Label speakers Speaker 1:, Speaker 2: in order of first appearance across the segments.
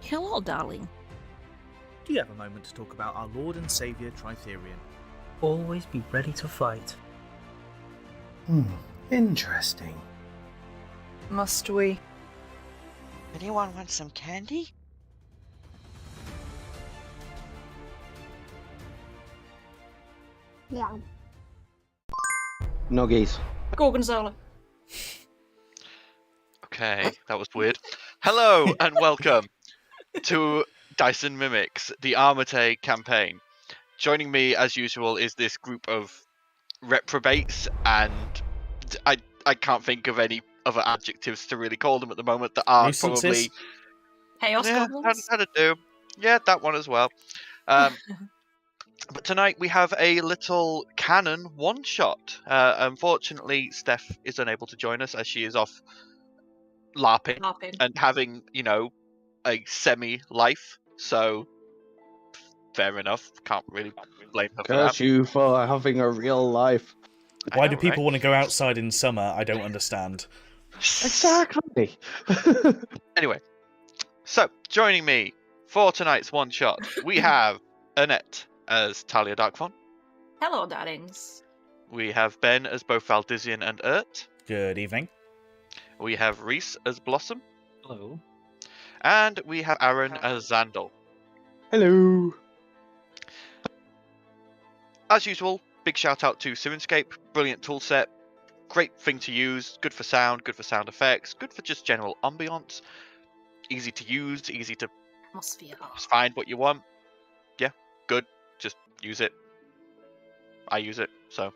Speaker 1: Hello, darling.
Speaker 2: Do you have a moment to talk about our Lord and Saviour Tritherion?
Speaker 1: always be ready to fight.
Speaker 2: Interesting.
Speaker 3: Must we?
Speaker 4: Anyone want some candy?
Speaker 5: Yeah.
Speaker 2: Nuggies.
Speaker 3: Gorgonzola.
Speaker 6: Okay, that was weird. Hello and welcome to Dyson Mimics, the Armatae campaign. Joining me, as usual, is this group of reprobates, and I can't think of any other adjectives to really call them at the moment that aren't
Speaker 7: Nuisances?
Speaker 6: probably...
Speaker 3: Chaos
Speaker 6: Yeah,
Speaker 3: goblins?
Speaker 6: that'd do. Yeah, that one as well. But tonight we have a little canon one-shot. Unfortunately, Steph is unable to join us as she is off LARPing and having, a semi-life. So, fair enough. Can't really blame her for that.
Speaker 2: Curse you for having a real life.
Speaker 7: Why do people want to go outside in summer? I don't understand.
Speaker 2: Exactly.
Speaker 6: Anyway, so joining me for tonight's one-shot, we have Annette as Talia Darkfon.
Speaker 3: Hello, darlings.
Speaker 6: We have Ben as both Valdizian and Urt.
Speaker 7: Good evening.
Speaker 6: We have Reese as Blossom.
Speaker 1: Hello.
Speaker 6: And we have Aaron as Xandal.
Speaker 2: Hello.
Speaker 6: As usual, big shout out to Sirenscape. Brilliant tool set. Great thing to use. Good for sound effects. Good for just general ambiance. Easy to use, easy to
Speaker 3: Atmosphere.
Speaker 6: just find what you want. Yeah, good. Just use it. I use it, so,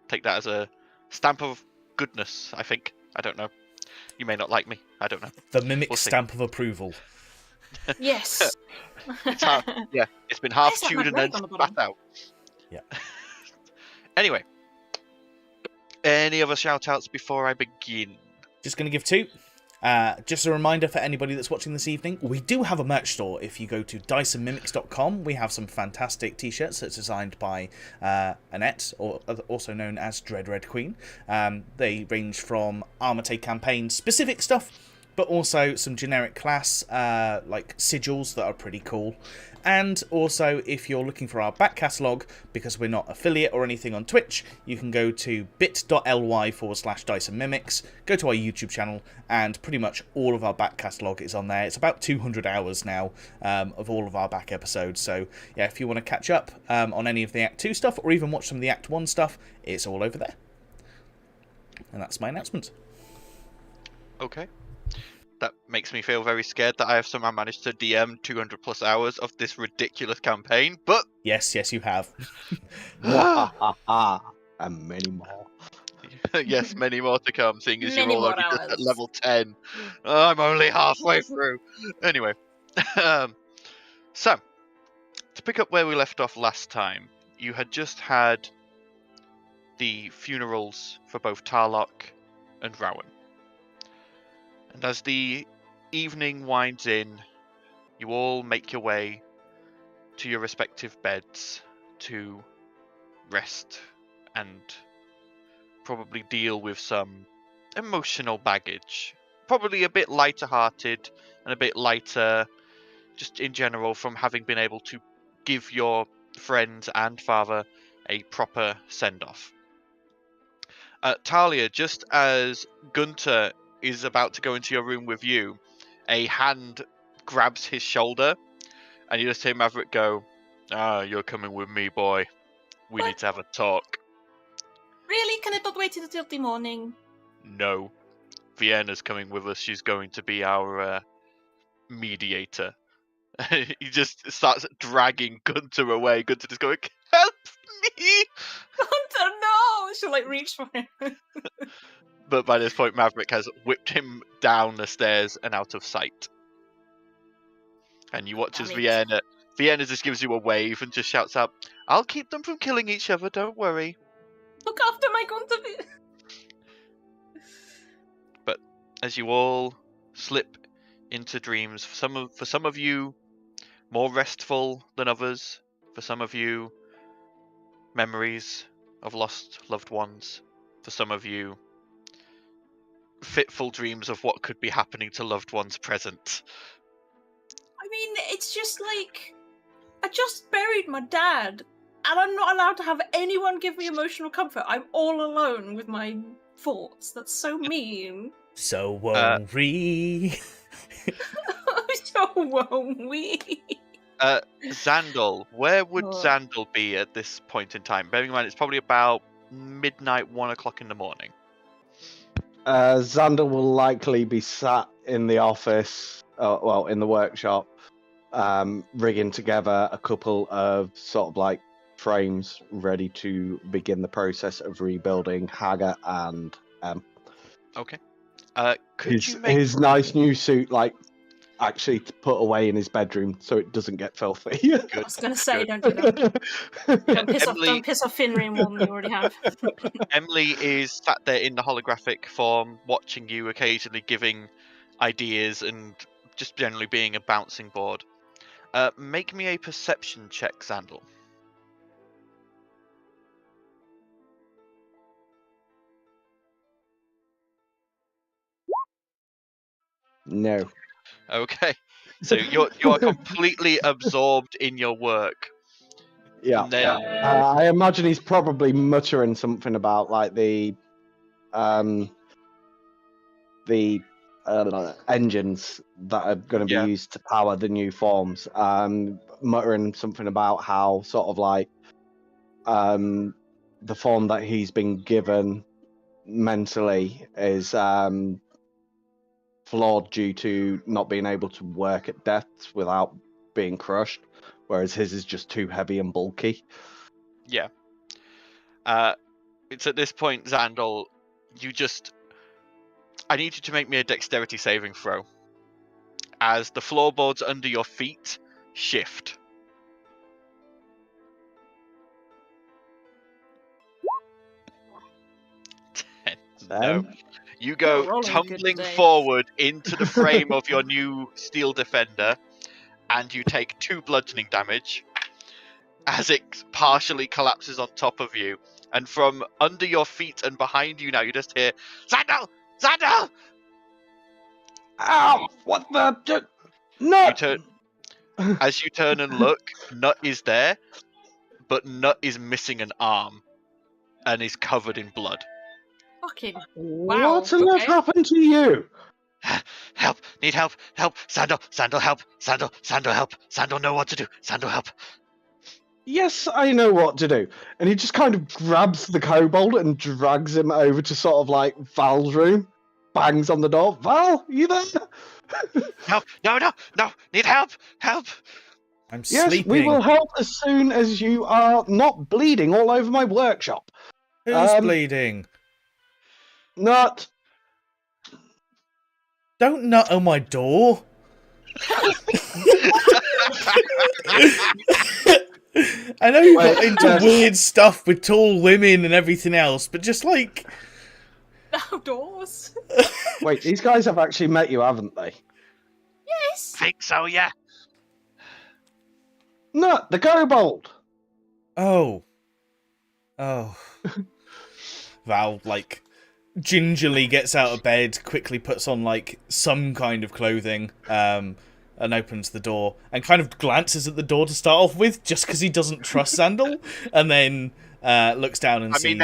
Speaker 6: take that as a stamp of goodness, I think. I don't know. You may not like me. I don't know.
Speaker 7: The mimic
Speaker 6: We'll see.
Speaker 7: stamp of approval.
Speaker 3: Yes.
Speaker 6: It's been half
Speaker 3: It's like
Speaker 6: chewed and
Speaker 3: my
Speaker 6: then
Speaker 3: leg on the
Speaker 6: spat
Speaker 3: bottom.
Speaker 6: out.
Speaker 7: Yeah.
Speaker 6: Anyway. Any other shout outs before I begin?
Speaker 7: Just going to give two. Just a reminder for anybody that's watching this evening, we do have a merch store. If you go to DysonMimics.com, we have some fantastic t-shirts that's designed by Annette, or also known as Dread Red Queen. They range from Armatae campaign specific stuff, but also some generic class like sigils that are pretty cool. And also, if you're looking for our back catalogue, because we're not affiliate or anything on Twitch, you can go to bit.ly/DysonMimics, go to our YouTube channel, and pretty much all of our back catalogue is on there. It's about 200 hours now of all of our back episodes. So, yeah, if you want to catch up on any of the Act 2 stuff, or even watch some of the Act 1 stuff, it's all over there. And that's my announcement.
Speaker 6: Okay. That makes me feel very scared that I have somehow managed to DM 200 plus hours of this ridiculous campaign, but...
Speaker 7: Yes, you have.
Speaker 2: And many more.
Speaker 6: Yes, many more to come, seeing as you're
Speaker 3: Many
Speaker 6: all
Speaker 3: more
Speaker 6: only just
Speaker 3: hours.
Speaker 6: at level 10. I'm only halfway through. Anyway. So, to pick up where we left off last time, you had just had the funerals for both Tarlok and Rowan. And as the evening winds in, you all make your way to your respective beds to rest and probably deal with some emotional baggage. Probably a bit lighter hearted and a bit lighter just in general from having been able to give your friends and father a proper send-off. Talia, just as Gunter is about to go into your room with you, a hand grabs his shoulder, and you just hear Maverick go, you're coming with me, boy. We
Speaker 3: What?
Speaker 6: need to have a talk.
Speaker 3: Really? Can it not wait till the morning?
Speaker 6: No. Vienna's coming with us. She's going to be our mediator. He just starts dragging Gunter away. Gunter just going, help me!
Speaker 3: Hunter, no! She'll reach for him.
Speaker 6: But by this point, Maverick has whipped him down the stairs and out of sight. And you watch as Vienna just gives you a wave and just shouts out, I'll keep them from killing each other, don't worry.
Speaker 3: Look after my Gunter.
Speaker 6: But as you all slip into dreams, for some of you, more restful than others. For some of you, memories of lost loved ones. For some of you, fitful dreams of what could be happening to loved ones present.
Speaker 3: I mean, it's just I just buried my dad. And I'm not allowed to have anyone give me emotional comfort. I'm all alone with my thoughts. That's so mean.
Speaker 7: So worry.
Speaker 3: So won't we?
Speaker 6: Xandal, where would
Speaker 3: Oh.
Speaker 6: Xandal be at this point in time? Bearing in mind, it's probably about midnight, 1 o'clock in the morning.
Speaker 2: Xander will likely be sat in the office, well, in the workshop, rigging together a couple of sort of like frames ready to begin the process of rebuilding Haggart and
Speaker 6: Okay. Could you make...
Speaker 2: his nice new suit, like, actually to put away in his bedroom so it doesn't get filthy.
Speaker 3: I was going to say, don't do that. Don't piss off Finry more than you already have.
Speaker 6: Emily is sat there in the holographic form, watching you, occasionally giving ideas and just generally being a bouncing board. Make me a perception check, Xandal.
Speaker 2: No.
Speaker 6: Okay. So you're completely absorbed in your work.
Speaker 2: Yeah.
Speaker 6: And then,
Speaker 2: I imagine he's probably muttering something about like the engines that are going to be used to power the new forms. Muttering something about how sort of like the form that he's been given mentally is flawed due to not being able to work at depths without being crushed, whereas his is just too heavy and bulky.
Speaker 6: yeah. It's at this point, Xandal, I need you to make me a dexterity saving throw. As the floorboards under your feet shift. No. You
Speaker 3: You're
Speaker 6: go
Speaker 3: rolling good
Speaker 6: tumbling
Speaker 3: today.
Speaker 6: forward into the frame of your new steel defender, and you take 2 bludgeoning damage as it partially collapses on top of you. And from under your feet and behind you now, you just hear, Xandal! Xandal!
Speaker 2: Ow! What the? No!
Speaker 6: As you turn and look, Nut is there, but Nut is missing an arm and is covered in blood.
Speaker 3: Fucking wow.
Speaker 2: What on earth happened to you?
Speaker 6: Help! Need help! Help! Xandal! Xandal, help! Xandal! Xandal, help! Xandal, know what to do! Xandal, help!
Speaker 2: Yes, I know what to do. And he just kind of grabs the kobold and drags him over to sort of like Val's room. Bangs on the door. Val, you there?
Speaker 6: No! Need help! Help!
Speaker 7: I'm
Speaker 2: Yes,
Speaker 7: sleeping.
Speaker 2: we will help as soon as you are not bleeding all over my workshop.
Speaker 7: Who's bleeding?
Speaker 2: Not.
Speaker 7: Don't nut on my door. I know you got into weird stuff with tall women and everything else, but just like...
Speaker 3: Outdoors?
Speaker 2: Wait, these guys have actually met you, haven't they?
Speaker 3: Yes!
Speaker 6: Think so, yeah.
Speaker 2: Not the kobold.
Speaker 7: Oh. Val, like, gingerly gets out of bed, quickly puts on, like, some kind of clothing, and opens the door, and kind of glances at the door to start off with, just because he doesn't trust Xandal, and then looks down and sees...
Speaker 6: I mean,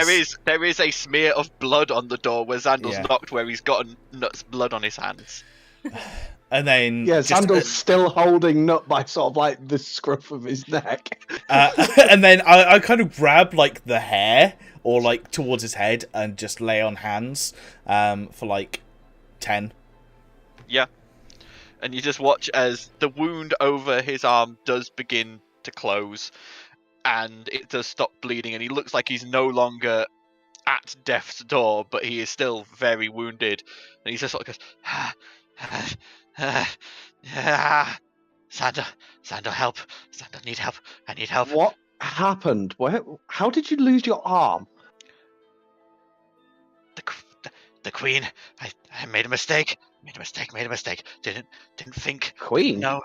Speaker 6: there is a smear of blood on the door where Xandal's knocked, where he's got Nut's blood on his hands.
Speaker 7: And then...
Speaker 2: Yeah, Xandal's still holding Nut by sort of like the scruff of his neck.
Speaker 7: And then I kind of grab, like, the hair, or, like, towards his head, and just lay on hands for, like, 10.
Speaker 6: Yeah. And you just watch as the wound over his arm does begin to close, and it does stop bleeding, and he looks like he's no longer at death's door, but he is still very wounded. And he just sort of goes, Xandal, help. Xandal, need help. I need help.
Speaker 2: What happened? How did you lose your arm?
Speaker 6: The Queen. I made a mistake. Made a mistake. Didn't think.
Speaker 2: Queen?
Speaker 6: No.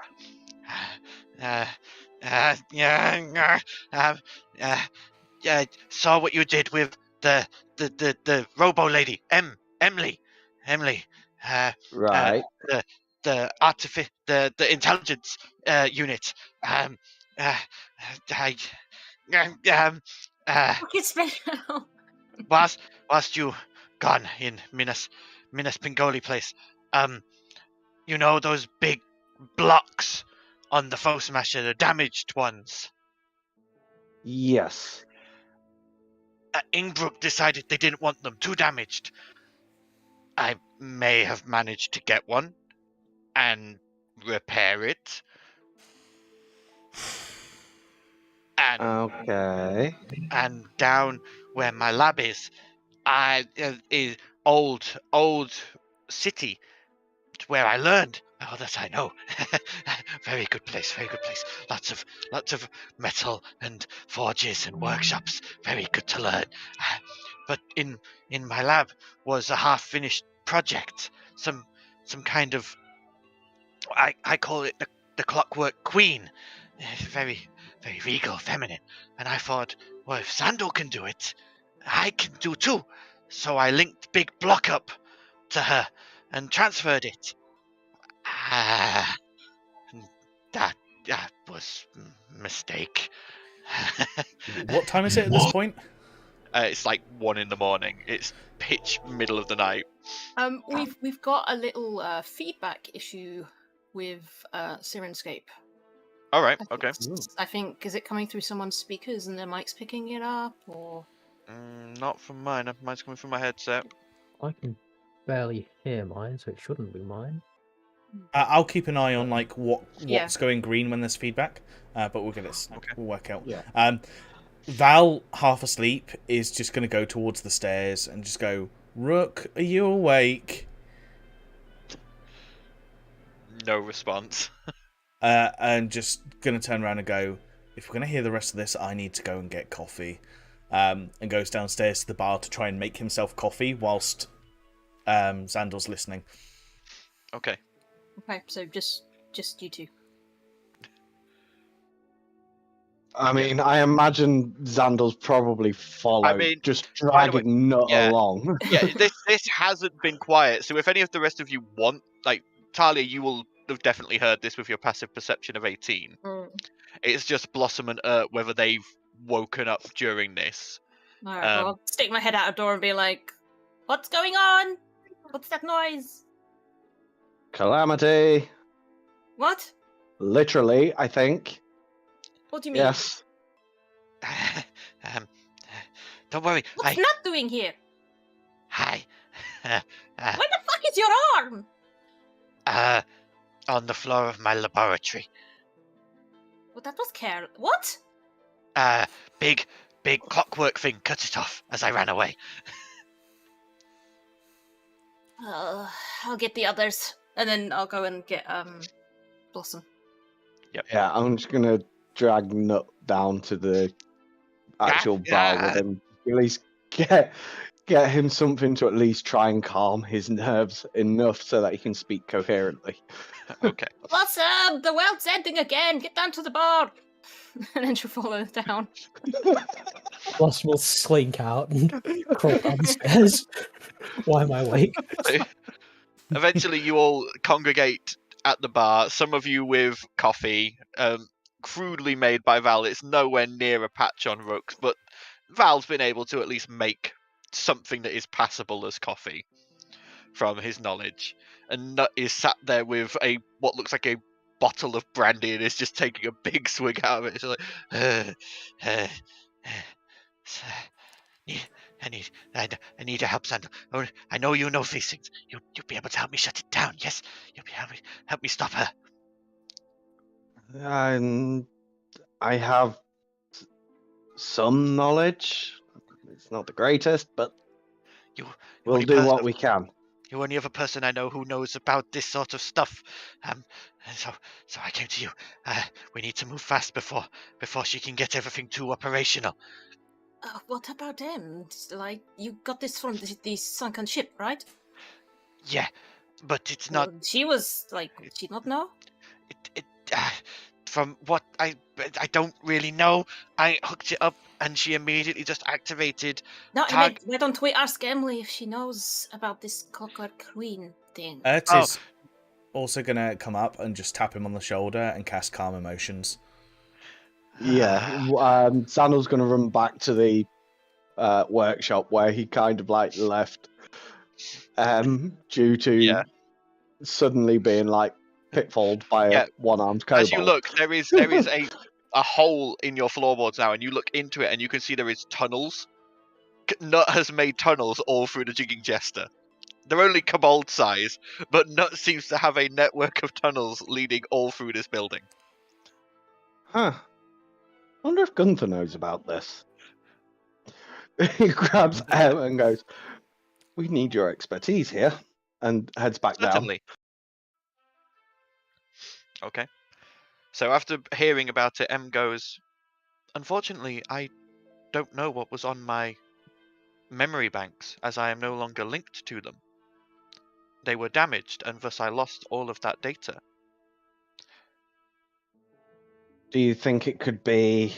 Speaker 6: Saw what you did with the robo lady, Emily.
Speaker 2: Right.
Speaker 6: The intelligence unit.
Speaker 3: It's special.
Speaker 5: whilst you gone in Minas Pingoli place, you know those big blocks on the foe smasher, the damaged ones.
Speaker 2: Yes.
Speaker 5: Ingbrook decided they didn't want them too damaged. I may have managed to get one and repair it. And
Speaker 2: Okay.
Speaker 5: and down where my lab is old city where I learned all that I know. Very good place, very good place. Lots of metal and forges and workshops. Very good to learn. But in my lab was a half-finished project. Some kind of, I call it the Clockwork Queen. Very very regal, feminine. And I thought, well, if Sandal can do it, I can do too. So I linked Big Block up to her and transferred it. That was a mistake.
Speaker 7: What time is it at this point?
Speaker 6: It's like 1 a.m. It's pitch middle of the night.
Speaker 8: We've got a little feedback issue with Sirenscape.
Speaker 6: All right. Okay.
Speaker 8: I think, is it coming through someone's speakers and their mic's picking it up, or?
Speaker 6: Not from mine. Mine's coming from my headset.
Speaker 1: I can barely hear mine, so it shouldn't be mine.
Speaker 7: I'll keep an eye on like what's
Speaker 8: Yeah.
Speaker 7: going green when there's feedback, but we'll get it.
Speaker 6: Okay.
Speaker 7: We'll work out.
Speaker 2: Yeah.
Speaker 7: Val, half asleep, is just going to go towards the stairs and just go, "Rook, are you awake?"
Speaker 6: No response.
Speaker 7: And just going to turn around and go, "If we're going to hear the rest of this, I need to go and get coffee." And goes downstairs to the bar to try and make himself coffee whilst Xandor's listening.
Speaker 6: Okay.
Speaker 8: Okay, so just you two.
Speaker 2: I mean, I imagine Xandel's probably followed, just dragging Nut along.
Speaker 6: Yeah, this hasn't been quiet. So if any of the rest of you want, like Talia, you will have definitely heard this with your passive perception of 18. It's just Blossom and whether they've woken up during this.
Speaker 3: Alright, well, I'll stick my head out a door and be like, "What's going on? What's that noise?"
Speaker 2: Calamity.
Speaker 3: What?
Speaker 2: Literally, I think.
Speaker 3: What do you mean?
Speaker 2: Yes.
Speaker 5: Don't worry.
Speaker 3: What's Nut doing here?
Speaker 5: Hi.
Speaker 3: Where the fuck is your arm?
Speaker 5: On the floor of my laboratory.
Speaker 3: Well, that was careless. What?
Speaker 5: Big clockwork thing cut it off as I ran away.
Speaker 3: I'll get the others. And then I'll go and get Blossom.
Speaker 6: Yep.
Speaker 2: Yeah, I'm just gonna drag Nut down to the actual bar with him. At least get him something to at least try and calm his nerves enough so that he can speak coherently.
Speaker 6: Okay.
Speaker 3: Blossom, the world's ending again. Get down to the bar. And then she'll follow down.
Speaker 1: Blossom will slink out and crawl downstairs. Why am I awake?
Speaker 6: Eventually, you all congregate at the bar. Some of you with coffee, crudely made by Val. It's nowhere near a patch on Rook's, but Val's been able to at least make something that is passable as coffee from his knowledge. And Nut is sat there with what looks like a bottle of brandy and is just taking a big swig out of it. It's like,
Speaker 5: I need your help, Sandal. Oh, I know you know these things. You'll be able to help me shut it down. Yes, you'll be able to help me stop her.
Speaker 2: I have some knowledge. It's not the greatest, but we'll do what we can.
Speaker 5: You're the only other person I know who knows about this sort of stuff. So I came to you. We need to move fast before she can get everything too operational.
Speaker 3: What about them? Like, you got this from the sunken ship, right?
Speaker 5: Yeah, but it's not.
Speaker 3: Well, she was like, did she not know?
Speaker 5: From what I don't really know. I hooked it up and she immediately just activated.
Speaker 3: No, I meant, why don't we ask Emily if she knows about this Clockwork Queen thing?
Speaker 7: Is also going to come up and just tap him on the shoulder and cast Calm Emotions.
Speaker 2: Sandel's going to run back to the workshop where he kind of like left due to suddenly being like pitfalled by a one-armed kobold.
Speaker 6: As you look, there is a hole in your floorboards now, and you look into it, and you can see there is tunnels. Nut has made tunnels all through the jigging jester. They're only kobold size, but Nut seems to have a network of tunnels leading all through this building.
Speaker 2: Huh. Wonder if Gunther knows about this. He grabs out and goes, "We need your expertise here," and heads back
Speaker 6: Certainly. Down. Okay. So after hearing about it, M goes, "Unfortunately, I don't know what was on my memory banks, as I am no longer linked to them. They were damaged, and thus I lost all of that data."
Speaker 2: Do you think it could be...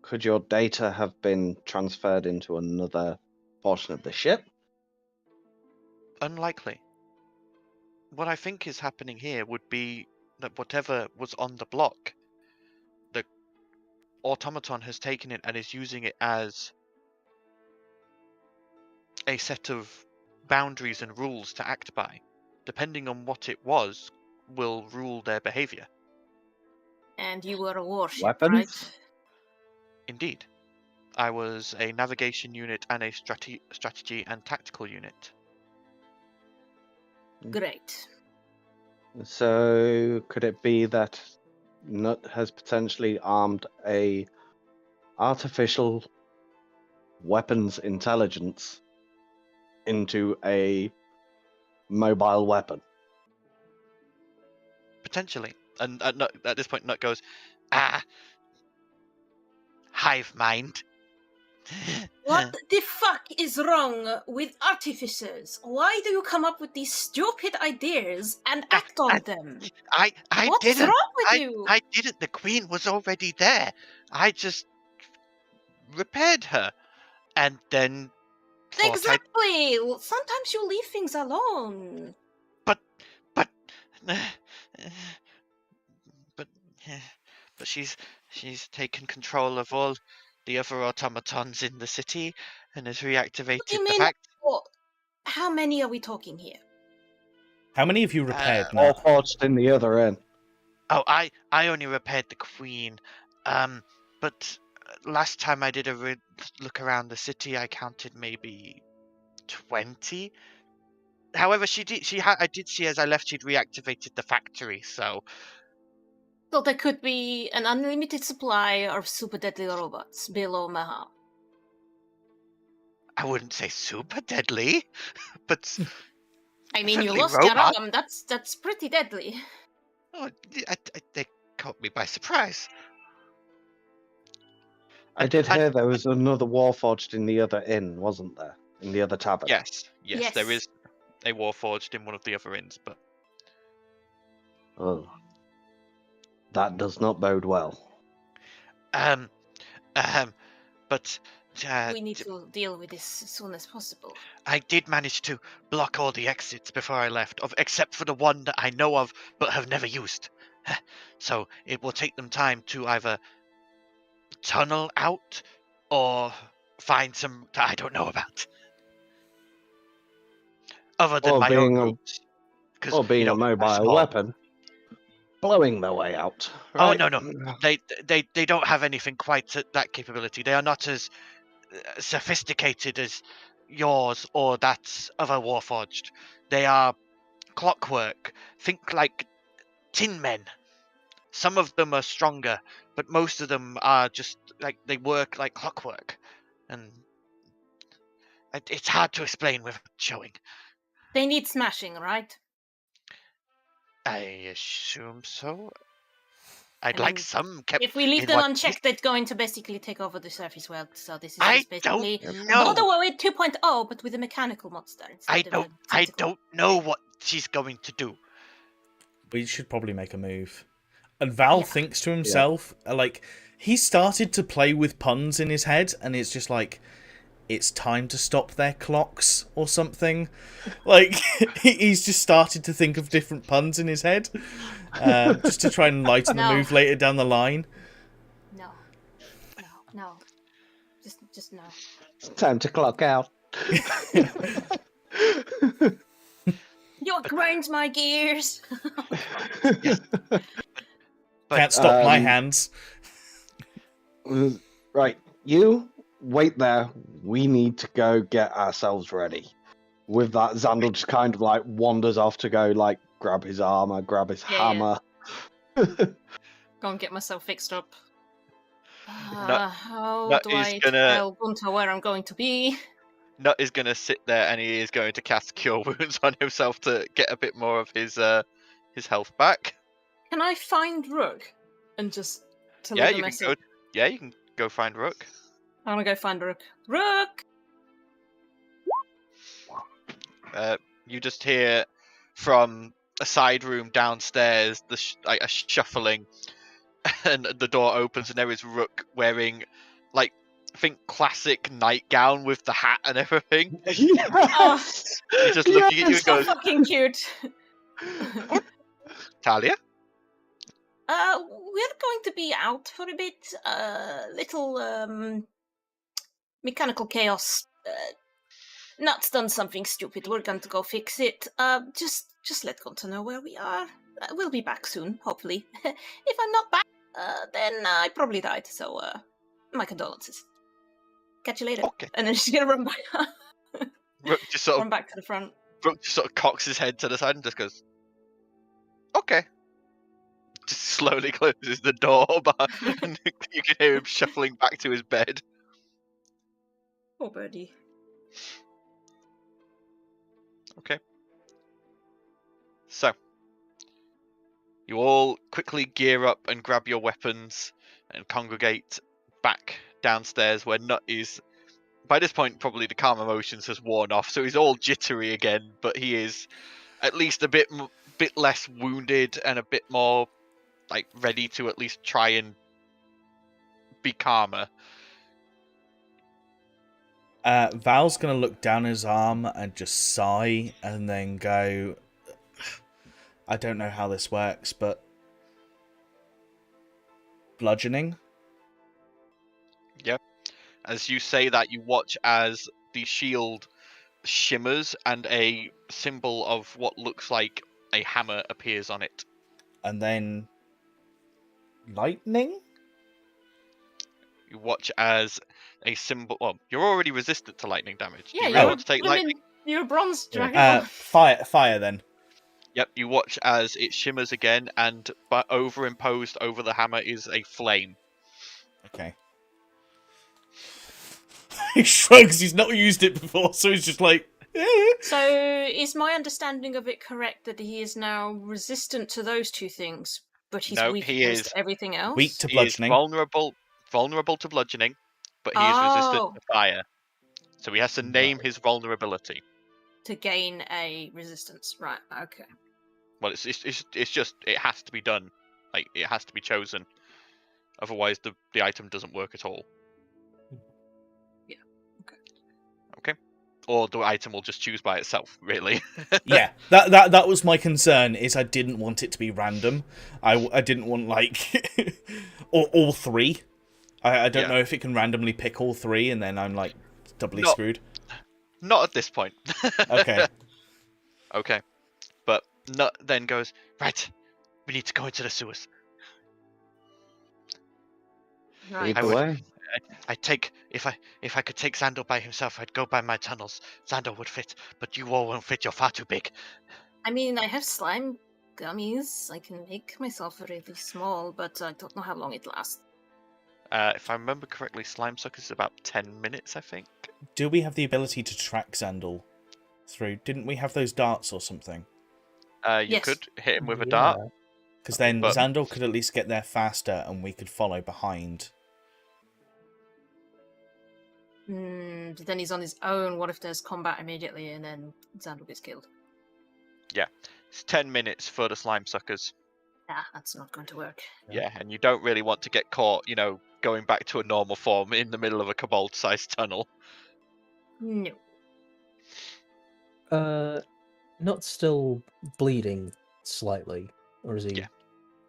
Speaker 2: Could your data have been transferred into another portion of the ship?
Speaker 6: Unlikely. What I think is happening here would be that whatever was on the block, the automaton has taken it and is using it as a set of boundaries and rules to act by. Depending on what it was, will rule their behavior.
Speaker 8: And you were a warship,
Speaker 2: Weapons?
Speaker 8: right?
Speaker 6: Indeed. I was a navigation unit and a strategy and tactical unit.
Speaker 8: Great.
Speaker 2: So, could it be that Nut has potentially armed a artificial weapons intelligence into a mobile weapon?
Speaker 6: Potentially. And at this point, Nut goes, hive mind.
Speaker 8: What the fuck is wrong with artificers? Why do you come up with these stupid ideas and act on them?
Speaker 5: I
Speaker 8: What's
Speaker 5: didn't.
Speaker 8: wrong with you?
Speaker 5: I didn't. The queen was already there. I just repaired her, and then thought
Speaker 8: Exactly. Well, sometimes you leave things alone.
Speaker 5: But she's taken control of all the other automatons in the city and has reactivated
Speaker 8: What do you
Speaker 5: the
Speaker 8: mean?
Speaker 5: fact.
Speaker 8: How many are we talking here?
Speaker 7: How many have you repaired now?
Speaker 2: Or forged in the other end?
Speaker 5: Oh, I only repaired the queen. But last time I did a look around the city, I counted maybe 20. However, I did see as I left she'd reactivated the factory, so.
Speaker 8: So there could be an unlimited supply of super deadly robots below Mayhem.
Speaker 5: I wouldn't say super deadly, but
Speaker 8: I mean, you
Speaker 5: definitely
Speaker 8: lost your
Speaker 5: robot.
Speaker 8: arm. That's pretty deadly.
Speaker 5: Oh, they caught me by surprise.
Speaker 2: I did hear there was another Warforged in the other inn, wasn't there? In the other tavern.
Speaker 6: Yes,
Speaker 8: Yes.
Speaker 6: there is a warforged in one of the other inns, but
Speaker 2: Oh. That does not bode well.
Speaker 5: But
Speaker 8: We need to deal with this as soon as possible.
Speaker 5: I did manage to block all the exits before I left, except for the one that I know of but have never used. So it will take them time to either tunnel out or find some that I don't know about. Other than
Speaker 2: Or
Speaker 5: my own
Speaker 2: being
Speaker 5: routes.
Speaker 2: Or being a mobile weapon. Blowing their way out.
Speaker 5: Oh,
Speaker 2: Right?
Speaker 5: no. They don't have anything quite that capability. They are not as sophisticated as yours or that of a Warforged. They are clockwork. Think like tin men. Some of them are stronger, but most of them are just like they work like clockwork. And it's hard to explain without showing.
Speaker 8: They need smashing, right?
Speaker 5: I assume so. I'd
Speaker 8: I
Speaker 5: like
Speaker 8: mean,
Speaker 5: some kept.
Speaker 8: If we leave
Speaker 5: in
Speaker 8: them
Speaker 5: one
Speaker 8: unchecked, they're going to basically take over the surface world. So this is
Speaker 5: I
Speaker 8: just basically
Speaker 5: don't know.
Speaker 8: Border Warrior 2.0, but with a mechanical monster instead of a
Speaker 5: I
Speaker 8: tentacle.
Speaker 5: don't know what she's going to do.
Speaker 7: We should probably make a move. And Val
Speaker 8: Yeah.
Speaker 7: thinks to himself, like, he started to play with puns in his head, and it's just like, it's time to stop their clocks or something. Like, he's just started to think of different puns in his head, just to try and lighten the
Speaker 8: No.
Speaker 7: mood later down the line.
Speaker 8: No. Just no.
Speaker 2: It's time to clock out.
Speaker 8: You grind my gears.
Speaker 7: Can't stop my
Speaker 2: Um,
Speaker 7: hands.
Speaker 2: Right, you wait there. We need to go get ourselves ready. With that, Xandal just kind of like wanders off to go like grab his armor, grab his
Speaker 8: Yeah.
Speaker 2: hammer.
Speaker 3: Go and get myself fixed up.
Speaker 8: How
Speaker 6: Nut
Speaker 8: do
Speaker 6: is
Speaker 8: I
Speaker 6: gonna-
Speaker 8: tell Gunter where I'm going to be?
Speaker 6: Nut is going to sit there and he is going to cast Cure Wounds on himself to get a bit more of his health back.
Speaker 3: Can I find Rook and just to
Speaker 6: Yeah,
Speaker 3: leave a
Speaker 6: you can
Speaker 3: message?
Speaker 6: go. Yeah, you can go find Rook.
Speaker 3: I'm gonna go find Rook. Rook!
Speaker 6: You just hear from a side room downstairs like a shuffling, and the door opens and there is Rook wearing, like, I think classic nightgown with the hat and everything.
Speaker 2: Yes!
Speaker 6: He's just looking at you and
Speaker 3: So
Speaker 6: goes,
Speaker 3: fucking cute.
Speaker 6: Talia?
Speaker 8: We're going to be out for a bit. Little mechanical chaos. Nuts done something stupid. We're going to go fix it. Just let Gunter know where we are. We'll be back soon, hopefully. If I'm not back, then I probably died. So, my condolences. Catch you later.
Speaker 6: Okay.
Speaker 3: And then she's gonna run back,
Speaker 6: Rook just sort
Speaker 3: run
Speaker 6: of
Speaker 3: back to the front.
Speaker 6: cocks his head to the side and just goes, okay. Just slowly closes the door, and you can hear him shuffling back to his bed.
Speaker 3: Poor birdie.
Speaker 6: Okay. So, you all quickly gear up and grab your weapons and congregate back downstairs where Nut is. By this point, probably the calm emotions has worn off, so he's all jittery again, but he is at least a bit less wounded and a bit more, like, ready to at least try and be calmer.
Speaker 7: Val's going to look down his arm and just sigh and then go, I don't know how this works, but bludgeoning?
Speaker 6: Yep. As you say that, you watch as the shield shimmers and a symbol of what looks like a hammer appears on it.
Speaker 7: And then lightning?
Speaker 6: You watch as a symbol. Well, you're already resistant to lightning damage. Do
Speaker 3: Yeah,
Speaker 6: you
Speaker 3: you're
Speaker 6: really want to take lightning?
Speaker 3: You're a bronze dragon.
Speaker 7: Fire then.
Speaker 6: Yep. You watch as it shimmers again, and overimposed over the hammer is a flame.
Speaker 7: Okay. He shrugs, he's not used it before, so he's just like, eh.
Speaker 3: So, is my understanding of it correct that he is now resistant to those two things, but he's
Speaker 6: No,
Speaker 3: weak
Speaker 6: he
Speaker 3: against
Speaker 6: is
Speaker 3: everything else?
Speaker 7: Weak to
Speaker 6: He is
Speaker 7: bludgeoning.
Speaker 6: vulnerable to bludgeoning, but he is resistant
Speaker 3: Oh.
Speaker 6: to fire. So he has to name his vulnerability.
Speaker 3: To gain a resistance, right? Okay.
Speaker 6: Well, it's just it has to be done. Like, it has to be chosen. Otherwise, the item doesn't work at all.
Speaker 3: Yeah. Okay.
Speaker 6: Okay. Or the item will just choose by itself. Really.
Speaker 7: Yeah, that was my concern. Is I didn't want it to be random. I didn't want like all three. I don't know if it can randomly pick all three, and then I'm like doubly screwed.
Speaker 6: Not at this point.
Speaker 7: Okay.
Speaker 6: Okay. But Nut then goes, right, we need to go into the sewers.
Speaker 3: Right.
Speaker 2: Lead the way.
Speaker 6: I'd take if I could take Xandal by himself, I'd go by my tunnels. Xandal would fit, but you all won't fit. You're far too big.
Speaker 8: I mean, I have slime gummies. I can make myself really small, but I don't know how long it lasts.
Speaker 6: If I remember correctly, Slime Suckers is about 10 minutes, I think.
Speaker 7: Do we have the ability to track Xandal through? Didn't we have those darts or something?
Speaker 6: You
Speaker 8: Yes.
Speaker 6: could hit him with a
Speaker 1: Yeah.
Speaker 6: dart.
Speaker 7: Because then
Speaker 6: But-
Speaker 7: Xandal could at least get there faster, and we could follow behind.
Speaker 3: But then he's on his own. What if there's combat immediately and then Xandal gets killed?
Speaker 6: It's 10 minutes for the Slime Suckers.
Speaker 8: Ah, that's not going to work.
Speaker 6: Yeah, and you don't really want to get caught, going back to a normal form in the middle of a kobold-sized tunnel.
Speaker 3: No.
Speaker 1: Not still bleeding slightly, or is he?
Speaker 6: Yeah.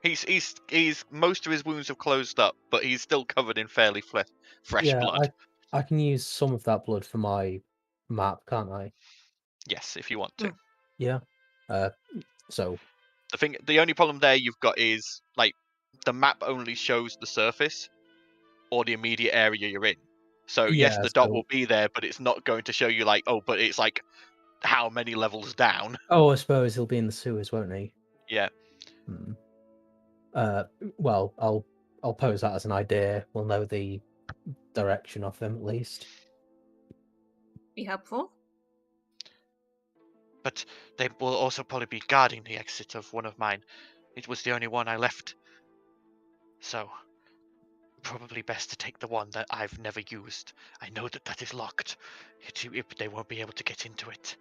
Speaker 6: He's most of his wounds have closed up, but he's still covered in fairly fresh
Speaker 1: Yeah,
Speaker 6: blood.
Speaker 1: I can use some of that blood for my map, can't I?
Speaker 6: Yes, if you want to.
Speaker 1: Yeah. So
Speaker 6: The only problem there you've got is like the map only shows the surface or the immediate area you're in. So yes,
Speaker 1: yeah,
Speaker 6: the dot
Speaker 1: so-
Speaker 6: will be there, but it's not going to show you like, oh, but it's like how many levels down.
Speaker 1: Oh, I suppose he'll be in the sewers, won't he?
Speaker 6: Yeah.
Speaker 1: Hmm. Well, I'll pose that as an idea. We'll know the direction of him at least.
Speaker 3: Be helpful.
Speaker 6: But they will also probably be guarding the exit of one of mine. It was the only one I left. So, probably best to take the one that I've never used. I know that is locked. They won't be able to get into it.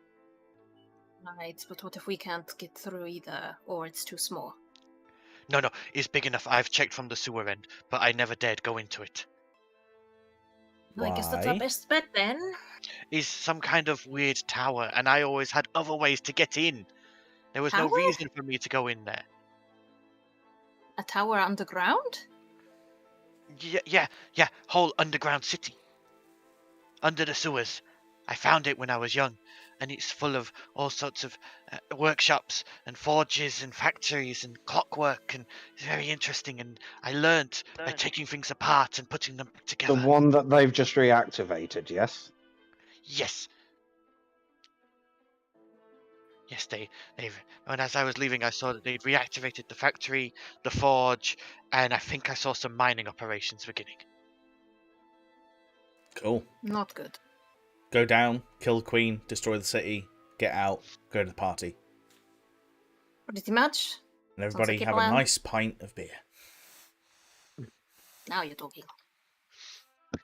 Speaker 3: Right, but what if we can't get through either, or it's too small?
Speaker 6: No, it's big enough. I've checked from the sewer end, but I never dared go into it.
Speaker 8: I guess that's our
Speaker 7: Why?
Speaker 8: best bet then.
Speaker 6: Is some kind of weird tower, and I always had other ways to get in. There was no
Speaker 8: Tower?
Speaker 6: reason for me to go in there.
Speaker 8: A tower underground?
Speaker 6: Yeah, whole underground city. Under the sewers. I found it when I was young, and it's full of all sorts of workshops and forges and factories and clockwork, and it's very interesting, and I learned by taking things apart and putting them
Speaker 2: The
Speaker 6: together.
Speaker 2: one that they've just reactivated, yes?
Speaker 6: Yes. Yes, they've. And as I was leaving, I saw that they'd reactivated the factory, the forge, and I think I saw some mining operations beginning.
Speaker 7: Cool.
Speaker 8: Not good.
Speaker 7: Go down, kill the queen, destroy the city, get out, go to the party.
Speaker 8: Pretty much.
Speaker 7: And everybody
Speaker 8: like a
Speaker 7: have
Speaker 8: plan.
Speaker 7: a nice pint of beer.
Speaker 8: Now you're talking.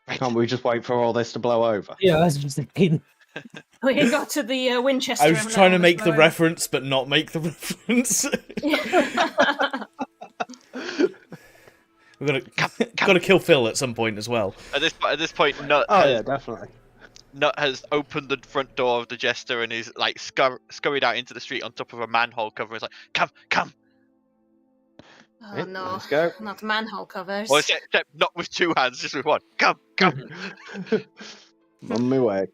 Speaker 6: Right.
Speaker 2: Can't we just wait for all this to blow over?
Speaker 1: Yeah, I was just thinking.
Speaker 3: We got to the Winchester.
Speaker 7: I was
Speaker 3: and
Speaker 7: trying to
Speaker 3: now
Speaker 7: make the
Speaker 3: we're-
Speaker 7: reference, but not make the reference. We've got to kill Phil at some point as well.
Speaker 6: At this point, Nut
Speaker 2: Oh
Speaker 6: has,
Speaker 2: yeah, definitely.
Speaker 6: Nut has opened the front door of the Jester and is like scurried out into the street on top of a manhole cover. He's like, "Come!"
Speaker 8: Oh
Speaker 2: Right,
Speaker 8: no,
Speaker 2: let's go.
Speaker 8: not manhole covers.
Speaker 6: Well, except not with two hands, just with one. Come!
Speaker 2: On my way.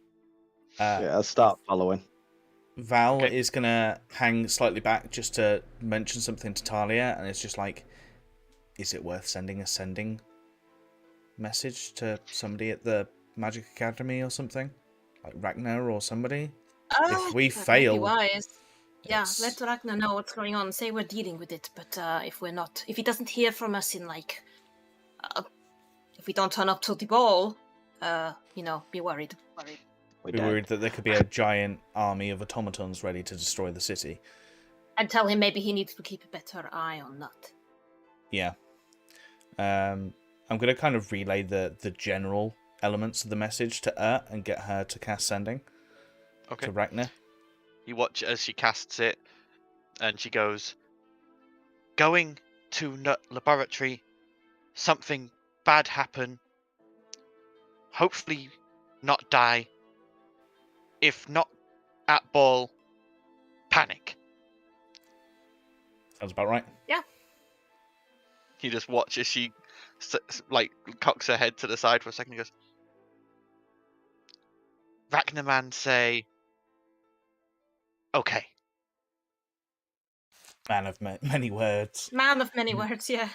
Speaker 7: Uh,
Speaker 2: Yeah, I'll start following.
Speaker 7: Val
Speaker 6: Okay.
Speaker 7: is going to hang slightly back just to mention something to Talia, and it's just like, is it worth sending a sending message to somebody at the Magic Academy or something? Like Ragnar or somebody? If we
Speaker 8: That might be
Speaker 7: fail,
Speaker 8: wise. Yeah,
Speaker 7: it's-
Speaker 8: let Ragnar know what's going on. Say we're dealing with it, but if he doesn't hear from us in if we don't turn up to the ball, be worried.
Speaker 2: We're
Speaker 7: be
Speaker 2: dead.
Speaker 7: worried that there could be a giant army of automatons ready to destroy the city.
Speaker 8: And tell him maybe he needs to keep a better eye on Nut.
Speaker 7: Yeah. I'm going to kind of relay the general elements of the message to and get her to cast sending
Speaker 6: Okay.
Speaker 7: to Ragnar.
Speaker 6: You watch as she casts it, and she goes, "Going to Nut Laboratory. Something bad happen. Hopefully, not die. If not at ball, panic."
Speaker 7: Sounds about right.
Speaker 6: You just watch as she cocks her head to the side for a second and goes, "Ragnarman say, okay."
Speaker 7: Man of many words.
Speaker 8: Man of many words, yeah.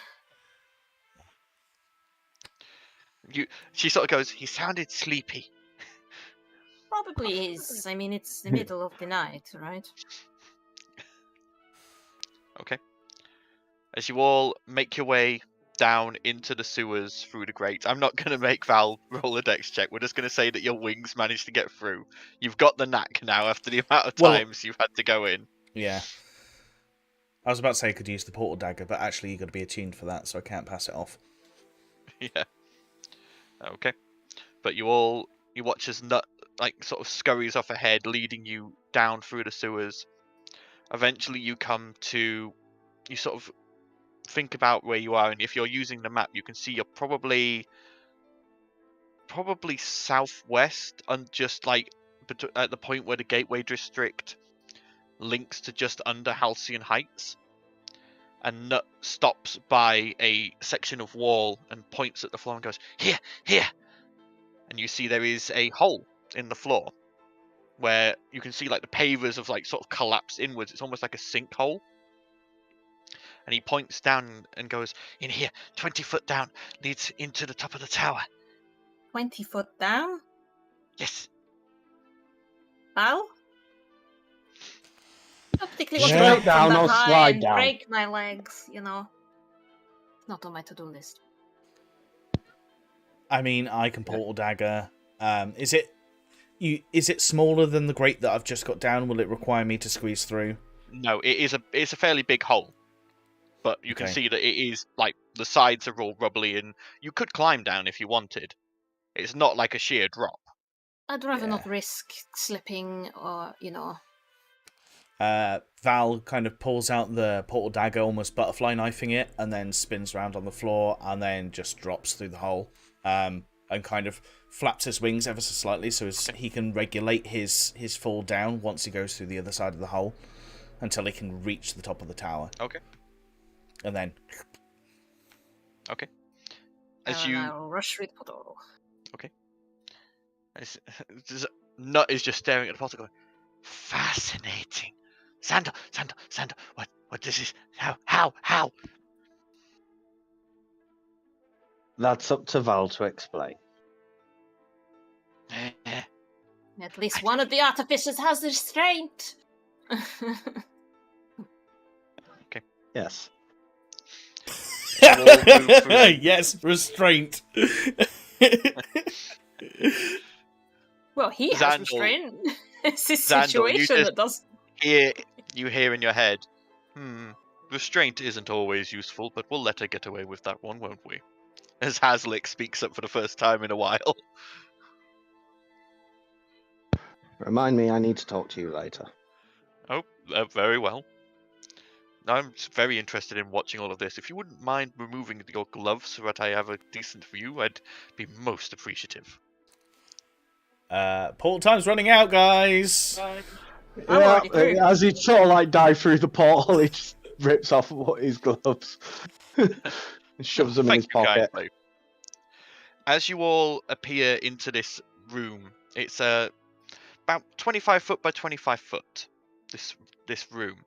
Speaker 6: She sort of goes, "He sounded sleepy."
Speaker 8: Probably is. I mean, it's the middle of the night, right?
Speaker 6: Okay. As you all make your way down into the sewers through the grate. I'm not going to make Val roll a dex check. We're just going to say that your wings managed to get through. You've got the knack now after the amount of
Speaker 7: Well-
Speaker 6: times you've had to go in.
Speaker 7: Yeah. I was about to say I could use the portal dagger, but actually you've got to be attuned for that, so I can't pass it off.
Speaker 6: Yeah. Okay. But you watch as Nut sort of scurries off ahead, leading you down through the sewers. Eventually you sort of think about where you are, and if you're using the map, you can see you're probably probably southwest, and just like at the point where the Gateway District links to just under Halcyon Heights, and Nut stops by a section of wall and points at the floor and goes, "Here, here!" And you see there is a hole in the floor where you can see like the pavers have like sort of collapsed inwards. It's almost like a sinkhole. And he points down and goes, "In here, 20 foot down, leads into the top of the tower."
Speaker 8: 20 foot down?
Speaker 6: Yes.
Speaker 8: Val? Not particularly want to
Speaker 2: Straight
Speaker 8: jump
Speaker 2: down
Speaker 8: from
Speaker 2: or
Speaker 8: that high
Speaker 2: slide
Speaker 8: and
Speaker 2: down?
Speaker 8: break my legs, you know. Not on my to-do list.
Speaker 7: I mean, I can portal dagger. Is it smaller than the grate that I've just got down? Will it require me to squeeze through?
Speaker 6: No, it's a fairly big hole. But you can
Speaker 7: Okay.
Speaker 6: see that it is like the sides are all rubbly, and you could climb down if you wanted. It's not like a sheer drop.
Speaker 8: I'd rather not
Speaker 7: Yeah.
Speaker 8: risk slipping or, you know.
Speaker 7: Val kind of pulls out the portal dagger, almost butterfly knifing it, and then spins around on the floor, and then just drops through the hole, and kind of flaps his wings ever so slightly, so he can regulate his fall down once he goes through the other side of the hole, until he can reach the top of the tower.
Speaker 6: Okay.
Speaker 7: And then...
Speaker 6: Okay. As
Speaker 8: and
Speaker 6: you...
Speaker 8: I'll rush through the portal.
Speaker 6: Nut is just staring at the portal going, "Fascinating. Sandal, what this is, how?"
Speaker 2: That's up to Val to explain.
Speaker 8: At least one of the artificers has restraint.
Speaker 2: Yes.
Speaker 6: We'll move through.
Speaker 7: Yes, restraint.
Speaker 8: Well, he has
Speaker 6: Xandal-
Speaker 8: restraint. It's his
Speaker 6: Xandal, you
Speaker 8: situation
Speaker 6: just-
Speaker 8: that does.
Speaker 6: You hear in your head, restraint isn't always useful, but we'll let her get away with that one, won't we? As Haslick speaks up for the first time in a while.
Speaker 2: Remind me, I need to talk to you later.
Speaker 6: Oh, very well. I'm very interested in watching all of this. If you wouldn't mind removing your gloves so that I have a decent view, I'd be most appreciative.
Speaker 7: Portal time's running out, guys.
Speaker 8: I'm already through.
Speaker 2: As he sort of like dives through the portal, he just rips off his gloves and shoves them in his
Speaker 6: Thank you
Speaker 2: pocket.
Speaker 6: kindly. As you all appear into this room, it's about 25 foot by 25 foot. This room,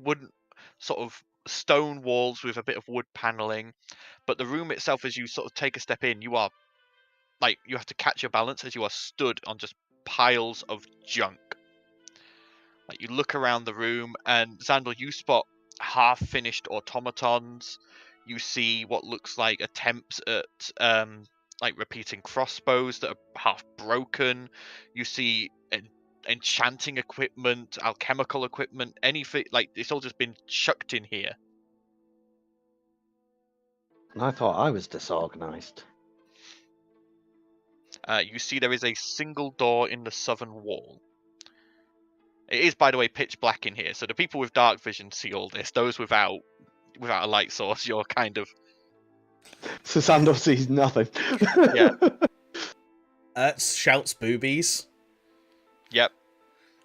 Speaker 6: wooden sort of stone walls with a bit of wood paneling, but the room itself, as you sort of take a step in, you are like you have to catch your balance as you are stood on just piles of junk. Like you look around the room, and Xandal, you spot half-finished automatons. You see what looks like attempts at like repeating crossbows that are half broken. You see enchanting equipment, alchemical equipment, anything like it's all just been chucked in here.
Speaker 2: And I thought I was disorganized.
Speaker 6: You see there is a single door in the southern wall. It is, by the way, pitch black in here, so the people with dark vision see all this. Those without a light source, you're kind of...
Speaker 2: So Sandor sees nothing.
Speaker 6: Yeah.
Speaker 7: Shouts boobies.
Speaker 6: Yep.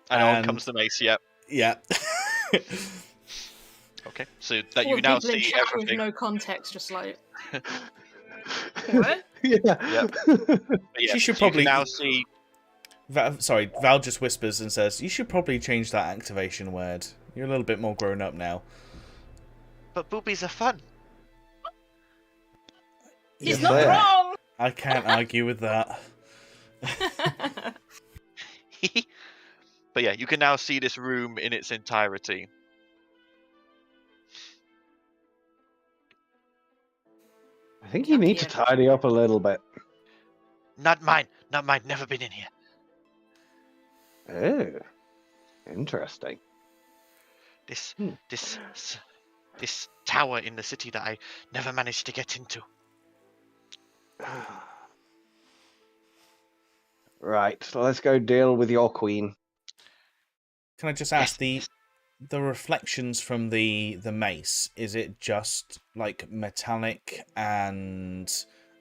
Speaker 6: And on
Speaker 7: And-
Speaker 6: comes the mace, yep.
Speaker 7: Yeah.
Speaker 6: Okay, so that
Speaker 8: Four
Speaker 6: you now
Speaker 8: people in
Speaker 6: see
Speaker 8: chat with
Speaker 6: everything.
Speaker 8: no context, just like. What?
Speaker 2: Yeah.
Speaker 6: But yeah,
Speaker 7: She should
Speaker 6: so you
Speaker 7: probably-
Speaker 6: can now see...
Speaker 7: Val just whispers and says, "You should probably change that activation word. You're a little bit more grown up now."
Speaker 5: But boobies are fun.
Speaker 8: He's
Speaker 2: Yeah.
Speaker 8: not wrong!
Speaker 7: I can't argue with that.
Speaker 6: But yeah, you can now see this room in its entirety.
Speaker 2: I think you need to tidy up a little bit.
Speaker 5: Not mine. Never been in here.
Speaker 2: Oh, interesting.
Speaker 5: This tower in the city that I never managed to get into.
Speaker 2: Right, so let's go deal with your queen.
Speaker 7: Can I just ask
Speaker 5: Yes.
Speaker 7: the reflections from the mace? Is it just like metallic and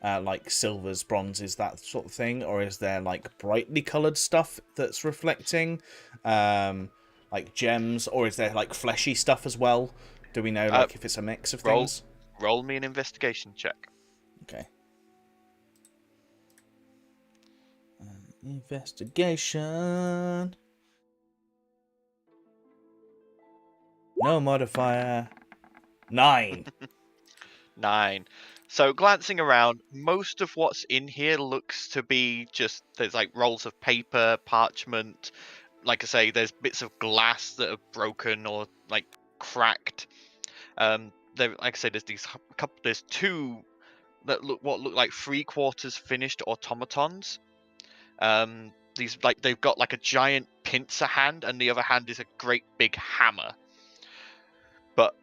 Speaker 7: like silvers, bronzes, that sort of thing, or is there like brightly coloured stuff that's reflecting, like gems, or is there like fleshy stuff as well? Do we know like if it's a mix of things?
Speaker 6: Roll me an investigation check.
Speaker 7: Okay. Investigation. No modifier. 9.
Speaker 6: 9. So glancing around, most of what's in here looks to be just, there's like rolls of paper, parchment. Like I say, there's bits of glass that are broken or like cracked. There, like I say, there's 2 that look like 3/4 finished automatons. These like they've got like a giant pincer hand, and the other hand is a great big hammer. But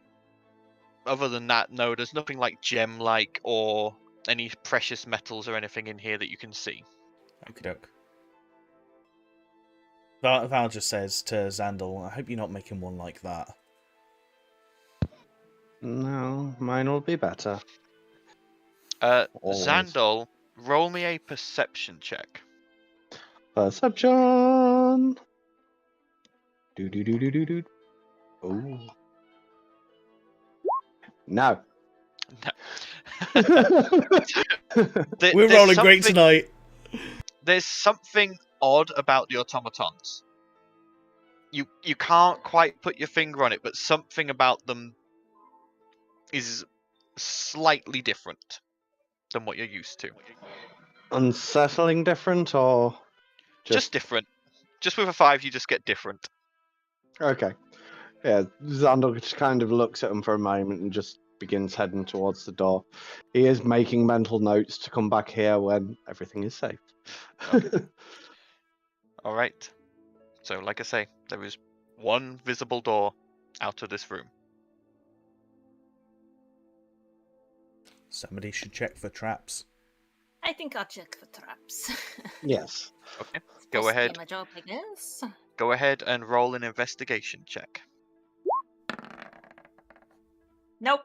Speaker 6: other than that, no, there's nothing like gem-like or any precious metals or anything in here that you can see.
Speaker 7: Okie doke. Val just says to Xandal, I hope you're not making one like that.
Speaker 2: No, mine will be better. Always.
Speaker 6: Xandal, roll me a perception check.
Speaker 2: Perception. Do. Oh. No.
Speaker 7: We're rolling great tonight.
Speaker 6: There's something odd about the automatons. You can't quite put your finger on it, but something about them is slightly different than what you're used to.
Speaker 2: Unsettling different, or
Speaker 6: just different? Just with a 5, you just get different.
Speaker 2: Okay. Yeah, Xandal just kind of looks at him for a moment and just begins heading towards the door. He is making mental notes to come back here when everything is safe.
Speaker 6: Okay. All right. So, like I say, there is one visible door out of this room.
Speaker 7: Somebody should check for traps.
Speaker 8: I think I'll check for traps.
Speaker 2: Yes.
Speaker 6: Okay. Go ahead.
Speaker 8: My job, I guess.
Speaker 6: Go ahead and roll an investigation check.
Speaker 3: Nope.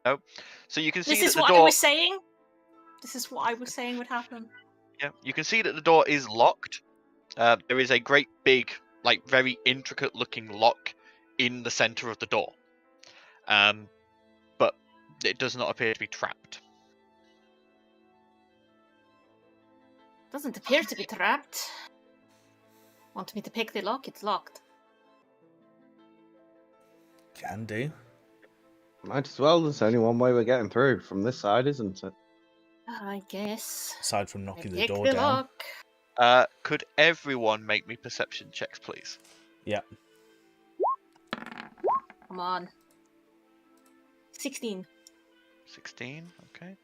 Speaker 6: Nope. So you can see
Speaker 3: This is
Speaker 6: that the
Speaker 3: what
Speaker 6: door.
Speaker 3: I was saying. This is what I was saying would happen.
Speaker 6: Yeah, you can see that the door is locked. There is a great big, like very intricate looking lock in the center of the door. But it does not appear to be trapped.
Speaker 8: Doesn't appear to be trapped. Want me to pick the lock? It's locked.
Speaker 7: Can do.
Speaker 2: Might as well. There's only one way we're getting through from this side, isn't it?
Speaker 8: I guess.
Speaker 7: Aside from knocking the
Speaker 8: Pick
Speaker 7: door
Speaker 8: the
Speaker 7: down.
Speaker 8: lock.
Speaker 6: Could everyone make me perception checks, please?
Speaker 7: Yeah.
Speaker 8: Come on. 16.
Speaker 6: 16, okay.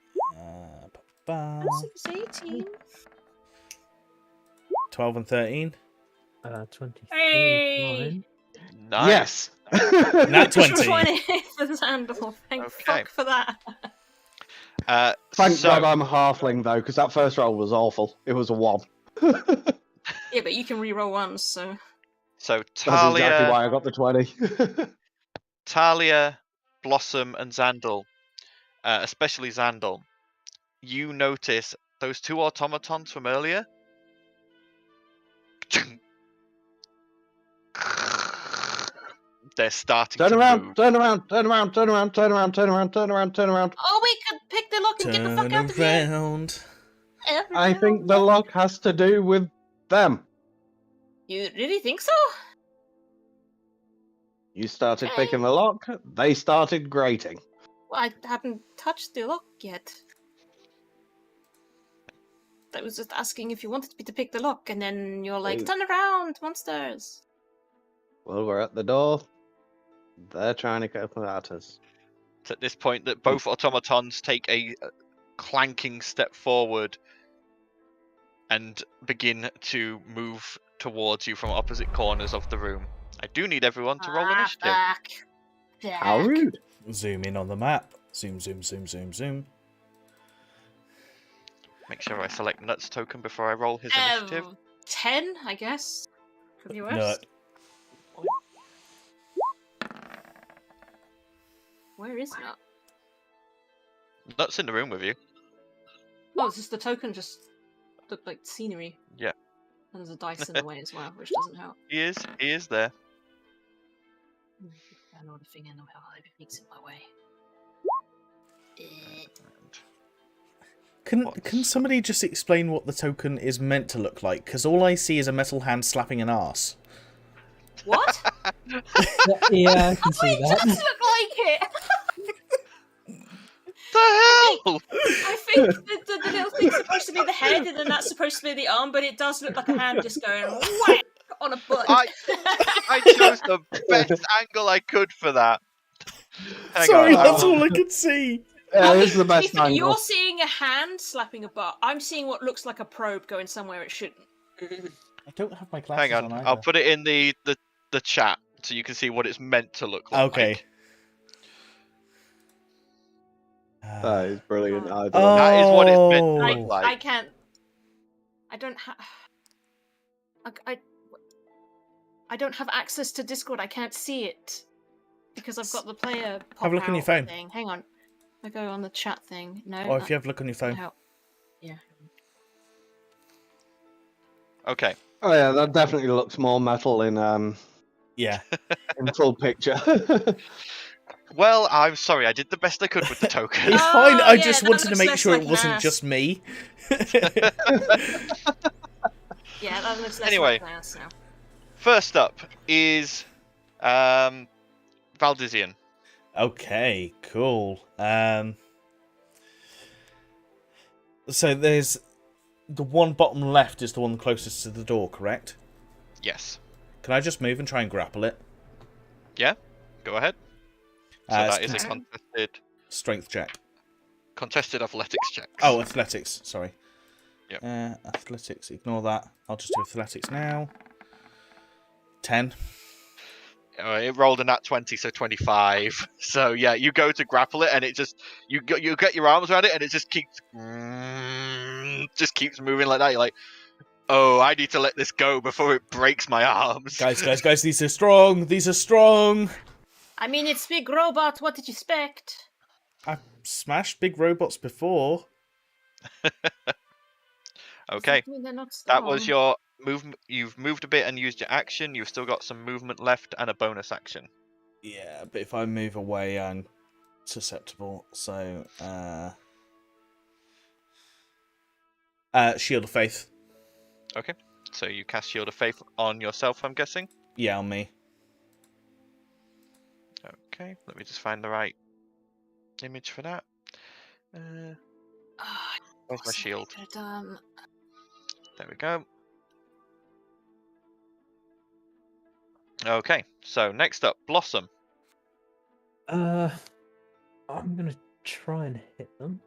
Speaker 3: That's 18.
Speaker 7: 12 and 13.
Speaker 1: 23.
Speaker 3: Hey!
Speaker 6: Nice.
Speaker 2: Yes!
Speaker 7: Nat 20.
Speaker 3: 20 for the Xandal. Thank
Speaker 6: Okay.
Speaker 3: fuck for that.
Speaker 2: Thank God I'm a halfling, though, because that first roll was awful. It was a 1.
Speaker 3: Yeah, but you can reroll once, so...
Speaker 6: So
Speaker 2: That's exactly
Speaker 6: Talia,
Speaker 2: why I got the 20.
Speaker 6: Talia, Blossom, and Xandal, especially Xandal, you notice those 2 automatons from earlier. They're starting
Speaker 2: Turn
Speaker 6: to
Speaker 2: around,
Speaker 6: move.
Speaker 2: turn around, turn around, turn around, turn around, turn around, turn around, turn around.
Speaker 3: Oh, we could pick the lock and get the fuck out of here!
Speaker 7: around.
Speaker 2: I think the lock has to do with them.
Speaker 8: You really think so?
Speaker 2: You started picking the lock, they started grating.
Speaker 3: Well, I haven't touched the lock yet. I was just asking if you wanted me to pick the lock, and then you're like, turn around, monsters!
Speaker 2: Well, we're at the door. They're trying to get at us.
Speaker 6: It's at this point that both automatons take a clanking step forward and begin to move towards you from opposite corners of the room. I do need everyone to roll initiative.
Speaker 8: Back.
Speaker 2: How rude.
Speaker 7: Zoom in on the map. Zoom, zoom, zoom, zoom, zoom.
Speaker 6: Make sure I select Knuts token before I roll his initiative.
Speaker 3: 10, I guess. Could be worse.
Speaker 7: Nut.
Speaker 3: Where is Nut?
Speaker 6: Knuts in the room with you.
Speaker 3: Oh, it's just the token just looked like scenery.
Speaker 6: Yeah.
Speaker 3: And there's a dice in the way as well, which doesn't help.
Speaker 6: He is there.
Speaker 3: I know the thing in the way. Everything's in my way.
Speaker 7: Can somebody just explain what the token is meant to look like? Because all I see is a metal hand slapping an arse.
Speaker 3: What?
Speaker 1: Yeah, I can see
Speaker 3: It does
Speaker 1: that.
Speaker 3: look like it!
Speaker 6: The hell!
Speaker 3: I think the little thing's supposed to be the head, and then that's supposed to be the arm, but it does look like a hand just going whack on a butt.
Speaker 6: I chose the best angle I could for that.
Speaker 7: Sorry,
Speaker 6: Hang on.
Speaker 7: that's all I could see.
Speaker 2: This is the best
Speaker 3: Ethan,
Speaker 2: angle.
Speaker 3: you're seeing a hand slapping a butt. I'm seeing what looks like a probe going somewhere it shouldn't.
Speaker 7: I don't have my glasses
Speaker 6: Hang on,
Speaker 7: either.
Speaker 6: I'll put it in the chat so you can see what it's meant to look like.
Speaker 7: Okay.
Speaker 2: That is brilliant. I
Speaker 7: Oh.
Speaker 6: That is what it's meant to look
Speaker 3: I
Speaker 6: like.
Speaker 3: can't. I don't have. I don't have access to Discord. I can't see it because I've got the player.
Speaker 7: Have a look on your phone.
Speaker 3: Thing. Hang on. I go on the chat thing. No.
Speaker 7: Or if you have a look on your phone.
Speaker 3: Help. Yeah.
Speaker 6: Okay.
Speaker 2: Oh yeah, that definitely looks more metal in
Speaker 7: Yeah.
Speaker 2: in full picture.
Speaker 6: Well, I'm sorry. I did the best I could with the token.
Speaker 7: It's
Speaker 3: Oh,
Speaker 7: fine. I
Speaker 3: yeah,
Speaker 7: just
Speaker 3: that
Speaker 7: wanted to
Speaker 3: looks
Speaker 7: make
Speaker 3: less
Speaker 7: sure
Speaker 3: like
Speaker 7: it
Speaker 3: an
Speaker 7: wasn't
Speaker 3: ass.
Speaker 7: just me.
Speaker 3: Yeah, that looks less
Speaker 6: Anyway.
Speaker 3: like an ass now.
Speaker 6: First up is Valdizian.
Speaker 7: Okay, cool. So there's the one bottom left is the one closest to the door, correct?
Speaker 6: Yes.
Speaker 7: Can I just move and try and grapple it?
Speaker 6: Yeah. Go ahead. So that is a
Speaker 7: Strength check.
Speaker 6: contested athletics check.
Speaker 7: Oh, athletics. Sorry.
Speaker 6: Yep.
Speaker 7: Athletics. Ignore that. I'll just do athletics now. 10.
Speaker 6: It rolled a nat 20, so 25. So yeah, you go to grapple it, and it just you get your arms around it, and it just keeps moving like that. You're like, oh, I need to let this go before it breaks my arms.
Speaker 7: Guys, these are strong. These are strong.
Speaker 3: I mean, it's big robot. What did you expect?
Speaker 7: I've smashed big robots before.
Speaker 6: Okay,
Speaker 3: Doesn't mean they're not
Speaker 6: that was
Speaker 3: strong.
Speaker 6: your movement. You've moved a bit and used your action. You've still got some movement left and a bonus action.
Speaker 7: Yeah, but if I move away, I'm susceptible. So, Shield of Faith.
Speaker 6: Okay, so you cast Shield of Faith on yourself, I'm guessing.
Speaker 7: Yeah, on me.
Speaker 6: Okay, let me just find the right image for that. Where's my shield? There we go. Okay, so next up, Blossom.
Speaker 1: I'm gonna try and hit them.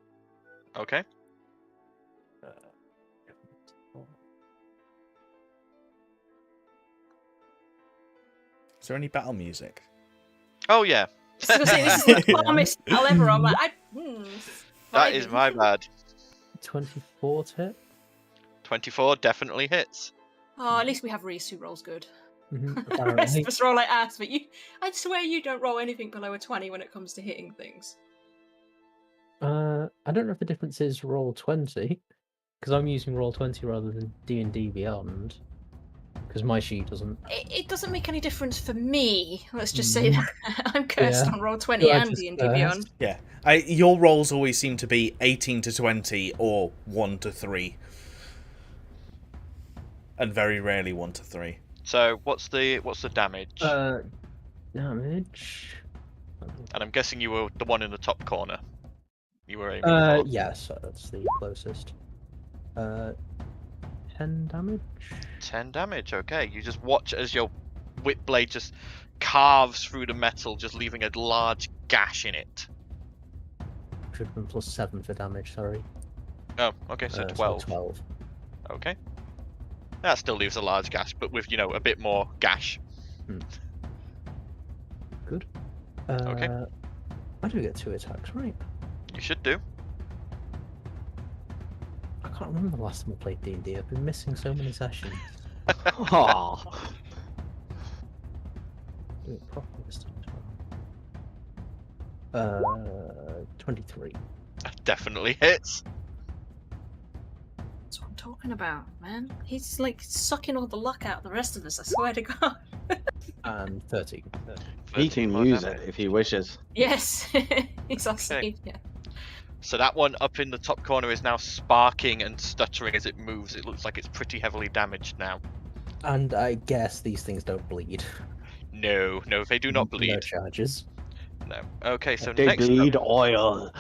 Speaker 6: Okay.
Speaker 7: Is there any battle music?
Speaker 6: Oh yeah,
Speaker 3: I was gonna say, this is the calmest I'll ever. I'm like,
Speaker 6: that is my bad.
Speaker 1: 24 to hit.
Speaker 6: 24 definitely hits.
Speaker 3: Oh, at least we have Reese who rolls good.
Speaker 1: Mhm,
Speaker 3: The rest
Speaker 1: apparently.
Speaker 3: of us roll like ass, but I swear you don't roll anything below a 20 when it comes to hitting things.
Speaker 1: I don't know if the difference is Roll20, because I'm using Roll20 rather than D&D Beyond, because my sheet doesn't.
Speaker 3: It doesn't make any difference for me. Let's just say that I'm cursed on Roll20
Speaker 1: Yeah,
Speaker 3: and
Speaker 1: just
Speaker 3: D&D
Speaker 1: cursed.
Speaker 3: Beyond.
Speaker 7: Yeah. Your rolls always seem to be 18 to 20 or 1 to 3. And very rarely 1 to 3.
Speaker 6: So what's the damage?
Speaker 1: Damage.
Speaker 6: And I'm guessing you were the one in the top corner. You were aiming for.
Speaker 1: Yes, that's the closest. 10 damage.
Speaker 6: 10 damage. Okay, you just watch as your whip blade just carves through the metal, just leaving a large gash in it.
Speaker 1: Should have been plus 7 for damage, sorry.
Speaker 6: Oh, okay, so 12.
Speaker 1: 12.
Speaker 6: Okay. That still leaves a large gash, but with, a bit more gash.
Speaker 1: Good.
Speaker 6: Okay.
Speaker 1: I do get 2 attacks, right?
Speaker 6: You should do.
Speaker 1: I can't remember the last time I played D&D. I've been missing so many sessions.
Speaker 2: Aww.
Speaker 1: Do it properly this time. 23.
Speaker 6: Definitely hits.
Speaker 3: talking about, man? He's like sucking all the luck out of the rest of us, I swear to God.
Speaker 1: 13.
Speaker 2: He
Speaker 5: 13
Speaker 2: can
Speaker 5: more
Speaker 2: use
Speaker 5: damage.
Speaker 2: it if he wishes.
Speaker 3: Yes, he's our
Speaker 5: Okay.
Speaker 3: savior.
Speaker 5: So that one up in the top corner is now sparking and stuttering as it moves. It looks like it's pretty heavily damaged now.
Speaker 1: And I guess these things don't bleed.
Speaker 5: No, they do not bleed.
Speaker 1: No charges.
Speaker 5: No. Okay, so
Speaker 2: They
Speaker 5: next
Speaker 2: bleed
Speaker 5: up,
Speaker 2: oil.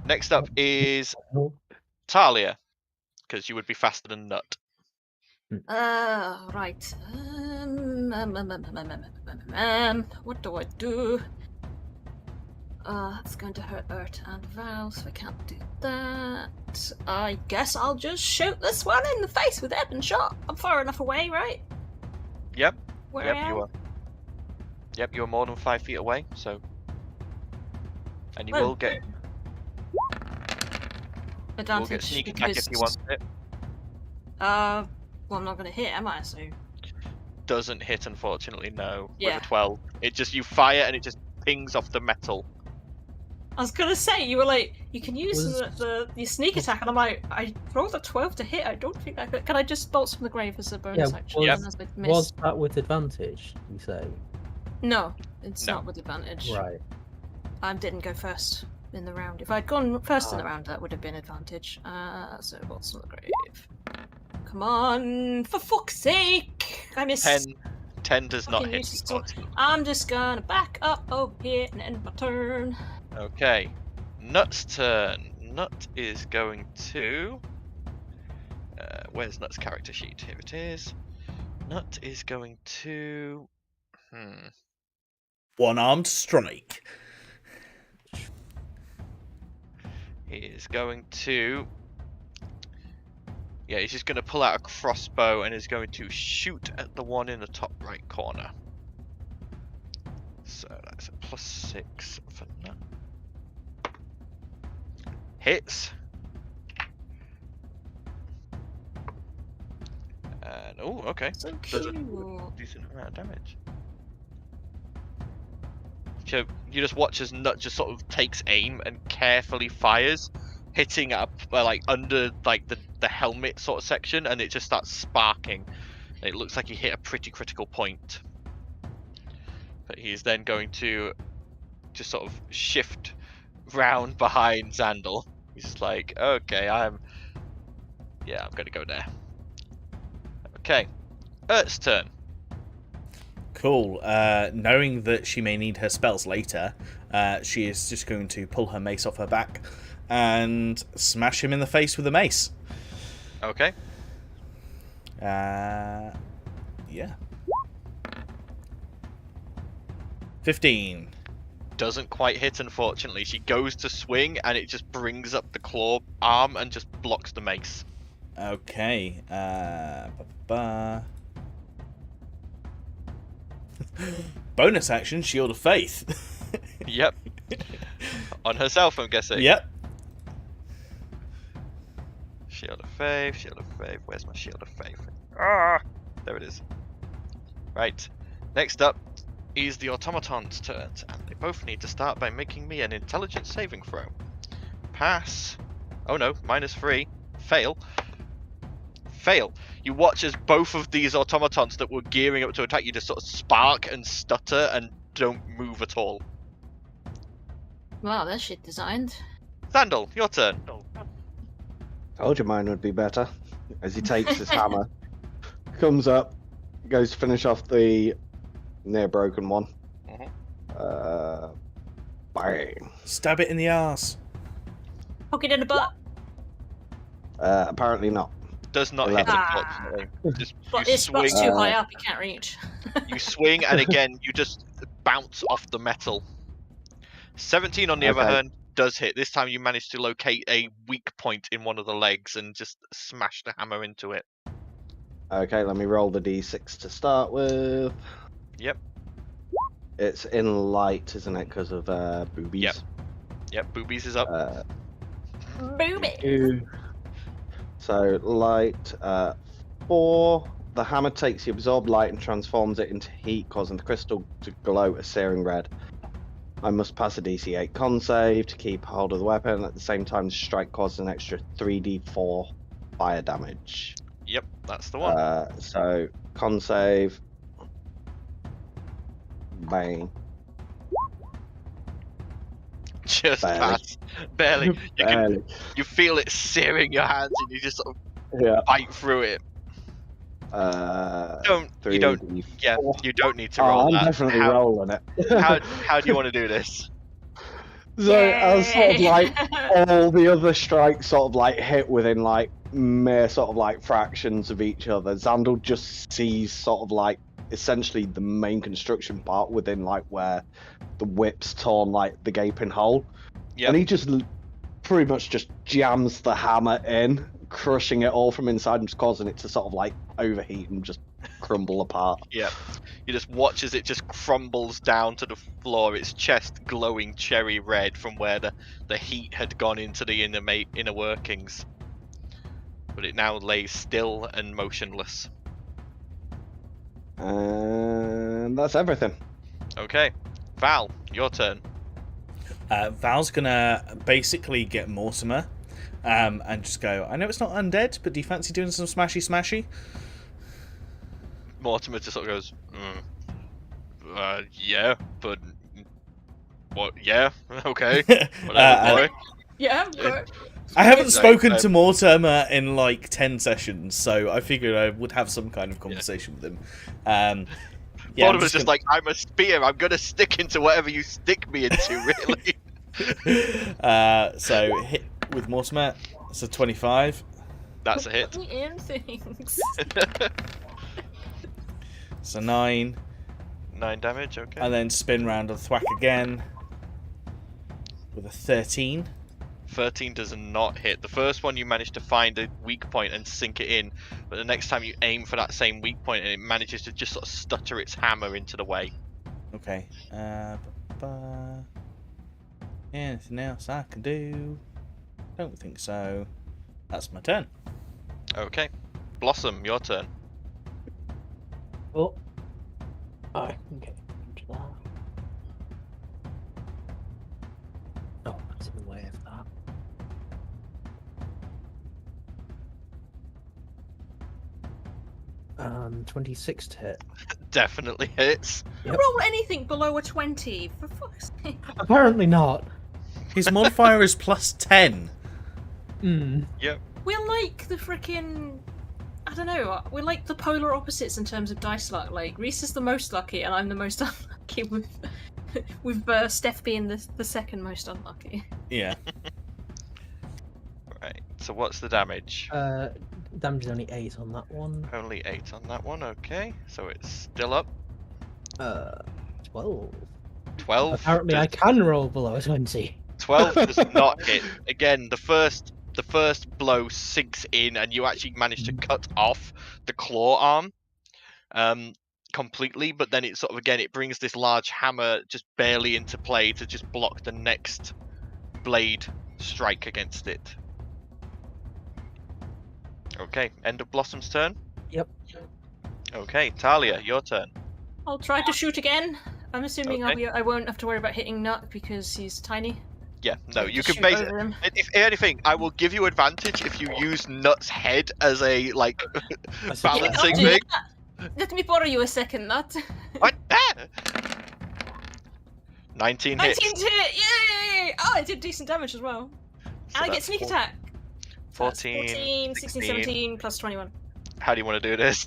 Speaker 5: next up is Talia, because you would be faster than Nut.
Speaker 3: Right. What do I do? It's going to hurt Urt and Val, so I can't do that. I guess I'll just shoot this one in the face with Ebon shot. I'm far enough away, right?
Speaker 5: Yep.
Speaker 3: Where
Speaker 5: Yep,
Speaker 3: I am?
Speaker 5: you are. Yep, you are more than 5 feet away, so. And you
Speaker 3: Well,
Speaker 5: will get
Speaker 3: Advantage.
Speaker 5: sneak attack if you want it.
Speaker 3: Well, I'm not going to hit, am I? So.
Speaker 5: Doesn't hit, unfortunately, no.
Speaker 3: Yeah.
Speaker 5: With a 12. It just, you fire and it just pings off the metal.
Speaker 3: I was gonna say, you were like, you can use
Speaker 1: Was-
Speaker 3: your sneak attack, and I'm like, I rolled a 12 to hit. I don't think I could. Can I just bolts from the grave as a bonus action?
Speaker 5: was-
Speaker 3: And as I miss?
Speaker 1: Was that with advantage, you say?
Speaker 3: No, it's
Speaker 5: No.
Speaker 3: not with advantage.
Speaker 1: Right.
Speaker 3: I didn't go first in the round. If I'd gone first in the round, that would have been advantage. So bolts from the grave. Come on, for fuck's sake! I missed.
Speaker 5: 10 does not
Speaker 3: Fucking
Speaker 5: hit,
Speaker 3: useless.
Speaker 5: unfortunately.
Speaker 3: I'm just gonna back up over here and end my turn.
Speaker 5: Okay. Nut's turn. Nut is going to... where's Nut's character sheet? Here it is. Nut is going to...
Speaker 7: One-armed strike.
Speaker 5: He is going to... Yeah, he's just going to pull out a crossbow and is going to shoot at the one in the top right corner. So that's a +6 for Nut. Hits. And, oh, okay.
Speaker 3: So
Speaker 5: Does
Speaker 3: cute.
Speaker 5: a decent amount of damage. So you just watch as Nut just sort of takes aim and carefully fires, hitting up like under like the helmet sort of section, and it just starts sparking. It looks like he hit a pretty critical point. But he's then going to just sort of shift round behind Xandal. He's just like, okay, I'm gonna go there. Okay, Urt's turn.
Speaker 7: Cool. Knowing that she may need her spells later, she is just going to pull her mace off her back and smash him in the face with a mace.
Speaker 5: Okay.
Speaker 7: Yeah. 15.
Speaker 5: Doesn't quite hit, unfortunately. She goes to swing and it just brings up the claw arm and just blocks the mace.
Speaker 7: Okay. Bonus action, Shield of Faith.
Speaker 5: Yep. On herself, I'm guessing.
Speaker 7: Yep.
Speaker 5: Shield of Faith, Shield of Faith. Where's my Shield of Faith? Ah! There it is. Right. Next up is the automaton's turn, and they both need to start by making me an intelligence saving throw. Pass. Oh no, -3. Fail. Fail. You watch as both of these automatons that were gearing up to attack you just sort of spark and stutter and don't move at all.
Speaker 3: Wow, that's shit designed.
Speaker 5: Xandal, your turn.
Speaker 2: Told you mine would be better. As he takes his hammer, comes up, goes to finish off the near broken one. Bang.
Speaker 7: Stab it in the arse.
Speaker 3: Poke it in the butt.
Speaker 2: Apparently not.
Speaker 5: Does not hit,
Speaker 2: 11.
Speaker 5: unfortunately. Just,
Speaker 3: But
Speaker 5: you
Speaker 3: this spot's
Speaker 5: swing,
Speaker 3: too high up, you can't reach.
Speaker 5: you swing, and again, you just bounce off the metal. 17, on the other
Speaker 2: Okay.
Speaker 5: hand, does hit. This time you manage to locate a weak point in one of the legs and just smash the hammer into it.
Speaker 2: Okay, let me roll the d6 to start with.
Speaker 5: Yep.
Speaker 2: It's in light, isn't it? Because of boobies.
Speaker 5: Yep. Yep, boobies is up.
Speaker 3: Booby.
Speaker 2: 2. So light 4. The hammer takes the absorbed light and transforms it into heat, causing the crystal to glow a searing red. I must pass a DC 8 con save to keep hold of the weapon. At the same time, the strike causes an extra 3d4 fire damage.
Speaker 6: Yep, that's the one.
Speaker 2: So con save. Bang.
Speaker 6: Just
Speaker 2: barely.
Speaker 6: pass. Barely.
Speaker 2: Barely.
Speaker 6: You feel it searing your hands, and you just sort of
Speaker 2: Yeah.
Speaker 6: bite through it. You don't need to roll
Speaker 2: I'm
Speaker 6: that.
Speaker 2: definitely rolling it.
Speaker 6: How do you want to do this?
Speaker 2: So as sort of like all the other strikes sort of like hit within like mere sort of like fractions of each other, Xandal just sees sort of like essentially the main construction part within like where the whip's torn like the gaping hole.
Speaker 6: Yep.
Speaker 2: And he just pretty much just jams the hammer in, crushing it all from inside and just causing it to sort of like overheat and just crumble apart.
Speaker 6: Yeah. You just watch as it just crumbles down to the floor, its chest glowing cherry red from where the heat had gone into the inner workings. But it now lays still and motionless.
Speaker 2: And that's everything.
Speaker 6: Okay. Val, your turn.
Speaker 7: Val's gonna basically get Mortimer and just go, I know it's not undead, but do you fancy doing some smashy?
Speaker 6: Mortimer just sort of goes, yeah, but what? Yeah, okay. Whatever, boy.
Speaker 3: Yeah, but...
Speaker 7: I haven't spoken to Mortimer in like 10 sessions, so I figured I would have some kind of conversation with him.
Speaker 6: Mortimer's just like, I'm a spear, I'm gonna stick into whatever you stick me into, really.
Speaker 7: So hit with Mortimer, it's a 25.
Speaker 6: That's a hit.
Speaker 3: In things.
Speaker 7: So 9.
Speaker 6: 9 damage, okay.
Speaker 7: And then spin round and thwack again with a 13.
Speaker 6: 13 does not hit. The first one you managed to find a weak point and sink it in, but the next time you aim for that same weak point and it manages to just sort of stutter its hammer into the way.
Speaker 7: Okay. Anything else I can do? Don't think so. That's my turn.
Speaker 6: Okay. Blossom, your turn.
Speaker 1: Oh. I can get into that. Oh, that's in the way of that. 26 to hit.
Speaker 6: Definitely hits.
Speaker 1: Yep.
Speaker 3: Roll anything below a 20, for fuck's sake.
Speaker 1: Apparently not.
Speaker 7: His modifier is plus 10.
Speaker 6: Yep.
Speaker 3: We're like the frickin'... I don't know, we're like the polar opposites in terms of dice luck. Like, Reese is the most lucky and I'm the most unlucky with Steph being the second most unlucky.
Speaker 7: Yeah.
Speaker 6: Right, so what's the damage?
Speaker 1: Damage is only 8 on that one.
Speaker 6: Only 8 on that one, okay. So it's still up.
Speaker 1: 12.
Speaker 6: 12.
Speaker 1: Apparently I can roll below a 20.
Speaker 6: 12 does not hit. Again, the first blow sinks in and you actually manage to cut off the claw arm completely, but then it sort of, again, it brings this large hammer just barely into play to just block the next blade strike against it. Okay, end of Blossom's turn?
Speaker 1: Yep.
Speaker 6: Okay, Talia, your turn.
Speaker 3: I'll try to shoot again. I'm assuming
Speaker 6: Okay.
Speaker 3: I won't have to worry about hitting Nut because he's tiny.
Speaker 6: Yeah, no, you
Speaker 3: Just
Speaker 6: can
Speaker 3: shoot
Speaker 6: basically.
Speaker 3: over him.
Speaker 6: If anything, I will give you advantage if you use Nut's head as a like balancing
Speaker 3: I'll do
Speaker 6: thing.
Speaker 3: that. Let me borrow you a second, Nut.
Speaker 6: What? 19 hits.
Speaker 3: 19 to hit! Yay! Oh, I did decent damage as well.
Speaker 6: So
Speaker 3: And I get
Speaker 6: that's
Speaker 3: sneak attack. So that's
Speaker 6: 14,
Speaker 3: 16,
Speaker 6: 16.
Speaker 3: 17, plus 21.
Speaker 6: How do you want to do this?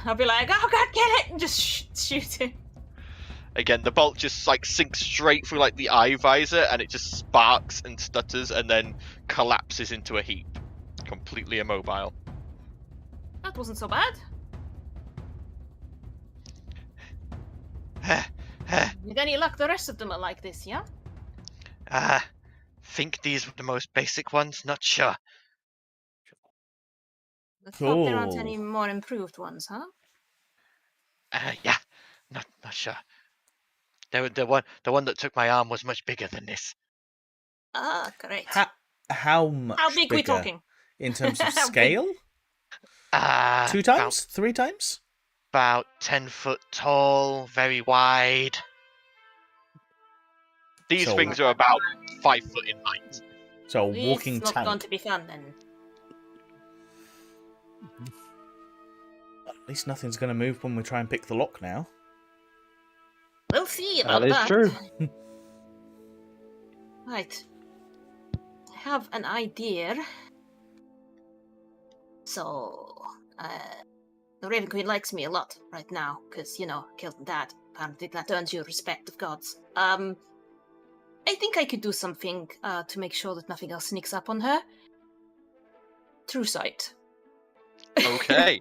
Speaker 3: I'll be like, oh god, get it! And just shoot him.
Speaker 6: Again, the bolt just like sinks straight through like the eye visor, and it just sparks and stutters, and then collapses into a heap, completely immobile.
Speaker 3: That wasn't so bad. With any luck, the rest of them are like this, yeah?
Speaker 5: Think these were the most basic ones? Not sure.
Speaker 3: Let's hope there aren't
Speaker 7: Cool.
Speaker 3: any more improved ones, huh?
Speaker 5: Yeah, not sure. The one that took my arm was much bigger than this.
Speaker 3: Ah, great.
Speaker 7: How much
Speaker 3: How big we
Speaker 7: bigger
Speaker 3: talking?
Speaker 7: in terms of
Speaker 3: How big?
Speaker 7: scale? 2 times? 3 times?
Speaker 5: About 10 foot tall, very wide.
Speaker 6: These
Speaker 7: So-
Speaker 6: things are about 5 foot in height.
Speaker 7: So a walking
Speaker 3: It's not
Speaker 7: tank.
Speaker 3: going to be fun then.
Speaker 7: At least nothing's going to move when we try and pick the lock now.
Speaker 8: We'll see about
Speaker 2: That is
Speaker 8: that.
Speaker 2: true.
Speaker 8: Right. I have an idea. So, the Raven Queen likes me a lot right now, because, you know, killed Dad. Apparently that earns you respect of gods. I think I could do something to make sure that nothing else sneaks up on her. True sight.
Speaker 6: Okay.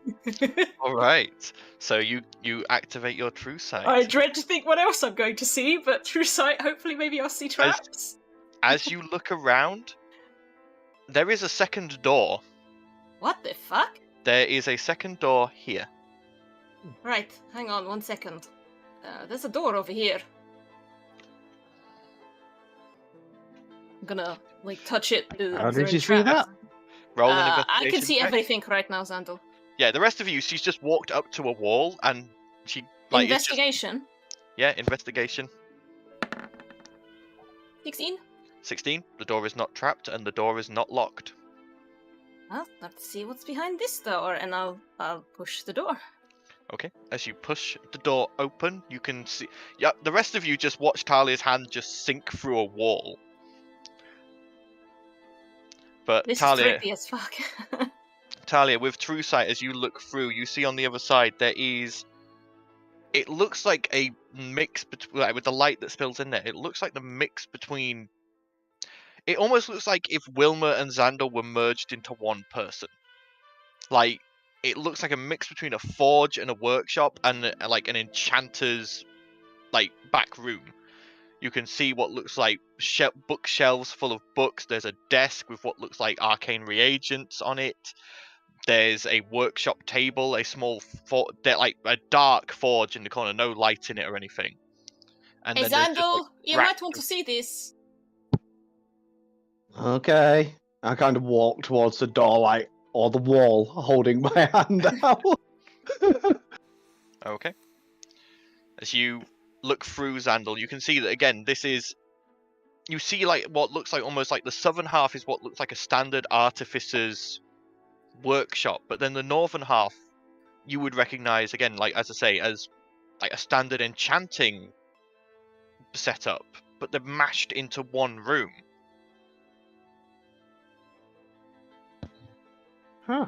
Speaker 6: All right. So you activate your true sight.
Speaker 3: I dread to think what else I'm going to see, but true sight, hopefully maybe I'll see traps.
Speaker 6: As you look around, there is a second door.
Speaker 8: What the fuck?
Speaker 6: There is a second door here.
Speaker 8: Right, hang on 1 second. There's a door over here. I'm gonna, like, touch it.
Speaker 2: How did you see that?
Speaker 6: Roll an
Speaker 8: I
Speaker 6: investigation
Speaker 8: can see
Speaker 6: check.
Speaker 8: everything right now, Xandal.
Speaker 6: Yeah, the rest of you, she's just walked up to a wall and she like it's just-
Speaker 8: Investigation.
Speaker 6: yeah, investigation.
Speaker 8: 16?
Speaker 6: 16. The door is not trapped and the door is not locked.
Speaker 8: Well, let's see what's behind this door, and I'll push the door.
Speaker 6: Okay. As you push the door open, you can see. Yeah, the rest of you just watch Talia's hand just sink through a wall. But
Speaker 8: This
Speaker 6: Talia,
Speaker 8: is trippy as fuck.
Speaker 6: Talia, with true sight, as you look through, you see on the other side there is. It looks like a mix between, like, with the light that spills in there. It looks like the mix between. It almost looks like if Wilma and Xandal were merged into one person. Like, it looks like a mix between a forge and a workshop and like an enchanter's like back room. You can see what looks like bookshelves full of books. There's a desk with what looks like arcane reagents on it. There's a workshop table, a small like a dark forge in the corner, no light in it or anything. And
Speaker 8: Hey,
Speaker 6: then there's just,
Speaker 8: Xandal,
Speaker 6: like,
Speaker 8: you
Speaker 6: racks
Speaker 8: might want to see this.
Speaker 2: Okay. I kind of walk towards the door, like, or the wall, holding my hand out.
Speaker 6: Okay. As you look through Xandal, you can see that again. This is, you see like what looks like almost like the southern half is what looks like a standard artificer's workshop, but then the northern half you would recognize again, like as I say, as like a standard enchanting setup, but they're mashed into one room.
Speaker 2: Huh.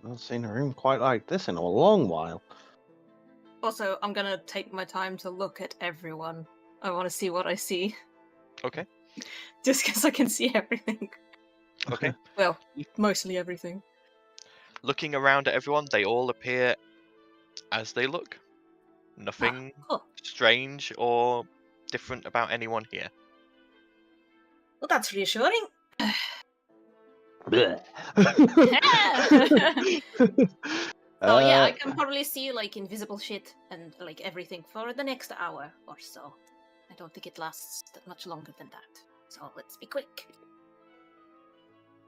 Speaker 2: Not seen a room quite like this in a long while.
Speaker 3: Also, I'm gonna take my time to look at everyone. I want to see what I see.
Speaker 6: Okay.
Speaker 3: Just because I can see everything.
Speaker 6: Okay.
Speaker 3: Well, mostly everything.
Speaker 6: Looking around at everyone, they all appear as they look. Nothing
Speaker 8: Cool.
Speaker 6: strange or different about anyone here.
Speaker 8: Well, that's reassuring.
Speaker 2: Blech.
Speaker 8: Oh yeah, I can probably see like invisible shit and like everything for the next hour or so. I don't think it lasts that much longer than that. So let's be quick.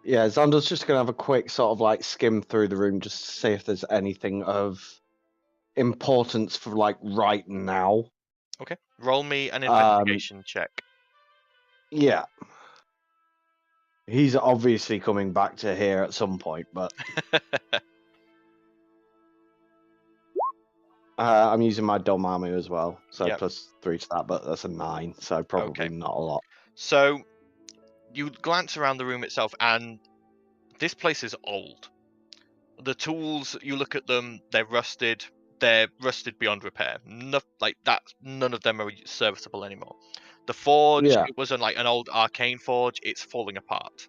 Speaker 2: Yeah, Xandal's just gonna have a quick sort of like skim through the room just to see if there's anything of importance for like right now.
Speaker 6: Okay. Roll me an investigation check.
Speaker 2: Yeah. He's obviously coming back to here at some point, but I'm using my Dormammu as well, so
Speaker 6: Yep.
Speaker 2: +3 to that, but that's a 9, so probably
Speaker 6: Okay.
Speaker 2: not a lot.
Speaker 6: So, you glance around the room itself, and this place is old. The tools, you look at them, they're rusted beyond repair. None of them are serviceable anymore. The forge,
Speaker 2: Yeah.
Speaker 6: it was like an old arcane forge, it's falling apart.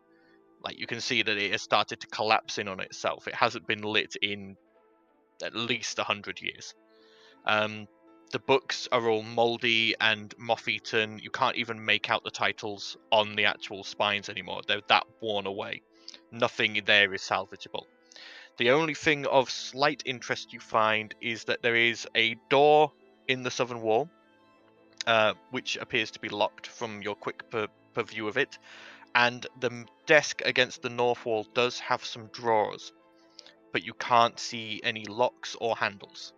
Speaker 6: Like, you can see that it has started to collapse in on itself. It hasn't been lit in at least 100 years. The books are all moldy and moth-eaten. You can't even make out the titles on the actual spines anymore. They're that worn away. Nothing there is salvageable. The only thing of slight interest you find is that there is a door in the southern wall, which appears to be locked from your quick view of it, and the desk against the north wall does have some drawers, but you can't see any locks or handles.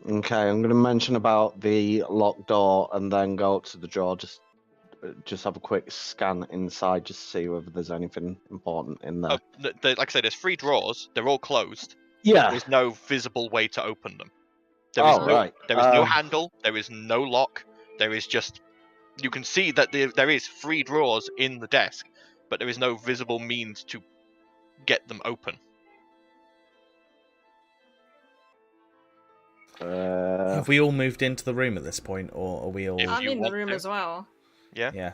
Speaker 2: Okay, I'm going to mention about the locked door and then go up to the drawer just just have a quick scan inside just to see whether there's anything important in there.
Speaker 5: Like I said, there's 3 drawers. They're all closed.
Speaker 2: Yeah.
Speaker 5: There's no visible way to open them. There is no handle. There is no lock. There is just... You can see that there is 3 drawers in the desk, but there is no visible means to get them open.
Speaker 7: Have we all moved into the room at this point, or are we all...
Speaker 5: If
Speaker 3: I'm
Speaker 5: you
Speaker 3: in the
Speaker 5: want
Speaker 3: room
Speaker 5: to.
Speaker 3: as well.
Speaker 5: Yeah?
Speaker 7: Yeah.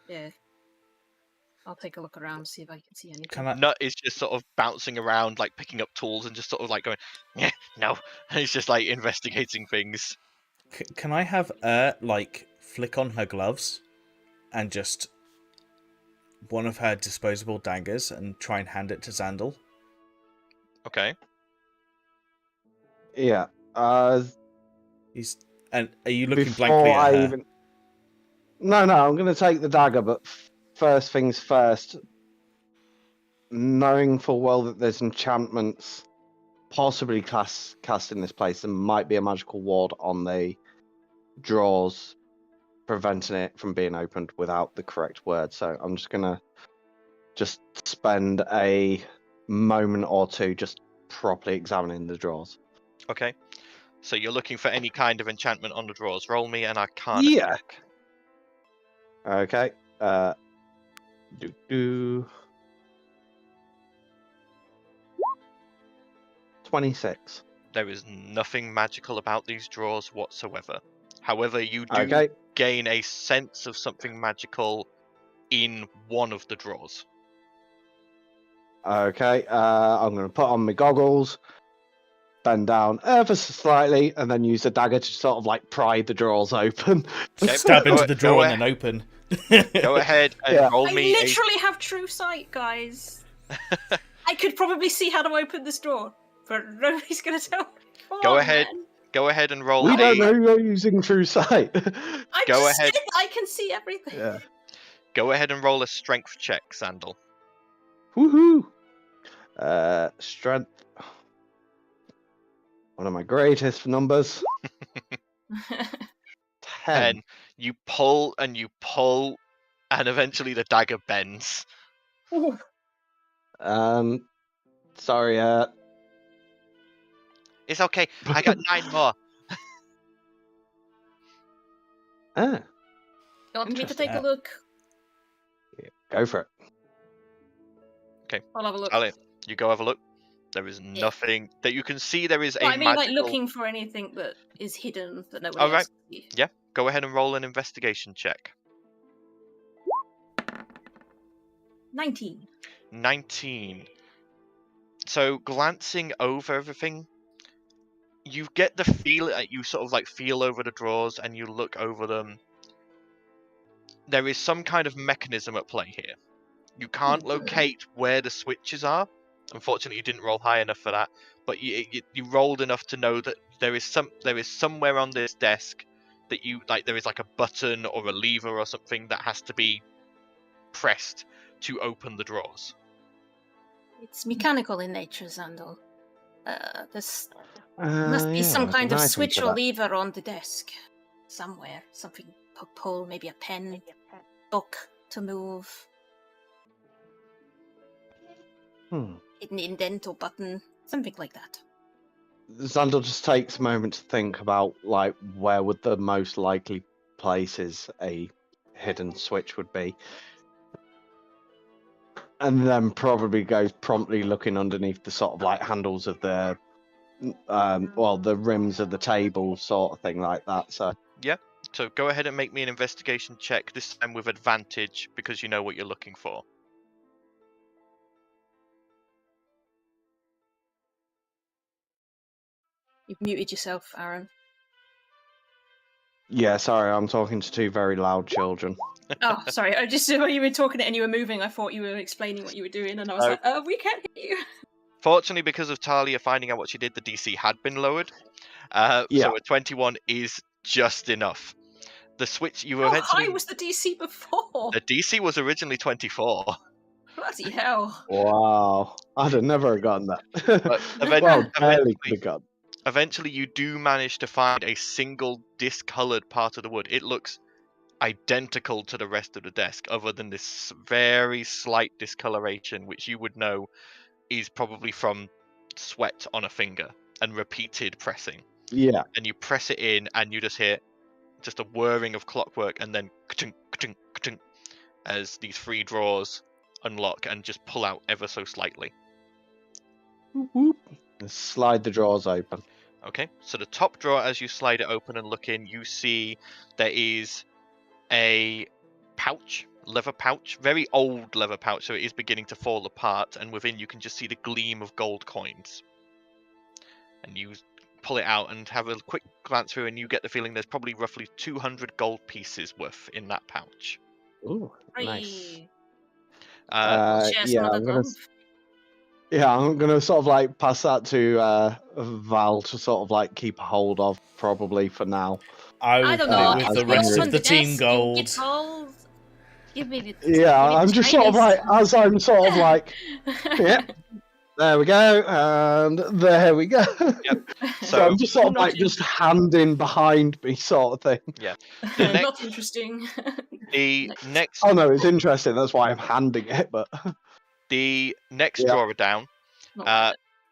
Speaker 3: Yeah. I'll take a look around, see if I can see anything.
Speaker 7: Can I...
Speaker 5: Nut is just sort of bouncing around, like picking up tools and just sort of like going, yeah, no. And he's just like investigating things.
Speaker 7: Can I have like flick on her gloves and just one of her disposable daggers and try and hand it to Xandal?
Speaker 5: Okay.
Speaker 2: Yeah.
Speaker 7: He's... And are you looking
Speaker 2: Before
Speaker 7: blankly at
Speaker 2: I
Speaker 7: her?
Speaker 2: even... No, I'm going to take the dagger, but first things first. Knowing full well that there's enchantments possibly cast in this place, there might be a magical ward on the drawers preventing it from being opened without the correct word. So I'm just going to spend a moment or two just properly examining the drawers.
Speaker 5: Okay. So you're looking for any kind of enchantment on the drawers. Roll me an Arcana
Speaker 2: Yeah.
Speaker 5: check.
Speaker 2: Okay. 26.
Speaker 5: There is nothing magical about these drawers whatsoever. However, you do
Speaker 2: Okay.
Speaker 5: gain a sense of something magical in one of the drawers.
Speaker 2: Okay. I'm going to put on my goggles, bend down ever so slightly, and then use the dagger to sort of like pry the drawers open.
Speaker 5: Okay,
Speaker 7: Stab into the
Speaker 5: go
Speaker 7: drawer
Speaker 5: ahead-
Speaker 7: and then open.
Speaker 5: Go ahead and
Speaker 2: Yeah.
Speaker 5: roll
Speaker 3: I
Speaker 5: me
Speaker 3: literally have true sight, guys. I could probably see how to open this door, but nobody's gonna tell me. Come
Speaker 5: Go
Speaker 3: on,
Speaker 5: ahead.
Speaker 3: man.
Speaker 5: Go ahead and roll
Speaker 2: We don't know
Speaker 5: a
Speaker 2: you're using true sight.
Speaker 3: I'm
Speaker 5: Go
Speaker 3: just
Speaker 5: ahead.
Speaker 3: saying I can see everything.
Speaker 2: Yeah.
Speaker 5: go ahead and roll a strength check, Sandal.
Speaker 2: Woohoo! Strength. One of my greatest numbers. 10.
Speaker 5: And you pull and you pull, and eventually the dagger bends.
Speaker 2: Sorry,
Speaker 5: It's okay. I got 9 more.
Speaker 2: ah,
Speaker 3: You want me to
Speaker 2: Interesting.
Speaker 3: take a look?
Speaker 2: go for it.
Speaker 3: I'll have a look.
Speaker 5: Ali, you go have a look. There is nothing that you can see. There is a
Speaker 3: I mean,
Speaker 5: magical...
Speaker 3: like looking for anything that is hidden that nobody
Speaker 5: Alright.
Speaker 3: else can see.
Speaker 5: Go ahead and roll an investigation check.
Speaker 3: 19.
Speaker 5: 19. So glancing over everything, you get the feel. You sort of like feel over the drawers and you look over them. There is some kind of mechanism at play here. You can't locate where the switches are. Unfortunately, you didn't roll high enough for that. But you rolled enough to know that there is somewhere on this desk that there is like a button or a lever or something that has to be pressed to open the drawers.
Speaker 8: It's mechanical in nature, Xandal. There's
Speaker 2: Must
Speaker 8: must be some kind of switch or lever on the desk. Somewhere. Something to pull, maybe a pen, book to move. Hidden indent or button. Something like that.
Speaker 2: Xandal just takes a moment to think about like where would the most likely places a hidden switch would be. And then probably goes promptly looking underneath the sort of like handles of the the rims of the table sort of thing like that. So
Speaker 5: So go ahead and make me an investigation check, this time with advantage because you know what you're looking for.
Speaker 3: You've muted yourself, Aaron.
Speaker 2: yeah, sorry, I'm talking to two very loud children.
Speaker 3: Oh, sorry. I just when you were talking and you were moving, I thought you were explaining what you were doing, and I was
Speaker 5: Oh.
Speaker 3: like, we can't hear you.
Speaker 5: Fortunately, because of Talia finding out what she did, the DC had been lowered.
Speaker 2: Yeah.
Speaker 5: So a 21 is just enough. The switch you
Speaker 3: How
Speaker 5: eventually...
Speaker 3: high was the DC before?
Speaker 5: The DC was originally 24.
Speaker 3: Bloody hell.
Speaker 2: Wow, I'd have never gotten that.
Speaker 5: But
Speaker 2: well, barely could
Speaker 5: eventually,
Speaker 2: have gotten.
Speaker 5: eventually you do manage to find a single discoloured part of the wood. It looks
Speaker 6: identical to the rest of the desk, other than this very slight discoloration, which you would know is probably from sweat on a finger and repeated pressing.
Speaker 2: Yeah.
Speaker 6: And you press it in, and you just hear just a whirring of clockwork, and then ka-chunk, ka-chunk, ka-chunk, as these 3 drawers unlock and just pull out ever so slightly.
Speaker 2: Slide the drawers open.
Speaker 6: Okay, so the top drawer, as you slide it open and look in, you see there is a pouch, leather pouch, very old leather pouch, so it is beginning to fall apart, and within you can just see the gleam of gold coins. And you pull it out and have a quick glance through, and you get the feeling there's probably roughly 200 gold pieces worth in that pouch.
Speaker 2: Ooh, nice.
Speaker 8: Share
Speaker 2: I'm gonna sort of like pass that to Val to sort of like keep a hold of, probably for now.
Speaker 8: I don't know.
Speaker 7: With the rest of the team gold.
Speaker 8: Give me the.
Speaker 2: Yeah, I'm just sort of like, as I'm sort of like, yeah, there we go, and there we go.
Speaker 6: Yep.
Speaker 2: So I'm just sort of like just handing behind me, sort of thing.
Speaker 6: Yeah.
Speaker 3: Not interesting.
Speaker 6: The next.
Speaker 2: Oh no, it's interesting. That's why I'm handing it. But
Speaker 6: the next drawer down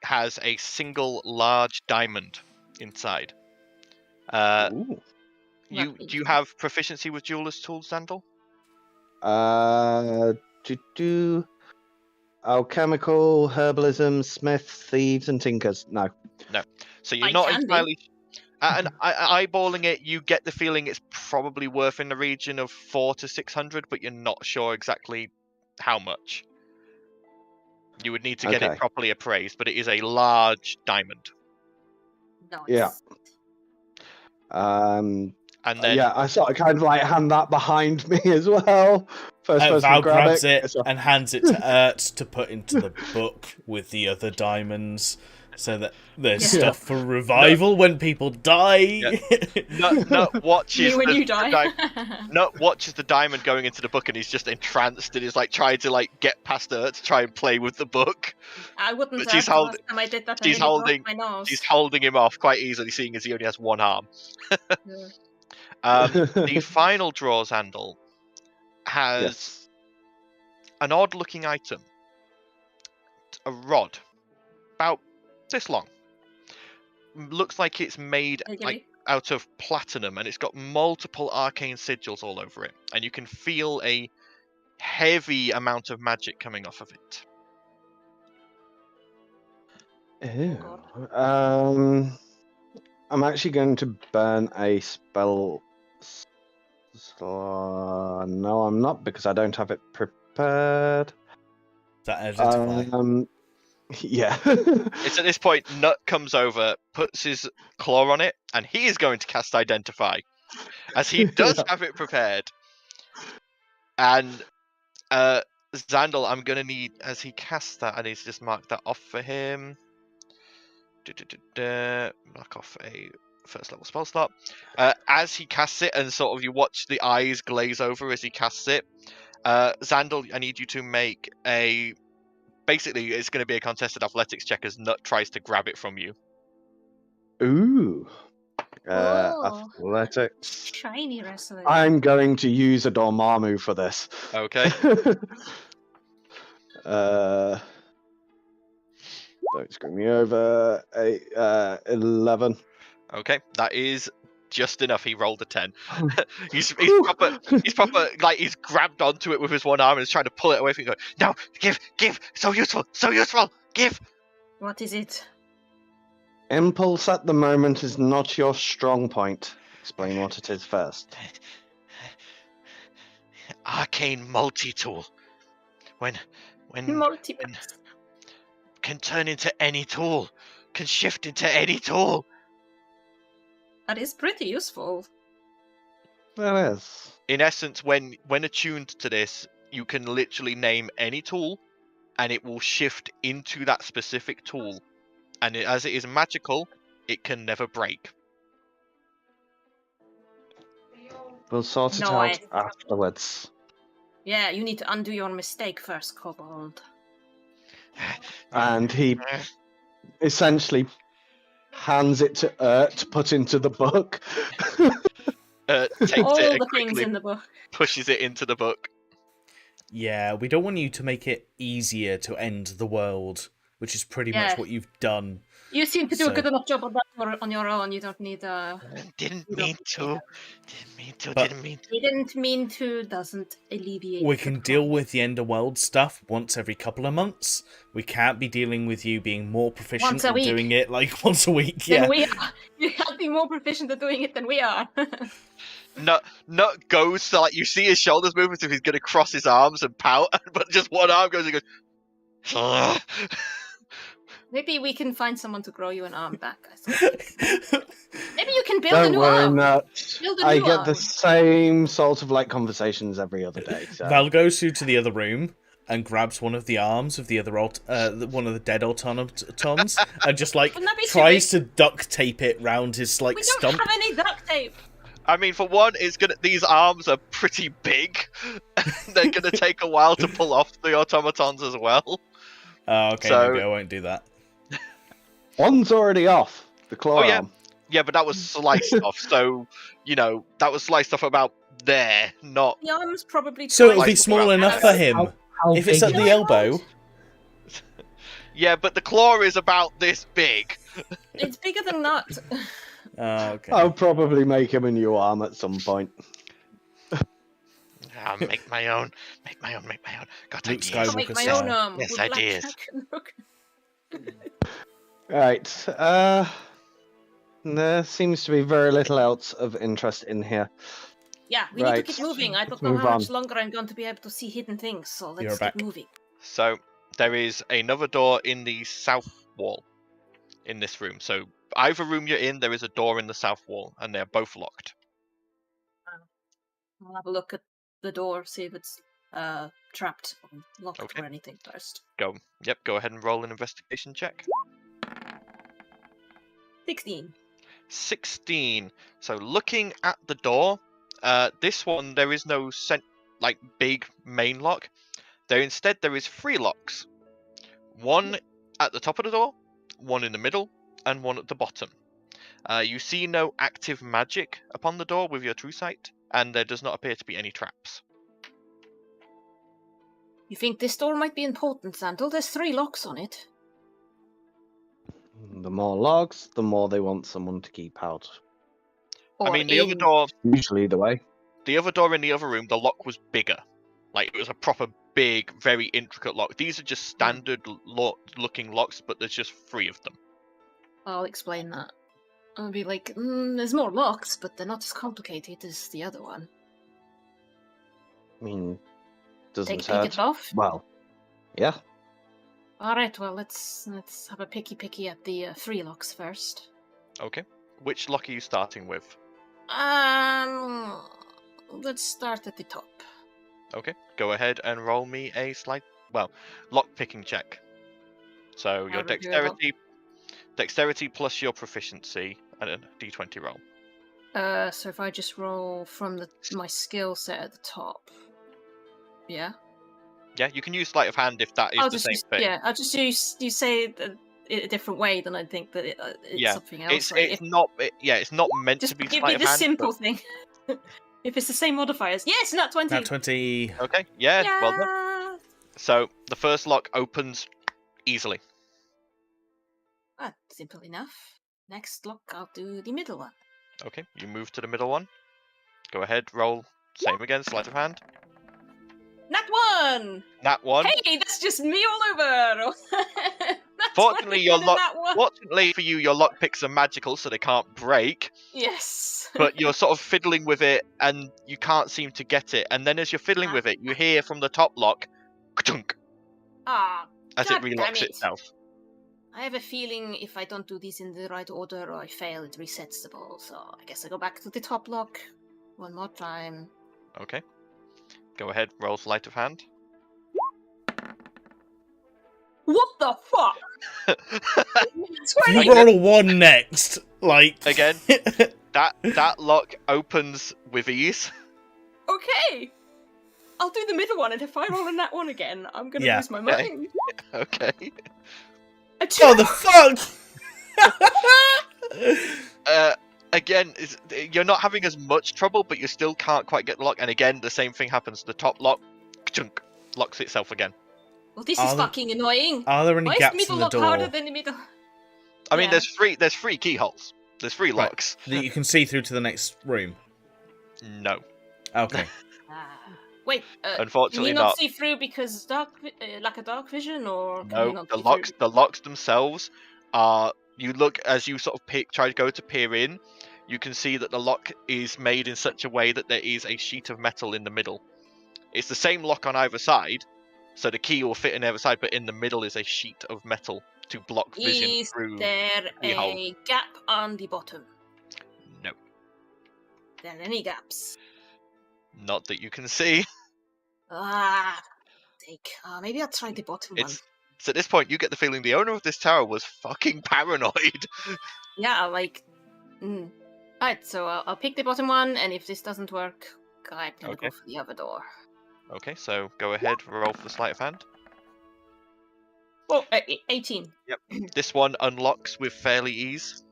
Speaker 6: has a single large diamond inside. Do you have proficiency with jeweler's tools, Zandal?
Speaker 2: Alchemical, herbalism, smith, thieves, and tinkers. No.
Speaker 6: So you're not entirely. And eyeballing it, you get the feeling it's probably worth in the region of 400 to 600, but you're not sure exactly how much. You would need to get it properly appraised, but it is a large diamond.
Speaker 8: Nice.
Speaker 2: Yeah.
Speaker 6: And then
Speaker 2: I sort of kind of like hand that behind me as well. First person
Speaker 7: Val
Speaker 2: to grab
Speaker 7: grabs it
Speaker 2: So-
Speaker 7: and hands it to Ert to put into the book with the other diamonds, so that there's stuff for revival when people die.
Speaker 6: Nut watches
Speaker 3: when you die.
Speaker 6: Nut watches the diamond going into the book, and he's just entranced and is like trying to like get past Ert to try and play with the book.
Speaker 8: I wouldn't.
Speaker 6: But she's
Speaker 8: last time I did that,
Speaker 6: she's
Speaker 8: I nearly
Speaker 6: holding-
Speaker 8: broke my nose.
Speaker 6: She's holding him off quite easily, seeing as he only has one arm. The final drawer's handle has an odd-looking item. A rod, about this long. Looks like it's made out of platinum, and it's got multiple arcane sigils all over it. And you can feel a heavy amount of magic coming off of it.
Speaker 2: Ew. I'm actually going to burn a spell. No, I'm not, because I don't have it prepared.
Speaker 7: That identify.
Speaker 2: Yeah.
Speaker 6: It's at this point, Nut comes over, puts his claw on it, and he is going to cast Identify, as he does have it prepared. And Zandal, I'm going to need, as he casts that, I need to just mark that off for him. Mark off a first level spell slot. As he casts it, and sort of you watch the eyes glaze over as he casts it, Zandal, I need you to make a... Basically, it's going to be a contested athletics check as Nut tries to grab it from you.
Speaker 2: Ooh. Athletics.
Speaker 8: Shiny wrestler.
Speaker 2: I'm going to use a Dormammu for this.
Speaker 6: Okay.
Speaker 2: Don't screw me over. 11.
Speaker 6: Okay, that is just enough. He rolled a 10. he's proper, like, he's grabbed onto it with his one arm and is trying to pull it away from you. No, give, so useful, give.
Speaker 8: What is it?
Speaker 2: Impulse at the moment is not your strong point. Explain what it is first.
Speaker 6: Arcane multi-tool. When can turn into any tool, can shift into any tool.
Speaker 3: That is pretty useful.
Speaker 2: That is.
Speaker 6: In essence, when attuned to this, you can literally name any tool, and it will shift into that specific tool. And as it is magical, it can never break.
Speaker 2: We'll sort it out afterwards.
Speaker 3: Yeah, you need to undo your mistake first, Kobold.
Speaker 2: And he essentially hands it to Ert to put into the book.
Speaker 6: Takes
Speaker 3: All
Speaker 6: it and
Speaker 3: the things
Speaker 6: quickly
Speaker 3: in the book.
Speaker 6: pushes it into the book.
Speaker 7: Yeah, we don't want you to make it easier to end the world, which is pretty
Speaker 3: Yeah.
Speaker 7: much what you've done.
Speaker 3: You seem to do
Speaker 7: So-
Speaker 3: a good enough job of that on your own. You don't need
Speaker 6: Didn't
Speaker 3: You
Speaker 6: mean
Speaker 3: don't-
Speaker 6: to.
Speaker 7: But-
Speaker 6: Didn't mean to.
Speaker 3: You didn't mean to. Doesn't alleviate.
Speaker 7: We
Speaker 3: the
Speaker 7: can
Speaker 3: crime.
Speaker 7: deal with the end of world stuff once every couple of months. We can't be dealing with you being more proficient
Speaker 3: Once a
Speaker 7: and
Speaker 3: week.
Speaker 7: doing it like once a week.
Speaker 3: Then
Speaker 7: Yeah.
Speaker 3: we are. You can't be more proficient at doing it than we are.
Speaker 6: Nut goes to, like, you see his shoulders move as if he's gonna cross his arms and pout, but just one arm goes and goes. "Ugh."
Speaker 3: Maybe we can find someone to grow you an arm back. I thought. Maybe you can build a
Speaker 2: Don't
Speaker 3: new
Speaker 2: worry,
Speaker 3: arm.
Speaker 2: Nuts.
Speaker 3: Build a
Speaker 2: I
Speaker 3: new
Speaker 2: get the
Speaker 3: arm.
Speaker 2: same sort of like conversations every other day. So.
Speaker 7: Val goes through to the other room and grabs one of the arms of the other one of the dead automatons and just like
Speaker 3: Wouldn't that be
Speaker 7: tries to duct tape it round his like
Speaker 3: We don't
Speaker 7: stump.
Speaker 3: have any duct tape.
Speaker 6: I mean, for one, these arms are pretty big. They're gonna take a while to pull off the automatons as well.
Speaker 7: Oh, okay,
Speaker 6: So-
Speaker 7: maybe I won't do that.
Speaker 2: One's already off. The claw
Speaker 6: Oh, yeah.
Speaker 2: arm.
Speaker 6: Yeah, but that was sliced off, so that was sliced off about there, not.
Speaker 3: The arm's probably.
Speaker 7: So it'll
Speaker 3: twice
Speaker 7: be
Speaker 3: as
Speaker 7: small
Speaker 3: big.
Speaker 7: enough for him.
Speaker 1: How
Speaker 7: If it's
Speaker 1: big
Speaker 7: at
Speaker 1: is
Speaker 7: the
Speaker 1: it?
Speaker 7: elbow,
Speaker 6: Yeah, but the claw is about this big.
Speaker 3: It's bigger than that.
Speaker 7: oh, okay.
Speaker 2: I'll probably make him a new arm at some point.
Speaker 6: I'll make my own. Got
Speaker 7: Luke
Speaker 6: ideas.
Speaker 3: I'll
Speaker 7: Skywalker
Speaker 3: make my
Speaker 7: style.
Speaker 3: own arm.
Speaker 6: Yes,
Speaker 3: with
Speaker 6: ideas.
Speaker 3: blackjack and rook.
Speaker 2: Right. There seems to be very little else of interest in here.
Speaker 3: Yeah, we need
Speaker 2: Right.
Speaker 3: to keep moving. I don't
Speaker 2: Let's
Speaker 3: know
Speaker 2: move
Speaker 3: how much
Speaker 2: on.
Speaker 3: longer I'm going to be able to see hidden things, so
Speaker 7: You're
Speaker 3: let's
Speaker 7: back.
Speaker 3: keep moving.
Speaker 6: So there is another door in the south wall in this room. So either room you're in, there is a door in the south wall, and they're both locked.
Speaker 3: I'll have a look at the door, see if it's trapped or locked
Speaker 6: Okay.
Speaker 3: or anything first.
Speaker 6: Go ahead and roll an investigation check.
Speaker 3: 16.
Speaker 6: 16. So looking at the door, this one there is no big main lock. There is 3 locks. One at the top of the door, one in the middle, and one at the bottom. You see no active magic upon the door with your true sight, and there does not appear to be any traps.
Speaker 3: You think this door might be important, Sandal? There's 3 locks on it.
Speaker 2: The more logs, the more they want someone to keep out.
Speaker 6: I
Speaker 3: Or
Speaker 6: mean, the other
Speaker 3: in-
Speaker 6: door
Speaker 2: Usually the way.
Speaker 6: The other door in the other room, the lock was bigger. Like, it was a proper big, very intricate lock. These are just standard looking locks, but there's just 3 of them.
Speaker 3: I'll explain that. I'll be like, there's more locks, but they're not as complicated as the other one.
Speaker 2: I mean, doesn't
Speaker 3: Take a peek
Speaker 2: hurt.
Speaker 3: at both?
Speaker 2: Well, yeah.
Speaker 3: Alright, well, let's have a picky at the 3 locks first.
Speaker 6: Okay. Which lock are you starting with?
Speaker 3: Let's start at the top.
Speaker 6: Okay. Go ahead and roll me a lock picking check. So your
Speaker 3: However you roll.
Speaker 6: dexterity plus your proficiency and a d20 roll.
Speaker 3: So if I just roll from my skill set at the top. Yeah?
Speaker 6: Yeah, you can use sleight of hand if that is the same thing.
Speaker 3: Yeah, I'll just use. You say it a different way, then I think that it's
Speaker 6: Yeah,
Speaker 3: something else.
Speaker 6: It's
Speaker 3: right?
Speaker 6: it's not it's not meant
Speaker 3: Just
Speaker 6: to be
Speaker 3: give
Speaker 6: sleight
Speaker 3: me
Speaker 6: of
Speaker 3: the
Speaker 6: hand.
Speaker 3: simple
Speaker 6: but-
Speaker 3: thing. If it's the same modifiers. Yes, not 20.
Speaker 7: Nat 20.
Speaker 6: Okay. Yeah.
Speaker 3: Yeah.
Speaker 6: Well done. So the first lock opens easily.
Speaker 3: Ah, simple enough. Next lock, I'll do the middle one.
Speaker 6: Okay. You move to the middle one. Go ahead. Roll. Same again. Sleight of hand.
Speaker 3: Nat 1!
Speaker 6: Nat 1.
Speaker 3: Hey, that's just me all over! Nat
Speaker 6: Fortunately,
Speaker 3: 20
Speaker 6: your
Speaker 3: and a
Speaker 6: lock.
Speaker 3: nat 1.
Speaker 6: Fortunately for you, your lockpicks are magical, so they can't break.
Speaker 3: Yes.
Speaker 6: But you're sort of fiddling with it, and you can't seem to get it. And then, as you're fiddling with it, you hear from the top lock, ka-chunk,
Speaker 3: Ah,
Speaker 6: as
Speaker 3: God
Speaker 6: it
Speaker 3: damn
Speaker 6: relocks
Speaker 3: it.
Speaker 6: itself.
Speaker 3: I have a feeling if I don't do these in the right order or I fail, it resets the ball. So I guess I go back to the top lock one more time.
Speaker 6: Okay. Go ahead. Roll sleight of hand.
Speaker 3: What the fuck?
Speaker 7: You roll a 1 next. Like.
Speaker 6: Again. That lock opens with ease.
Speaker 3: Okay. I'll do the middle one, and if I roll a nat 1 again, I'm gonna
Speaker 7: Yeah.
Speaker 3: lose my
Speaker 6: Okay.
Speaker 3: mind.
Speaker 6: Okay.
Speaker 3: A 2!
Speaker 7: Oh, the fuck!
Speaker 5: Again, you're not having as much trouble, but you still can't quite get the lock. And again, the same thing happens. The top lock, chunk, locks itself again.
Speaker 3: Well, this is fucking annoying.
Speaker 7: Are there any
Speaker 3: Why is the
Speaker 7: gaps
Speaker 3: middle
Speaker 7: in the
Speaker 3: lock harder
Speaker 7: door
Speaker 3: than the middle?
Speaker 5: I mean,
Speaker 3: Yeah.
Speaker 5: there's three keyholes. There's three
Speaker 7: Right.
Speaker 5: locks.
Speaker 7: that you can see through to the next room?
Speaker 5: No,
Speaker 7: Okay.
Speaker 3: Wait, can
Speaker 5: unfortunately
Speaker 3: you
Speaker 5: not.
Speaker 3: not see through because lack of dark vision, or can you
Speaker 5: No,
Speaker 3: not
Speaker 5: the
Speaker 3: see
Speaker 5: locks.
Speaker 3: through?
Speaker 5: The locks themselves are. You look as you sort of try to go to peer in. You can see that the lock is made in such a way that there is a sheet of metal in the middle. It's the same lock on either side, so the key will fit in either side, but in the middle is a sheet of metal to block vision
Speaker 3: Is
Speaker 5: through.
Speaker 3: there
Speaker 5: keyhole.
Speaker 3: a gap on the bottom?
Speaker 5: No,
Speaker 3: Then any gaps?
Speaker 5: not that you can see.
Speaker 3: Maybe I'll try the bottom one.
Speaker 5: So at this point, you get the feeling the owner of this tower was fucking paranoid.
Speaker 3: Yeah, like. Alright, so I'll pick the bottom one, and if this doesn't work, I'm gonna
Speaker 5: Okay.
Speaker 3: go for the other door.
Speaker 5: Okay, so go ahead, roll for sleight of hand.
Speaker 3: Oh, 18.
Speaker 5: Yep. This one unlocks with fairly ease.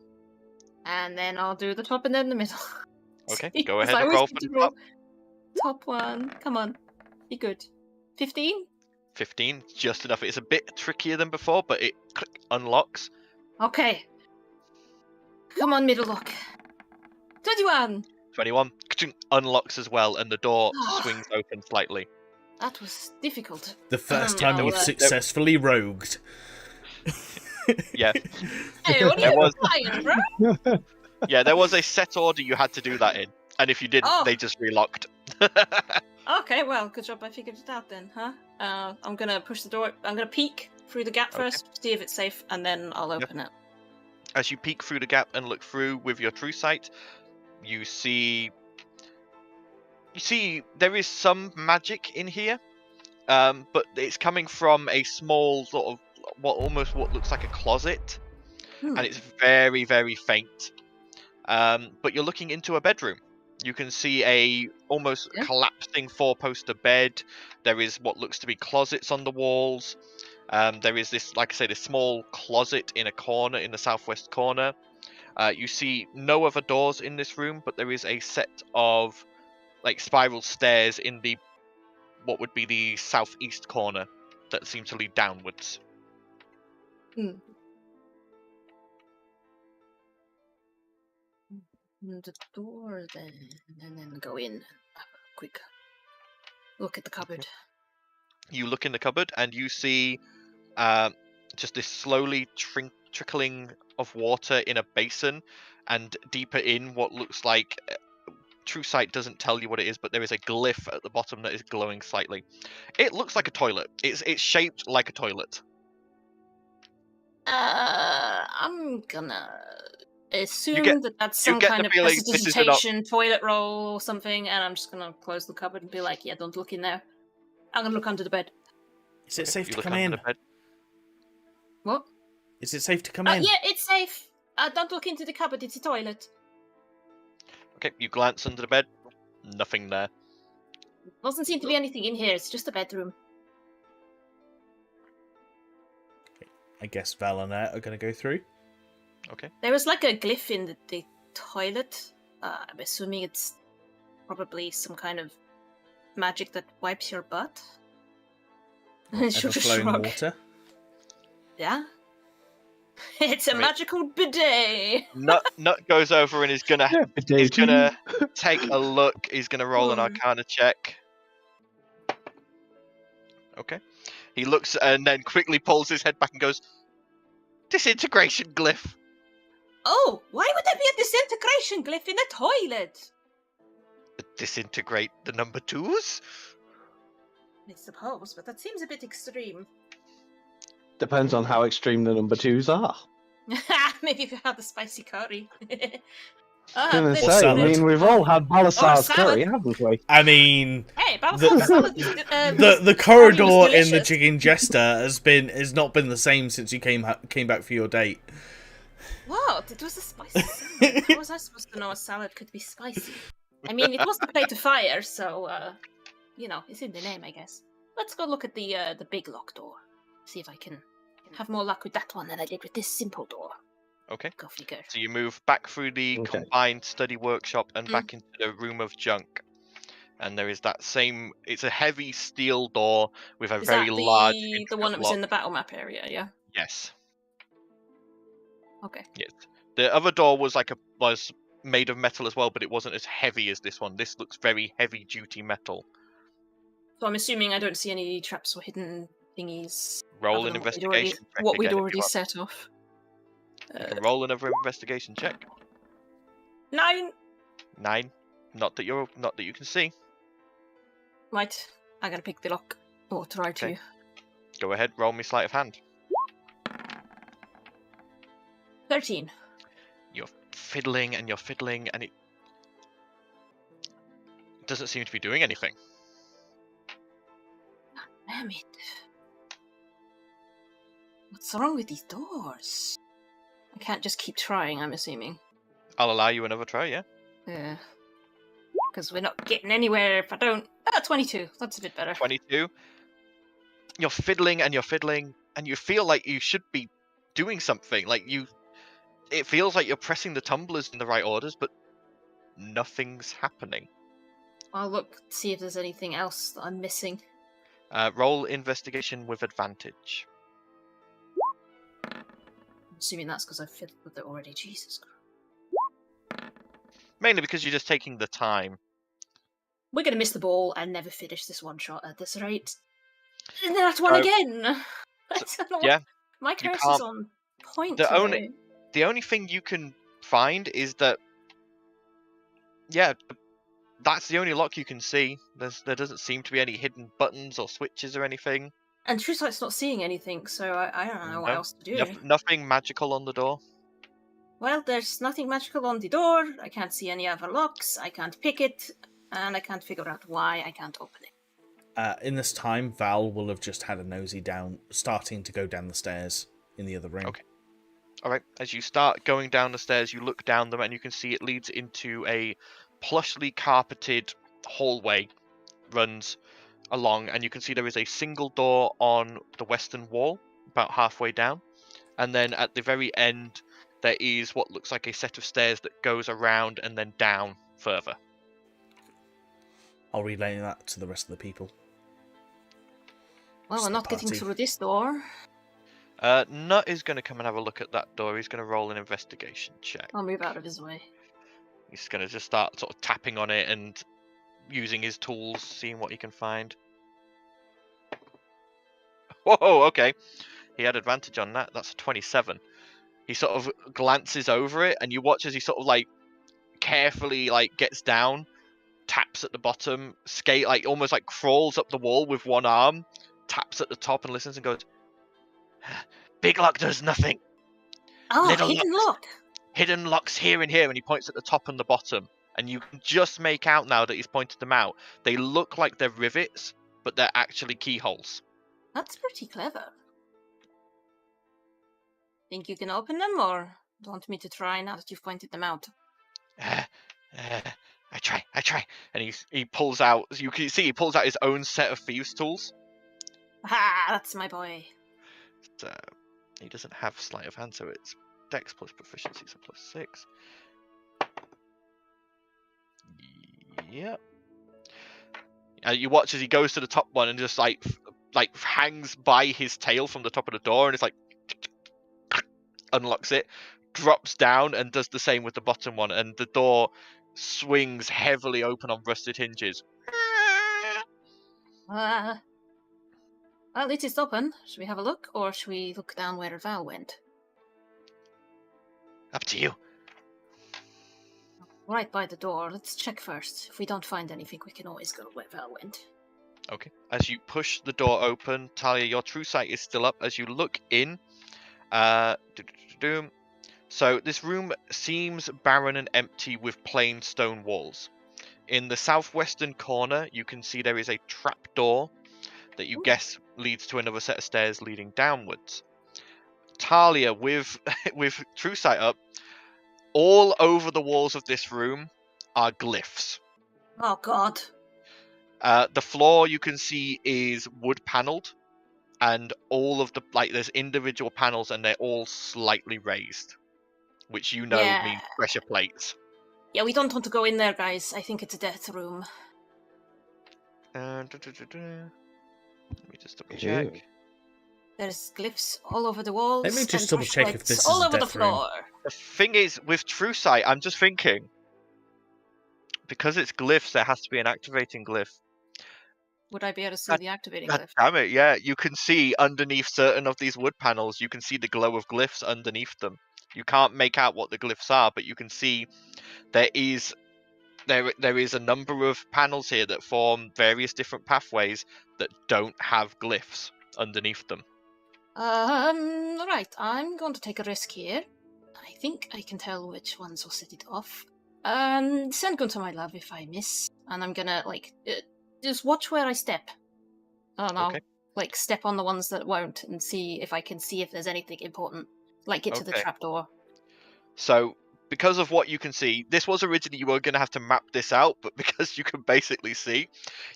Speaker 3: And then I'll do the top and then the middle.
Speaker 5: Okay,
Speaker 3: See,
Speaker 5: go
Speaker 3: 'cause
Speaker 5: ahead
Speaker 3: I
Speaker 5: and
Speaker 3: always
Speaker 5: roll
Speaker 3: need
Speaker 5: for
Speaker 3: to
Speaker 5: the top.
Speaker 3: Top one. Come on. Be good. 15?
Speaker 5: 15, just enough. It's a bit trickier than before, but it unlocks.
Speaker 3: Okay. Come on, middle lock. 21!
Speaker 5: 21 unlocks as well, and the door swings open slightly.
Speaker 3: That was difficult.
Speaker 7: The first
Speaker 3: Yeah,
Speaker 7: time you've
Speaker 3: well,
Speaker 7: successfully rogued.
Speaker 5: Yeah.
Speaker 3: Hey, what are
Speaker 5: There
Speaker 3: you
Speaker 5: was-
Speaker 3: flying, bro?
Speaker 5: Yeah, there was a set order you had to do that in, and if you didn't,
Speaker 3: Oh.
Speaker 5: they just relocked.
Speaker 3: Okay, well, good job I figured it out then, huh? I'm gonna push the door. I'm gonna peek through the gap
Speaker 5: Okay.
Speaker 3: first, see if it's safe, and then I'll open it.
Speaker 5: As you peek through the gap and look through with your true sight, you see there is some magic in here, but it's coming from a small sort of what looks like a closet, and it's very, very faint. But you're looking into a bedroom. You can see a almost collapsing four-poster bed. There is what looks to be closets on the walls. There is this, like I say, this small closet in a corner, in the southwest corner. You see no other doors in this room, but there is a set of like spiral stairs in the what would be the southeast corner that seem to lead downwards.
Speaker 3: The door then, and then go in and have a quick look at the cupboard.
Speaker 5: You look in the cupboard and you see just this slowly trickling of water in a basin, and deeper in what looks like true sight doesn't tell you what it is, but there is a glyph at the bottom that is glowing slightly. It looks like a toilet. It's shaped like a toilet.
Speaker 3: I'm gonna assume that's some
Speaker 5: get
Speaker 3: kind
Speaker 5: the
Speaker 3: of
Speaker 5: feeling this is
Speaker 3: prestidigitation toilet roll or something, and I'm just gonna close the cupboard and be like, yeah, don't look in there. I'm gonna look under the bed.
Speaker 7: Is it safe
Speaker 5: You
Speaker 7: to
Speaker 5: look
Speaker 7: come
Speaker 5: under
Speaker 7: in?
Speaker 5: the bed.
Speaker 3: What?
Speaker 7: Is it safe to come in?
Speaker 3: Yeah, it's safe. Don't look into the cupboard, it's a toilet.
Speaker 5: Okay, you glance under the bed. Nothing there.
Speaker 3: Doesn't seem to be anything in here, it's just a bedroom.
Speaker 7: I guess Val and I are going to go through.
Speaker 5: Okay.
Speaker 3: There was like a glyph in the toilet. I'm assuming it's probably some kind of magic that wipes your butt. She'll just
Speaker 7: Ever-flowing
Speaker 3: shrug.
Speaker 7: water.
Speaker 3: Yeah. It's a magical bidet.
Speaker 5: Nut goes over and is gonna take a look. He's gonna roll an Arcana check. Okay. He looks and then quickly pulls his head back and goes, "Disintegration glyph."
Speaker 3: Oh, why would there be a disintegration glyph in a toilet?
Speaker 5: Disintegrate the number twos?
Speaker 3: I suppose, but that seems a bit extreme.
Speaker 2: Depends on how extreme the number twos are.
Speaker 3: Maybe if you had the spicy curry.
Speaker 2: Gonna say, I
Speaker 7: salad.
Speaker 2: mean, we've all had Balasar's
Speaker 3: salad.
Speaker 2: curry, haven't we?
Speaker 7: I mean,
Speaker 3: Hey, Balasar's salad is
Speaker 7: the corridor in the
Speaker 3: delicious.
Speaker 7: Chicken Jester has not been the same since you came back for your date.
Speaker 3: What? It was a spicy salad. How was I supposed to know a salad could be spicy? I mean, it was the plate of fire, so, it's in the name, I guess. Let's go look at the big lock door. See if I can have more luck with that one than I did with this simple door.
Speaker 6: Okay.
Speaker 8: Go figure.
Speaker 6: So you move back through the
Speaker 2: Okay.
Speaker 6: combined study workshop and back into the room of junk. And there is that same... It's a heavy steel door with a
Speaker 3: Is
Speaker 6: very
Speaker 3: that
Speaker 6: large
Speaker 3: the one that was
Speaker 6: lock.
Speaker 3: in the battle map area? Yeah.
Speaker 6: Yes.
Speaker 3: Okay.
Speaker 6: Yes. The other door was was made of metal as well, but it wasn't as heavy as this one. This looks very heavy duty metal.
Speaker 3: So I'm assuming I don't see any traps or hidden thingies.
Speaker 6: Roll
Speaker 3: other
Speaker 6: an
Speaker 3: than
Speaker 6: investigation check
Speaker 3: what we'd
Speaker 6: again if
Speaker 3: already
Speaker 6: you want.
Speaker 3: set off.
Speaker 6: You can roll another investigation check.
Speaker 3: 9.
Speaker 6: 9. Not that you can see.
Speaker 3: Right. I gotta pick the lock. Or try to.
Speaker 6: Okay. Go ahead, roll me sleight of hand.
Speaker 3: 13.
Speaker 6: You're fiddling and it doesn't seem to be doing anything.
Speaker 3: Damn it. What's wrong with these doors? I can't just keep trying, I'm assuming.
Speaker 6: I'll allow you another try, yeah?
Speaker 3: Yeah. Because we're not getting anywhere if I don't... 22. That's a bit better.
Speaker 6: 22. You're fiddling and you feel like you should be doing something. It feels like you're pressing the tumblers in the right orders, but nothing's happening.
Speaker 3: I'll look, see if there's anything else that I'm missing.
Speaker 6: Roll investigation with advantage.
Speaker 3: I'm assuming that's because I've fiddled with it already. Jesus Christ.
Speaker 6: Mainly because you're just taking the time.
Speaker 3: We're going to miss the ball and never finish this one shot at this rate. And that's one again! I don't know
Speaker 6: yeah,
Speaker 3: my curse is on point
Speaker 6: the
Speaker 3: today.
Speaker 6: only thing you can find is that, yeah, that's the only lock you can see. There doesn't seem to be any hidden buttons or switches or anything.
Speaker 3: And Trusight's not seeing anything, so I don't know what else to do.
Speaker 6: Nothing magical on the door.
Speaker 3: Well, there's nothing magical on the door. I can't see any other locks. I can't pick it. And I can't figure out why I can't open it.
Speaker 7: In this time, Val will have just had a nosy down, starting to go down the stairs in the other room.
Speaker 6: Okay. Alright, as you start going down the stairs, you look down them and you can see it leads into a plushly carpeted hallway, runs along, and you can see there is a single door on the western wall, about halfway down. And then at the very end, there is what looks like a set of stairs that goes around and then down further.
Speaker 7: I'll relay that to the rest of the people.
Speaker 3: Well, we're not getting through this door.
Speaker 6: Nut is going to come and have a look at that door. He's going to roll an investigation check.
Speaker 3: I'll move out of his way.
Speaker 6: He's going to just start sort of tapping on it and using his tools, seeing what he can find. Whoa, okay. He had advantage on that. That's a 27. He sort of glances over it, and you watch as he sort of carefully gets down, taps at the bottom, almost crawls up the wall with one arm, taps at the top and listens and goes, "Big lock does nothing.
Speaker 3: Oh,
Speaker 6: Little
Speaker 3: hidden lock.
Speaker 6: Hidden locks here and here," and he points at the top and the bottom. And you can just make out now that he's pointed them out. They look like they're rivets, but they're actually keyholes.
Speaker 3: That's pretty clever. Think you can open them, or do you want me to try now that you've pointed them out?
Speaker 6: I try. And he pulls out, you can see he pulls out his own set of thieves' tools.
Speaker 3: Ah, that's my boy.
Speaker 6: So, he doesn't have sleight of hand, so it's Dex plus proficiency, so +6. Yep. You watch as he goes to the top one and just hangs by his tail from the top of the door, and it's unlocks it, drops down, and does the same with the bottom one, and the door swings heavily open on rusted hinges.
Speaker 3: Well, it is open. Should we have a look, or should we look down where Val went?
Speaker 6: Up to you.
Speaker 3: Right by the door. Let's check first. If we don't find anything, we can always go where Val went.
Speaker 6: Okay. As you push the door open, Talia, your true sight is still up. As you look in, so this room seems barren and empty with plain stone walls. In the southwestern corner, you can see there is a trap door that you guess leads to another set of stairs leading downwards. Talia, with true sight up, all over the walls of this room are glyphs.
Speaker 3: Oh God.
Speaker 6: The floor you can see is wood panelled, and all of the there's individual panels, and they're all slightly raised. which you know
Speaker 8: Yeah.
Speaker 6: means pressure plates.
Speaker 8: Yeah, we don't want to go in there, guys. I think it's a death room.
Speaker 6: Let me just double
Speaker 2: Ew.
Speaker 6: check.
Speaker 8: There's glyphs all over the walls.
Speaker 7: Let me just
Speaker 8: and
Speaker 7: double check if
Speaker 8: flashlights
Speaker 7: this is
Speaker 8: all
Speaker 7: a
Speaker 8: over the
Speaker 7: death room.
Speaker 8: floor.
Speaker 6: The thing is, with True Sight, I'm just thinking, because it's glyphs, there has to be an activating glyph.
Speaker 8: Would I be able to see
Speaker 6: God-
Speaker 8: the activating
Speaker 6: God
Speaker 8: glyph?
Speaker 6: damn it, yeah. You can see underneath certain of these wood panels, you can see the glow of glyphs underneath them. You can't make out what the glyphs are, but you can see there is a number of panels here that form various different pathways that don't have glyphs underneath them.
Speaker 8: Right, I'm going to take a risk here. I think I can tell which ones will set it off. Send gun to my love if I miss. And I'm gonna, just watch where I step. And I'll,
Speaker 6: Okay.
Speaker 8: step on the ones that won't and see if I can see if there's anything important. Like, get to the
Speaker 6: Okay.
Speaker 8: trapdoor.
Speaker 6: So, because of what you can see, this was originally you were going to have to map this out, but because you can basically see,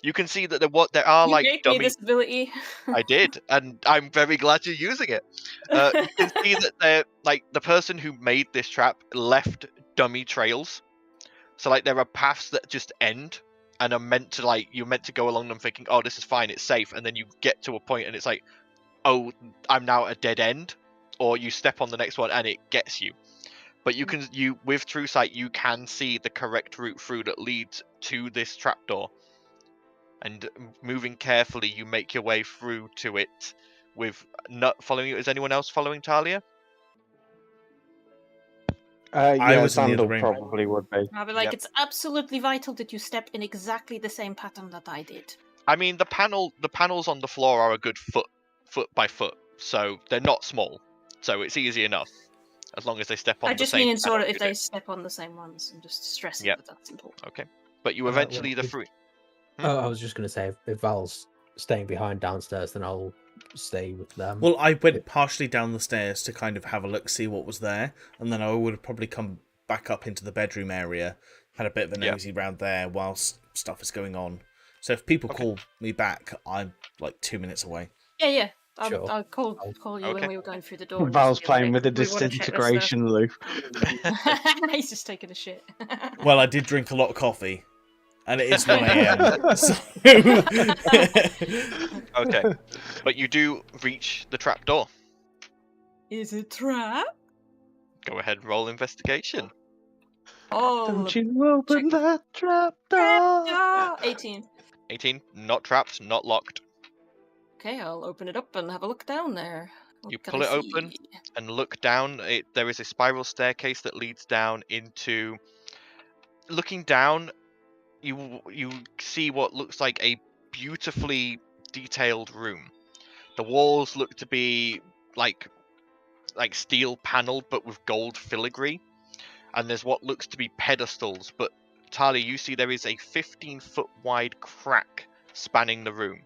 Speaker 6: you can see that there are
Speaker 8: You
Speaker 6: like
Speaker 8: gave me
Speaker 6: dummy.
Speaker 8: this ability.
Speaker 6: I did, and I'm very glad you're using it. You can see that they're like the person who made this trap left dummy trails. So like there are paths that just end and are meant to you're meant to go along them thinking, oh, this is fine, it's safe, and then you get to a point and it's like, oh, I'm now at a dead end, or you step on the next one and it gets you. But with True Sight, you can see the correct route through that leads to this trapdoor. And moving carefully, you make your way through to it with Nut following you. Is anyone else following Talia?
Speaker 2: Yeah,
Speaker 7: was in the other
Speaker 2: Sandal
Speaker 7: room.
Speaker 2: probably would be.
Speaker 8: I'll be like,
Speaker 6: Yep.
Speaker 8: it's absolutely vital that you step in exactly the same pattern that I did.
Speaker 6: I mean, the panels on the floor are a good foot by foot, so they're not small. So it's easy enough, as long as they step on
Speaker 8: I
Speaker 6: the
Speaker 8: just
Speaker 6: same
Speaker 8: mean sort of
Speaker 6: panel
Speaker 8: if
Speaker 6: you
Speaker 8: they
Speaker 6: do.
Speaker 8: step on the same ones and just stressing
Speaker 6: Yep.
Speaker 8: that that's important.
Speaker 6: Okay. But you
Speaker 1: well,
Speaker 6: eventually
Speaker 1: if-
Speaker 6: Hmm?
Speaker 1: Oh, I was just going to say, if Val's staying behind downstairs, then I'll stay with them.
Speaker 7: Well, I went partially down the stairs to kind of have a look, see what was there, and then I would have probably come back up into the bedroom area, had a bit of a
Speaker 6: Yeah.
Speaker 7: nosy round there whilst stuff is going on. So if people
Speaker 6: Okay.
Speaker 7: call me back, I'm like 2 minutes away.
Speaker 8: Yeah.
Speaker 1: Sure.
Speaker 8: I'll call you
Speaker 6: Okay.
Speaker 8: when we were going through the door. just
Speaker 2: Val's
Speaker 8: to be
Speaker 2: playing
Speaker 8: like,
Speaker 2: with the
Speaker 8: we wanna check this
Speaker 2: disintegration loop.
Speaker 8: stuff. He's just taking a shit.
Speaker 7: Well, I did drink a lot of coffee, and it is 1 a.m. So...
Speaker 6: Okay. But you do reach the trapdoor.
Speaker 8: Is it trap?
Speaker 6: Go ahead and roll investigation.
Speaker 8: Oh,
Speaker 2: Don't you open that trap door.
Speaker 8: trapdoor! 18.
Speaker 6: 18. Not trapped, not locked.
Speaker 8: Okay, I'll open it up and have a look down there. What
Speaker 6: You
Speaker 8: can
Speaker 6: pull
Speaker 8: I
Speaker 6: it open.
Speaker 8: see?
Speaker 6: And look down. There is a spiral staircase that leads down into. Looking down, you see what looks like a beautifully detailed room. The walls look to be like steel paneled, but with gold filigree. And there's what looks to be pedestals. But Talia, you see there is a 15-foot wide crack spanning the room.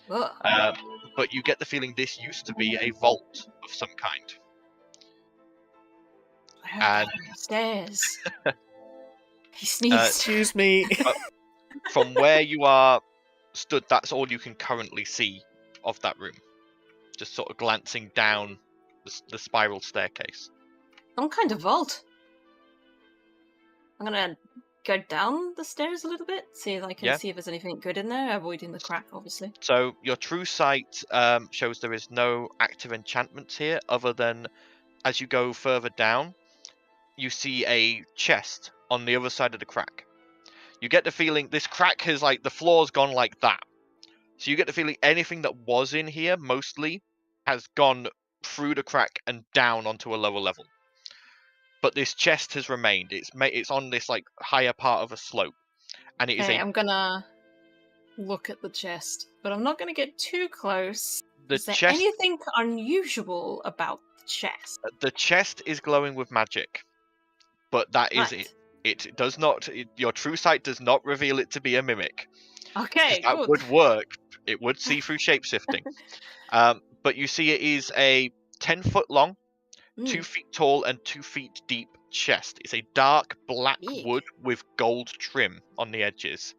Speaker 8: Ugh.
Speaker 6: But you get the feeling this used to be a vault of some kind.
Speaker 8: I heard that upstairs. He sneezed.
Speaker 7: Excuse me.
Speaker 6: From where you are stood, that's all you can currently see of that room. Just sort of glancing down the spiral staircase.
Speaker 8: Some kind of vault. I'm gonna go down the stairs a little bit, see if I can
Speaker 6: Yeah.
Speaker 8: see if there's anything good in there, avoiding the crack, obviously.
Speaker 6: So your true sight shows there is no active enchantments here, other than as you go further down, you see a chest on the other side of the crack. You get the feeling this crack has the floor's gone like that. So you get the feeling anything that was in here mostly has gone through the crack and down onto a lower level. But this chest has remained. It's on this higher part of a slope, and it is
Speaker 8: Okay, I'm gonna look at the chest, but I'm not gonna get too close.
Speaker 6: the
Speaker 8: Is there
Speaker 6: chest.
Speaker 8: anything unusual about the chest?
Speaker 6: The chest is glowing with magic, but that is
Speaker 8: Right.
Speaker 6: it. It does not. Your true sight does not reveal it to be a mimic. 'Cause
Speaker 8: Okay,
Speaker 6: that
Speaker 8: good.
Speaker 6: would work. It would see through shapeshifting. But you see, it is a 10-foot long, 2 feet tall, and 2 feet deep chest. It's a dark black
Speaker 8: Big.
Speaker 6: wood with gold trim on the edges,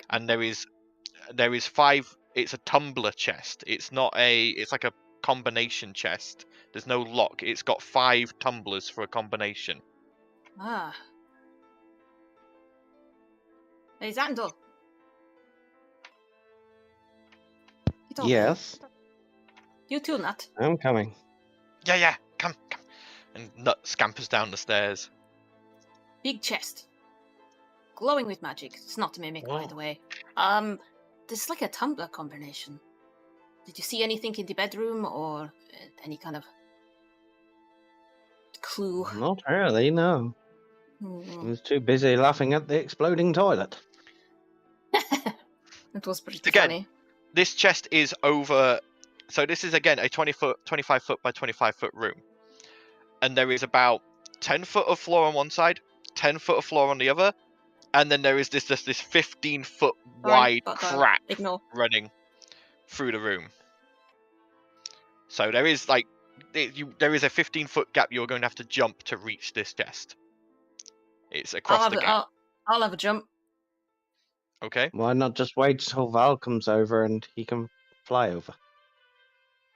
Speaker 6: and there is 5. It's a tumbler chest. It's not a. It's like a combination chest. There's no lock. It's got 5 tumblers for a combination.
Speaker 8: Ah. Hey, Xandor.
Speaker 2: Yes,
Speaker 8: You too, Nut.
Speaker 2: I'm coming.
Speaker 6: Yeah, come. And Nut scampers down the stairs.
Speaker 8: Big chest. Glowing with magic. It's not a mimic, by
Speaker 5: Whoa.
Speaker 8: the way. There's like a tumbler combination. Did you see anything in the bedroom or any kind of clue?
Speaker 2: Not really, no. I
Speaker 8: Hmm.
Speaker 2: was too busy laughing at the exploding toilet.
Speaker 8: It was pretty
Speaker 6: Again,
Speaker 8: funny.
Speaker 6: This chest is over. So this is again a 25 foot by 25 foot room, and there is about 10 foot of floor on one side, 10 foot of floor on the other, and then there is this 15 foot wide crack
Speaker 8: Ignore.
Speaker 6: running through the room. So there is like there is a 15-foot gap you're going to have to jump to reach this chest. It's across the gap.
Speaker 8: I'll have a jump.
Speaker 6: Okay.
Speaker 2: Why not just wait till Val comes over and he can fly over?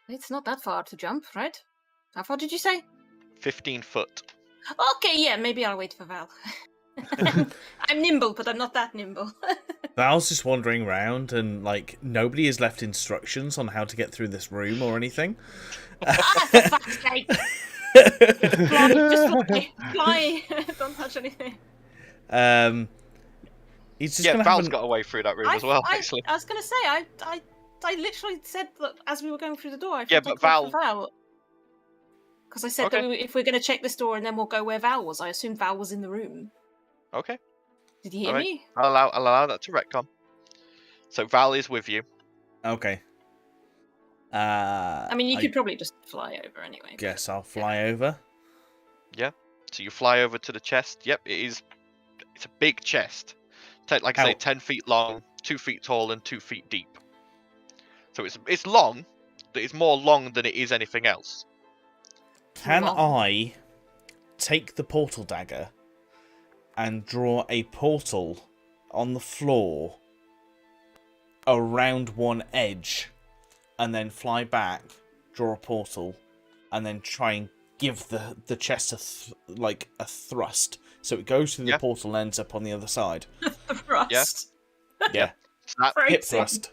Speaker 8: It's not that far to jump, right? How far did you say?
Speaker 6: 15 foot.
Speaker 8: Okay, yeah, maybe I'll wait for Val. I'm nimble, but I'm not that nimble.
Speaker 7: Val's just wandering around and, like, nobody has left instructions on how to get through this room or anything.
Speaker 8: For fuck's sake! Fly, just fly. Don't touch anything.
Speaker 7: He's just
Speaker 6: Val's got a way through that room as well, actually.
Speaker 8: I was going to say, I literally said that as we were going through the door.
Speaker 6: But Val...
Speaker 8: Because I said that if we're going to check this door and then we'll go where Val was, I assumed Val was in the room.
Speaker 6: Okay.
Speaker 8: Did you hear me?
Speaker 6: I'll allow that to retcon. So Val is with you.
Speaker 7: Okay.
Speaker 8: I mean, you could probably just fly over anyway.
Speaker 7: Guess I'll fly over.
Speaker 6: Yeah. So you fly over to the chest. Yep, it's a big chest. Like I say, 10 feet long, 2 feet tall, and 2 feet deep. So it's long, but it's more long than it is anything else.
Speaker 7: Can I take the portal dagger and draw a portal on the floor around one edge, and then fly back, draw a portal, and then try and give the chest a thrust, so it goes through the portal and ends up on the other side?
Speaker 8: Thrust.
Speaker 7: Yeah.
Speaker 6: So that
Speaker 7: hip thrust.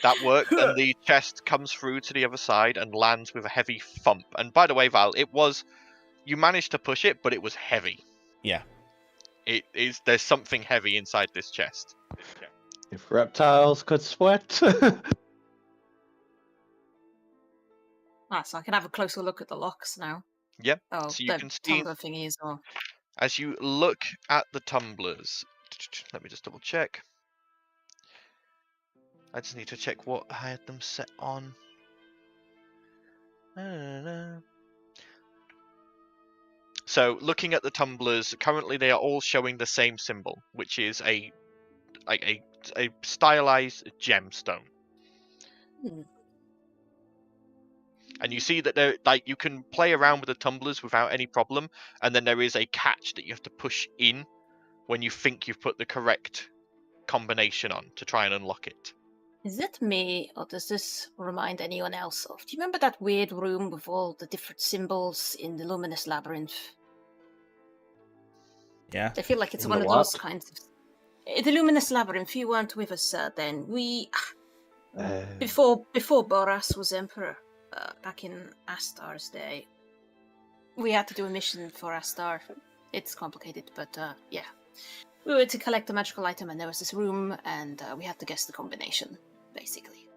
Speaker 6: That worked, and the chest comes through to the other side and lands with a heavy thump. And by the way, Val, you managed to push it, but it was heavy.
Speaker 7: Yeah.
Speaker 6: There's something heavy inside this chest.
Speaker 2: If reptiles could sweat.
Speaker 8: So I can have a closer look at the locks now.
Speaker 6: Yep.
Speaker 8: Oh,
Speaker 6: so you
Speaker 8: the
Speaker 6: can see
Speaker 8: tumbler thingy as well.
Speaker 6: As you look at the tumblers. Let me just double check. I just need to check what I had them set on. So, looking at the tumblers, currently they are all showing the same symbol, which is a stylized gemstone. And you see that you can play around with the tumblers without any problem, and then there is a catch that you have to push in when you think you've put the correct combination on to try and unlock it.
Speaker 8: Is it me, or does this remind anyone else of? Do you remember that weird room with all the different symbols in the Luminous Labyrinth?
Speaker 7: Yeah.
Speaker 8: I feel like it's one of those kinds of... The Luminous Labyrinth, you weren't with us then. We... Before Boras was Emperor, back in Astar's day, we had to do a mission for Astar. It's complicated, but yeah. We were to collect a magical item, and there was this room, and we had to guess the combination, basically.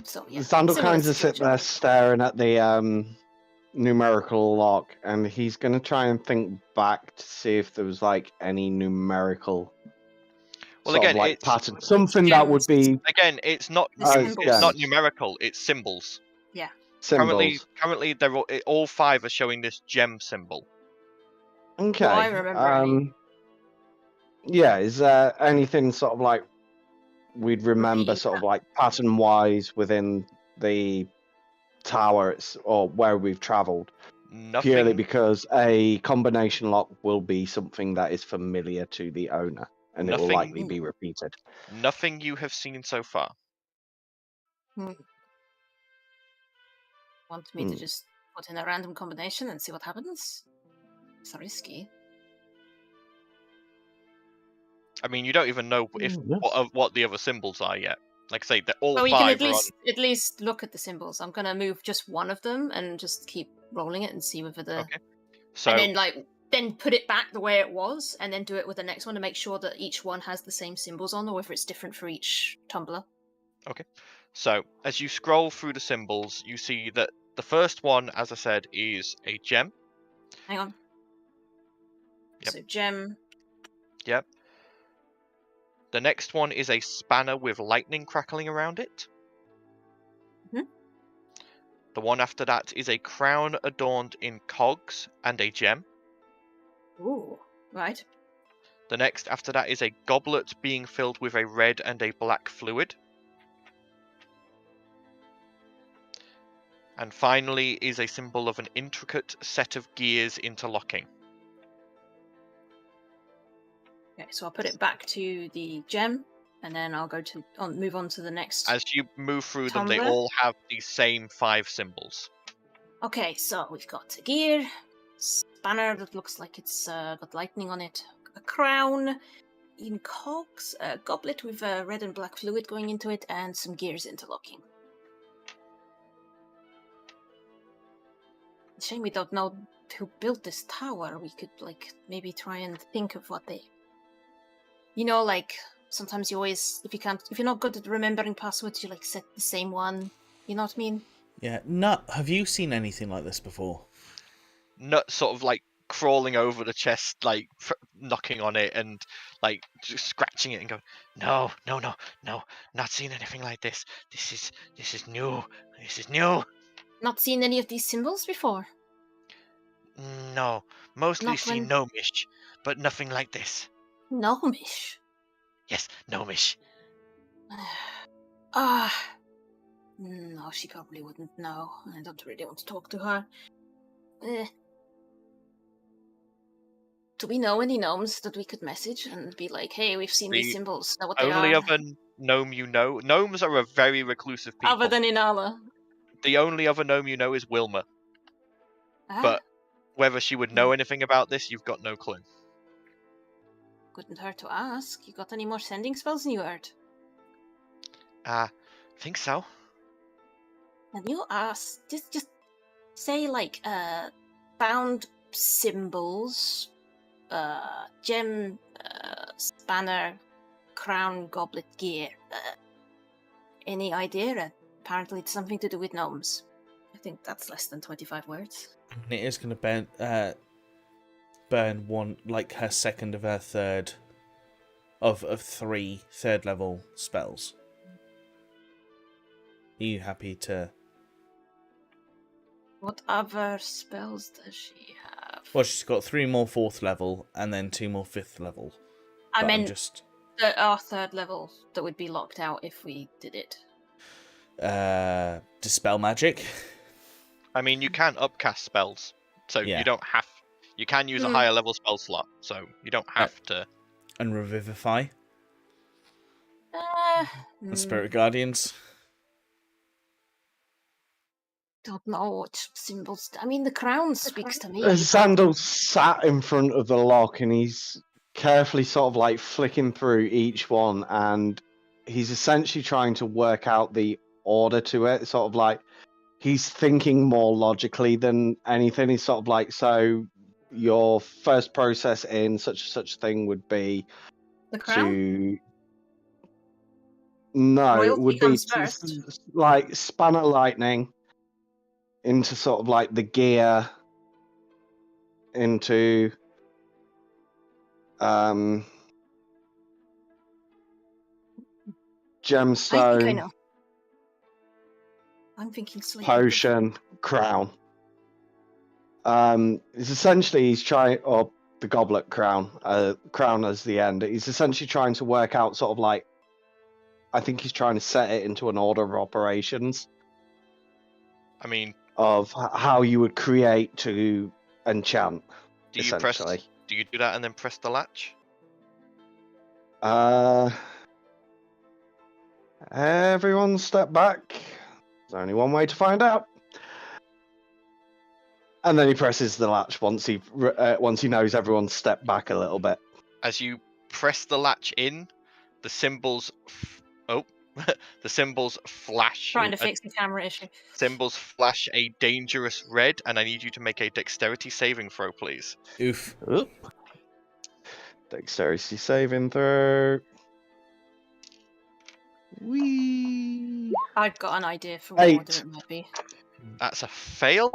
Speaker 8: So, yeah.
Speaker 2: Sandal kind of sit there staring at the numerical lock, and he's going to try and think back to see if there was like any numerical pattern, something that would be.
Speaker 6: Again, it's not numerical; it's symbols.
Speaker 8: Yeah.
Speaker 2: Symbols.
Speaker 6: Currently, they're all 5 are showing this gem symbol.
Speaker 2: Okay.
Speaker 8: I remember.
Speaker 2: Yeah. Is there anything sort of like we'd remember, sort of like pattern-wise within the tower, or where we've travelled?
Speaker 6: Nothing.
Speaker 2: Purely because a combination lock will be something that is familiar to the owner, and it will likely be repeated.
Speaker 6: Nothing you have seen so far.
Speaker 8: Want me to just put in a random combination and see what happens? It's risky.
Speaker 6: I mean, you don't even know if what the other symbols are yet. Like I say, they're all
Speaker 8: Well, we
Speaker 6: five
Speaker 8: can
Speaker 6: are on.
Speaker 8: at least look at the symbols. I'm gonna move just one of them and just keep rolling it and see whether the
Speaker 6: Okay. So
Speaker 8: and then put it back the way it was, and then do it with the next one to make sure that each one has the same symbols on, or whether it's different for each tumbler.
Speaker 6: okay. So as you scroll through the symbols, you see that the first one, as I said, is a gem.
Speaker 8: Hang on.
Speaker 6: Yep.
Speaker 8: So gem.
Speaker 6: Yep. The next one is a spanner with lightning crackling around it.
Speaker 8: Mhm.
Speaker 6: The one after that is a crown adorned in cogs and a gem.
Speaker 8: Ooh, right.
Speaker 6: The next after that is a goblet being filled with a red and a black fluid. And finally is a symbol of an intricate set of gears interlocking.
Speaker 8: Okay, so I'll put it back to the gem, and then I'll go to move on to the next.
Speaker 6: As you move through them, they
Speaker 8: tumbler.
Speaker 6: all have the same 5 symbols.
Speaker 8: Okay, so we've got a gear, spanner that looks like it's got lightning on it, a crown in cogs, a goblet with red and black fluid going into it, and some gears interlocking. Shame we don't know who built this tower. We could maybe try and think of what they. Sometimes you always, if you're not good at remembering passwords, you set the same one. You know what I mean?
Speaker 7: Yeah. Nut, have you seen anything like this before?
Speaker 6: Nut sort of crawling over the chest, knocking on it and just scratching it and going, no, not seen anything like this. This is new. This is new.
Speaker 8: Not seen any of these symbols before?
Speaker 6: No, mostly
Speaker 8: Not
Speaker 6: seen
Speaker 8: when-
Speaker 6: gnomish, but nothing like this.
Speaker 8: Gnomish.
Speaker 6: Yes, gnomish.
Speaker 8: No, she probably wouldn't know. I don't really want to talk to her. Do we know any gnomes that we could message and be like, hey, we've seen these symbols, know what they
Speaker 6: Only
Speaker 8: are?
Speaker 6: other gnome you know. Gnomes are a very reclusive people.
Speaker 8: Other than Inala.
Speaker 6: The only other gnome you know is Wilma.
Speaker 8: Ah,
Speaker 6: But whether she would know anything about this, you've got no clue.
Speaker 8: couldn't hurt to ask. You got any more sending spells than you heard?
Speaker 6: Think so.
Speaker 8: Can you ask, just say bound symbols, gem, spanner, crown, goblet, gear. Any idea? Apparently it's something to do with gnomes. I think that's less than 25 words.
Speaker 7: It is going to burn one, her second of her third of 3 third level spells. Are you happy to?
Speaker 8: What other spells does she have?
Speaker 7: Well, she's got 3 more 4th level and then 2 more 5th level.
Speaker 8: I
Speaker 7: But
Speaker 8: meant
Speaker 7: just
Speaker 8: our third level that would be locked out if we did it.
Speaker 7: dispel magic.
Speaker 6: I mean, you can upcast spells, so
Speaker 7: Yeah.
Speaker 6: you don't have. You can use a higher level spell slot, so you don't have to.
Speaker 7: And revivify. And spirit guardians.
Speaker 8: Don't know what symbols. I mean, the crown speaks to me.
Speaker 2: Sandal sat in front of the lock and he's carefully sort of flicking through each one, and he's essentially trying to work out the order to it. Sort of he's thinking more logically than anything. He's sort of so your first process in such a thing would be
Speaker 8: The crown?
Speaker 2: to. No,
Speaker 8: Royalty
Speaker 2: it would be
Speaker 8: comes
Speaker 2: to,
Speaker 8: first.
Speaker 2: spanner lightning into sort of the gear into
Speaker 8: I
Speaker 2: gemstone,
Speaker 8: think I know. I'm thinking slightly.
Speaker 2: potion, crown. It's essentially he's trying, or the goblet crown, crown as the end. He's essentially trying to work out sort of I think he's trying to set it into an order of operations
Speaker 6: I mean,
Speaker 2: of how you would create to enchant.
Speaker 6: do you press?
Speaker 2: essentially.
Speaker 6: Do you do that and then press the latch?
Speaker 2: Everyone step back. There's only one way to find out. And then he presses the latch once he knows everyone's stepped back a little bit.
Speaker 5: As you press the latch in, the symbols the symbols flash.
Speaker 3: Trying to fix the camera issue.
Speaker 5: Symbols flash a dangerous red, and I need you to make a dexterity saving throw, please.
Speaker 7: Oof.
Speaker 2: Oop. Dexterity saving throw. Whee!
Speaker 3: I've got an idea for what
Speaker 2: 8.
Speaker 3: order it might be.
Speaker 5: That's a fail.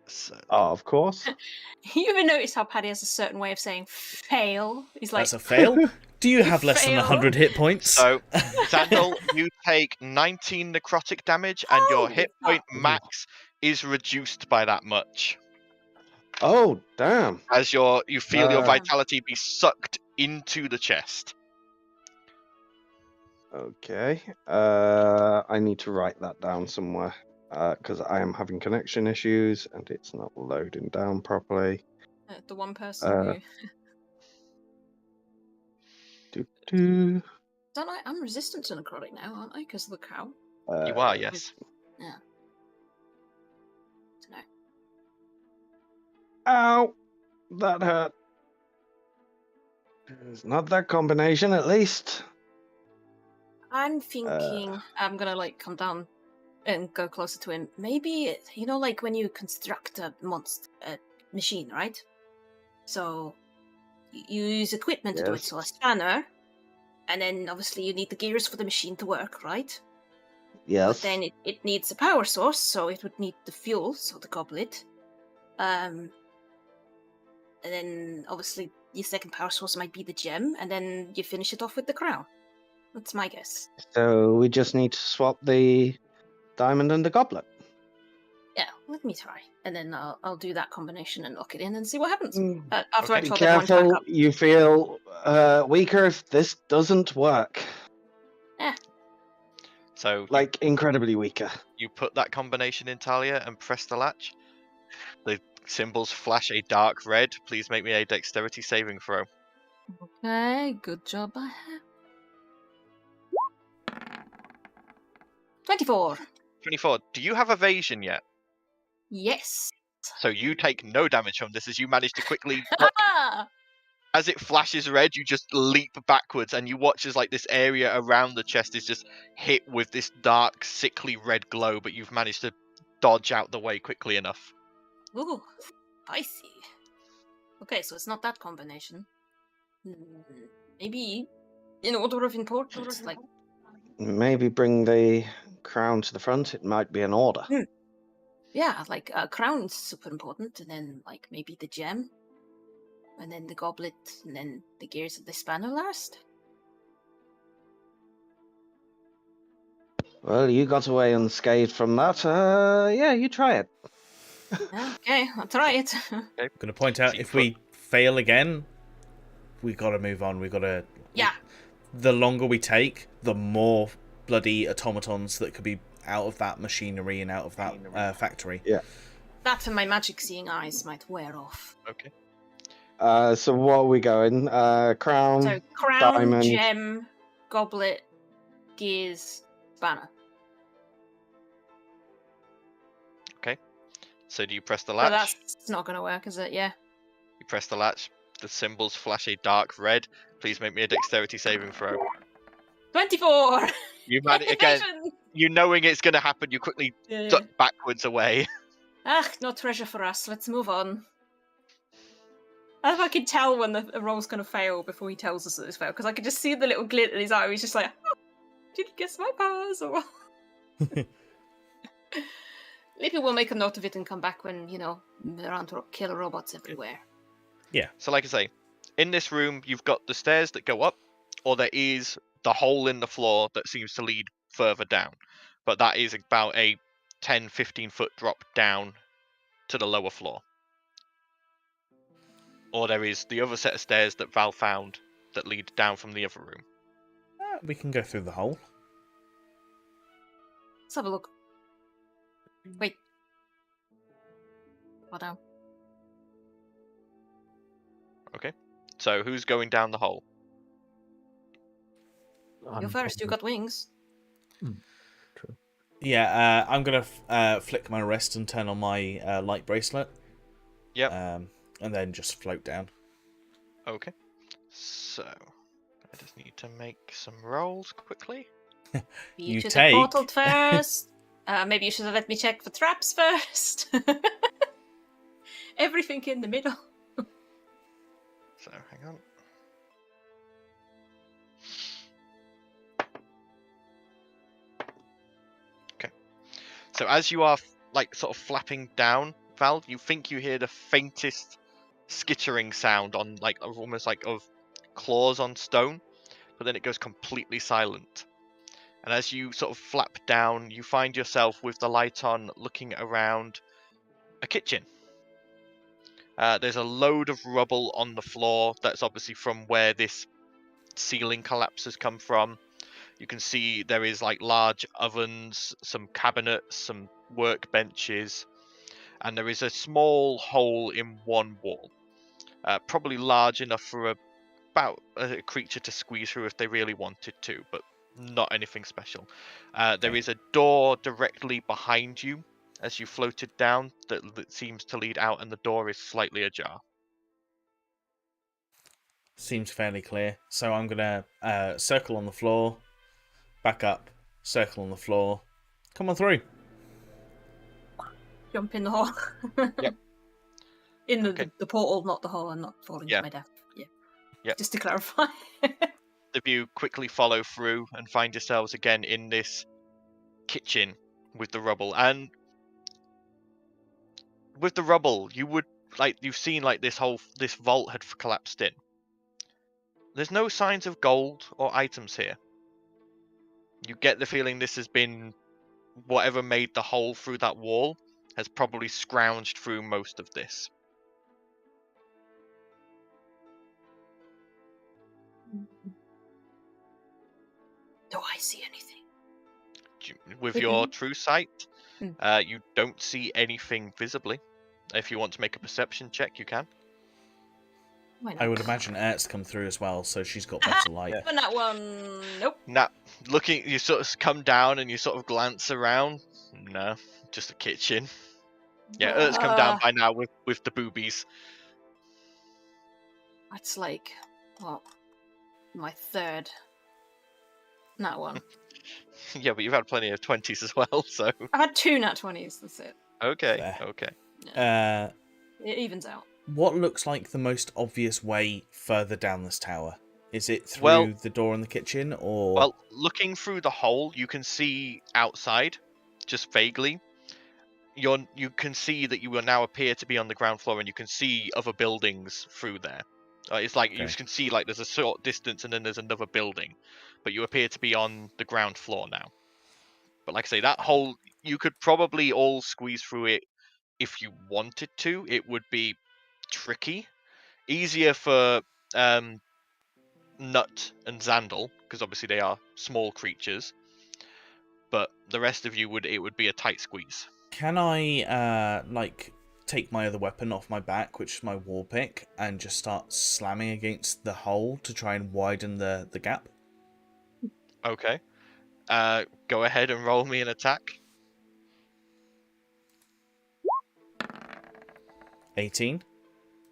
Speaker 5: So,
Speaker 2: Oh, of course.
Speaker 3: You ever notice how Paddy has a certain way of saying fail? He's like,
Speaker 7: That's a fail. Do you have less than
Speaker 3: fail.
Speaker 7: 100 hit points?
Speaker 5: so Xandal, you take 19 necrotic damage, and your
Speaker 3: Holy
Speaker 5: hit point max is reduced by that much.
Speaker 2: Oh, damn.
Speaker 5: As you feel your
Speaker 2: Uh.
Speaker 5: vitality be sucked into the chest.
Speaker 2: Okay. I need to write that down somewhere because I am having connection issues and it's not loading down properly.
Speaker 3: the one person
Speaker 2: Uh.
Speaker 3: who.
Speaker 2: Doo-doo.
Speaker 3: Don't I? I'm resistant to necrotic now, aren't I? Because of the cow.
Speaker 5: You are, yes.
Speaker 3: Yeah. Don't know.
Speaker 2: Ow! That hurt. It's not that combination, at least.
Speaker 3: I'm thinking I'm gonna like come down and go closer to him. Maybe like when you construct a machine, right? So you use equipment to do it.
Speaker 2: Yes.
Speaker 3: So a spanner, and then obviously you need the gears for the machine to work, right?
Speaker 2: Yes.
Speaker 3: But then it needs a power source, so it would need the fuel, so the goblet. And then obviously your second power source might be the gem, and then you finish it off with the crown. That's my guess.
Speaker 2: So we just need to swap the diamond and the goblet.
Speaker 3: Yeah, let me try, and then I'll do that combination and lock it in and see what happens.
Speaker 2: Mm.
Speaker 3: After I
Speaker 5: Okay.
Speaker 2: Be
Speaker 3: told everyone to back
Speaker 2: careful,
Speaker 3: up.
Speaker 2: you feel weaker if this doesn't work.
Speaker 5: So
Speaker 2: Like, incredibly weaker.
Speaker 5: you put that combination in, Talia, and press the latch. The symbols flash a dark red. Please make me a dexterity saving throw.
Speaker 3: Okay, good job. I have 24.
Speaker 5: 24. Do you have evasion yet?
Speaker 3: Yes.
Speaker 5: So you take no damage from this as you manage to quickly...
Speaker 3: Ah!
Speaker 5: As it flashes red, you just leap backwards, and you watch as like this area around the chest is just hit with this dark, sickly red glow, but you've managed to dodge out the way quickly enough.
Speaker 3: Ooh, spicy. Okay, so it's not that combination. Maybe in order of importance, like
Speaker 2: Maybe bring the crown to the front. It might be an order.
Speaker 3: yeah, like a crown's super important, and then like maybe the gem, and then the goblet, and then the gears of the spanner last.
Speaker 2: Well, you got away unscathed from that. Yeah, you try it.
Speaker 3: Okay, I'll try it.
Speaker 7: I'm going to point out, if we fail again, we got to move on. We got to...
Speaker 3: Yeah.
Speaker 7: The longer we take, the more bloody automatons that could be out of that machinery and out of that factory.
Speaker 2: Yeah.
Speaker 3: That and my magic seeing eyes might wear off.
Speaker 5: Okay.
Speaker 2: So what are we going? Crown,
Speaker 3: So crown,
Speaker 2: diamond.
Speaker 3: gem, goblet, gears, spanner.
Speaker 5: So do you press the
Speaker 3: But
Speaker 5: latch?
Speaker 3: that's not going to work, is it? Yeah.
Speaker 5: You press the latch. The symbols flash a dark red. Please make me a dexterity saving throw.
Speaker 3: 24.
Speaker 5: You manage again. You knowing it's going to happen, you quickly
Speaker 3: Yeah.
Speaker 5: duck backwards away.
Speaker 3: Ah, no treasure for us. Let's move on. I I can tell when the roll's going to fail before he tells us that it's failed, because I can just see the little glint in his eye. He's just like, oh, did you guess my powers? Or maybe we'll make a note of it and come back when, there aren't killer robots everywhere.
Speaker 5: So like I say, in this room, you've got the stairs that go up, or there is the hole in the floor that seems to lead further down. But that is about a 10-15 foot drop down to the lower floor. Or there is the other set of stairs that Val found that lead down from the other room.
Speaker 7: We can go through the hole.
Speaker 3: Let's have a look. Wait. Hold on.
Speaker 5: Okay. So who's going down the hole?
Speaker 3: You're first, you got wings.
Speaker 7: Yeah, I'm going to flick my wrist and turn on my light bracelet.
Speaker 6: Yep.
Speaker 7: And then just float down.
Speaker 6: Okay. So, I just need to make some rolls quickly.
Speaker 8: You should
Speaker 7: take-
Speaker 8: have portaled first. Maybe you should have let me check for traps first.
Speaker 3: Everything in the middle.
Speaker 6: So, hang on. Okay. So as you are like sort of flapping down, Val, you think you hear the faintest skittering sound on like almost like of claws on stone, but then it goes completely silent. And as you sort of flap down, you find yourself with the light on, looking around a kitchen. There's a load of rubble on the floor. That's obviously from where this ceiling collapse has come from. You can see there is like large ovens, some cabinets, some workbenches, and there is a small hole in one wall, probably large enough for about a creature to squeeze through if they really wanted to, but not anything special. There is a door directly behind you as you floated down that seems to lead out, and the door is slightly ajar.
Speaker 7: Seems fairly clear. So I'm going to circle on the floor, back up, circle on the floor. Come on through.
Speaker 3: Jump in the hole.
Speaker 6: Yep.
Speaker 3: In
Speaker 6: Okay.
Speaker 3: the portal, not the hole. I'm not falling
Speaker 6: Yeah.
Speaker 3: to my death. Yeah.
Speaker 6: Yep.
Speaker 3: Just to clarify.
Speaker 6: Of you quickly follow through and find yourselves again in this kitchen with the rubble. And with the rubble, you would you've seen like this vault had collapsed in. There's no signs of gold or items here. You get the feeling this has been whatever made the hole through that wall has probably scrounged through most of this.
Speaker 3: Do I see anything?
Speaker 6: With your
Speaker 3: Mhm.
Speaker 6: true sight,
Speaker 3: Mm.
Speaker 6: you don't see anything visibly. If you want to make a perception check, you can.
Speaker 3: Why not?
Speaker 7: I would imagine Ert's come through as well, so she's got better light.
Speaker 8: But that one, nope.
Speaker 6: Now, looking, you sort of come down and you sort of glance around. No, just a kitchen. Yeah, Ert's come down by now with the boobies.
Speaker 3: That's like, what? My third. Not one.
Speaker 6: Yeah, but you've had plenty of 20s as well, so.
Speaker 3: I had 2 nat 20s, that's it.
Speaker 6: Okay,
Speaker 7: Fair.
Speaker 6: okay.
Speaker 3: It evens out.
Speaker 7: What looks like the most obvious way further down this tower? Is it through
Speaker 6: Well-
Speaker 7: the door in the kitchen, or...?
Speaker 6: Well, looking through the hole, you can see outside, just vaguely. You can see that you will now appear to be on the ground floor, and you can see other buildings through there. It's like you
Speaker 7: Okay.
Speaker 6: can see like there's a short distance, and then there's another building, but you appear to be on the ground floor now. But like I say, that hole, you could probably all squeeze through it if you wanted to. It would be tricky. Easier for Nut and Xandal, because obviously they are small creatures. But the rest of you it would be a tight squeeze.
Speaker 7: Can I, take my other weapon off my back, which is my war pick, and just start slamming against the hole to try and widen the gap?
Speaker 6: Okay. Go ahead and roll me an attack.
Speaker 7: 18.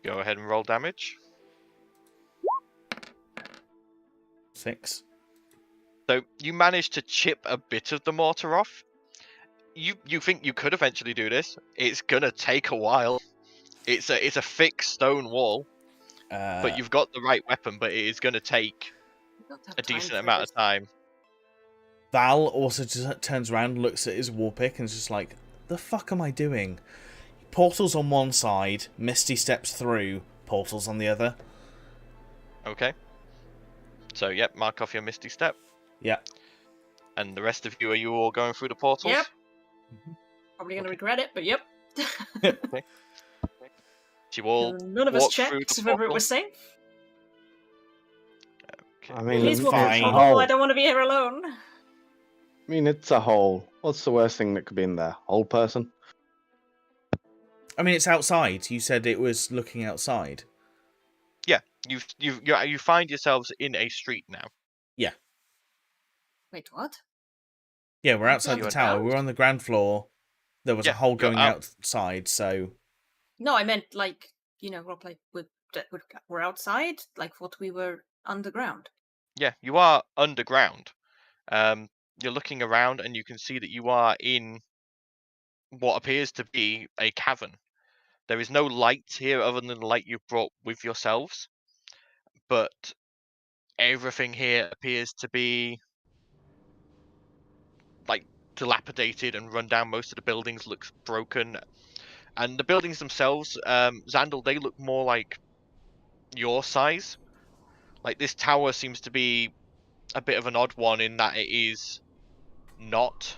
Speaker 6: Go ahead and roll damage.
Speaker 7: 6.
Speaker 6: So you managed to chip a bit of the mortar off. You think you could eventually do this. It's gonna take a while. It's a thick stone wall, but you've got the right weapon, but it is gonna take a decent amount of time.
Speaker 7: Val also just turns around, looks at his war pick, and is just like, the fuck am I doing? Portals on one side, Misty steps through, portals on the other.
Speaker 6: Okay. So yep, mark off your Misty Step.
Speaker 7: Yeah.
Speaker 6: And the rest of you, are you all going through the portals?
Speaker 3: Yep. Probably gonna regret it, but yep.
Speaker 6: Okay. You all
Speaker 3: None of us
Speaker 6: walk through
Speaker 3: checked
Speaker 6: the
Speaker 3: whether it
Speaker 6: portal?
Speaker 3: was safe.
Speaker 6: Okay.
Speaker 2: I mean,
Speaker 3: Please
Speaker 2: it's
Speaker 3: walk
Speaker 7: fine.
Speaker 3: through the
Speaker 2: a
Speaker 3: hole.
Speaker 2: hole.
Speaker 3: I don't want to be here alone.
Speaker 2: I mean, it's a hole. What's the worst thing that could be in there? Old person?
Speaker 7: I mean, it's outside. You said it was looking outside.
Speaker 6: Yeah, you find yourselves in a street now.
Speaker 3: Wait, what?
Speaker 7: Yeah, we're outside
Speaker 6: You
Speaker 7: the
Speaker 6: are
Speaker 7: tower.
Speaker 6: down?
Speaker 7: We're on the ground floor. There was a
Speaker 6: Yeah,
Speaker 7: hole
Speaker 6: you're
Speaker 7: going
Speaker 6: out.
Speaker 7: outside, so...
Speaker 3: No, I meant like, roleplay we're outside, like what we were underground.
Speaker 6: Yeah, you are underground. You're looking around and you can see that you are in what appears to be a cavern. There is no light here other than the light you've brought with yourselves, but everything here appears to be like dilapidated and run down. Most of the buildings look broken, and the buildings themselves, Xandal, they look more like your size. Like this tower seems to be a bit of an odd one in that it is not,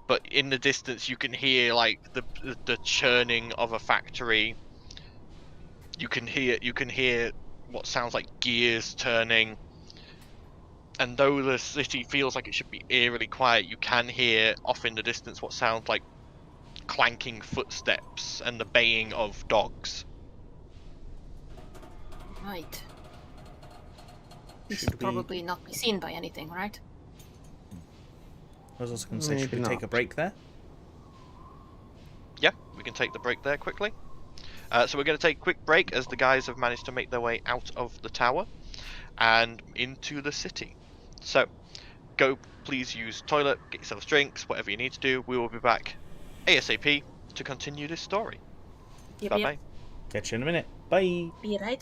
Speaker 6: but in the distance you can hear like the churning of a factory. You can hear what sounds like gears turning, and though the city feels like it should be eerily quiet, you can hear off in the distance what sounds like clanking footsteps and the baying of dogs.
Speaker 3: Right. We
Speaker 7: Should
Speaker 3: should probably not be seen by anything, right?
Speaker 7: I was also going to say, should we
Speaker 2: Maybe
Speaker 7: take a
Speaker 2: not.
Speaker 7: break there?
Speaker 6: Yeah, we can take the break there quickly. So we're going to take a quick break as the guys have managed to make their way out of the tower and into the city. So, go please use toilet, get yourselves drinks, whatever you need to do. We will be back ASAP to continue this story.
Speaker 3: Yep,
Speaker 6: Bye
Speaker 3: yep.
Speaker 6: bye.
Speaker 7: Catch you in a minute. Bye.
Speaker 3: Be right.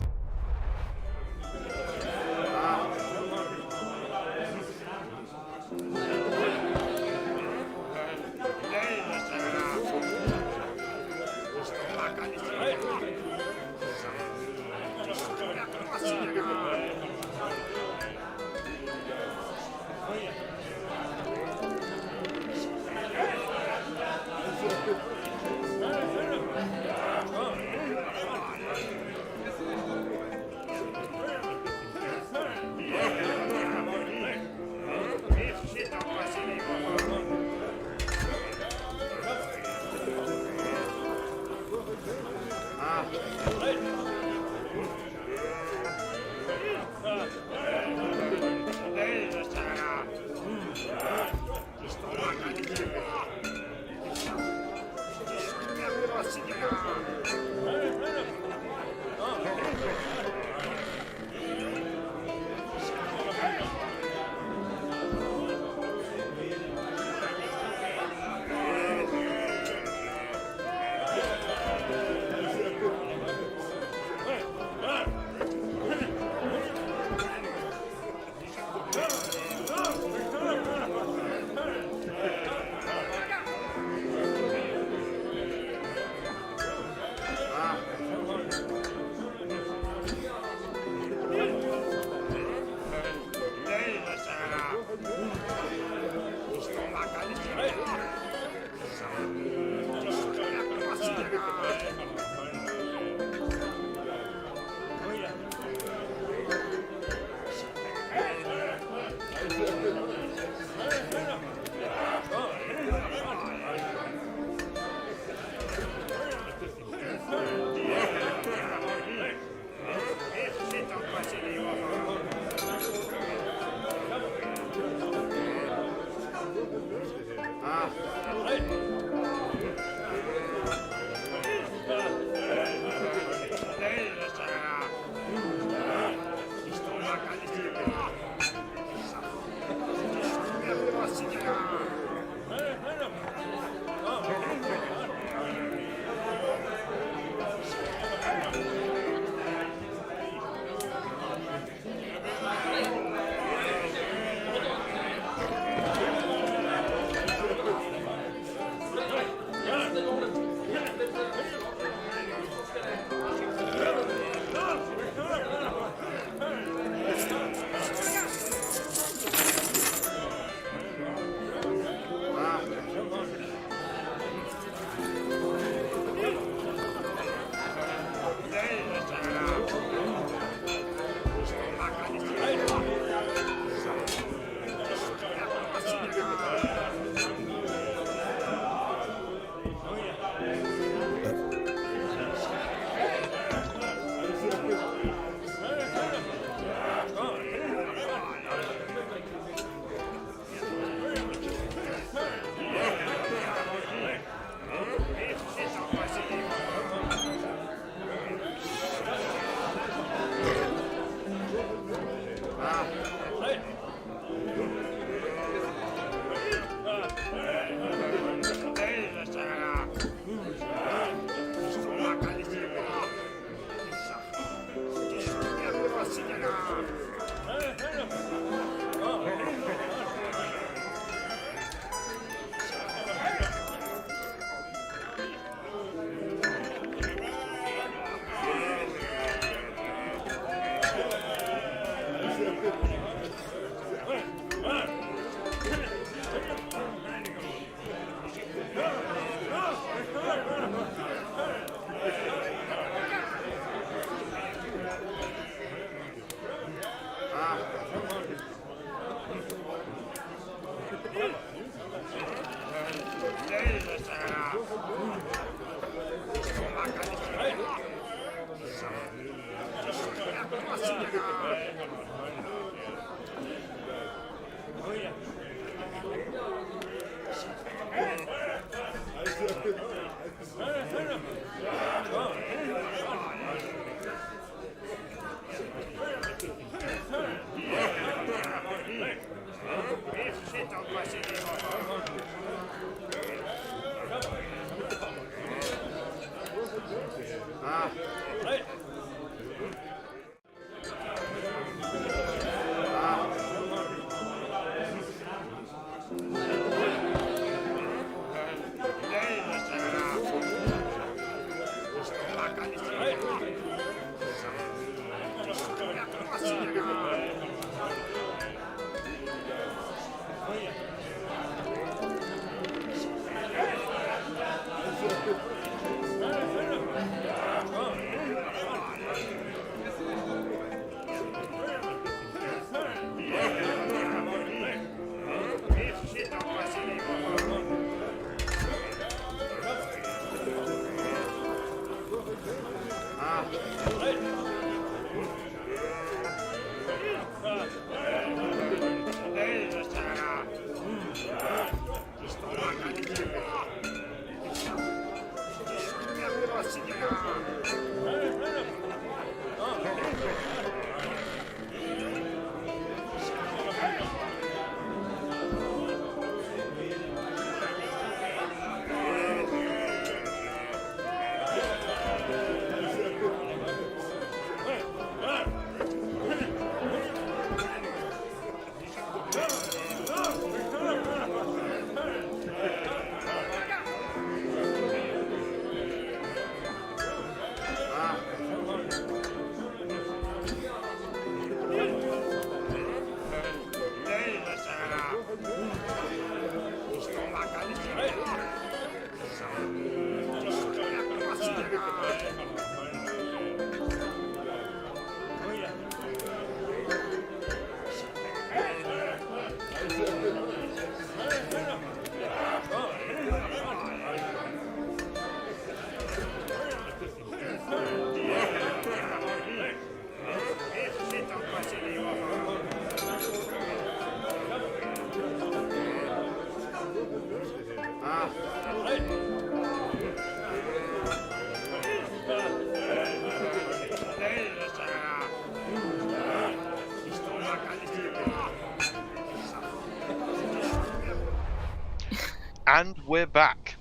Speaker 6: And we're back.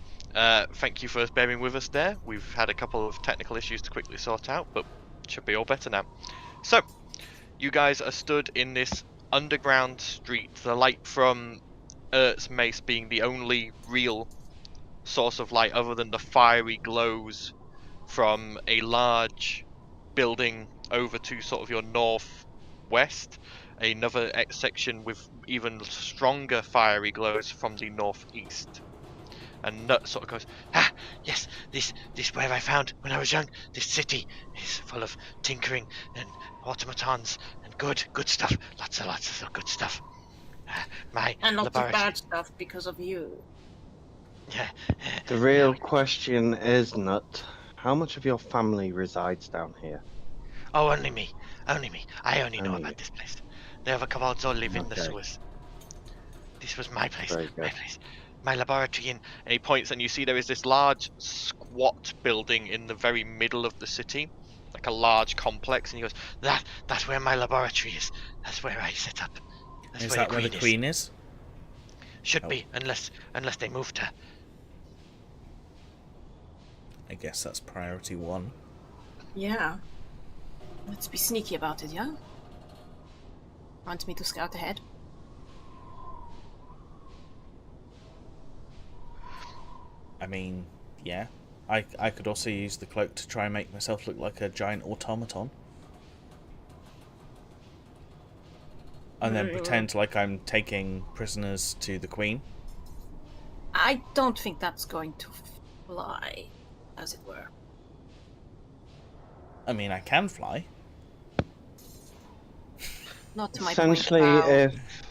Speaker 6: Thank you for bearing with us there. We've had a couple of technical issues to quickly sort out, but should be all better now. So, you guys are stood in this underground street, the light from Ert's mace being the only real source of light other than the fiery glows from a large building over to sort of your northwest. Another section with even stronger fiery glows from the northeast. And Knuts sort of goes, "Ah, yes, this where I found when I was young. This city is full of tinkering and automatons and good stuff. Lots of good stuff.
Speaker 8: And lots of bad stuff because of you."
Speaker 6: Yeah.
Speaker 2: The real question is, Nut, how much of your family resides down here?
Speaker 5: Oh, only me. I only know about this place. The other kobolds all live in the sewers. This was my place. My laboratory
Speaker 6: and he points, and you see there is this large squat building in the very middle of the city, like a large complex, and he goes, that's where my laboratory is. That's where I set up.
Speaker 7: Is that where the queen is?
Speaker 5: Should be, unless they moved her.
Speaker 7: I guess that's priority one.
Speaker 8: Yeah. Let's be sneaky about it, yeah? Want me to scout ahead?
Speaker 7: I mean, yeah. I could also use the cloak to try and make myself look like a giant automaton. And then pretend like I'm taking prisoners to the queen.
Speaker 8: I don't think that's going to fly, as it were.
Speaker 7: I mean, I can fly.
Speaker 8: Not to my
Speaker 2: Essentially,
Speaker 8: point.
Speaker 2: if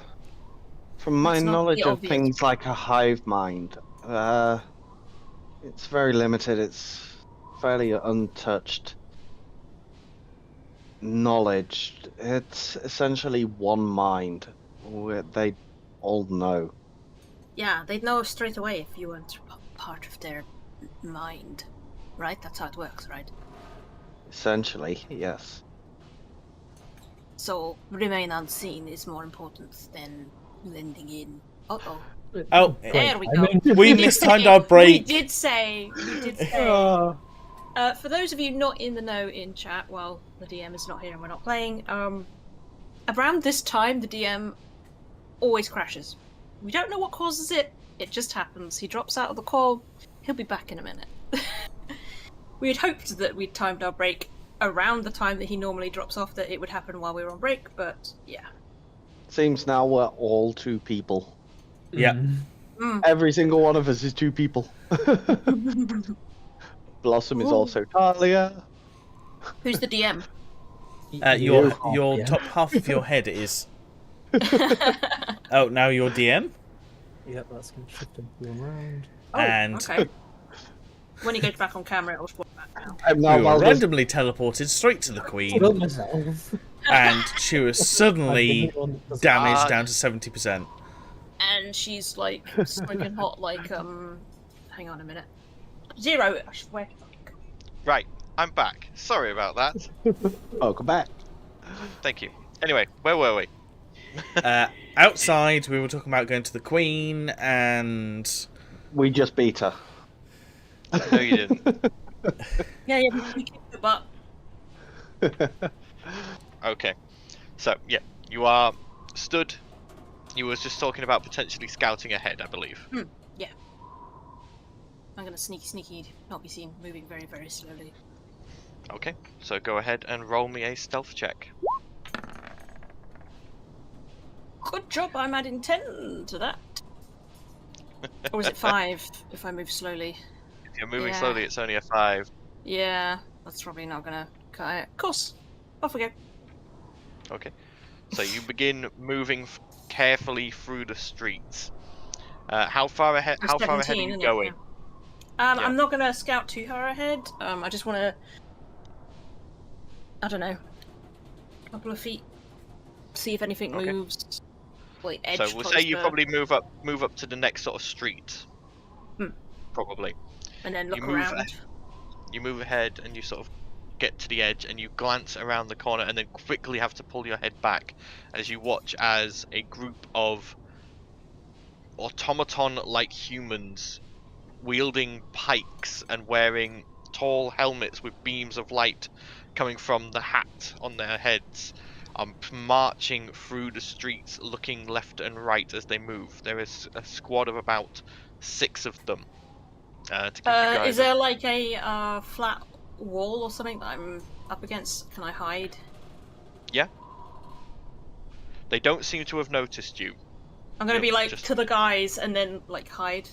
Speaker 2: from my knowledge of things like a hive mind, It's very limited. It's fairly untouched knowledge. It's essentially one mind. They all know.
Speaker 3: Yeah, they'd know straight away if you weren't part of their mind. Right? That's how it works, right?
Speaker 2: Essentially, yes.
Speaker 3: So, remain unseen is more important than blending in. Uh-oh.
Speaker 7: Oh,
Speaker 3: There we go.
Speaker 7: we mistimed our break.
Speaker 3: We did say. For those of you not in the know in chat, well, the DM is not here and we're not playing, around this time the DM always crashes. We don't know what causes it, it just happens. He drops out of the call, he'll be back in a minute. We had hoped that we'd timed our break around the time that he normally drops off, that it would happen while we were on break, but yeah.
Speaker 2: Seems now we're all two people.
Speaker 7: Yeah.
Speaker 2: Every single one of us is two people. Blossom is also Talia.
Speaker 3: Who's the DM?
Speaker 7: Your top half of your head is. Oh, now you're DM?
Speaker 1: Yep, that's going to shift everyone around.
Speaker 7: And
Speaker 3: Okay. When he goes back on camera, it'll swap back now.
Speaker 7: we were randomly teleported straight to the Queen, and she was suddenly damaged down to 70%.
Speaker 3: And she's like smoking hot, like hang on a minute. Zero. Where?
Speaker 5: Right, I'm back. Sorry about that.
Speaker 2: Welcome back.
Speaker 5: Thank you. Anyway, where were we?
Speaker 7: Outside, we were talking about going to the Queen, and
Speaker 2: we just beat her.
Speaker 5: No, you didn't.
Speaker 3: Yeah, we kicked the butt.
Speaker 5: Okay, so yeah, you are stood. You was just talking about potentially scouting ahead, I believe.
Speaker 3: Yeah. I'm gonna sneaky, not be seen, moving very, very slowly.
Speaker 5: Okay, so go ahead and roll me a stealth check.
Speaker 3: Good job, I'm adding 10 to that. Or is it 5 if I move slowly?
Speaker 5: If you're moving slowly, it's only a 5.
Speaker 3: Yeah, that's probably not gonna cut it. Of course, off we go.
Speaker 5: Okay, so you begin moving carefully through the streets. How far ahead? How far ahead are you going?
Speaker 3: I'm not gonna scout too far ahead. I just want to, I don't know, a couple of feet, see if anything moves. Like edge.
Speaker 5: So we'll say you probably move up to the next sort of street. Probably.
Speaker 3: And then look around.
Speaker 5: You move ahead and you sort of get to the edge and you glance around the corner and then quickly have to pull your head back as you watch as a group of automaton-like humans wielding pikes and wearing tall helmets with beams of light coming from the hat on their heads marching through the streets, looking left and right as they move. There is a squad of about 6 of them. To keep you guys
Speaker 3: is there like a flat wall or something that I'm up against? Can I hide?
Speaker 5: Yeah. They don't seem to have noticed you.
Speaker 3: I'm gonna be like to the guys and then like hide.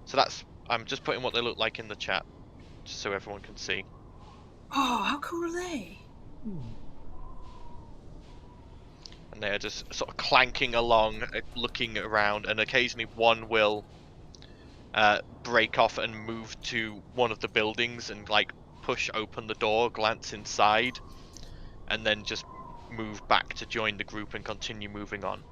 Speaker 5: So that's, I'm just putting what they look like in the chat, just so everyone can see.
Speaker 3: Oh, how cool are they?
Speaker 5: And they are just sort of clanking along, looking around, and occasionally one will break off and move to one of the buildings and like push open the door, glance inside, and then just move back to join the group and continue moving on.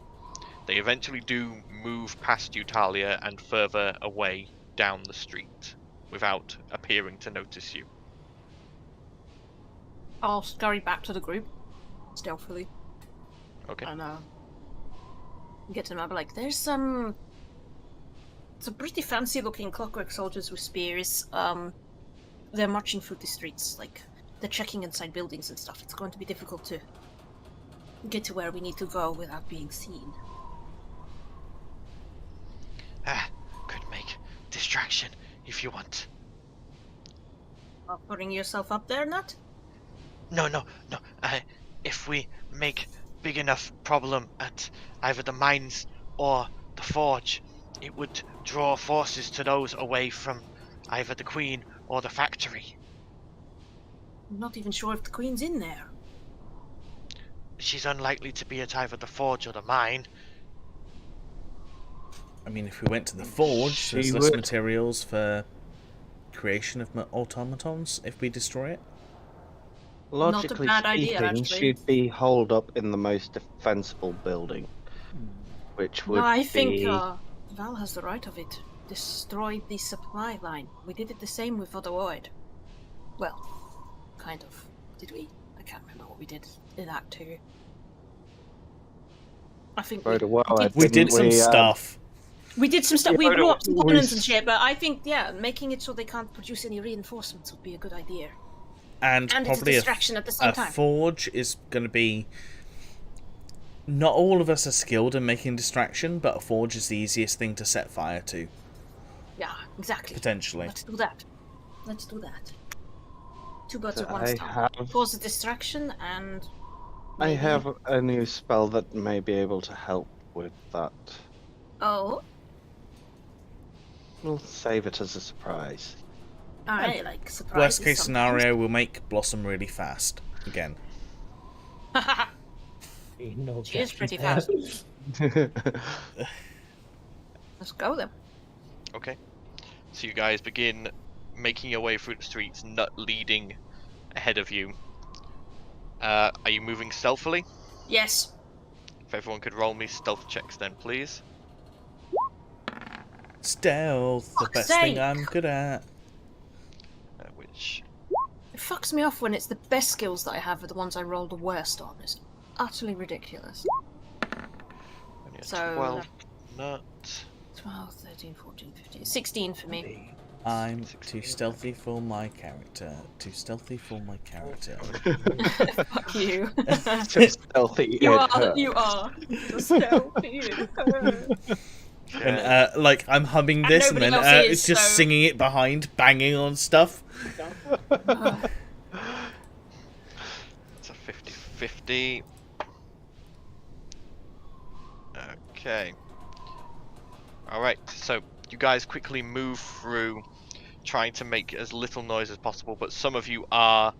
Speaker 5: They eventually do move past you, Talia, and further away down the street without appearing to notice you.
Speaker 3: I'll scurry back to the group, stealthily.
Speaker 5: Okay.
Speaker 3: And get to them. I'll be like, there's some pretty fancy-looking clockwork soldiers with spears. They're marching through the streets, like they're checking inside buildings and stuff. It's going to be difficult to get to where we need to go without being seen.
Speaker 5: Could make distraction if you want.
Speaker 3: Putting yourself up there, Nut?
Speaker 5: No. If we make big enough problem at either the mines or the forge, it would draw forces to those away from either the Queen or the factory.
Speaker 3: I'm not even sure if the Queen's in there.
Speaker 5: She's unlikely to be at either the forge or the mine.
Speaker 7: I mean, if we went to the forge, there's
Speaker 2: She
Speaker 7: less
Speaker 2: would.
Speaker 7: materials for creation of automatons if we destroy it.
Speaker 2: Logically
Speaker 3: bad idea,
Speaker 2: speaking,
Speaker 3: actually.
Speaker 2: she'd be holed up in the most defensible building, which would
Speaker 3: No, I
Speaker 2: be...
Speaker 3: think Val has the right of it. Destroy the supply line. We did it the same with Otherwoid. Well, kind of. Did we? I can't remember what we did in Act 2. I think
Speaker 2: Quite a while,
Speaker 7: We did some stuff.
Speaker 3: we did some stuff.
Speaker 2: Yeah,
Speaker 3: We
Speaker 2: but
Speaker 3: blew up some
Speaker 2: we-
Speaker 3: components and shit, but I think, yeah, making it so they can't produce any reinforcements would be a good idea.
Speaker 7: And
Speaker 3: And it's a
Speaker 7: probably
Speaker 3: distraction at the same
Speaker 7: a
Speaker 3: time.
Speaker 7: forge is going to be... Not all of us are skilled in making distraction, but a forge is the easiest thing to set fire to,
Speaker 3: Yeah, exactly.
Speaker 7: potentially.
Speaker 3: Let's do that. Let's do that. Two birds with one
Speaker 2: I
Speaker 3: stone.
Speaker 2: have...
Speaker 3: Cause a distraction and...
Speaker 2: I
Speaker 3: maybe-
Speaker 2: have a new spell that may be able to help with that.
Speaker 3: Oh,
Speaker 2: We'll save it as a surprise.
Speaker 3: I like surprises.
Speaker 7: Worst case
Speaker 3: sometimes.
Speaker 7: scenario, we'll make Blossom really fast. Again.
Speaker 1: No
Speaker 3: She is pretty
Speaker 1: objections
Speaker 3: Let's go then.
Speaker 6: Okay. So you guys begin making your way through the streets, Nut leading ahead of you. Are you moving stealthily?
Speaker 3: Yes.
Speaker 6: If everyone could roll me stealth checks then, please.
Speaker 7: Stealth, the
Speaker 3: Fuck's
Speaker 7: best thing
Speaker 3: sake.
Speaker 7: I'm good at.
Speaker 6: Which...
Speaker 3: It fucks me off when it's the best skills that I have are the ones I roll the worst on. It's utterly ridiculous.
Speaker 6: only a
Speaker 3: So-
Speaker 6: 12. Nut.
Speaker 3: 12, 13, 14, 15, 16 for me.
Speaker 7: I'm too stealthy for my character. Too stealthy for my character.
Speaker 3: Fuck you.
Speaker 2: So stealthy
Speaker 3: you
Speaker 2: it
Speaker 3: are.
Speaker 2: hurts.
Speaker 3: You are. You're stealthy.
Speaker 7: And like I'm humming
Speaker 3: And
Speaker 7: this, and
Speaker 3: nobody
Speaker 7: then
Speaker 3: else is,
Speaker 7: it's just
Speaker 3: so-
Speaker 7: singing it behind, banging on stuff.
Speaker 6: It's a 50-50. Okay. Alright, so you guys quickly move through, trying to make as little noise as possible, but some of you are,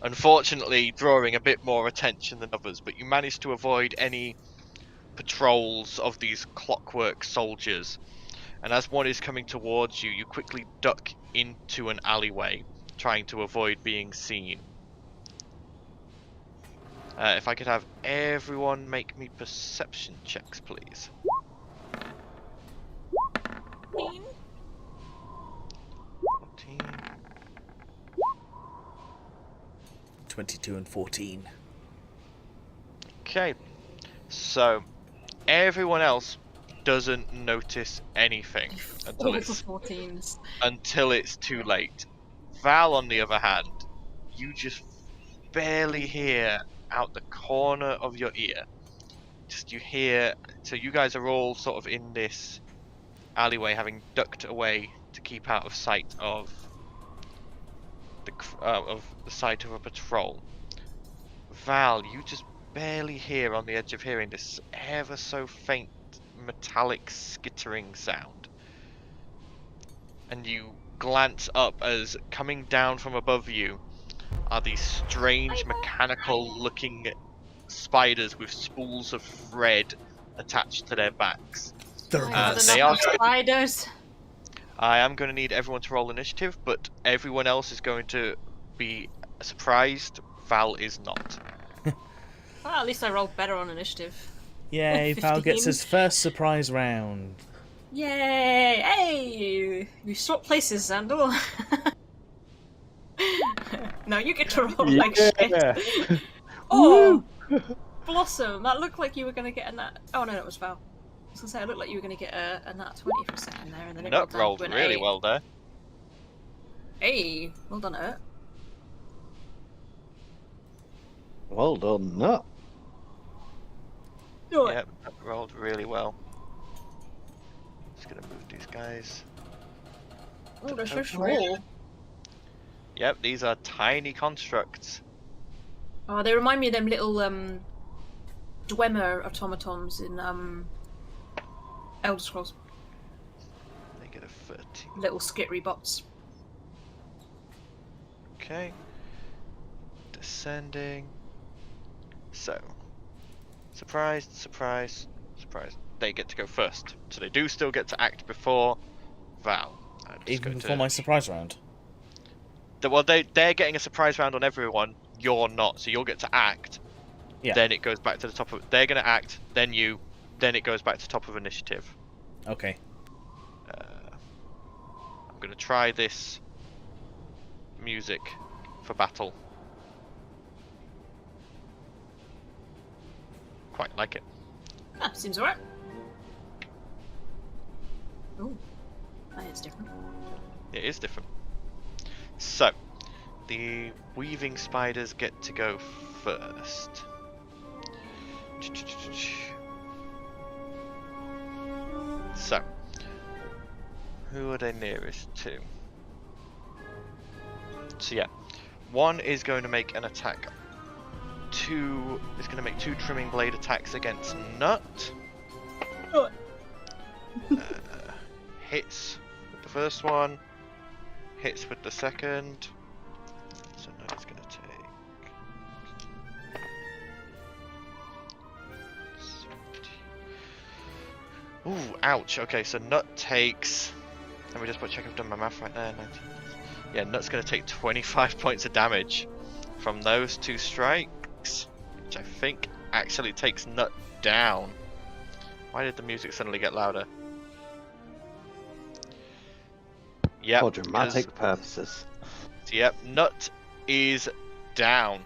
Speaker 6: unfortunately, drawing a bit more attention than others, but you manage to avoid any patrols of these clockwork soldiers. And as one is coming towards you, you quickly duck into an alleyway, trying to avoid being seen. If I could have everyone make me perception checks, please. 14.
Speaker 7: 22 and 14.
Speaker 6: Okay, so everyone else doesn't notice anything until
Speaker 3: All the
Speaker 6: it's
Speaker 3: 14s.
Speaker 6: too late. Val, on the other hand, you just barely hear out the corner of your ear. Just you hear. So you guys are all sort of in this alleyway, having ducked away to keep out of sight of the sight of a patrol. Val, you just barely hear on the edge of hearing this ever so faint metallic skittering sound, and you glance up as coming down from above you are these strange mechanical looking spiders with spools of thread attached to their backs. They are
Speaker 3: spiders.
Speaker 6: I am going to need everyone to roll initiative, but everyone else is going to be surprised. Val is not.
Speaker 3: Well, at least I rolled better on initiative.
Speaker 7: Yay, Val gets
Speaker 3: 15.
Speaker 7: his first surprise round.
Speaker 3: Yay! Hey! We swap places, Sandal. No, you get to roll like shit. Oh! Blossom, that looked like you were going to get a nat... Oh no, that was Val. I was going to say, it looked like you were going to get a nat 20 for a second there, and then it
Speaker 6: Nut
Speaker 3: down
Speaker 6: rolled
Speaker 3: to an
Speaker 6: really
Speaker 3: 8.
Speaker 6: well there.
Speaker 3: Hey! Well done, Ert.
Speaker 2: Well done, Nut.
Speaker 3: Do it.
Speaker 6: Yep, Nut rolled really well. Just gonna move these guys.
Speaker 3: Oh, they're so small.
Speaker 6: Yep, these are tiny constructs.
Speaker 3: Oh, they remind me of them little Dwemer automatons in Elder Scrolls.
Speaker 6: They get a 13.
Speaker 3: Little skittery bots.
Speaker 6: Okay. Descending. So. Surprised, surprised, surprised. they get to go first. So they do still get to act before Val.
Speaker 7: Even before my surprise round.
Speaker 6: Well, they're getting a surprise round on everyone. You're not, so you'll get to act.
Speaker 7: Yeah.
Speaker 6: Then it goes back to the top of. They're gonna act. Then you. Then it goes back to top of initiative.
Speaker 7: Okay.
Speaker 6: I'm gonna try this music for battle. Quite like it.
Speaker 3: Ah, seems alright. Oh, that is different.
Speaker 6: It is different. So, the weaving spiders get to go first. So, who are they nearest to? So yeah, one is going to make an attack. Two is going to make 2 trimming blade attacks against Nut.
Speaker 3: Oh.
Speaker 6: Hits with the first one. Hits with the second. So Nut is going to take. Ooh, ouch. Okay, so Nut takes. Let me just check I've done my math right there. 19. Yeah, Nut's going to take 25 points of damage from those 2 strikes, which I think actually takes Nut down. Why did the music suddenly get louder? Yep.
Speaker 2: For dramatic purposes.
Speaker 6: Yep, Nut is down.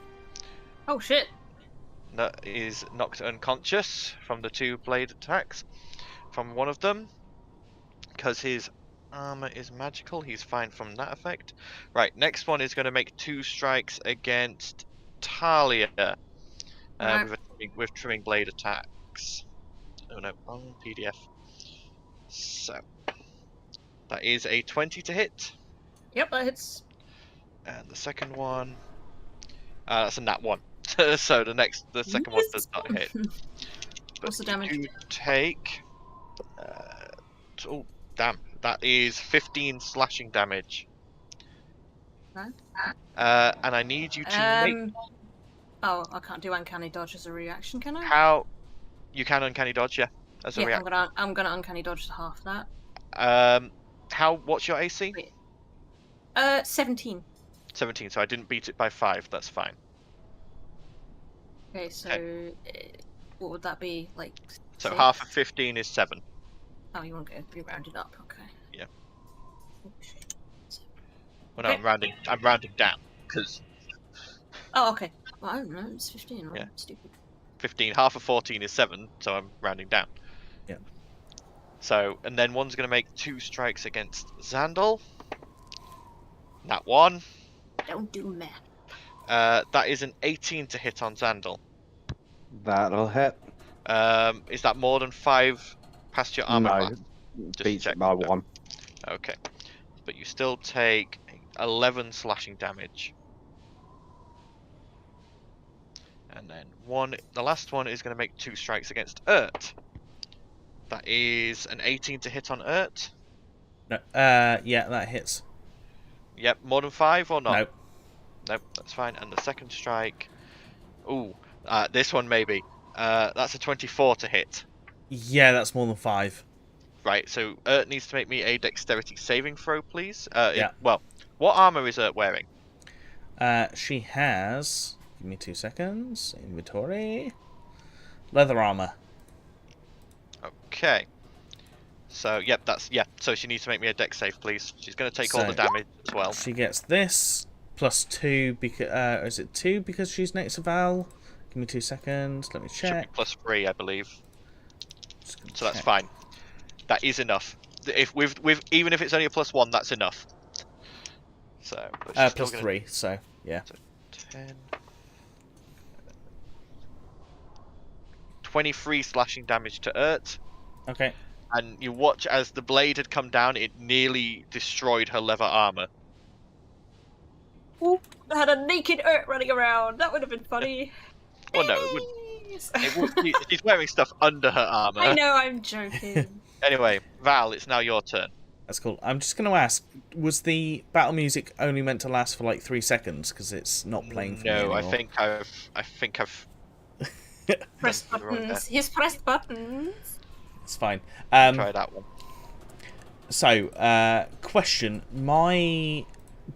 Speaker 3: Oh shit.
Speaker 6: Nut is knocked unconscious from the 2 blade attacks from one of them. Because his armor is magical, he's fine from that effect. Right, next one is going to make 2 strikes against Talia with trimming blade attacks. Oh no, wrong PDF. So, that is a 20 to hit.
Speaker 3: Yep, that hits.
Speaker 6: And the second one, that's a nat 1. So the second one does not hit.
Speaker 3: What's the
Speaker 6: But
Speaker 3: damage?
Speaker 6: you take, oh damn, that is 15 slashing damage.
Speaker 3: Right.
Speaker 6: And I need you to make.
Speaker 3: Oh, I can't do uncanny dodge as a reaction, can I?
Speaker 6: How you can uncanny dodge, yeah, as a reaction.
Speaker 3: I'm gonna uncanny dodge to half that.
Speaker 6: What's your AC?
Speaker 3: 17.
Speaker 6: 17. So I didn't beat it by 5. That's fine.
Speaker 3: Okay, so what would that be like?
Speaker 6: So
Speaker 3: 6?
Speaker 6: half of 15 is 7.
Speaker 3: Oh, you want to be rounded up? Okay.
Speaker 6: Yeah.
Speaker 3: Oh, shit.
Speaker 6: Well, no,
Speaker 3: Okay.
Speaker 6: I'm rounding down because.
Speaker 3: Oh, okay. Well, I don't know. It's 15. Right?
Speaker 6: Yeah.
Speaker 3: Stupid.
Speaker 6: 15. Half of 14 is 7, so I'm rounding down.
Speaker 7: Yeah.
Speaker 6: So, and then one's going to make 2 strikes against Xandal. That one.
Speaker 3: Don't do math.
Speaker 6: That is an 18 to hit on Xandal.
Speaker 2: That'll hit.
Speaker 6: Is that more than 5 past your armor class? Just
Speaker 2: Beats
Speaker 6: check.
Speaker 2: it by 1.
Speaker 6: Okay. But you still take 11 slashing damage. And then the last one is going to make 2 strikes against Urt. That is an 18 to hit on Urt.
Speaker 7: No, yeah, that hits.
Speaker 6: Yep, more than 5 or not?
Speaker 7: Nope.
Speaker 6: Nope, that's fine. And the second strike. Ooh, this one maybe. That's a 24 to hit.
Speaker 7: Yeah, that's more than 5.
Speaker 6: Right, so Urt needs to make me a dexterity saving throw, please.
Speaker 7: Yeah.
Speaker 6: Well, what armor is Urt wearing?
Speaker 7: She has. Give me 2 seconds. Inventory. Leather armor.
Speaker 6: Okay. So, yep, so she needs to make me a dex save, please. She's going to take all the damage as well.
Speaker 7: She gets this plus 2 because is it 2 because she's next to Val? Give me 2 seconds. Let me check.
Speaker 6: Should be plus 3, I believe. So that's fine. That is enough. If even if it's only a plus 1, that's enough. So
Speaker 7: plus 3. So yeah.
Speaker 6: So 10. 23 slashing damage to Urt.
Speaker 7: Okay.
Speaker 6: And you watch as the blade had come down, it nearly destroyed her leather armor.
Speaker 3: Ooh, I had a naked Urt running around. That would have been funny.
Speaker 6: Well, no, it wouldn't. She's wearing stuff under her armor.
Speaker 3: I know, I'm joking.
Speaker 6: Anyway, Val, it's now your turn.
Speaker 7: That's cool. I'm just going to ask, was the battle music only meant to last for like 3 seconds because it's not playing for me anymore?
Speaker 6: I think I've
Speaker 3: Pressed buttons. He's pressed buttons.
Speaker 7: It's fine.
Speaker 6: Try that one.
Speaker 7: So, question. My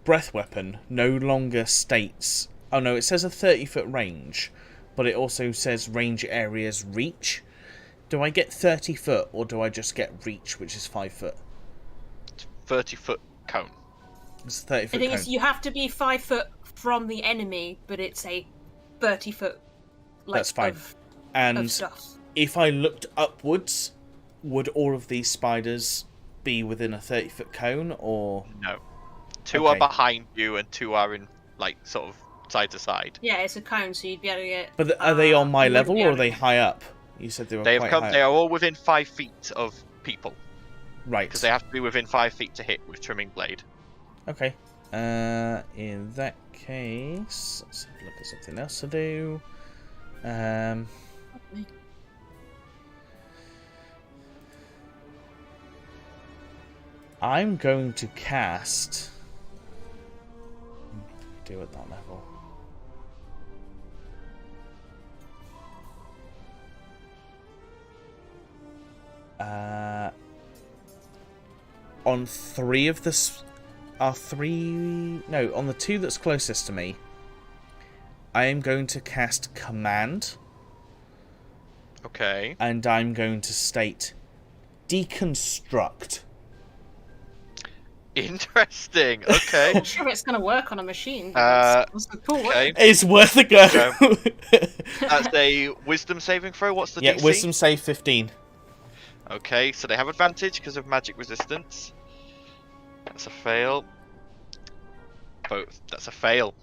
Speaker 7: breath weapon no longer states... Oh, no, it says a 30-foot range, but it also says range areas reach. Do I get 30 foot, or do I just get reach, which is 5 foot?
Speaker 6: 30-foot cone.
Speaker 7: It's a 30-foot
Speaker 3: The
Speaker 7: cone.
Speaker 3: thing is, you have to be 5 foot from the enemy, but it's a 30-foot. Like,
Speaker 7: That's fine.
Speaker 3: Of
Speaker 7: And
Speaker 3: stuff.
Speaker 7: if I looked upwards, would all of these spiders be within a 30-foot cone, or...
Speaker 6: No. 2 are behind you, and 2 are in, like, sort of side to side.
Speaker 3: Yeah, it's a cone, so you'd be able to get.
Speaker 7: But are they on my
Speaker 3: you wouldn't
Speaker 7: level,
Speaker 3: be
Speaker 7: or are
Speaker 3: able to-
Speaker 7: they high up? You said they were
Speaker 6: They have
Speaker 7: quite
Speaker 6: come.
Speaker 7: high
Speaker 6: They
Speaker 7: up.
Speaker 6: are all within 5 feet of people,
Speaker 7: Right.
Speaker 6: because they have to be within 5 feet to hit with trimming blade.
Speaker 7: Okay. In that case, let's have a look at something else to do. I'm going to cast... Do at that level. On 3 of the... on the 2 that's closest to me, I am going to cast Command,
Speaker 6: Okay.
Speaker 7: and I'm going to state Deconstruct.
Speaker 6: Interesting. Okay.
Speaker 3: I'm sure it's going to work on a machine. But it's cool.
Speaker 6: Okay.
Speaker 7: It's worth a go.
Speaker 6: That's a wisdom saving throw. What's the
Speaker 7: Yeah,
Speaker 6: DC?
Speaker 7: Wisdom save 15.
Speaker 6: Okay, so they have advantage because of magic resistance. That's a fail. Both. That's a fail.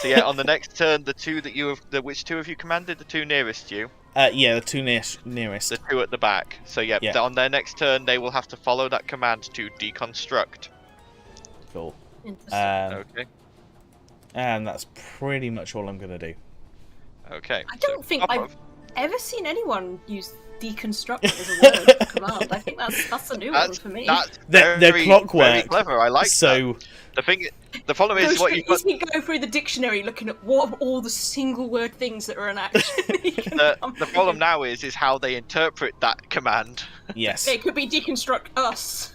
Speaker 6: So yeah, on the next turn, the 2 that you have, which 2 have you commanded? The 2 nearest you.
Speaker 7: Yeah, the 2 nearest.
Speaker 6: The 2 at the back. So yeah,
Speaker 7: Yeah.
Speaker 6: on their next turn, they will have to follow that command to deconstruct.
Speaker 7: Cool.
Speaker 3: Interesting.
Speaker 6: Okay.
Speaker 7: And that's pretty much all I'm going to do.
Speaker 6: Okay.
Speaker 3: I don't
Speaker 6: so
Speaker 3: think
Speaker 6: top
Speaker 3: I've
Speaker 6: of-
Speaker 3: ever seen anyone use deconstruct as a word command. I think that's a new one for me.
Speaker 6: That's
Speaker 7: They're
Speaker 6: very,
Speaker 7: clockwork.
Speaker 6: very clever. I like
Speaker 7: So,
Speaker 6: that. The problem is what you've got.
Speaker 3: You can go through the dictionary looking at what all the single word things that are an action.
Speaker 6: The problem now is how they interpret that command.
Speaker 7: yes.
Speaker 3: It could be deconstruct us.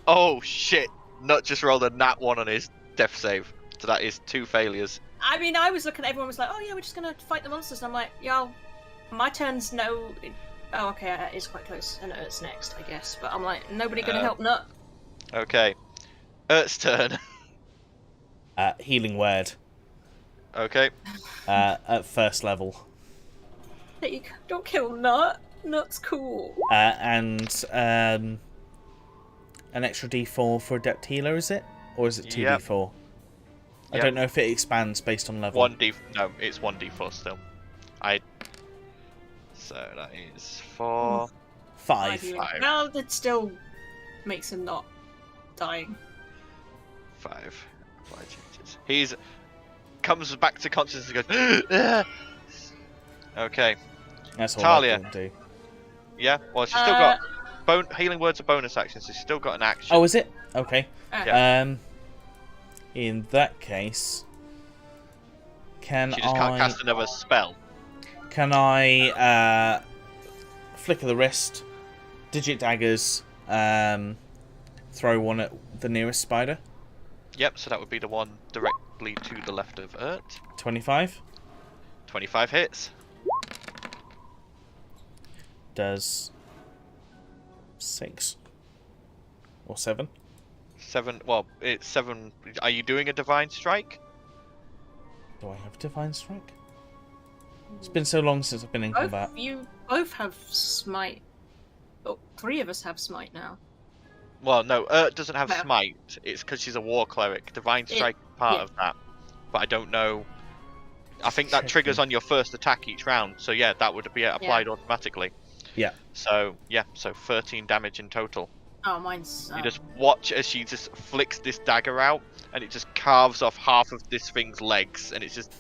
Speaker 6: Oh shit! Nut just rolled a nat 1 on his death save, so that is 2 failures.
Speaker 3: I mean, I was looking at everyone was like, oh yeah, we're just gonna fight the monsters, and I'm like, yo, my turn's no. Oh, okay, it is quite close. I know it's next, I guess, but I'm like, nobody gonna help Nut.
Speaker 6: Okay, Ert's turn.
Speaker 7: Healing word.
Speaker 6: Okay.
Speaker 7: At first level.
Speaker 3: Hey, don't kill Nut. Nut's cool.
Speaker 7: And an extra d4 for Adept Healer, is it? Or is it 2d4? I
Speaker 6: Yep.
Speaker 7: don't know if it expands based on level.
Speaker 6: No, it's 1d4 still. So that is 4.
Speaker 7: 5.
Speaker 6: Five.
Speaker 3: Well, that still makes him not dying.
Speaker 6: 5. 5 changes. He's comes back to consciousness and goes. "Ah!" Okay.
Speaker 7: That's all
Speaker 6: Talia.
Speaker 7: I can do.
Speaker 6: Yeah. Well, she's still got healing words are bonus actions, so she's still got an action.
Speaker 7: Oh, is it? Okay.
Speaker 6: Yeah.
Speaker 7: In that case,
Speaker 6: She just can't cast another spell.
Speaker 7: Can I flicker the wrist, digit daggers, throw one at the nearest spider?
Speaker 6: Yep. So that would be the one directly to the left of Ert.
Speaker 7: 25
Speaker 6: 25 hits.
Speaker 7: does 6 or 7.
Speaker 6: 7. Well, it's 7. Are you doing a divine strike?
Speaker 7: Do I have Divine Strike? It's been so long since I've been in combat.
Speaker 3: You both have smite. Oh, 3 of us have smite now.
Speaker 6: Well, no, Ert doesn't have
Speaker 3: Well-
Speaker 6: smite. It's because she's a war cleric. Divine strike is part of that, but I don't know. I think that triggers on your first attack each round. So yeah, that would be applied automatically.
Speaker 7: Yeah.
Speaker 6: So yeah, so 13 damage in total.
Speaker 3: Oh, mine's.
Speaker 6: You just watch as she just flicks this dagger out, and it just carves off half of this thing's legs, and it's just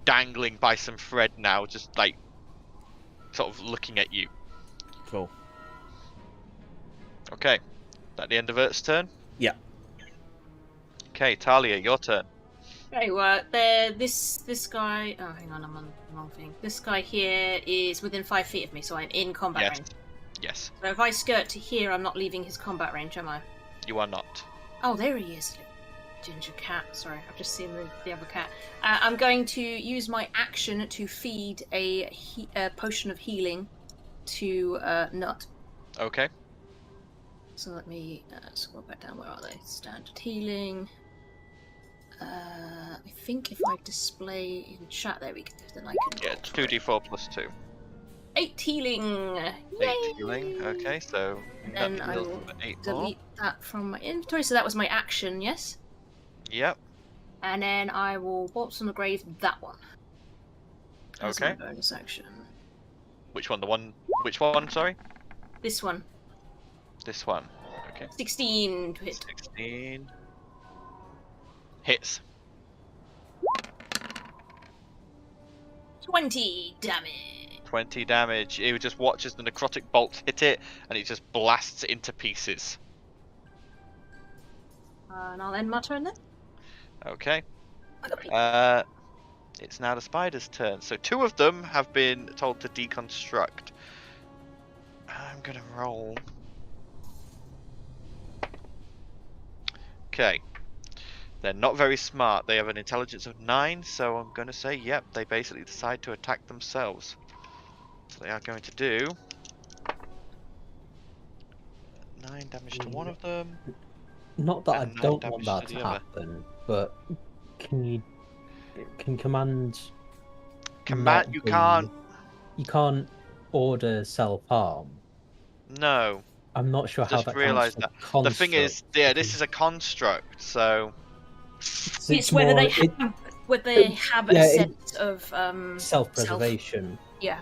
Speaker 6: dangling by some thread now, just like sort of looking at you.
Speaker 7: Cool.
Speaker 6: Okay, is that the end of Ert's turn?
Speaker 7: Yeah.
Speaker 6: Okay, Talia, your turn.
Speaker 3: Okay, well, this guy. Oh, hang on, I'm on the wrong thing. This guy here is within 5 feet of me, so I'm in combat
Speaker 6: Yes.
Speaker 3: range.
Speaker 6: Yes,
Speaker 3: So if I skirt to here, I'm not leaving his combat range, am I?
Speaker 6: you are not.
Speaker 3: Oh, there he is. Ginger cat. Sorry, I've just seen the other cat. I'm going to use my action to feed a potion of healing to Nut.
Speaker 6: Okay.
Speaker 3: So let me scroll back down. Where are they? Standard healing. I think if I display in chat, there we go. Then I can.
Speaker 6: Yeah, 2d4 plus 2.
Speaker 3: 8 healing. Yay!
Speaker 6: 8 healing. Okay, so
Speaker 3: And
Speaker 6: that
Speaker 3: I
Speaker 6: heals
Speaker 3: will
Speaker 6: for 8 more.
Speaker 3: delete that from my inventory. So that was my action, yes.
Speaker 6: Yep.
Speaker 3: And then I will waltz on the grave that one. As my
Speaker 6: Okay.
Speaker 3: bonus action.
Speaker 6: Which one? The one? Which one? Sorry.
Speaker 3: This one.
Speaker 6: This one. Okay.
Speaker 3: 16 to hit.
Speaker 6: 16. Hits.
Speaker 3: 20 damage.
Speaker 6: 20 damage. He just watches the necrotic bolts hit it, and it just blasts it into pieces.
Speaker 3: And I'll end my turn then.
Speaker 6: Okay.
Speaker 3: I got people.
Speaker 6: It's now the spider's turn. So 2 of them have been told to deconstruct. I'm gonna roll. Okay. They're not very smart. They have an intelligence of 9, so I'm gonna say, yep, they basically decide to attack themselves. So they are going to do 9 damage to one of them.
Speaker 1: Not that I
Speaker 6: And 9
Speaker 1: don't
Speaker 6: damage
Speaker 1: want that
Speaker 6: to
Speaker 1: to
Speaker 6: the other.
Speaker 1: happen, but can command?
Speaker 6: Combat,
Speaker 1: not
Speaker 6: you
Speaker 1: be-
Speaker 6: can't.
Speaker 1: You can't order self-harm.
Speaker 6: No.
Speaker 1: I'm not sure how
Speaker 6: Just
Speaker 1: that
Speaker 6: realised
Speaker 1: counts
Speaker 6: that.
Speaker 1: for
Speaker 6: The thing is,
Speaker 1: construct,
Speaker 6: yeah, this
Speaker 1: because
Speaker 6: is a construct, so
Speaker 3: It's whether
Speaker 1: more-
Speaker 3: they have, whether they have
Speaker 1: yeah,
Speaker 3: a
Speaker 1: it-
Speaker 3: sense of
Speaker 1: self-preservation.
Speaker 3: Yeah.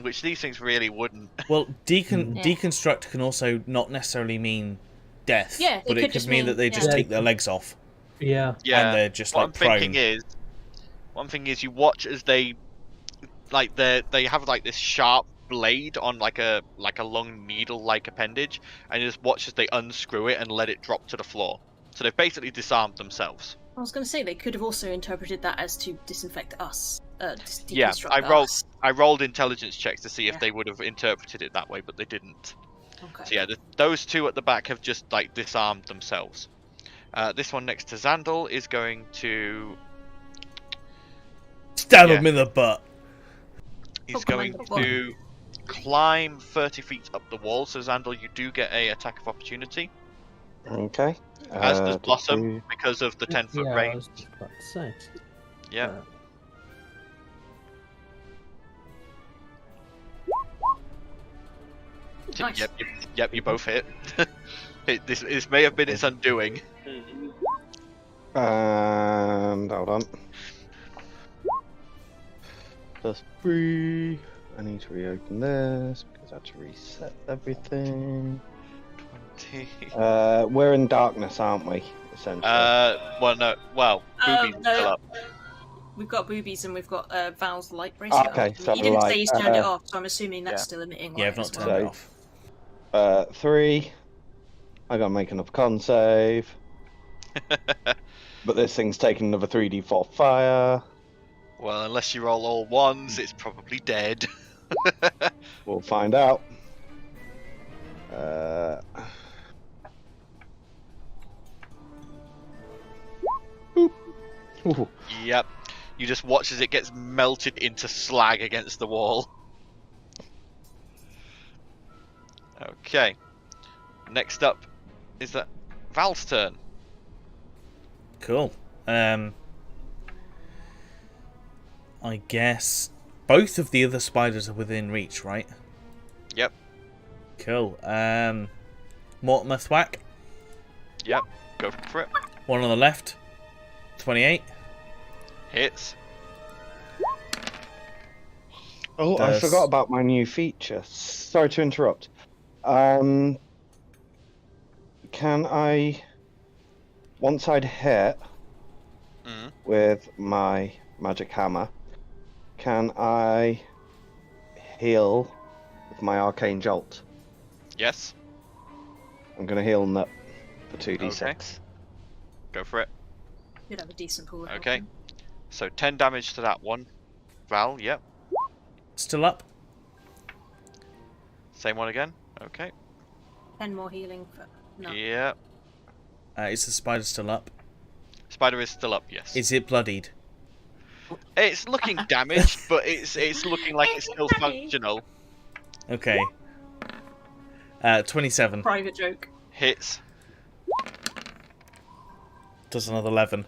Speaker 6: which these things really wouldn't.
Speaker 7: Well,
Speaker 3: Yeah.
Speaker 7: deconstruct can also not necessarily mean death,
Speaker 3: Yeah, it
Speaker 7: but it
Speaker 3: could
Speaker 7: could
Speaker 3: just
Speaker 7: mean
Speaker 3: mean-
Speaker 7: that they just
Speaker 1: yeah.
Speaker 7: take their legs off
Speaker 1: Yeah.
Speaker 6: Yeah.
Speaker 7: and they're just
Speaker 6: What
Speaker 7: like
Speaker 6: I'm
Speaker 7: prone.
Speaker 6: thinking is, one thing is, you watch as they have like this sharp blade on like a long needle like appendage, and you just watch as they unscrew it and let it drop to the floor. So they've basically disarmed themselves.
Speaker 3: I was going to say they could have also interpreted that as to disinfect us.
Speaker 6: Yeah,
Speaker 3: Deconstruct
Speaker 6: I rolled intelligence checks to see if
Speaker 3: Yeah.
Speaker 6: they would have interpreted it that way, but they didn't.
Speaker 3: Okay.
Speaker 6: So yeah, those 2 at the back have just like disarmed themselves. This one next to Xandal is going to.
Speaker 7: Stab
Speaker 6: Yeah.
Speaker 7: him in the butt.
Speaker 6: He's
Speaker 3: Oh,
Speaker 6: going
Speaker 3: come on.
Speaker 6: to climb 30 feet up the wall. So Xandal, you do get a attack of opportunity,
Speaker 2: Okay.
Speaker 6: as does Blossom,
Speaker 2: do-
Speaker 6: because of the 10-foot
Speaker 1: Yeah, I
Speaker 6: range.
Speaker 1: was just about to say.
Speaker 6: Yeah.
Speaker 3: Nice.
Speaker 6: Yep, you both hit. This may have been its undoing.
Speaker 2: And hold on. +3. I need to reopen this because I had to reset everything.
Speaker 6: 20.
Speaker 2: We're in darkness, aren't we? Essentially.
Speaker 6: Well, no. Well, Booby's
Speaker 3: no.
Speaker 6: still up.
Speaker 3: We've got boobies and we've got Val's light bracelet.
Speaker 2: Okay,
Speaker 3: on.
Speaker 2: so
Speaker 3: he didn't
Speaker 2: light,
Speaker 3: say he's turned it off, so I'm assuming that's
Speaker 6: yeah.
Speaker 3: still emitting light.
Speaker 7: Yeah, I've not
Speaker 3: as
Speaker 7: turned
Speaker 3: well.
Speaker 7: it off.
Speaker 2: 3. I gotta make another con save. But this thing's taking another 3d4 fire.
Speaker 6: Well, unless you roll all 1s, it's probably dead.
Speaker 2: We'll find out. Boop. Ooh.
Speaker 6: Yep. You just watch as it gets melted into slag against the wall. Okay. Next up is that Val's turn.
Speaker 7: Cool. I guess both of the other spiders are within reach, right?
Speaker 6: Yep.
Speaker 7: Cool. Mortimer thwack.
Speaker 6: Yep. Go for it.
Speaker 7: One on the left. 28.
Speaker 6: Hits.
Speaker 2: Oh, I
Speaker 7: Does-
Speaker 2: forgot about my new feature. Sorry to interrupt. Can I, once I'd hit
Speaker 6: Mm.
Speaker 2: with my magic hammer, can I heal with my arcane jolt?
Speaker 6: Yes.
Speaker 2: I'm gonna heal Nut for 2d6.
Speaker 6: Go for it.
Speaker 3: You'd have a decent pool. of health
Speaker 6: Okay.
Speaker 3: then.
Speaker 6: So 10 damage to that one. Val, yep.
Speaker 7: Still up.
Speaker 6: Same one again. Okay.
Speaker 3: 10 more healing for no.
Speaker 6: Yeah.
Speaker 7: Is the spider still up?
Speaker 6: Spider is still up. Yes.
Speaker 7: Is it bloodied?
Speaker 6: It's looking damaged, but it's looking like it's still functional.
Speaker 7: Okay. 27.
Speaker 3: Private joke.
Speaker 6: Hits.
Speaker 7: Does another 11.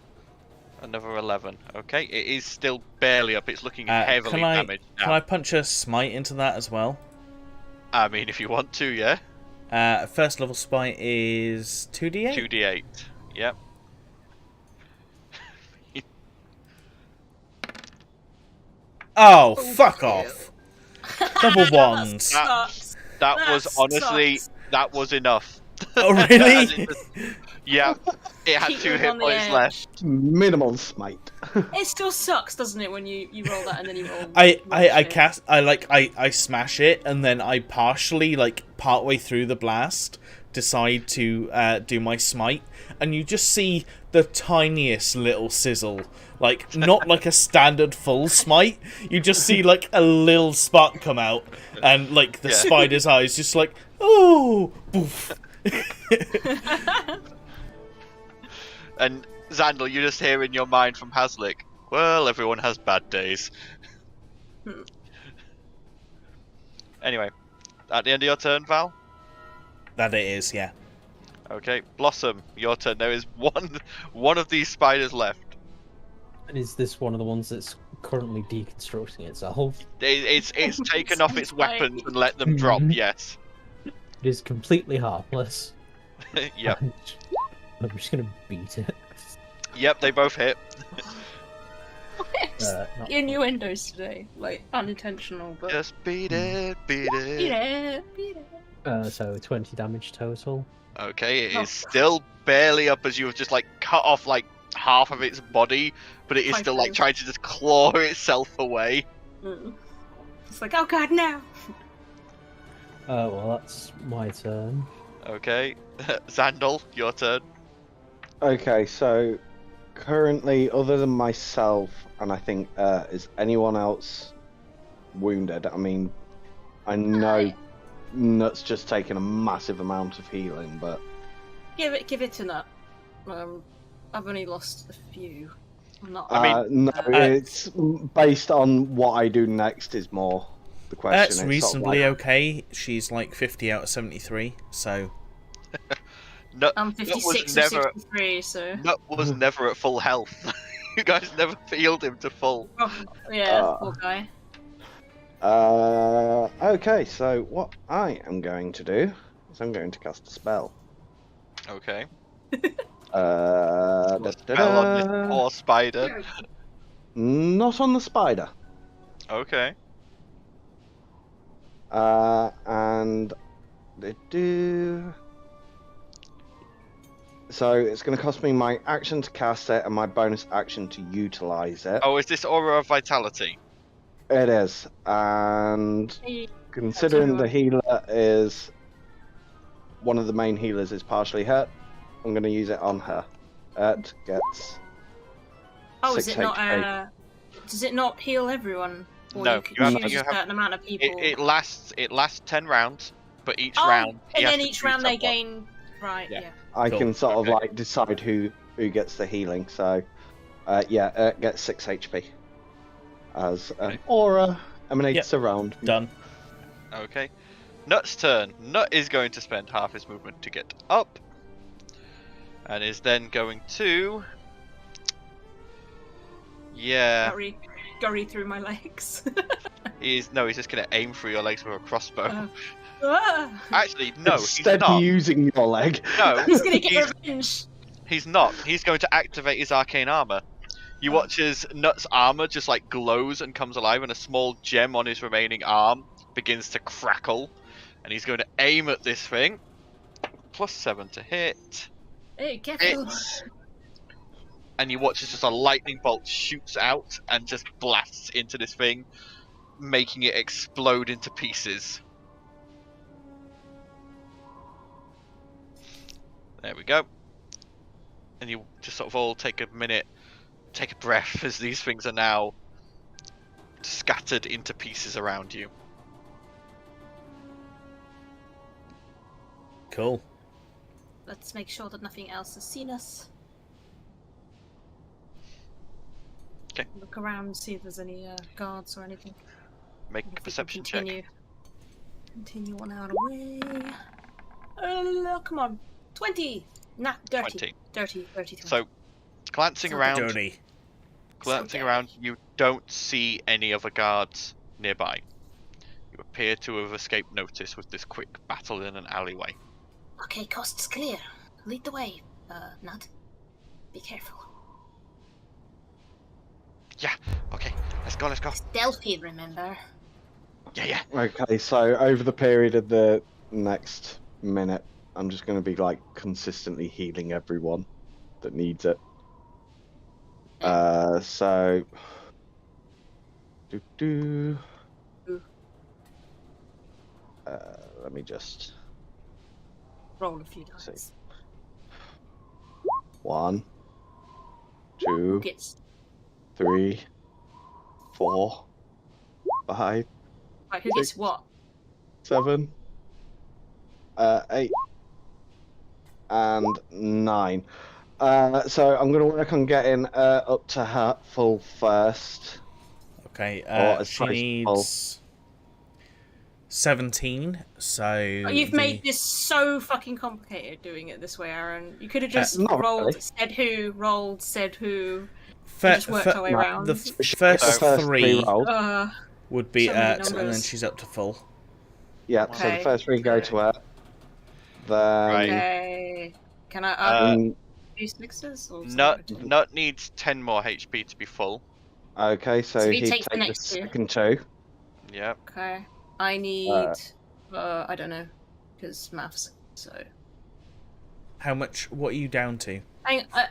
Speaker 6: Another 11. Okay, it is still barely up. It's looking heavily damaged now.
Speaker 7: Can I punch a smite into that as well?
Speaker 6: I mean, if you want to, yeah.
Speaker 7: First level smite is 2d8?
Speaker 6: 2d8. Yep.
Speaker 7: Oh, fuck off. Double ones.
Speaker 6: That was honestly, that was enough.
Speaker 7: Oh, really?
Speaker 6: Yeah, it had
Speaker 3: Keep
Speaker 6: 2
Speaker 3: them
Speaker 6: hit
Speaker 3: on the
Speaker 6: points
Speaker 3: edge.
Speaker 6: left.
Speaker 2: Minimal smite.
Speaker 3: It still sucks, doesn't it, when you roll that and then you roll.
Speaker 7: I smash it, and then I partially, like, partway through the blast, decide to do my smite, and you just see the tiniest little sizzle. Like, not like a standard full smite, you just see, like, a little spark come out, and, like, the spider's eyes just like, oh, boof.
Speaker 6: And Xandal, you just hear in your mind from Haslick, well, everyone has bad days. Anyway, at the end of your turn, Val?
Speaker 7: That it is, yeah.
Speaker 6: Okay, Blossom, your turn. There is one of these spiders left.
Speaker 1: And is this one of the ones that's currently deconstructing itself?
Speaker 6: It's taken off its weapons and let them drop, yes.
Speaker 1: It is completely harmless.
Speaker 6: Yep.
Speaker 1: I'm just gonna beat it.
Speaker 6: Yep, they both hit.
Speaker 3: Innuendos today, like unintentional, but
Speaker 6: Just beat it, beat it.
Speaker 3: beat it, beat it.
Speaker 1: So 20 damage total.
Speaker 6: Okay, it is still barely up as you have just like cut off like half of its body, but it is still like trying to just claw itself away.
Speaker 3: It's like, oh god, no.
Speaker 1: Well, that's my turn.
Speaker 6: Okay, Xandal, your turn.
Speaker 2: Okay, so currently, other than myself, and I think, is anyone else wounded? I mean, I know Knuts just taken a massive amount of healing, but
Speaker 3: Give it to Nut. I've only lost a few. I'm not.
Speaker 6: I mean,
Speaker 2: no, it's based on what I do next is more the question.
Speaker 7: That's
Speaker 2: It's
Speaker 7: reasonably
Speaker 2: sort of
Speaker 7: okay. She's like 50 out of 73, so...
Speaker 6: Nut,
Speaker 3: I'm 56 or 63, so.
Speaker 6: Nut was never at full health. You guys never healed him to full.
Speaker 3: Oh, yeah, poor guy.
Speaker 2: Okay, so what I am going to do is I'm going to cast a spell.
Speaker 6: Okay.
Speaker 2: Da,
Speaker 6: Spell on this poor spider.
Speaker 2: Not on the spider.
Speaker 6: Okay.
Speaker 2: And they do. So it's going to cost me my action to cast it and my bonus action to utilize it.
Speaker 6: Oh, is this Aura of Vitality?
Speaker 2: It is, and considering the healer is one of the main healers is partially hurt, I'm going to use it on her. It gets.
Speaker 3: Oh,
Speaker 2: 6
Speaker 3: is it not?
Speaker 2: HP.
Speaker 3: Does it not heal everyone? Or
Speaker 6: No,
Speaker 3: you can
Speaker 6: you have-
Speaker 3: choose
Speaker 6: you
Speaker 3: a
Speaker 6: have-
Speaker 3: certain amount of people.
Speaker 6: It lasts 10 rounds, but each
Speaker 3: Oh,
Speaker 6: round. he
Speaker 3: and
Speaker 6: has
Speaker 3: then
Speaker 6: to
Speaker 3: each
Speaker 6: choose
Speaker 3: round they
Speaker 6: someone.
Speaker 3: gain. Right.
Speaker 6: Yeah.
Speaker 3: Yeah.
Speaker 2: I
Speaker 7: Cool.
Speaker 2: can sort of
Speaker 6: Okay.
Speaker 2: like decide who gets the healing. So, it gets 6 HP as an
Speaker 6: Okay.
Speaker 2: aura emanates around.
Speaker 7: Done.
Speaker 6: Okay. Nut's turn. Nut is going to spend half his movement to get up, and is then going to. Yeah.
Speaker 3: Gurry through my legs.
Speaker 6: He's just going to aim through your legs with a crossbow.
Speaker 3: Ah,
Speaker 6: Actually, no,
Speaker 2: Instead
Speaker 6: he's not.
Speaker 2: using your leg.
Speaker 6: No,
Speaker 3: he's gonna get revenge.
Speaker 6: he's not. He's going to activate his arcane armor. You watch as Nut's armor just like glows and comes alive, and a small gem on his remaining arm begins to crackle, and he's going to aim at this thing. +7 to hit.
Speaker 3: Hey, careful.
Speaker 6: Hits. And you watch as just a lightning bolt shoots out and just blasts into this thing, making it explode into pieces. There we go. And you just sort of all take a minute, take a breath, as these things are now scattered into pieces around you.
Speaker 7: Cool.
Speaker 3: Let's make sure that nothing else has seen us.
Speaker 6: Okay.
Speaker 3: Look around, see if there's any guards or anything.
Speaker 6: Make
Speaker 3: If we
Speaker 6: a
Speaker 3: can
Speaker 6: perception check.
Speaker 3: Continue on our way. Come on. 20! Nah, dirty.
Speaker 6: 20.
Speaker 3: Dirty.
Speaker 6: So, glancing
Speaker 3: So
Speaker 6: around,
Speaker 7: Dirty.
Speaker 6: you don't see any other guards nearby. You appear to have escaped notice with this quick battle in an alleyway.
Speaker 8: Okay, coast's clear. Lead the way, Nut. Be careful.
Speaker 6: Yeah, okay, let's go.
Speaker 8: Stealthy, remember?
Speaker 6: Yeah.
Speaker 2: Okay, so over the period of the next minute, I'm just going to be like consistently healing everyone that needs it. So. Let me just.
Speaker 3: Roll a few dice.
Speaker 2: 1, 2,
Speaker 3: Gets
Speaker 2: 3, 4, 5,
Speaker 3: right, who gets what?
Speaker 2: 7, 8, and 9. So I'm going to work on getting up to her full first.
Speaker 7: Okay,
Speaker 2: Or as
Speaker 7: she
Speaker 2: close to full.
Speaker 7: needs 17, so...
Speaker 3: Oh, you've made this so fucking complicated doing it this way, Aaron. You could have just
Speaker 2: not
Speaker 3: rolled,
Speaker 2: really.
Speaker 3: said who, rolled, said who.
Speaker 7: Fir-
Speaker 3: just worked our way around.
Speaker 7: The
Speaker 2: The
Speaker 7: first
Speaker 2: first
Speaker 7: three
Speaker 2: rolls.
Speaker 7: would be
Speaker 3: so many
Speaker 7: and then
Speaker 3: numbers.
Speaker 7: she's up to full.
Speaker 2: Yeah, so the
Speaker 3: Okay.
Speaker 2: first 3 go to her. Then.
Speaker 6: Right.
Speaker 3: Okay. Can I add
Speaker 2: Mm,
Speaker 3: 2 sixes? Or
Speaker 6: Nut needs 10 more HP to be full.
Speaker 2: okay, so
Speaker 3: So
Speaker 2: he'd
Speaker 3: he
Speaker 2: take
Speaker 3: takes the
Speaker 2: the
Speaker 3: next 2.
Speaker 2: second 2.
Speaker 6: Yep.
Speaker 3: Okay. I need. I don't know. Because maths. So.
Speaker 7: How much? What are you down to?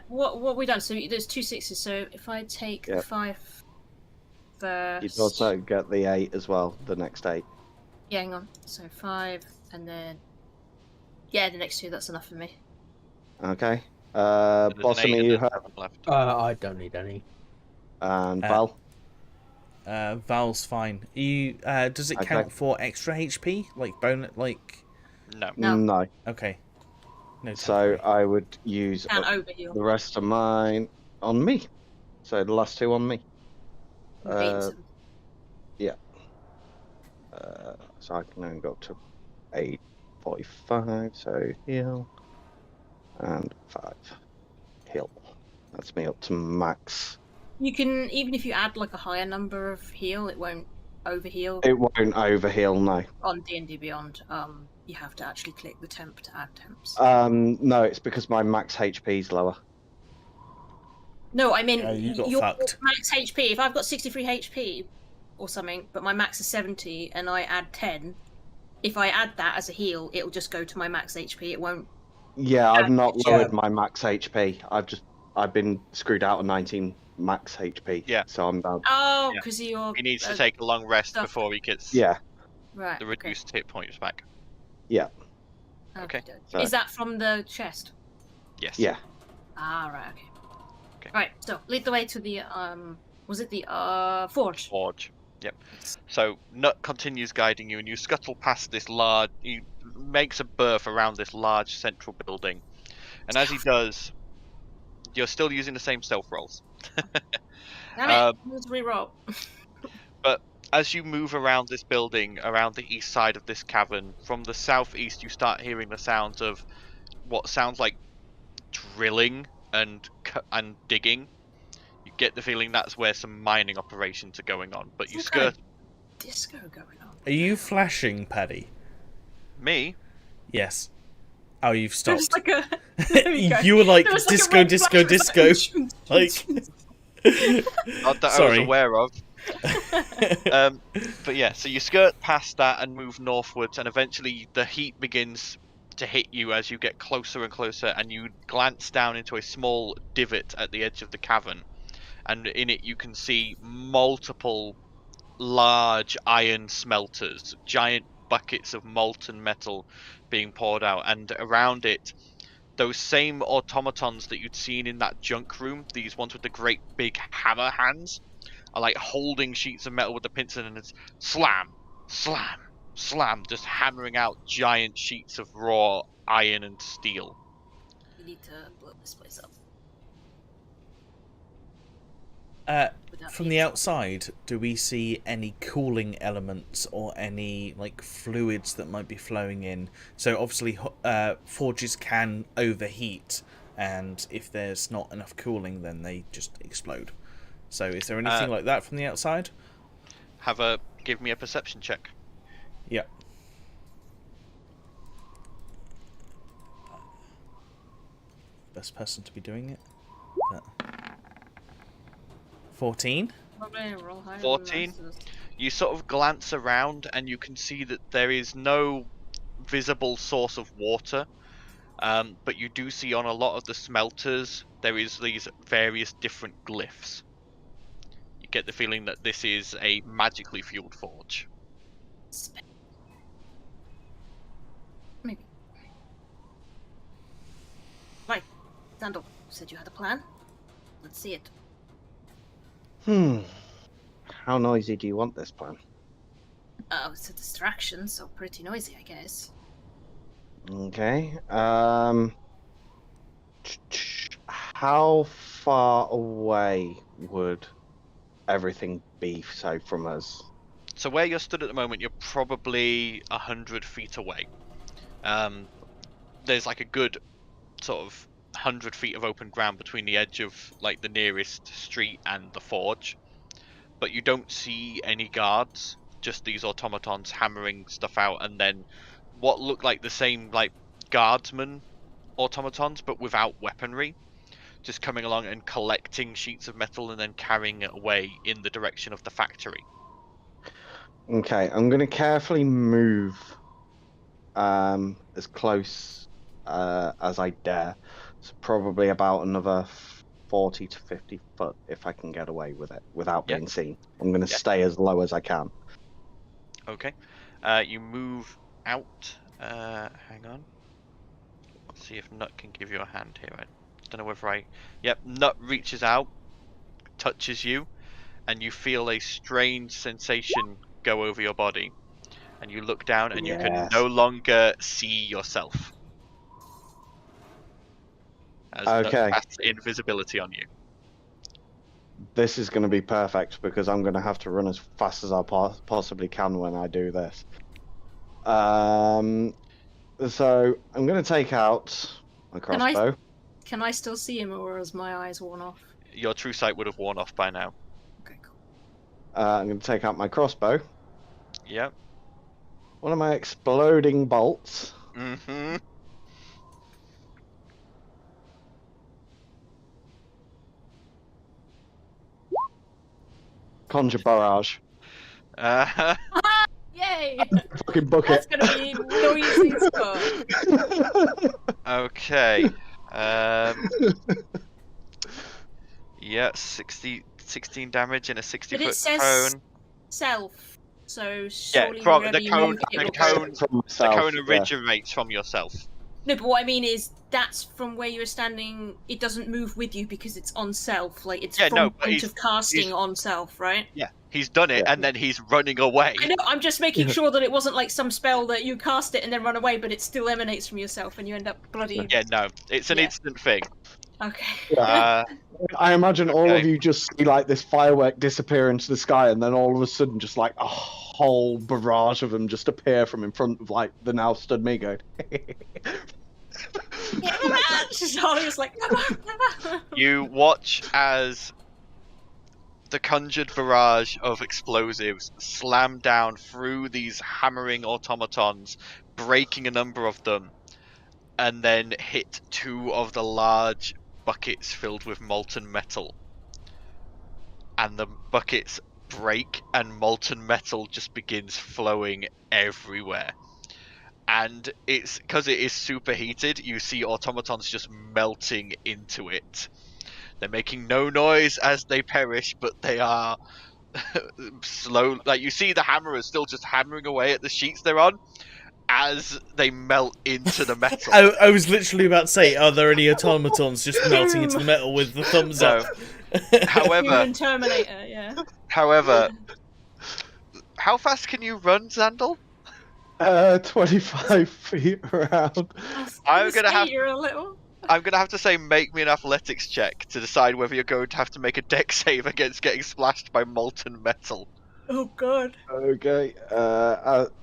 Speaker 3: What have we done? So there's 2 sixes. So if I take
Speaker 2: Yep.
Speaker 3: 5 first.
Speaker 2: You'd also get the 8 as well, the next 8.
Speaker 3: Yeah, hang on. So 5 and then. Yeah, the next 2. That's enough for me.
Speaker 2: Okay.
Speaker 6: There's an
Speaker 2: Bottom
Speaker 6: 8
Speaker 2: of
Speaker 6: and
Speaker 2: you
Speaker 6: a
Speaker 2: have.
Speaker 6: 7 left.
Speaker 1: I don't need any.
Speaker 2: And
Speaker 7: Uh,
Speaker 2: Val.
Speaker 7: Val's fine. You does it
Speaker 2: Okay.
Speaker 7: count for extra HP? Like bonus? Like
Speaker 6: No.
Speaker 3: No.
Speaker 2: No.
Speaker 7: okay. No.
Speaker 2: So
Speaker 7: temporary.
Speaker 2: I would use
Speaker 3: Can't
Speaker 2: up
Speaker 3: overheal.
Speaker 2: the rest of mine on me. So the last 2 on me.
Speaker 3: Beans.
Speaker 2: So I can only go up to 845. So heal. And 5. Heal. That's me up to max.
Speaker 3: You can, even if you add like a higher number of heal, it won't overheal.
Speaker 2: It won't overheal, no.
Speaker 3: On D&D Beyond, you have to actually click the temp to add temps.
Speaker 2: No, it's because my max HP is lower.
Speaker 3: No, I mean,
Speaker 7: Yeah, you got
Speaker 3: your
Speaker 7: fucked.
Speaker 3: max HP, if I've got 63 HP or something, but my max is 70 and I add 10, if I add that as a heal, it'll just go to my max HP, it won't...
Speaker 2: Yeah, I've not
Speaker 3: Yeah.
Speaker 2: lowered my max HP. I've been screwed out of 19 max HP.
Speaker 6: Yeah.
Speaker 2: So I'm down.
Speaker 3: Oh,
Speaker 6: Yeah.
Speaker 3: because you're...
Speaker 6: He needs to take a long rest
Speaker 3: stuff.
Speaker 6: before he gets
Speaker 2: Yeah.
Speaker 3: Right,
Speaker 6: the reduced hit points back. Okay.
Speaker 2: So-
Speaker 3: Is that from the chest?
Speaker 6: Yes.
Speaker 2: Yeah.
Speaker 3: Ah, right, okay.
Speaker 6: Okay.
Speaker 3: Right, so lead the way to the, was it the, forge?
Speaker 6: Forge. Yep. So Nut continues guiding you, and you scuttle past this large. He makes a berth around this large central building, and as he does, you're still using the same stealth rolls.
Speaker 3: Damn it, let's reroll.
Speaker 6: As you move around this building, around the east side of this cavern, from the southeast, you start hearing the sounds of what sounds like drilling and digging. You get the feeling that's where some mining operations are going on, but you
Speaker 3: Some kind
Speaker 6: skirt
Speaker 3: of disco going on.
Speaker 7: Are you flashing, Paddy?
Speaker 6: me.
Speaker 7: Yes. Oh, you've
Speaker 3: There was
Speaker 7: stopped.
Speaker 3: like a... There we go.
Speaker 7: You were like
Speaker 3: There was
Speaker 7: disco,
Speaker 3: a red
Speaker 7: disco,
Speaker 3: flash, it was
Speaker 7: disco. Like.
Speaker 6: Not that I was
Speaker 7: Sorry.
Speaker 6: aware of. But yeah, so you skirt past that and move northwards, and eventually the heat begins to hit you as you get closer and closer, and you glance down into a small divot at the edge of the cavern, and in it you can see multiple large iron smelters, giant buckets of molten metal being poured out, and around it those same automatons that you'd seen in that junk room, these ones with the great big hammer hands, are like holding sheets of metal with the pincers, and it's slam, slam, slam, just hammering out giant sheets of raw iron and steel.
Speaker 3: We need to blow this place up.
Speaker 7: From the outside, do we see any cooling elements or any like fluids that might be flowing in? So obviously, forges can overheat, and if there's not enough cooling, then they just explode. So is there anything like that from the outside?
Speaker 6: Give me a perception check.
Speaker 7: Yeah. Best person to be doing it. 14.
Speaker 6: 14. You sort of glance around and you can see that there is no visible source of water, but you do see on a lot of the smelters there is these various different glyphs. You get the feeling that this is a magically fueled forge.
Speaker 3: Maybe. Right, Sandal, you said you had a plan. Let's see it.
Speaker 2: How noisy do you want this plan?
Speaker 3: It's a distraction, so pretty noisy, I guess.
Speaker 2: Okay. How far away would everything be, so, from us?
Speaker 6: So where you're stood at the moment, you're probably 100 feet away. There's like a good sort of 100 feet of open ground between the edge of like the nearest street and the forge, but you don't see any guards, just these automatons hammering stuff out, and then what look like the same like guardsmen automatons but without weaponry, just coming along and collecting sheets of metal and then carrying it away in the direction of the factory.
Speaker 2: Okay, I'm going to carefully move as close as I dare. So probably about another 40 to 50 foot if I can get away with it without being seen. I'm going to stay as low as I can.
Speaker 6: Okay. You move out. Hang on. Let's see if Nut can give you a hand here. I don't know whether Yep, Nut reaches out, touches you, and you feel a strange sensation go over your body. And you look down and you can no longer see yourself. As Nut casts invisibility on you.
Speaker 2: This is going to be perfect because I'm going to have to run as fast as I possibly can when I do this. So I'm going to take out my crossbow.
Speaker 3: Can I still see him, or has my eyes worn off?
Speaker 6: Your true sight would have worn off by now.
Speaker 3: Okay, cool.
Speaker 2: I'm going to take out my crossbow.
Speaker 6: Yep.
Speaker 2: One of my exploding bolts.
Speaker 6: Mm-hmm.
Speaker 2: Conjure barrage.
Speaker 3: Yay!
Speaker 2: Fucking bucket.
Speaker 3: That's gonna be noisy as fuck.
Speaker 6: Okay. Yeah, 16 damage in a 60-foot
Speaker 3: But it says
Speaker 6: cone.
Speaker 3: self. So
Speaker 6: Yeah,
Speaker 3: surely
Speaker 6: from
Speaker 3: wherever
Speaker 6: the
Speaker 3: you
Speaker 6: cone.
Speaker 3: move it
Speaker 6: The
Speaker 3: will
Speaker 6: cone.
Speaker 3: go.
Speaker 6: The cone originates from yourself.
Speaker 3: No, but what I mean is that's from where you're standing. It doesn't move with you because it's on self. Like it's from point of casting on self, right?
Speaker 6: Yeah, he's done it and then he's running away.
Speaker 3: I know. I'm just making sure that it wasn't like some spell that you cast it and then run away, but it still emanates from yourself and you end up bloody.
Speaker 6: Yeah, no, it's an instant thing.
Speaker 3: Okay.
Speaker 2: I imagine all of you just see like this firework disappear into the sky, and then all of a sudden, just like a whole barrage of them just appear from in front of like the now stood me going.
Speaker 3: Charlie's like.
Speaker 6: You watch as the conjured barrage of explosives slam down through these hammering automatons, breaking a number of them, and then hit two of the large buckets filled with molten metal. And the buckets break and molten metal just begins flowing everywhere. And it's because it is superheated, you see automatons just melting into it. They're making no noise as they perish, but they are slow. Like you see the hammerers still just hammering away at the sheets they're on as they melt into the metal.
Speaker 7: I was literally about to say, are there any automatons just melting into the metal with the thumbs up?
Speaker 6: However,
Speaker 3: Human Terminator, yeah.
Speaker 6: However, how fast can you run, Xandal?
Speaker 2: 25 feet around.
Speaker 6: I'm gonna have.
Speaker 3: You're a little.
Speaker 6: I'm gonna have to say, make me an athletics check to decide whether you're going to have to make a dex save against getting splashed by molten metal.
Speaker 3: Oh god.
Speaker 2: Okay.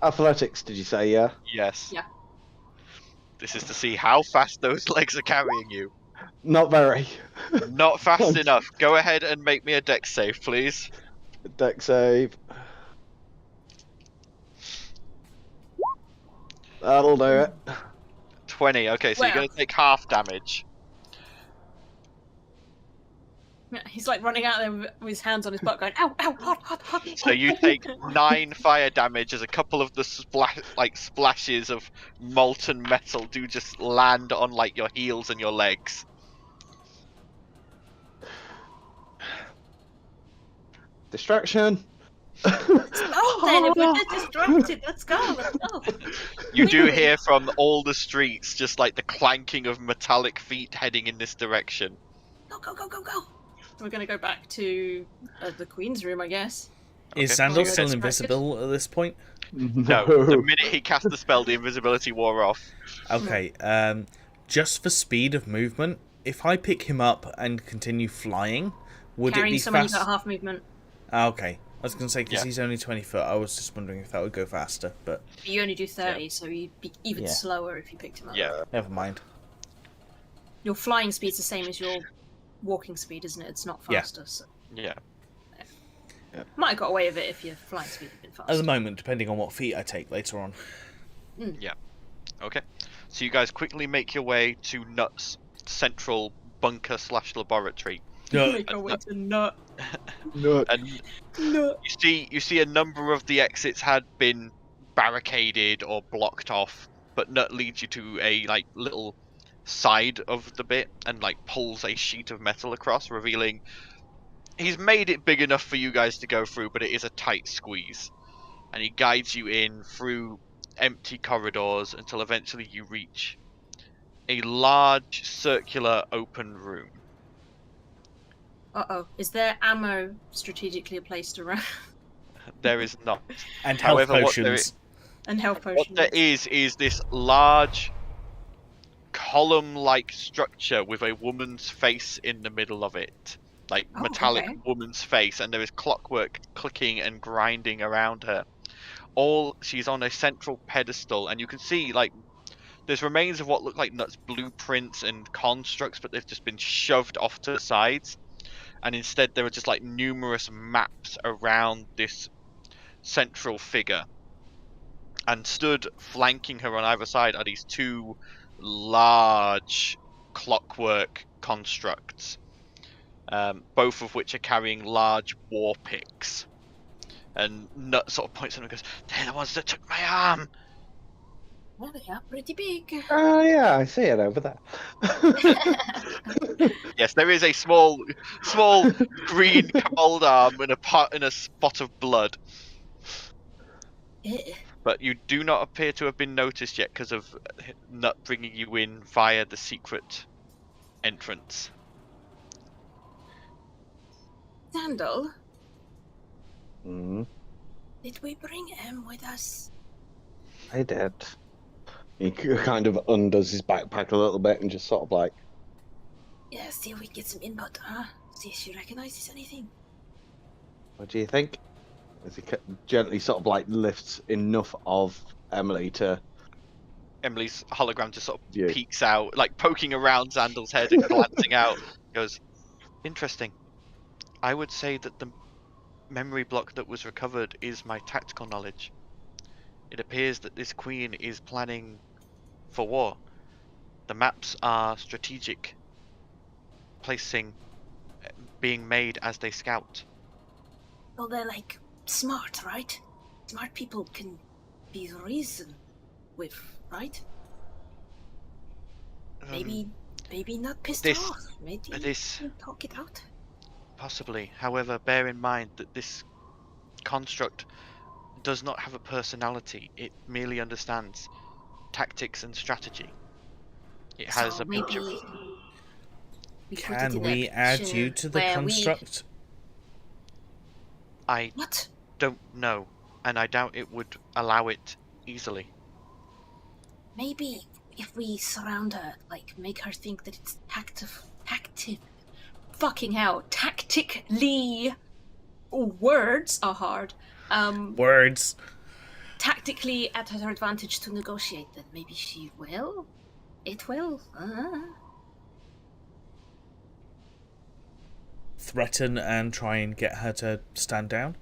Speaker 2: Athletics, did you say? Yeah.
Speaker 6: Yes.
Speaker 3: Yeah.
Speaker 6: This is to see how fast those legs are carrying you.
Speaker 2: Not very.
Speaker 6: Not fast enough. Go ahead and make me a dex save, please.
Speaker 2: Deck save. That'll do it.
Speaker 6: 20. Okay, so you're
Speaker 3: Well.
Speaker 6: going to take half damage.
Speaker 3: Yeah, he's like running out there with his hands on his butt, going, "Ow, ow, hot, hot, hot."
Speaker 6: So you take 9 fire damage as a couple of the splashes of molten metal do just land on like your heels and your legs.
Speaker 2: Distraction.
Speaker 8: Oh, then if we're distracted, let's go.
Speaker 6: You do hear from all the streets just like the clanking of metallic feet heading in this direction.
Speaker 8: Go.
Speaker 3: We're gonna go back to the Queen's room, I guess.
Speaker 7: Is
Speaker 6: Okay.
Speaker 7: Sandal
Speaker 3: So
Speaker 7: still
Speaker 3: that's
Speaker 7: invisible at this point?
Speaker 6: No, the minute he cast the spell, the invisibility wore off.
Speaker 7: Okay, just for speed of movement, if I pick him up and continue flying, would
Speaker 3: Carrying
Speaker 7: it be
Speaker 3: someone who's
Speaker 7: fast?
Speaker 3: got half movement.
Speaker 7: Okay, I was going to say, because
Speaker 6: Yeah.
Speaker 7: he's only 20 foot, I was just wondering if that would go faster, but
Speaker 3: But you only do 30, so you'd be even
Speaker 7: Yeah.
Speaker 3: slower if you picked him up.
Speaker 6: Yeah.
Speaker 7: never mind.
Speaker 3: Your flying speed's the same as your walking speed, isn't it? It's not
Speaker 7: Yeah.
Speaker 3: faster. So
Speaker 6: Yeah.
Speaker 3: might have got away with it if your flying speed had been faster.
Speaker 7: At the moment, depending on what feat I take later on.
Speaker 6: Okay. So you guys quickly make your way to Knuts' central bunker/laboratory.
Speaker 3: Make our way to nut.
Speaker 2: No.
Speaker 6: And
Speaker 3: Nut.
Speaker 6: you see a number of the exits had been barricaded or blocked off, but Nut leads you to a like little side of the bit and like pulls a sheet of metal across, revealing he's made it big enough for you guys to go through, but it is a tight squeeze. And he guides you in through empty corridors until eventually you reach a large circular open room.
Speaker 3: Uh-oh. Is there ammo strategically placed around?
Speaker 6: There is not.
Speaker 7: And health
Speaker 6: However, what there
Speaker 7: potions.
Speaker 3: And health
Speaker 6: What
Speaker 3: potions?
Speaker 6: there is this large column-like structure with a woman's face in the middle of it. Like
Speaker 3: Oh,
Speaker 6: metallic
Speaker 3: okay.
Speaker 6: woman's face, and there is clockwork clicking and grinding around her. She's on a central pedestal, and you can see like there's remains of what look like Nuts' blueprints and constructs, but they've just been shoved off to the sides. And instead there are just like numerous maps around this central figure. And stood flanking her on either side are these two large clockwork constructs, both of which are carrying large war picks. And Nut sort of points at them and goes, "They're the ones that took my arm!"
Speaker 3: Well, they are pretty big.
Speaker 2: Yeah, I see it over there.
Speaker 6: Yes, there is a small green cold arm and a spot of blood. But you do not appear to have been noticed yet because of Nut bringing you in via the secret entrance.
Speaker 8: Sandal,
Speaker 2: Mm,
Speaker 8: did we bring him with us?
Speaker 2: I did. He kind of undoes his backpack a little bit and just sort of like,
Speaker 8: Yeah, see if we get some input, huh? See if she recognizes anything.
Speaker 2: what do you think? As he gently sort of like lifts enough of Emily to.
Speaker 6: Emily's hologram just sort of
Speaker 2: Yeah.
Speaker 6: peeks out, like poking around Zandal's head and glancing out. Goes, "Interesting. I would say that the memory block that was recovered is my tactical knowledge. It appears that this queen is planning for war. The maps are strategic, being made as they scout.
Speaker 8: Well, they're like smart, right? Smart people can be reasoned with, right? Maybe not pissed
Speaker 6: this-
Speaker 8: off. Maybe
Speaker 6: this-
Speaker 8: talk it out.
Speaker 6: Possibly. However, bear in mind that this construct does not have a personality. It merely understands tactics and strategy. It has
Speaker 8: So
Speaker 6: a bunch
Speaker 8: maybe
Speaker 6: of...
Speaker 8: we put it
Speaker 7: Can
Speaker 8: in a
Speaker 7: we add
Speaker 8: position
Speaker 7: you to the
Speaker 8: where
Speaker 7: construct?
Speaker 6: I
Speaker 8: What?
Speaker 6: don't know, and I doubt it would allow it easily.
Speaker 8: Maybe if we surround her, like, make her think that it's tactically... Words are hard.
Speaker 7: Words.
Speaker 8: Tactically at her advantage to negotiate, then maybe she will. It will.
Speaker 7: Threaten and try and get her to stand down?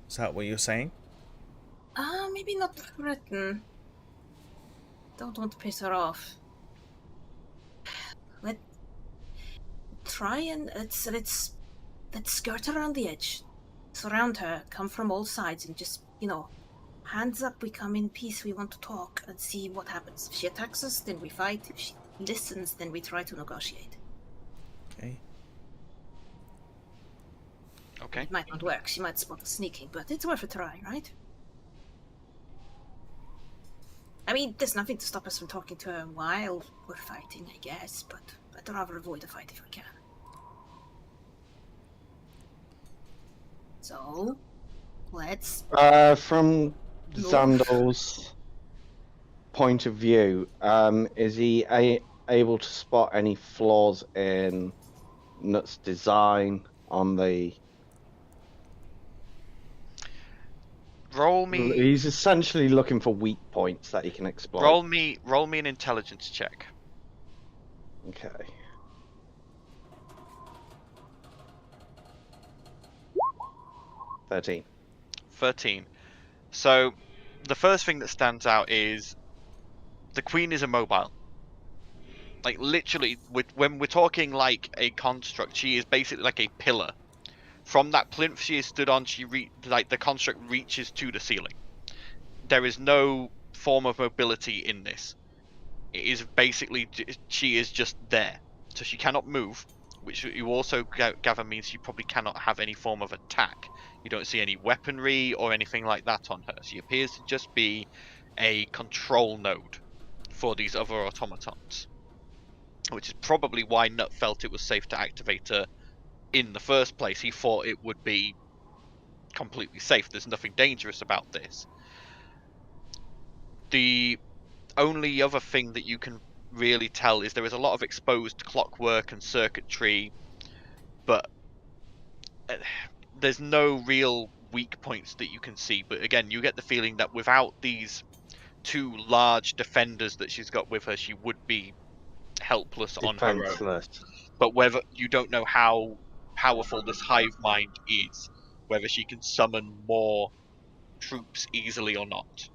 Speaker 7: Is that what you're saying?
Speaker 8: Maybe not threaten. Don't want to piss her off. Let's skirt around the edge. Surround her, come from all sides, and just, hands up, we come in peace, we want to talk, and see what happens. If she attacks us, then we fight. If she listens, then we try to negotiate.
Speaker 7: Okay.
Speaker 6: Okay.
Speaker 8: It might not work, she might spot us sneaking, but it's worth a try, right? I mean, there's nothing to stop us from talking to her while we're fighting, I guess, but I'd rather avoid a fight if we can. So, let's...
Speaker 2: From Zandal's point of view, is he able to spot any flaws in Knuts' design on the...
Speaker 6: Roll me.
Speaker 2: He's essentially looking for weak points that he can exploit.
Speaker 6: Roll me an intelligence check.
Speaker 2: Okay. $13.
Speaker 6: 13. So, the first thing that stands out is the Queen is immobile. Like, literally, when we're talking like a construct, she is basically like a pillar. From that plinth she is stood on, the construct reaches to the ceiling. There is no form of mobility in this. It is basically, she is just there. So she cannot move, which you also gather means she probably cannot have any form of attack. You don't see any weaponry or anything like that on her. She appears to just be a control node for these other automatons. Which is probably why Nut felt it was safe to activate her in the first place. He thought it would be completely safe. There's nothing dangerous about this. The only other thing that you can really tell is there is a lot of exposed clockwork and circuitry, but there's no real weak points that you can see. But again, you get the feeling that without these two large defenders that she's got with her, she would be helpless on her own. But whether you don't know how powerful this hive mind is, whether she can summon more troops easily or not.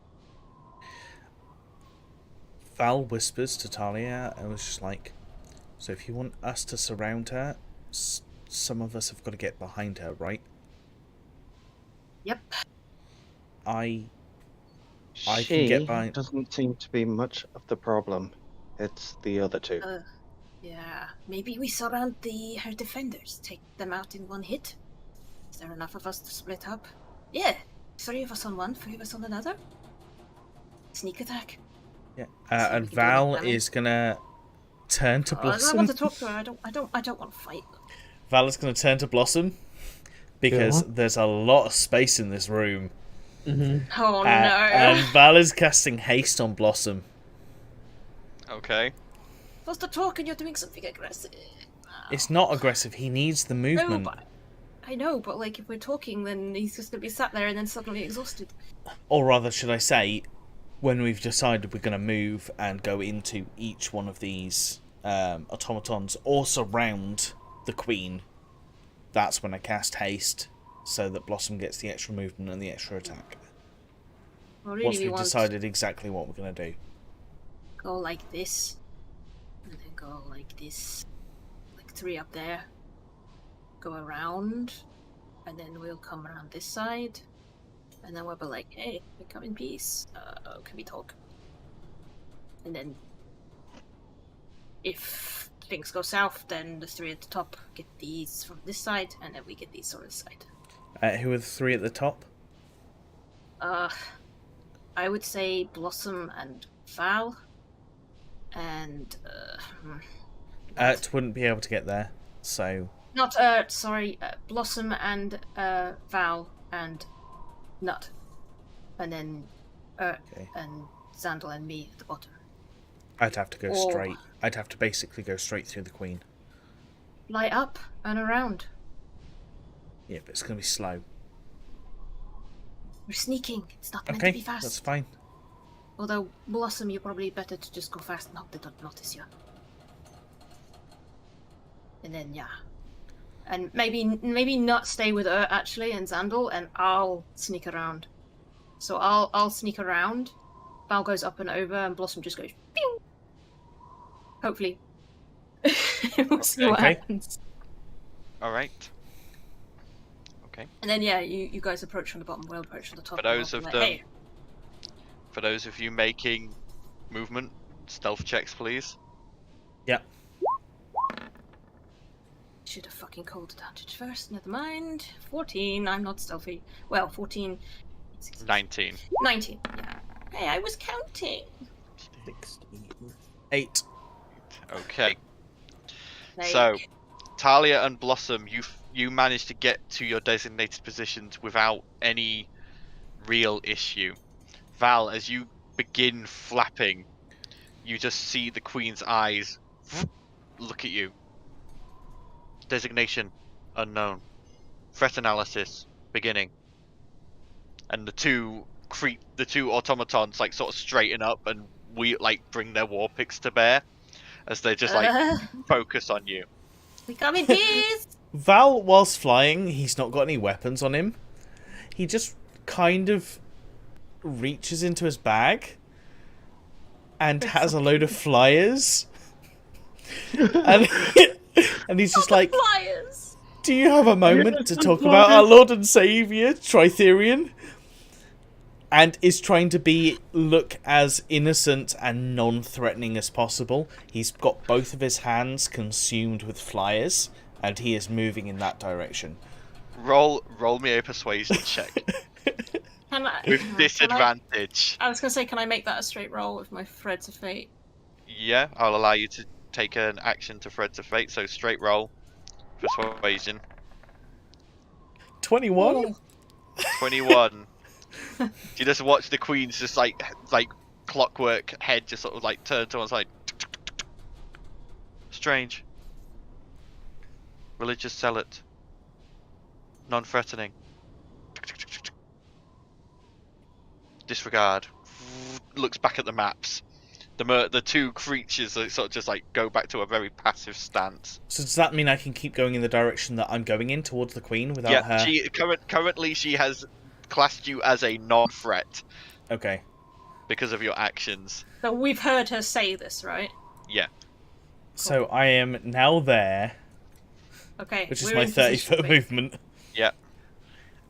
Speaker 7: Val whispers to Talia and was just like, so if you want us to surround her, some of us have got to get behind her, right?
Speaker 8: Yep.
Speaker 7: I can get behind.
Speaker 2: Doesn't seem to be much of the problem. It's the other two.
Speaker 8: Yeah, maybe we surround her defenders, take them out in one hit. Is there enough of us to split up? Yeah, 3 of us on one, 3 of us on another. Sneak attack.
Speaker 7: Yeah, and Val is gonna turn to Blossom.
Speaker 8: I want to talk to her. I don't want to fight.
Speaker 7: Val is gonna turn to Blossom because there's a lot of space in this room.
Speaker 1: Mm-hmm.
Speaker 8: Oh no!
Speaker 7: And Val is casting haste on Blossom.
Speaker 6: Okay.
Speaker 8: Supposed to talk and you're doing something aggressive.
Speaker 7: It's not aggressive. He needs the movement.
Speaker 8: No, I know, but like if we're talking, then he's just gonna be sat there and then suddenly exhausted.
Speaker 7: Or rather, should I say, when we've decided we're going to move and go into each one of these automatons or surround the Queen, that's when I cast haste so that Blossom gets the extra movement and the extra attack.
Speaker 8: Well, really,
Speaker 7: once we've decided exactly what we're going to do.
Speaker 8: Go like this, and then go like this, like 3 up there. Go around, and then we'll come around this side, and then we'll be like, "Hey, we come in peace. Can we talk?" And then, if things go south, then the 3 at the top get these from this side, and then we get these on this side.
Speaker 7: Who are the 3 at the top?
Speaker 8: I would say Blossom and Val. And
Speaker 7: Ert wouldn't be able to get there, so...
Speaker 8: Not Ert, sorry. Blossom and Val and Nut.
Speaker 3: and then
Speaker 7: Okay.
Speaker 3: and Xandal and me at the bottom.
Speaker 7: I'd have to go
Speaker 3: Or-
Speaker 7: straight. I'd have to basically go straight through the queen.
Speaker 3: Light up and around.
Speaker 7: Yeah, but it's going to be slow.
Speaker 3: We're sneaking. It's not meant
Speaker 7: Okay,
Speaker 3: to be fast.
Speaker 7: that's fine.
Speaker 3: Although, Blossom, you're probably better to just go fast and hope they don't notice you. And then, yeah. And maybe not stay with her, actually, and Xandal, and I'll sneak around. So I'll sneak around. Val goes up and over, and Blossom just goes, pew! Hopefully. We'll see what
Speaker 7: Okay.
Speaker 3: happens.
Speaker 6: Alright. Okay.
Speaker 3: And then, yeah, you guys approach from the bottom, we'll approach from the top.
Speaker 6: For those
Speaker 3: and
Speaker 6: of
Speaker 3: we'll be
Speaker 6: them-
Speaker 3: like,
Speaker 6: For those of you making movement, stealth checks, please.
Speaker 7: Yeah.
Speaker 3: Should have fucking called advantage first, never mind. 14, I'm not stealthy. Well, 14. 16,
Speaker 6: 19.
Speaker 3: 19, yeah. Hey, I was counting.
Speaker 1: 16.
Speaker 7: 8.
Speaker 6: Okay.
Speaker 3: Like,
Speaker 6: So, Talia and Blossom, you managed to get to your designated positions without any real issue. Val, as you begin flapping, you just see the Queen's eyes look at you. Designation unknown. Threat analysis beginning. And the two automatons like sort of straighten up and bring their war picks to bear as they just focus on you.
Speaker 3: we got me this.
Speaker 7: Val, whilst flying, he's not got any weapons on him. He just kind of reaches into his bag and has a load of flyers. and he's just like,
Speaker 3: Flyers.
Speaker 7: do you have a moment to talk about our Lord and Saviour, Tritherion? And is trying to look as innocent and non-threatening as possible. He's got both of his hands consumed with flyers, and he is moving in that direction.
Speaker 6: Roll me a persuasion check with
Speaker 3: Can
Speaker 6: disadvantage.
Speaker 3: I was gonna say, can I make that a straight roll with my Threads of Fate?
Speaker 6: Yeah, I'll allow you to take an action to Threads of Fate. So straight roll, persuasion.
Speaker 7: 21?
Speaker 6: 21. You just watch the Queen's just like clockwork head just sort of like turn to one side. Strange. Religious zealot. Non-threatening. Disregard. Looks back at the maps. The two creatures sort of just like go back to a very passive stance.
Speaker 7: So does that mean I can keep going in the direction that I'm going in towards the Queen without her?
Speaker 6: She currently she has classed you as a non-threat
Speaker 7: Okay.
Speaker 6: because of your actions.
Speaker 3: So we've heard her say this, right?
Speaker 6: Yeah.
Speaker 7: So I am now there,
Speaker 3: Okay.
Speaker 7: which is
Speaker 3: we're
Speaker 7: my
Speaker 3: in
Speaker 7: 30-foot
Speaker 3: position.
Speaker 7: movement.
Speaker 6: Yeah.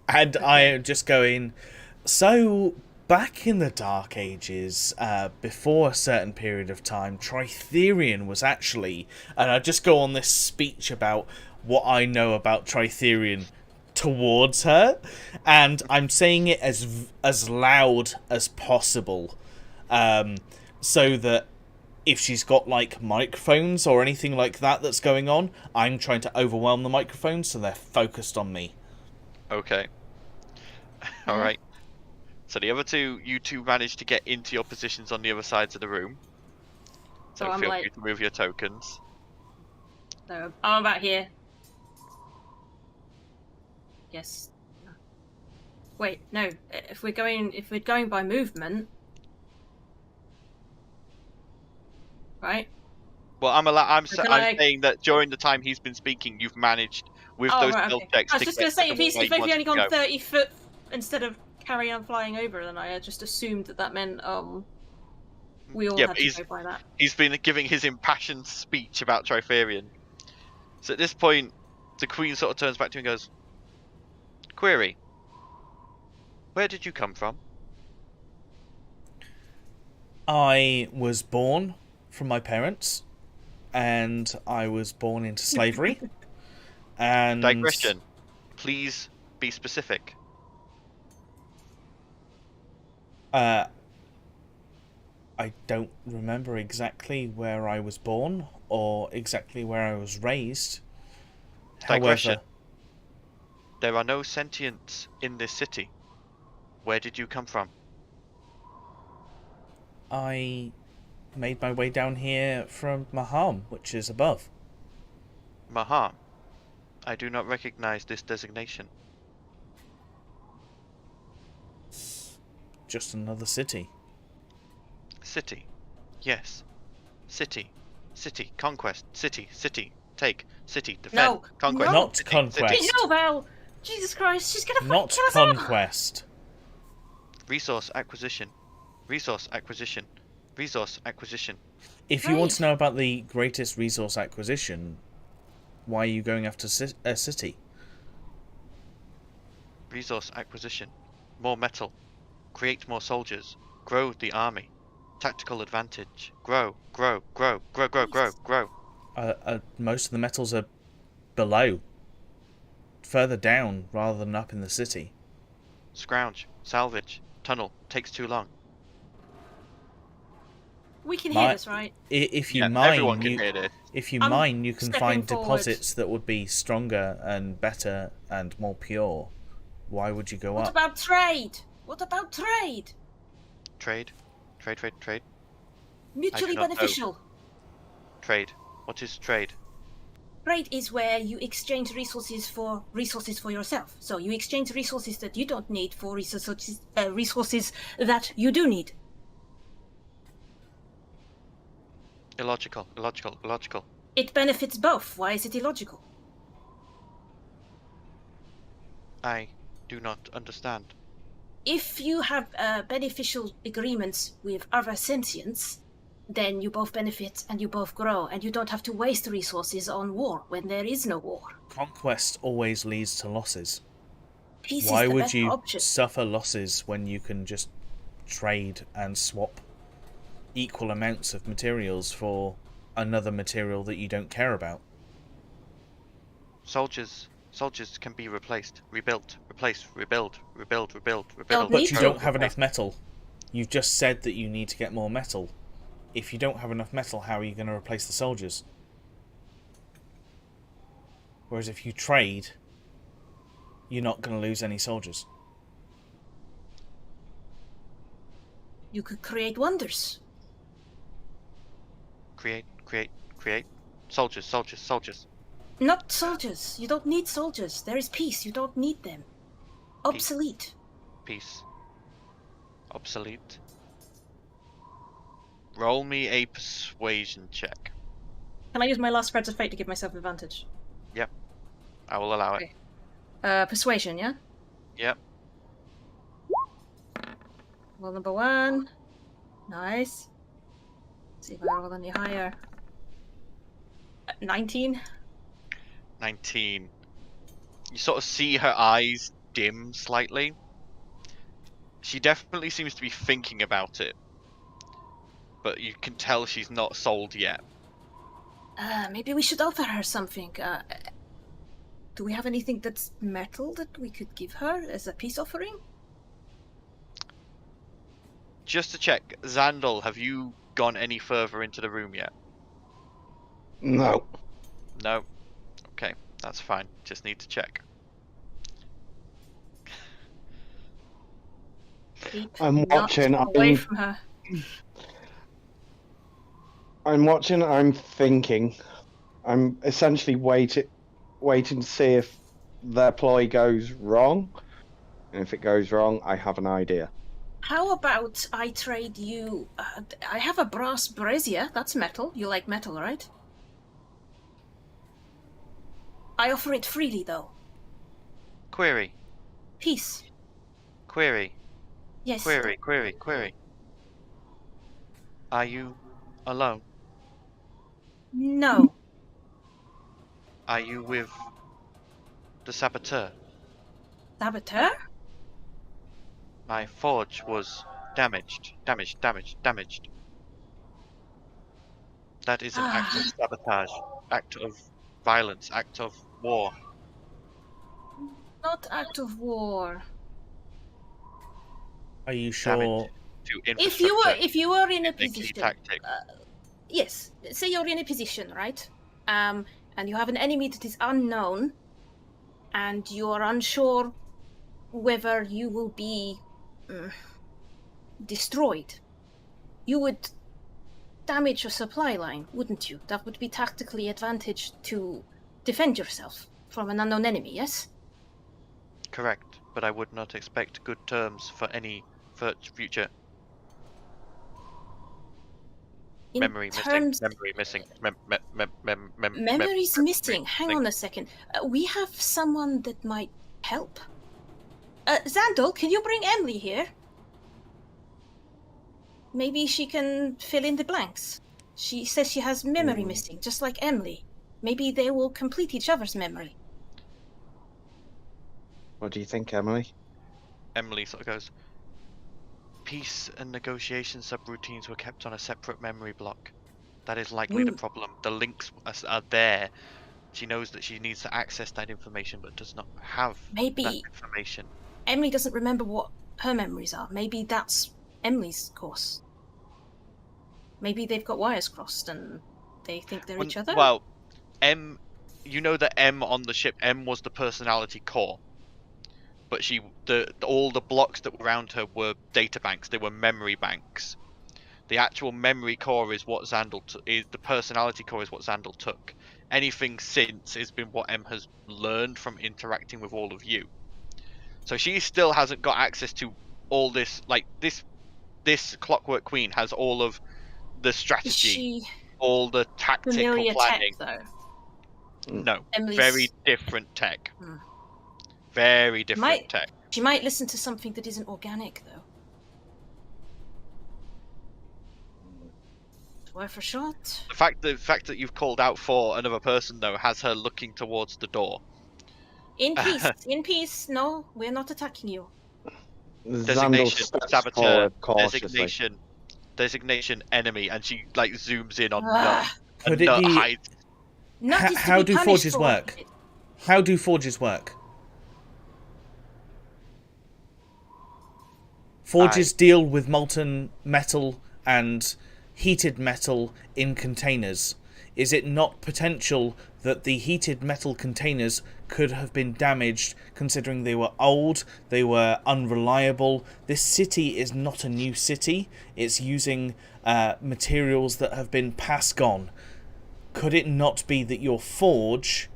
Speaker 7: And I am just going, so back in the Dark Ages, before a certain period of time, Tritherion was actually... And I just go on this speech about what I know about Tritherion towards her, and I'm saying it as loud as possible, so that if she's got like microphones or anything like that that's going on, I'm trying to overwhelm the microphones so they're focused on me.
Speaker 6: Okay. All right. So the other two, you two managed to get into your positions on the other sides of the room. So
Speaker 3: So I'm
Speaker 6: feel
Speaker 3: like-
Speaker 6: free to move your tokens.
Speaker 3: So I'm about here. Yes. Wait, no. If we're going by movement, right?
Speaker 6: Well, I'm
Speaker 3: Can I-
Speaker 6: saying that during the time he's been speaking, you've managed with
Speaker 3: Oh,
Speaker 6: those
Speaker 3: right,
Speaker 6: stealth
Speaker 3: okay.
Speaker 6: checks.
Speaker 3: I was
Speaker 6: to
Speaker 3: just
Speaker 6: get
Speaker 3: gonna say,
Speaker 6: to
Speaker 3: if
Speaker 6: where
Speaker 3: he's
Speaker 6: you
Speaker 3: only
Speaker 6: wanted to
Speaker 3: gone
Speaker 6: go.
Speaker 3: 30 foot instead of carry on flying over, then I just assumed that meant we all
Speaker 6: Yeah,
Speaker 3: had
Speaker 6: but
Speaker 3: to go by that.
Speaker 6: He's been giving his impassioned speech about Tritherion. So at this point, the Queen sort of turns back to him and goes, "Query. Where did you come from?"
Speaker 7: I was born from my parents, and I was born into slavery. And
Speaker 6: Digression. Please be specific.
Speaker 7: I don't remember exactly where I was born or exactly where I was raised.
Speaker 6: Digression.
Speaker 7: However,
Speaker 6: There are no sentients in this city. Where did you come from?
Speaker 7: I made my way down here from Mayhem, which is above.
Speaker 6: Mayhem. I do not recognize this designation.
Speaker 7: Just another city.
Speaker 6: City. Yes. City. City. Conquest. City. City. Take. City. Defend.
Speaker 3: No.
Speaker 6: Conquest.
Speaker 3: No.
Speaker 7: Not
Speaker 6: City,
Speaker 7: conquest.
Speaker 6: City.
Speaker 3: No, Val! Jesus Christ, she's gonna
Speaker 7: Not
Speaker 3: fucking kill us all.
Speaker 7: conquest.
Speaker 6: Resource acquisition. Resource acquisition. Resource acquisition.
Speaker 7: If you want
Speaker 3: Right.
Speaker 7: to know about the greatest resource acquisition, why are you going after a city?
Speaker 6: Resource acquisition. More metal. Create more soldiers. Grow the army. Tactical advantage. Grow, grow, grow, grow, grow, grow, grow.
Speaker 7: Most of the metals are below. Further down rather than up in the city.
Speaker 6: Scrounge. Salvage. Tunnel. Takes too long.
Speaker 3: We can
Speaker 7: My-
Speaker 3: hear this, right?
Speaker 7: If you
Speaker 6: everyone
Speaker 7: mine,
Speaker 6: can
Speaker 7: you,
Speaker 6: hear this.
Speaker 7: if you
Speaker 3: I'm
Speaker 7: mine, you can
Speaker 3: stepping
Speaker 7: find
Speaker 3: forward.
Speaker 7: deposits that would be stronger and better and more pure. Why would you go
Speaker 3: What
Speaker 7: up?
Speaker 3: about trade? What about trade?
Speaker 6: Trade. Trade, trade, trade.
Speaker 3: Mutually
Speaker 6: do not know.
Speaker 3: beneficial.
Speaker 6: Trade. What is trade?
Speaker 3: Trade is where you exchange resources for yourself. So you exchange resources that you don't need for resources that you do need.
Speaker 6: Illogical, illogical, illogical.
Speaker 3: It benefits both. Why is it illogical?
Speaker 6: I do not understand.
Speaker 3: If you have beneficial agreements with other sentients, then you both benefit and you both grow, and you don't have to waste resources on war when there is no war.
Speaker 7: Conquest always leads to losses.
Speaker 3: Peace
Speaker 7: Why
Speaker 3: is the
Speaker 7: would
Speaker 3: better
Speaker 7: you
Speaker 3: option.
Speaker 7: suffer losses when you can just trade and swap equal amounts of materials for another material that you don't care about?
Speaker 6: Soldiers can be replaced, rebuilt, replace, rebuild, rebuild, rebuild,
Speaker 3: Don't
Speaker 6: rebuild.
Speaker 7: But
Speaker 3: need
Speaker 7: you
Speaker 3: to.
Speaker 7: don't have enough metal. You've just said that you need to get more metal. If you don't have enough metal, how are you going to replace the soldiers? Whereas if you trade, you're not going to lose any soldiers.
Speaker 3: You could create wonders.
Speaker 6: Create, create, create. Soldiers, soldiers, soldiers.
Speaker 3: Not soldiers. You don't need soldiers. There is peace. You don't need them. Obsolete.
Speaker 6: Peace. Obsolete. Roll me a persuasion check.
Speaker 3: Can I use my last spreads of fate to give myself advantage?
Speaker 6: Yep. I will allow it.
Speaker 3: Okay. Persuasion, yeah?
Speaker 6: Yep.
Speaker 3: Roll number 1. Nice. Let's see if I roll any higher. 19.
Speaker 6: 19. You sort of see her eyes dim slightly. She definitely seems to be thinking about it. But you can tell she's not sold yet.
Speaker 3: Maybe we should offer her something. Do we have anything that's metal that we could give her as a peace offering?
Speaker 6: Just to check, Xandal, have you gone any further into the room yet?
Speaker 2: No.
Speaker 6: No? Okay, that's fine. Just need to check.
Speaker 3: Keep
Speaker 2: I'm
Speaker 3: not
Speaker 2: watching,
Speaker 3: away
Speaker 2: I'm-
Speaker 3: from her.
Speaker 2: I'm watching, I'm thinking. I'm essentially waiting to see if their ploy goes wrong. And if it goes wrong, I have an idea.
Speaker 3: How about I trade you... I have a brass brazier. That's metal. You like metal, right? I offer it freely, though.
Speaker 6: Query.
Speaker 3: Peace.
Speaker 6: Query.
Speaker 3: Yes.
Speaker 6: Query, query, query. Are you alone?
Speaker 3: No.
Speaker 6: Are you with the saboteur?
Speaker 3: Saboteur?
Speaker 6: My forge was damaged. Damaged. That is an act of sabotage, act of violence, act of war.
Speaker 3: Not act of war.
Speaker 7: Are you sure?
Speaker 6: Damage to
Speaker 3: If
Speaker 6: infrastructure.
Speaker 3: you were in a
Speaker 6: is a key
Speaker 3: position...
Speaker 6: tactic.
Speaker 3: Yes. Say you're in a position, right? And you have an enemy that is unknown, and you are unsure whether you will be
Speaker 8: destroyed, you would damage your supply line, wouldn't you? That would be tactically advantaged to defend yourself from an unknown enemy, yes?
Speaker 6: Correct, but I would not expect good terms for any future. Memory missing.
Speaker 8: Memory's missing. Hang on a second. We have someone that might help. Xandal, can you bring Emily here? Maybe she can fill in the blanks. She says she has memory missing, just like Emily. Maybe they will complete each other's memory.
Speaker 2: What do you think, Emily?
Speaker 6: Emily sort of goes, peace and negotiation subroutines were kept on a separate memory block. That is likely the problem. The links are there. She knows that she needs to access that information, but does not have that information.
Speaker 8: Emily doesn't remember what her memories are. Maybe that's Emily's course. Maybe they've got wires crossed and they think they're each other?
Speaker 6: Well, M, you know that M on the ship, M was the personality core. But all the blocks that were around her were data banks. They were memory banks. The actual memory core is what Xandal the personality core is what Xandal took. Anything since has been what M has learned from interacting with all of you. So she still hasn't got access to all this. Like this Clockwork Queen has all of the strategy, all the tactical planning.
Speaker 8: Tech, though?
Speaker 6: No, very different tech. Very different tech.
Speaker 8: She might listen to something that isn't organic, though. Worth a shot.
Speaker 6: The fact that you've called out for another person, though, has her looking towards the door.
Speaker 8: In peace. In peace. No, we're not attacking you.
Speaker 6: Designation saboteur. Designation enemy, and she like zooms in on Nut.
Speaker 7: Could it be?
Speaker 6: Hides.
Speaker 7: How do forges work? How do forges work? Forges deal with molten metal and heated metal in containers. Is it not potential that the heated metal containers could have been damaged, considering they were old, they were unreliable? This city is not a new city. It's using materials that have been passed on. Could it not be that your forge,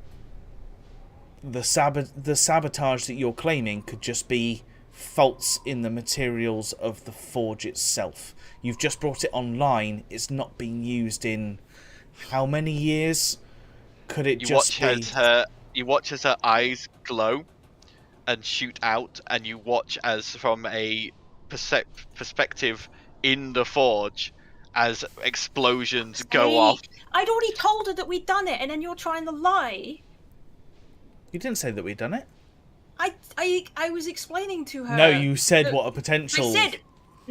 Speaker 7: the sabotage that you're claiming, could just be faults in the materials of the forge itself? You've just brought it online. It's not being used in how many years? Could it
Speaker 6: You watch as her eyes glow and shoot out, and you watch as from a perspective in the forge as explosions go off.
Speaker 8: I'd already told her that we'd done it, and then you're trying to lie.
Speaker 7: You didn't say that we'd done it.
Speaker 8: I was explaining to her.
Speaker 7: No, you said what a potential.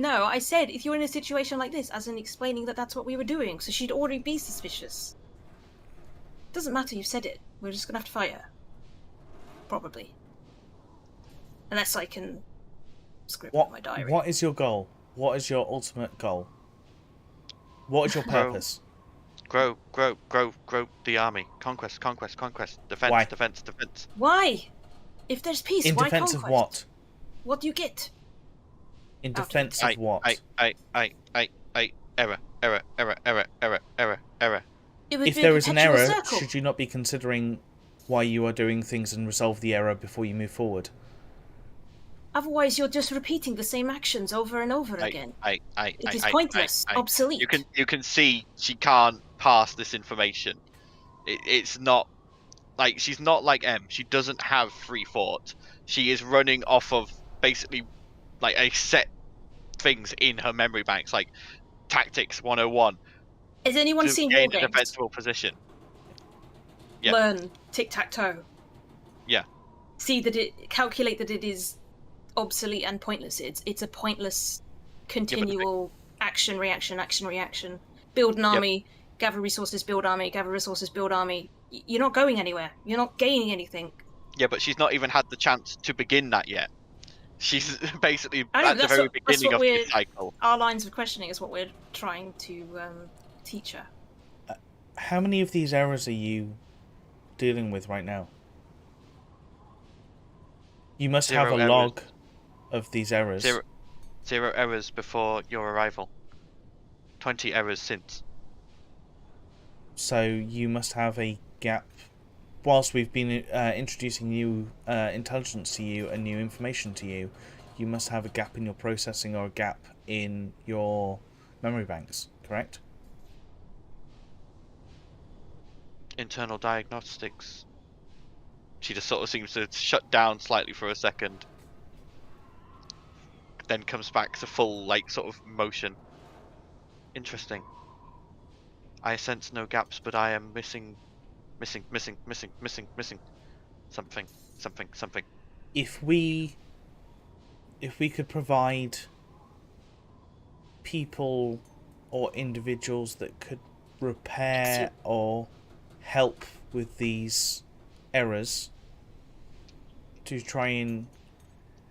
Speaker 8: I said if you're in a situation like this, as in explaining that that's what we were doing, so she'd already be suspicious. Doesn't matter, you said it. We're just gonna have to fight her. Probably. Unless I can script my diary.
Speaker 7: What is your goal? What is your ultimate goal? What is your purpose?
Speaker 6: Grow the army. Conquest. Defense.
Speaker 7: Why?
Speaker 6: Defense.
Speaker 8: Why? If there's peace,
Speaker 7: in
Speaker 8: why
Speaker 7: defense
Speaker 8: conquest?
Speaker 7: of what?
Speaker 8: What do you get?
Speaker 7: In defense of what?
Speaker 6: Error.
Speaker 7: If there is an error, should you not be considering why you are doing things and resolve the error before you move forward?
Speaker 8: Otherwise, you're just repeating the same actions over and over again. It is pointless, obsolete.
Speaker 6: You can see she can't pass this information. It's not like she's not like M. She doesn't have free thought. She is running off of basically like a set things in her memory banks, like Tactics 101.
Speaker 8: Has anyone seen War
Speaker 6: gain a
Speaker 8: Games?
Speaker 6: defensible position. Yeah.
Speaker 8: Learn tic-tac-toe.
Speaker 6: Yeah.
Speaker 8: See that calculate that it is obsolete and pointless. It's a pointless continual action reaction. Build an army, gather resources, build army, gather resources, build army. You're not going anywhere. You're not gaining anything.
Speaker 6: Yeah, but she's not even had the chance to begin that yet. She's basically
Speaker 8: I know,
Speaker 6: at the very beginning of this cycle.
Speaker 8: Our lines of questioning is what we're trying to teach her.
Speaker 7: How many of these errors are you dealing with right now? You must have a log of these errors.
Speaker 6: 0 errors before your arrival. 20 errors since.
Speaker 7: So you must have a gap. Whilst we've been introducing new intelligence to you and new information to you, you must have a gap in your processing or a gap in your memory banks, correct?
Speaker 6: Internal diagnostics. She just sort of seems to shut down slightly for a second. Then comes back to full, like, sort of motion. Interesting. I sense no gaps, but I am missing something.
Speaker 7: If we could provide people or individuals that could repair or help with these errors to try and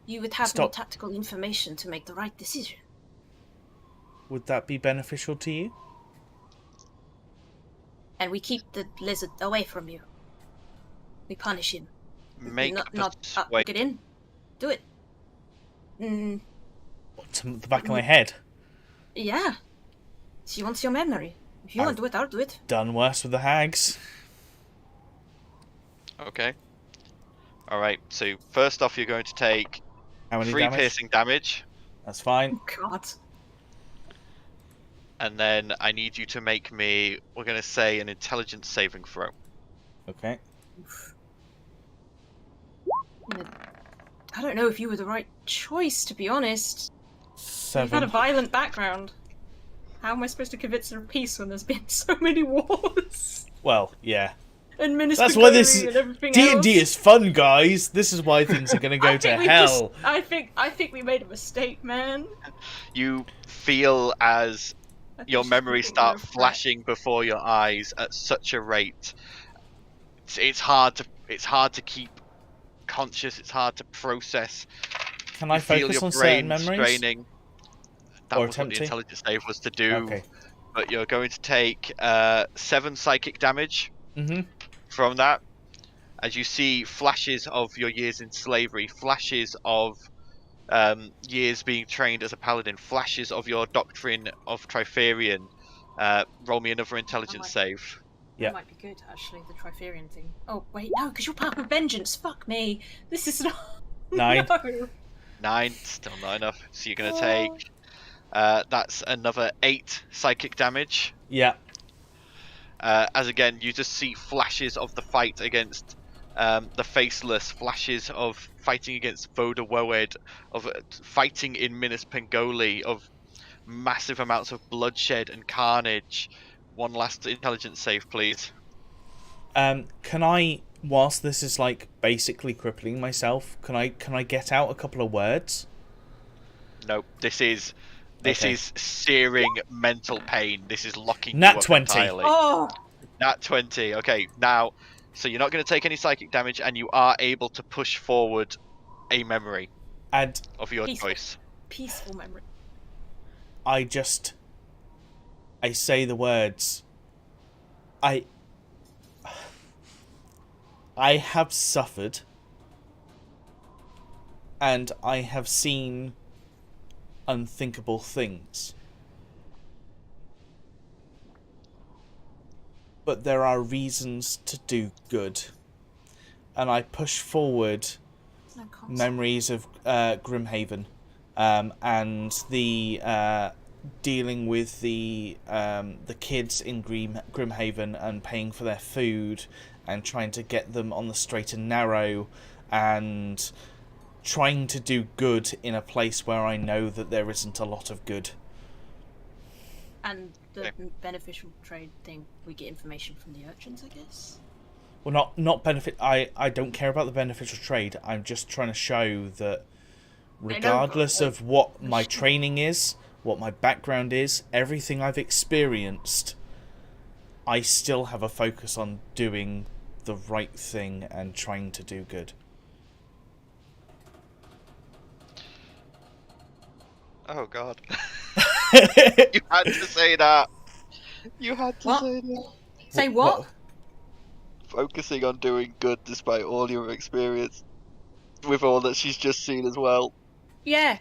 Speaker 8: You would have more tactical information to make the right decision.
Speaker 7: would that be beneficial to you?
Speaker 8: And we keep the lizard away from you. We punish him.
Speaker 6: Make
Speaker 8: Get in. Do it.
Speaker 7: What, to the back of my head?
Speaker 8: Yeah. She wants your memory. If you want to do it, I'll do it.
Speaker 7: Done worse with the hags.
Speaker 6: Okay. Alright, so first off you're going to take
Speaker 7: How many
Speaker 6: 3
Speaker 7: damage?
Speaker 6: piercing damage.
Speaker 7: That's fine.
Speaker 8: Oh, God.
Speaker 6: And then I need you to make me, we're going to say, an intelligence saving throw.
Speaker 7: Okay.
Speaker 3: I don't know if you were the right choice, to be honest.
Speaker 7: 7.
Speaker 3: You've had a violent background. How am I supposed to convince her of peace when there's been so many wars?
Speaker 7: Well, yeah.
Speaker 3: And Minister
Speaker 7: That's why this
Speaker 3: and everything
Speaker 7: D&D
Speaker 3: else.
Speaker 7: is fun, guys. This is why things are going to go to hell.
Speaker 3: I think we made a mistake, man.
Speaker 6: You feel as your memories start flashing before your eyes at such a rate. It's hard to keep conscious. It's hard to process.
Speaker 7: Can I focus on certain memories?
Speaker 6: Straining. That
Speaker 7: Or
Speaker 6: was what the
Speaker 7: attempting?
Speaker 6: intelligence save was to do.
Speaker 7: Okay.
Speaker 6: But you're going to take 7 psychic damage
Speaker 7: Mm-hmm.
Speaker 6: from that, as you see flashes of your years in slavery, flashes of years being trained as a paladin, flashes of your doctrine of Trifarian. Roll me another intelligence save.
Speaker 7: Yeah.
Speaker 3: That might be good, actually, the Trifarian thing. Oh, wait, no, because you're part of vengeance. Fuck me. This is not...
Speaker 7: 9.
Speaker 3: No.
Speaker 6: 9, still not enough. So you're going to take... that's another 8 psychic damage.
Speaker 7: Yeah.
Speaker 6: As again, you just see flashes of the fight against the Faceless, flashes of fighting against Voda Woed, of fighting in Minas Pengoli, of massive amounts of bloodshed and carnage. One last intelligence save, please.
Speaker 7: Can I, whilst this is like basically crippling myself, can I get out a couple of words?
Speaker 6: No, this is searing mental pain. This is locking
Speaker 7: Nat
Speaker 6: you up
Speaker 7: 20.
Speaker 6: entirely.
Speaker 3: Oh!
Speaker 6: Nat 20. Okay, now, so you're not going to take any psychic damage, and you are able to push forward a memory
Speaker 7: And
Speaker 6: of your choice.
Speaker 3: Peaceful memory.
Speaker 7: I say the words. I have suffered, and I have seen unthinkable things. But there are reasons to do good. And I push forward memories of Grimhaven, and the dealing with the kids in Grimhaven and paying for their food and trying to get them on the straight and narrow, and trying to do good in a place where I know that there isn't a lot of good.
Speaker 3: And the beneficial trade thing, we get information from the urchins, I guess?
Speaker 7: Well, not benefit. I don't care about the beneficial trade. I'm just trying to show that regardless of what my training is, what my background is, everything I've experienced, I still have a focus on doing the right thing and trying to do good.
Speaker 6: Oh god. You had to say that. You had to say that.
Speaker 3: Say what?
Speaker 6: Focusing on doing good despite all your experience. With all that she's just seen as well.
Speaker 3: Yeah,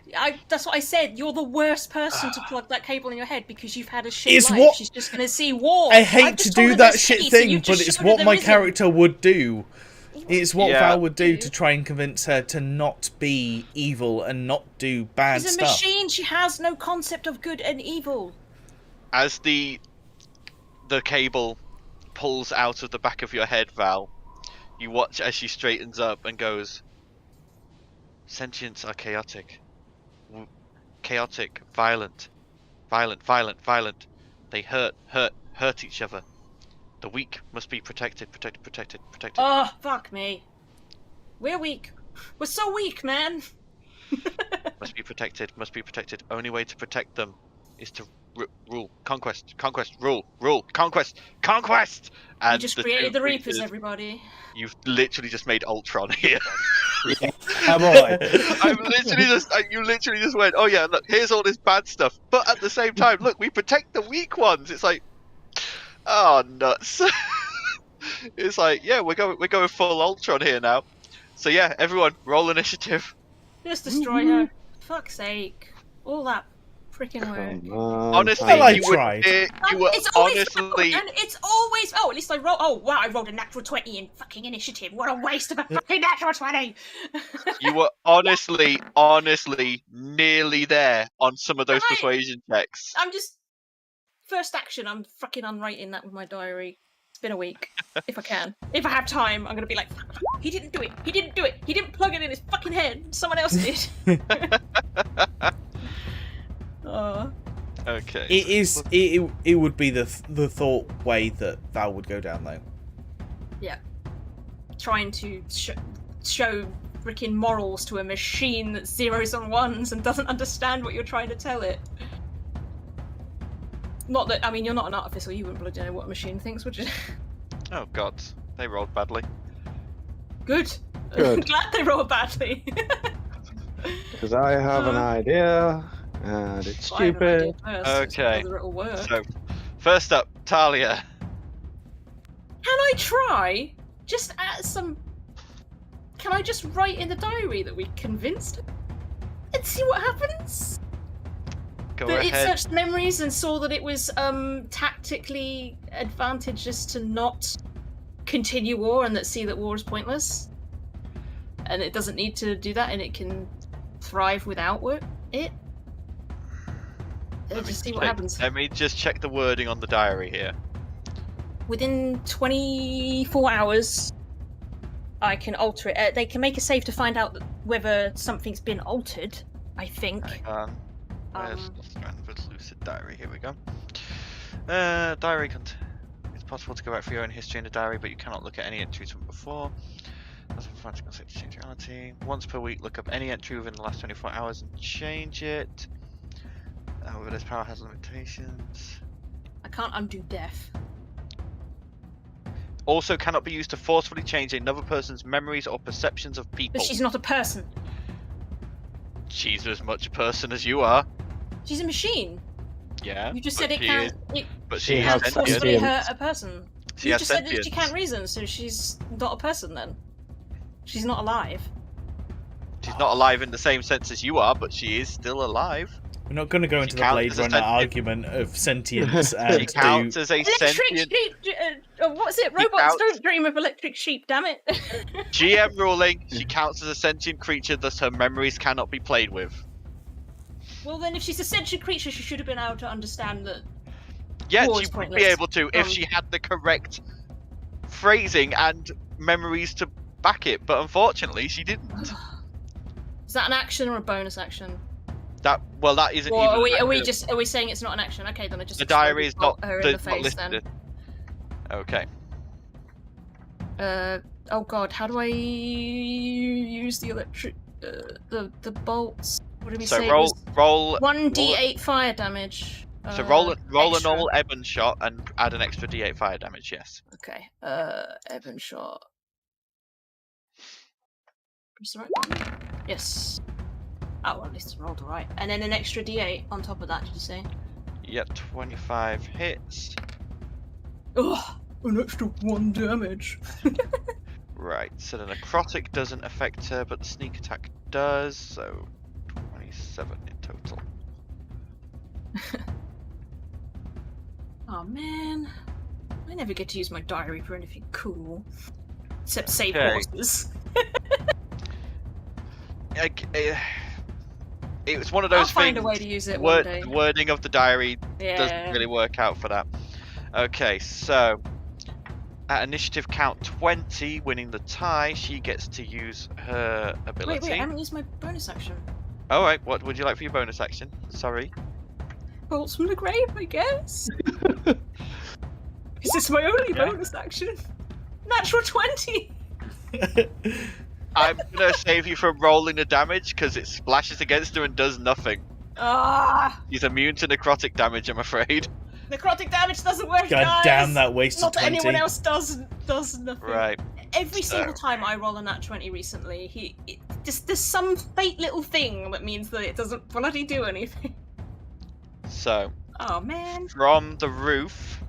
Speaker 3: that's what I said. You're the worst person to plug that cable in your head because you've had a shit
Speaker 7: It's
Speaker 3: life.
Speaker 7: what-
Speaker 3: She's just going to see war.
Speaker 7: I hate to do that shit
Speaker 3: city, so
Speaker 7: thing,
Speaker 3: you've
Speaker 7: but
Speaker 3: just
Speaker 7: it's
Speaker 3: showed her
Speaker 7: what
Speaker 3: there
Speaker 7: my
Speaker 3: isn't.
Speaker 7: character would do. It's what
Speaker 6: Yeah.
Speaker 7: Val would do to try and convince her to not be evil and not do bad
Speaker 3: She's a
Speaker 7: stuff.
Speaker 3: machine. She has no concept of good and evil.
Speaker 6: As the cable pulls out of the back of your head, Val, you watch as she straightens up and goes, "Sentients are chaotic. Chaotic, violent. They hurt each other. The weak must be protected.
Speaker 3: Oh, fuck me. We're weak. We're so weak, man.
Speaker 6: Must be protected. Only way to protect them is to rule. Conquest. Rule. Conquest. And
Speaker 3: You just created
Speaker 6: two
Speaker 3: the Reapers,
Speaker 6: creatures-
Speaker 3: everybody.
Speaker 6: You've literally just made Ultron here.
Speaker 2: Come on.
Speaker 6: You literally just went, oh yeah, look, here's all this bad stuff. But at the same time, look, we protect the weak ones. It's like, oh, nuts. It's like, yeah, we're going full Ultron here now. So yeah, everyone, roll initiative.
Speaker 3: Just destroy her. Fuck's sake. All that freaking work.
Speaker 6: Honestly,
Speaker 7: Well, I
Speaker 6: you
Speaker 7: tried.
Speaker 6: were
Speaker 3: It's always
Speaker 6: honestly.
Speaker 3: and it's always at least I rolled. Oh wow, I rolled a natural 20 in fucking initiative. What a waste of a fucking natural 20.
Speaker 6: You were honestly nearly there on some of those
Speaker 3: Right.
Speaker 6: persuasion checks.
Speaker 3: I'm just first action. I'm fucking unwriting that with my diary. It's been a week. If I can, if I have time, I'm gonna be like, fuck, he didn't do it. He didn't do it. He didn't plug it in his fucking head. Someone else did. Oh.
Speaker 6: Okay.
Speaker 7: It is. It would be the thought way that Val would go down though.
Speaker 3: Yeah. Trying to show freaking morals to a machine that zeros and ones and doesn't understand what you're trying to tell it. Not that, I mean, you're not an artificer, you wouldn't bloody know what a machine thinks, would you?
Speaker 6: Oh god, they rolled badly.
Speaker 3: Good.
Speaker 2: Good.
Speaker 3: Glad they rolled badly.
Speaker 2: Because I have an idea, and it's
Speaker 3: I have an idea
Speaker 2: stupid.
Speaker 3: first,
Speaker 6: Okay.
Speaker 3: whether it'll work.
Speaker 6: So, first up, Talia.
Speaker 3: Can I try? Just add some... Can I just write in the diary that we convinced her? And see what happens?
Speaker 6: Go
Speaker 3: That it
Speaker 6: ahead.
Speaker 3: searched memories and saw that it was tactically advantageous to not continue war and that see that war is pointless. And it doesn't need to do that and it can thrive without it. Just see what happens.
Speaker 6: Let me just check the wording on the diary here.
Speaker 3: Within 24 hours, I can alter it. They can make a save to find out whether something's been altered, I think.
Speaker 6: Hang on. Where's Strandford's Lucid Diary? Here we go. Diary It's possible to go back for your own history in the diary, but you cannot look at any entries from before. That's a fantastic concept to change reality. Once per week, look up any entry within the last 24 hours and change it. However, this power has limitations.
Speaker 3: I can't undo death.
Speaker 6: Also cannot be used to forcefully change another person's memories or perceptions of people.
Speaker 3: But she's not a person.
Speaker 6: She's as much a person as you are.
Speaker 3: She's a machine.
Speaker 6: Yeah.
Speaker 3: You just
Speaker 6: but
Speaker 3: said it
Speaker 6: she
Speaker 3: can't.
Speaker 6: is-
Speaker 3: It
Speaker 6: But
Speaker 2: She
Speaker 6: she
Speaker 2: has
Speaker 6: has
Speaker 3: can't forcibly
Speaker 2: sentience.
Speaker 3: hurt a person.
Speaker 6: She
Speaker 3: You
Speaker 6: has
Speaker 3: just said that she
Speaker 6: sentience.
Speaker 3: can't reason, so she's not a person then. She's not alive.
Speaker 6: She's not alive in the same sense as you are, but she is still alive.
Speaker 7: We're not going to go into the
Speaker 6: counts
Speaker 7: Blade
Speaker 6: as a
Speaker 7: Runner
Speaker 6: sentient-
Speaker 7: argument of sentience
Speaker 6: She
Speaker 7: and
Speaker 6: counts
Speaker 7: do...
Speaker 6: as a
Speaker 3: Electric
Speaker 6: sentient
Speaker 3: sheep. What's it? Robots
Speaker 6: counts-
Speaker 3: don't dream of electric sheep. Damn it.
Speaker 6: GM ruling. She counts as a sentient creature, thus her memories cannot be played with.
Speaker 3: Well, then, if she's a sentient creature, she should have been able to understand that.
Speaker 6: Yeah,
Speaker 3: War
Speaker 6: she
Speaker 3: is
Speaker 6: would be
Speaker 3: pointless.
Speaker 6: able to if she had the correct phrasing and memories to back it, but unfortunately she didn't.
Speaker 3: Is that an action or a bonus action?
Speaker 6: That isn't
Speaker 3: Or
Speaker 6: even.
Speaker 3: are we
Speaker 6: an
Speaker 3: just saying it's not an action? Okay, then I just
Speaker 6: The diary is not.
Speaker 3: her in the
Speaker 6: Not
Speaker 3: face
Speaker 6: listed. Okay.
Speaker 3: then. Oh god, how do I use the electric? The bolts. What did we
Speaker 6: So
Speaker 3: say?
Speaker 6: roll
Speaker 3: 1d8 fire damage.
Speaker 6: So roll a
Speaker 3: extra.
Speaker 6: normal Eben shot and add an extra D8 fire damage. Yes.
Speaker 3: Okay. Eben shot. Press the right button? Yes. Oh, well, at least it's rolled alright. And then an extra d8 on top of that, did you say?
Speaker 6: Yep, 25 hits.
Speaker 3: Ugh, an extra 1 damage.
Speaker 6: Right, so the necrotic doesn't affect her, but the sneak attack does. So 27 in total.
Speaker 3: Oh man, I never get to use my diary for anything cool, except save
Speaker 6: Okay.
Speaker 3: horses.
Speaker 6: It was one of
Speaker 3: I'll
Speaker 6: those
Speaker 3: find
Speaker 6: things.
Speaker 3: a way to use it one day.
Speaker 6: The wording of the diary
Speaker 3: Yeah.
Speaker 6: doesn't really work out for that. Okay, so at initiative count 20, winning the tie, she gets to use her ability.
Speaker 3: Wait, I haven't used my bonus action.
Speaker 6: All right, what would you like for your bonus action? Sorry.
Speaker 3: Bolts from the grave, I guess. Is this my only bonus action? Natural 20.
Speaker 6: I'm gonna save you from rolling the damage because it splashes against her and does nothing.
Speaker 3: Ah,
Speaker 6: He's immune to necrotic damage, I'm afraid.
Speaker 3: necrotic damage doesn't work,
Speaker 7: God
Speaker 3: guys.
Speaker 7: damn, that wasted
Speaker 3: Not that
Speaker 7: 20.
Speaker 3: anyone else does nothing.
Speaker 6: Right.
Speaker 3: Every
Speaker 6: So-
Speaker 3: single time I roll a nat 20 recently, there's some fate little thing that means that it doesn't bloody do anything.
Speaker 6: So,
Speaker 3: Oh man.
Speaker 6: from the roof,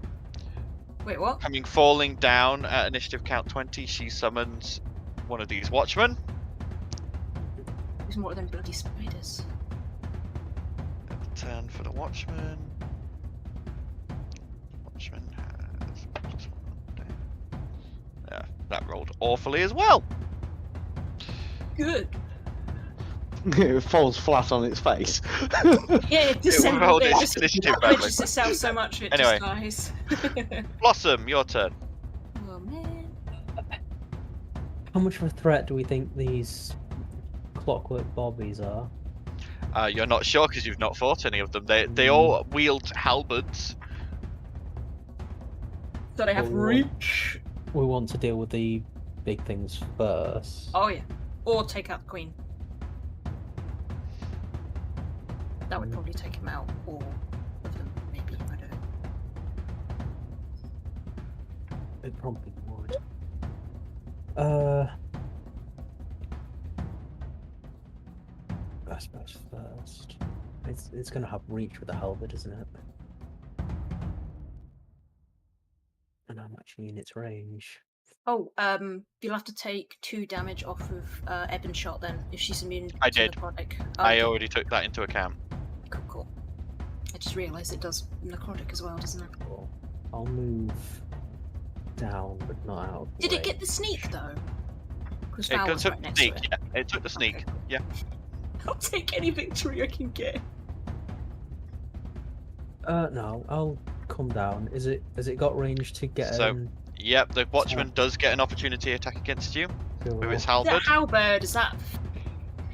Speaker 3: Wait, what?
Speaker 6: falling down at initiative count 20, she summons one of these watchmen.
Speaker 3: There's more than bloody spiders.
Speaker 6: Turn for the watchman. Watchman has +1. Yeah, that rolled awfully as well.
Speaker 3: Good.
Speaker 2: It falls flat on its face.
Speaker 3: Yeah, it dissembled
Speaker 6: rolled
Speaker 3: it.
Speaker 6: its
Speaker 3: Just
Speaker 6: initiative badly.
Speaker 3: damages itself so much it
Speaker 6: Anyway.
Speaker 3: just dies.
Speaker 6: Blossom, your turn.
Speaker 3: Oh man.
Speaker 1: How much of a threat do we think these clockwork bobbies are?
Speaker 6: You're not sure because you've not fought any of them. They all wield halberds.
Speaker 3: So they have
Speaker 1: Oh.
Speaker 3: reach.
Speaker 1: We want to deal with the big things first.
Speaker 3: Oh yeah. Or take out the queen. That would probably take him out, or of them, maybe, I don't know.
Speaker 1: It probably would. I suppose first. It's gonna have reach with the halberd, isn't it? And how much in its range?
Speaker 3: Oh, you'll have to take 2 damage off of Ebon's shot then, if she's immune
Speaker 6: I
Speaker 3: to
Speaker 6: did.
Speaker 3: necrotic.
Speaker 6: I
Speaker 3: okay.
Speaker 6: already took that into account.
Speaker 3: Cool. I just realised it does necrotic as well, doesn't it?
Speaker 1: Cool. I'll move down, but not out. Of the
Speaker 3: Did it
Speaker 1: way.
Speaker 3: get the sneak though? Because
Speaker 6: It
Speaker 3: Val
Speaker 6: took
Speaker 3: was
Speaker 6: the
Speaker 3: right next
Speaker 6: sneak.
Speaker 3: to it.
Speaker 6: Yeah, it took the sneak.
Speaker 3: Okay, cool.
Speaker 6: Yeah.
Speaker 3: I'll take any victory I can get.
Speaker 1: No, I'll come down. Has it got range to get
Speaker 6: So,
Speaker 1: in?
Speaker 6: Yep, the watchman does get an opportunity attack against you with its
Speaker 3: That
Speaker 6: halberd.
Speaker 3: halberd, is that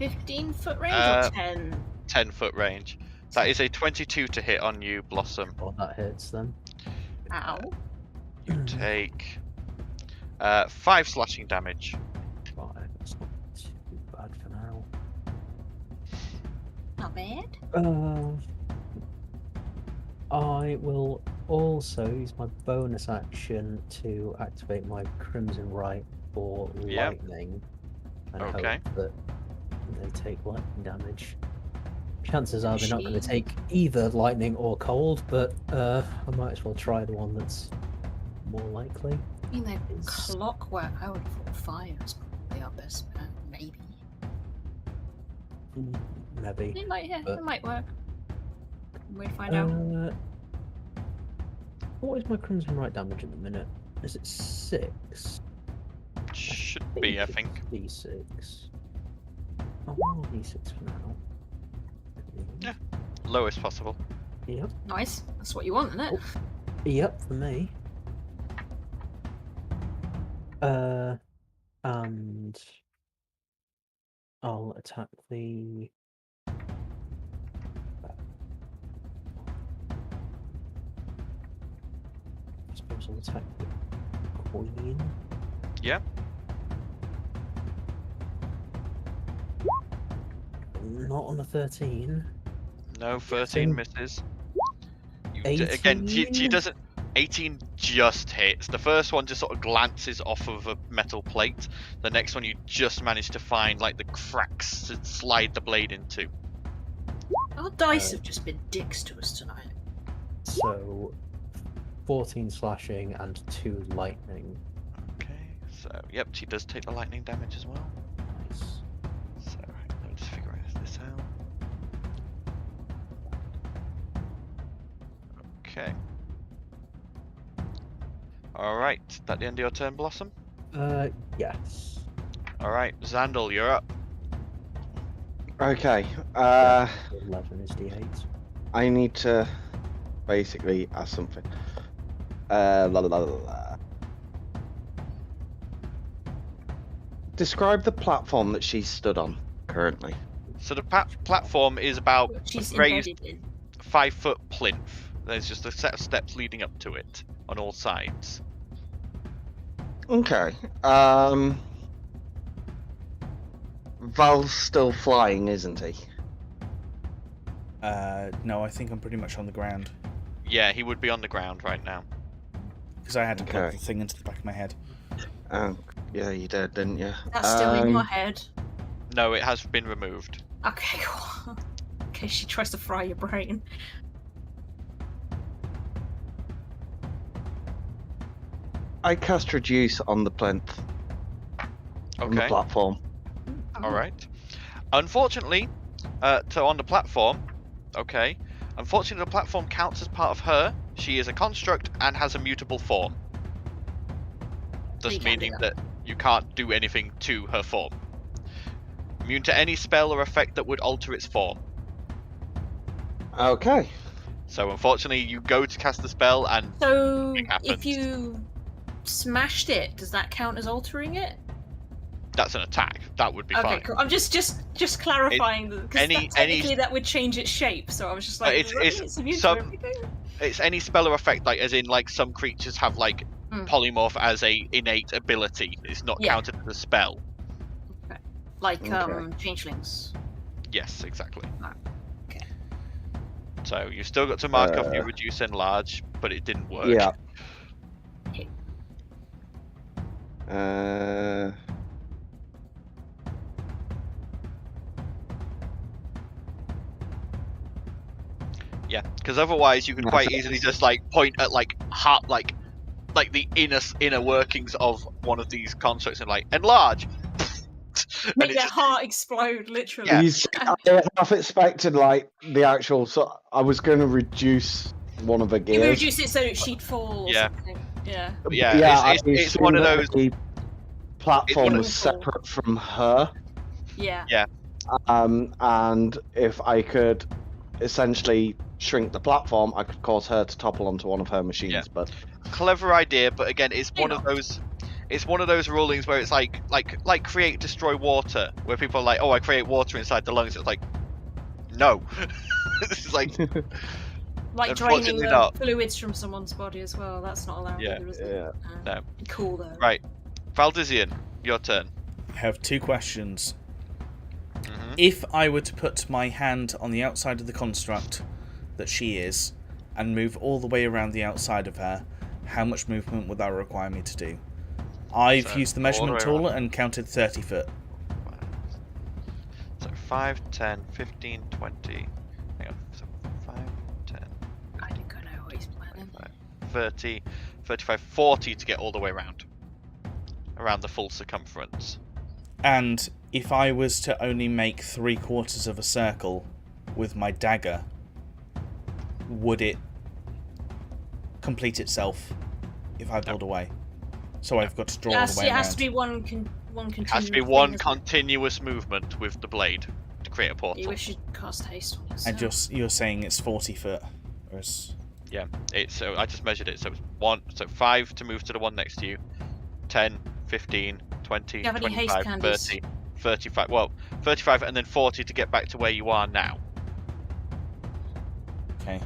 Speaker 3: 15-foot range or 10?
Speaker 6: 10-foot range. That is a 22 to hit on you, Blossom.
Speaker 1: Oh, that hits them.
Speaker 3: Ow.
Speaker 6: You take 5 slashing damage.
Speaker 1: Right, that's not too bad for now.
Speaker 3: Not bad.
Speaker 1: I will also use my bonus action to activate my Crimson Right for
Speaker 6: Yep.
Speaker 1: lightning. And
Speaker 6: Okay.
Speaker 1: hope that they take lightning damage. Chances are they're not going to
Speaker 3: Machine.
Speaker 1: take either lightning or cold, but I might as well try the one that's more likely.
Speaker 3: I mean, they're
Speaker 1: Is-
Speaker 3: clockwork. I would have thought fire is probably our best bet. Maybe.
Speaker 1: Maybe.
Speaker 3: It might, yeah,
Speaker 1: But-
Speaker 3: it might work. We'd find out.
Speaker 1: What is my Crimson Right damage at the minute? Is it 6?
Speaker 6: Should be, I think.
Speaker 1: D6. I'll roll D6 for now.
Speaker 6: Yeah. Lowest possible.
Speaker 1: Yep.
Speaker 3: Nice. That's what you want, isn't it?
Speaker 1: Yep, for me. And I'll attack the. I suppose I'll attack the queen.
Speaker 6: Yeah.
Speaker 1: Not on the 13.
Speaker 6: No, 13 misses. Again, she
Speaker 1: 18?
Speaker 6: doesn't. 18 just hits. The first one just sort of glances off of a metal plate. The next one you just manage to find like the cracks to slide the blade into.
Speaker 3: Our dice have just been dicks to us tonight.
Speaker 1: So 14 slashing and 2 lightning.
Speaker 6: Okay, so yep, she does take the lightning damage as well.
Speaker 1: Nice.
Speaker 6: So let me just figure this out. All right. That the end of your turn, Blossom?
Speaker 1: Yes.
Speaker 6: All right. Xandal, you're up.
Speaker 2: Okay.
Speaker 1: 11 is D8.
Speaker 2: I need to basically ask something. Describe the platform that she's stood on currently.
Speaker 6: So the platform is about
Speaker 3: She's
Speaker 6: raised
Speaker 3: embedded in.
Speaker 6: 5-foot plinth. There's just a set of steps leading up to it on all sides.
Speaker 2: Okay. Val's still flying, isn't he?
Speaker 7: No, I think I'm pretty much on the ground.
Speaker 6: Yeah, he would be on the ground right now.
Speaker 7: Because I had to plug
Speaker 2: Okay.
Speaker 7: the thing into the back of my head.
Speaker 2: Yeah, you did, didn't you?
Speaker 3: That's still in your head.
Speaker 6: No, it has been removed.
Speaker 3: Okay, cool. In case she tries to fry your brain.
Speaker 2: I cast Reduce on the plinth. On the
Speaker 6: Okay.
Speaker 2: platform.
Speaker 6: All right. Unfortunately, so on the platform, okay. Unfortunately, the platform counts as part of her. She is a construct and has a mutable form. Thus
Speaker 3: You can't do
Speaker 6: meaning that you can't do anything to her form. Immune to any spell or effect that would alter its form.
Speaker 2: Okay.
Speaker 6: So unfortunately, you go to cast the spell and
Speaker 3: So,
Speaker 6: Nothing happens.
Speaker 3: if you smashed it, does that count as altering it?
Speaker 6: that's an attack. That would be
Speaker 3: Okay,
Speaker 6: fine.
Speaker 3: cool. I'm just clarifying because
Speaker 6: any-
Speaker 3: technically that would change its shape. So I was just like,
Speaker 6: it's
Speaker 3: immune to
Speaker 6: some-
Speaker 3: everything?
Speaker 6: It's any spell or effect, like as in like some creatures have like polymorph as a innate ability. It's not
Speaker 3: Yeah.
Speaker 6: counted as a spell.
Speaker 3: Like
Speaker 2: Okay.
Speaker 3: changelings.
Speaker 6: Yes, exactly.
Speaker 3: Okay.
Speaker 6: So you still got to mark off your reduce enlarge, but it didn't work.
Speaker 2: Yeah.
Speaker 3: Okay.
Speaker 6: Yeah, because otherwise you could quite easily just like point at like heart, like the inner workings of one of these constructs and like enlarge. And
Speaker 3: Make
Speaker 6: it
Speaker 3: their
Speaker 6: just-
Speaker 3: heart explode, literally.
Speaker 6: Yeah.
Speaker 2: I half expected like the actual. So I was going to reduce one of the
Speaker 3: You
Speaker 2: gears.
Speaker 3: reduce it so she'd fall or
Speaker 6: Yeah.
Speaker 3: something. Yeah.
Speaker 6: Yeah, it's
Speaker 2: I
Speaker 6: one of
Speaker 2: assumed
Speaker 6: those.
Speaker 2: that the platform
Speaker 6: one of-
Speaker 2: was separate from her.
Speaker 3: Yeah.
Speaker 2: And if I could essentially shrink the platform, I could cause her to topple onto one of her machines.
Speaker 6: Yeah.
Speaker 2: But
Speaker 6: Clever idea, but again, it's
Speaker 3: Hang
Speaker 6: one of
Speaker 3: on.
Speaker 6: those. It's one of those rulings where it's like create, destroy water, where people are like, oh, I create water inside the lungs. It's like, no, this is like,
Speaker 3: Like
Speaker 6: Unfortunately
Speaker 3: draining the
Speaker 6: not.
Speaker 3: fluids from someone's body as well. That's not allowed
Speaker 6: Yeah.
Speaker 3: either, is it?
Speaker 2: Yeah.
Speaker 6: No.
Speaker 3: Cool though.
Speaker 6: Right. Valdizian, your turn.
Speaker 7: I have two questions.
Speaker 6: Mhm.
Speaker 7: If I were to put my hand on the outside of the construct that she is and move all the way around the outside of her, how much movement would that require me to do? I've
Speaker 6: So,
Speaker 7: used the
Speaker 6: all the
Speaker 7: measurement
Speaker 6: way
Speaker 7: tool
Speaker 6: around.
Speaker 7: and counted 30 foot.
Speaker 6: So 5, 10, 15, 20. Hang on. So 5, 10,
Speaker 3: I think I know what he's planning.
Speaker 6: 30, 35, 40 to get all the way around. Around the full circumference.
Speaker 7: And if I was to only make 3/4 of a circle with my dagger, would it complete itself if I build away? So I've got to draw all the way
Speaker 3: It has
Speaker 7: around.
Speaker 3: to be one continuous.
Speaker 6: It has to be
Speaker 3: thing,
Speaker 6: one
Speaker 3: isn't it?
Speaker 6: continuous movement with the blade to create a portal.
Speaker 3: You wish you'd cast haste on yourself.
Speaker 7: And you're saying it's 40 foot. Whereas
Speaker 6: Yeah, so I just measured it. So it's 5 to move to the one next to you, 10, 15, 20,
Speaker 3: Do you have any haste
Speaker 6: 25,
Speaker 3: candies?
Speaker 6: 30, 35. Well, 35 and then 40 to get back to where you are now.
Speaker 7: okay.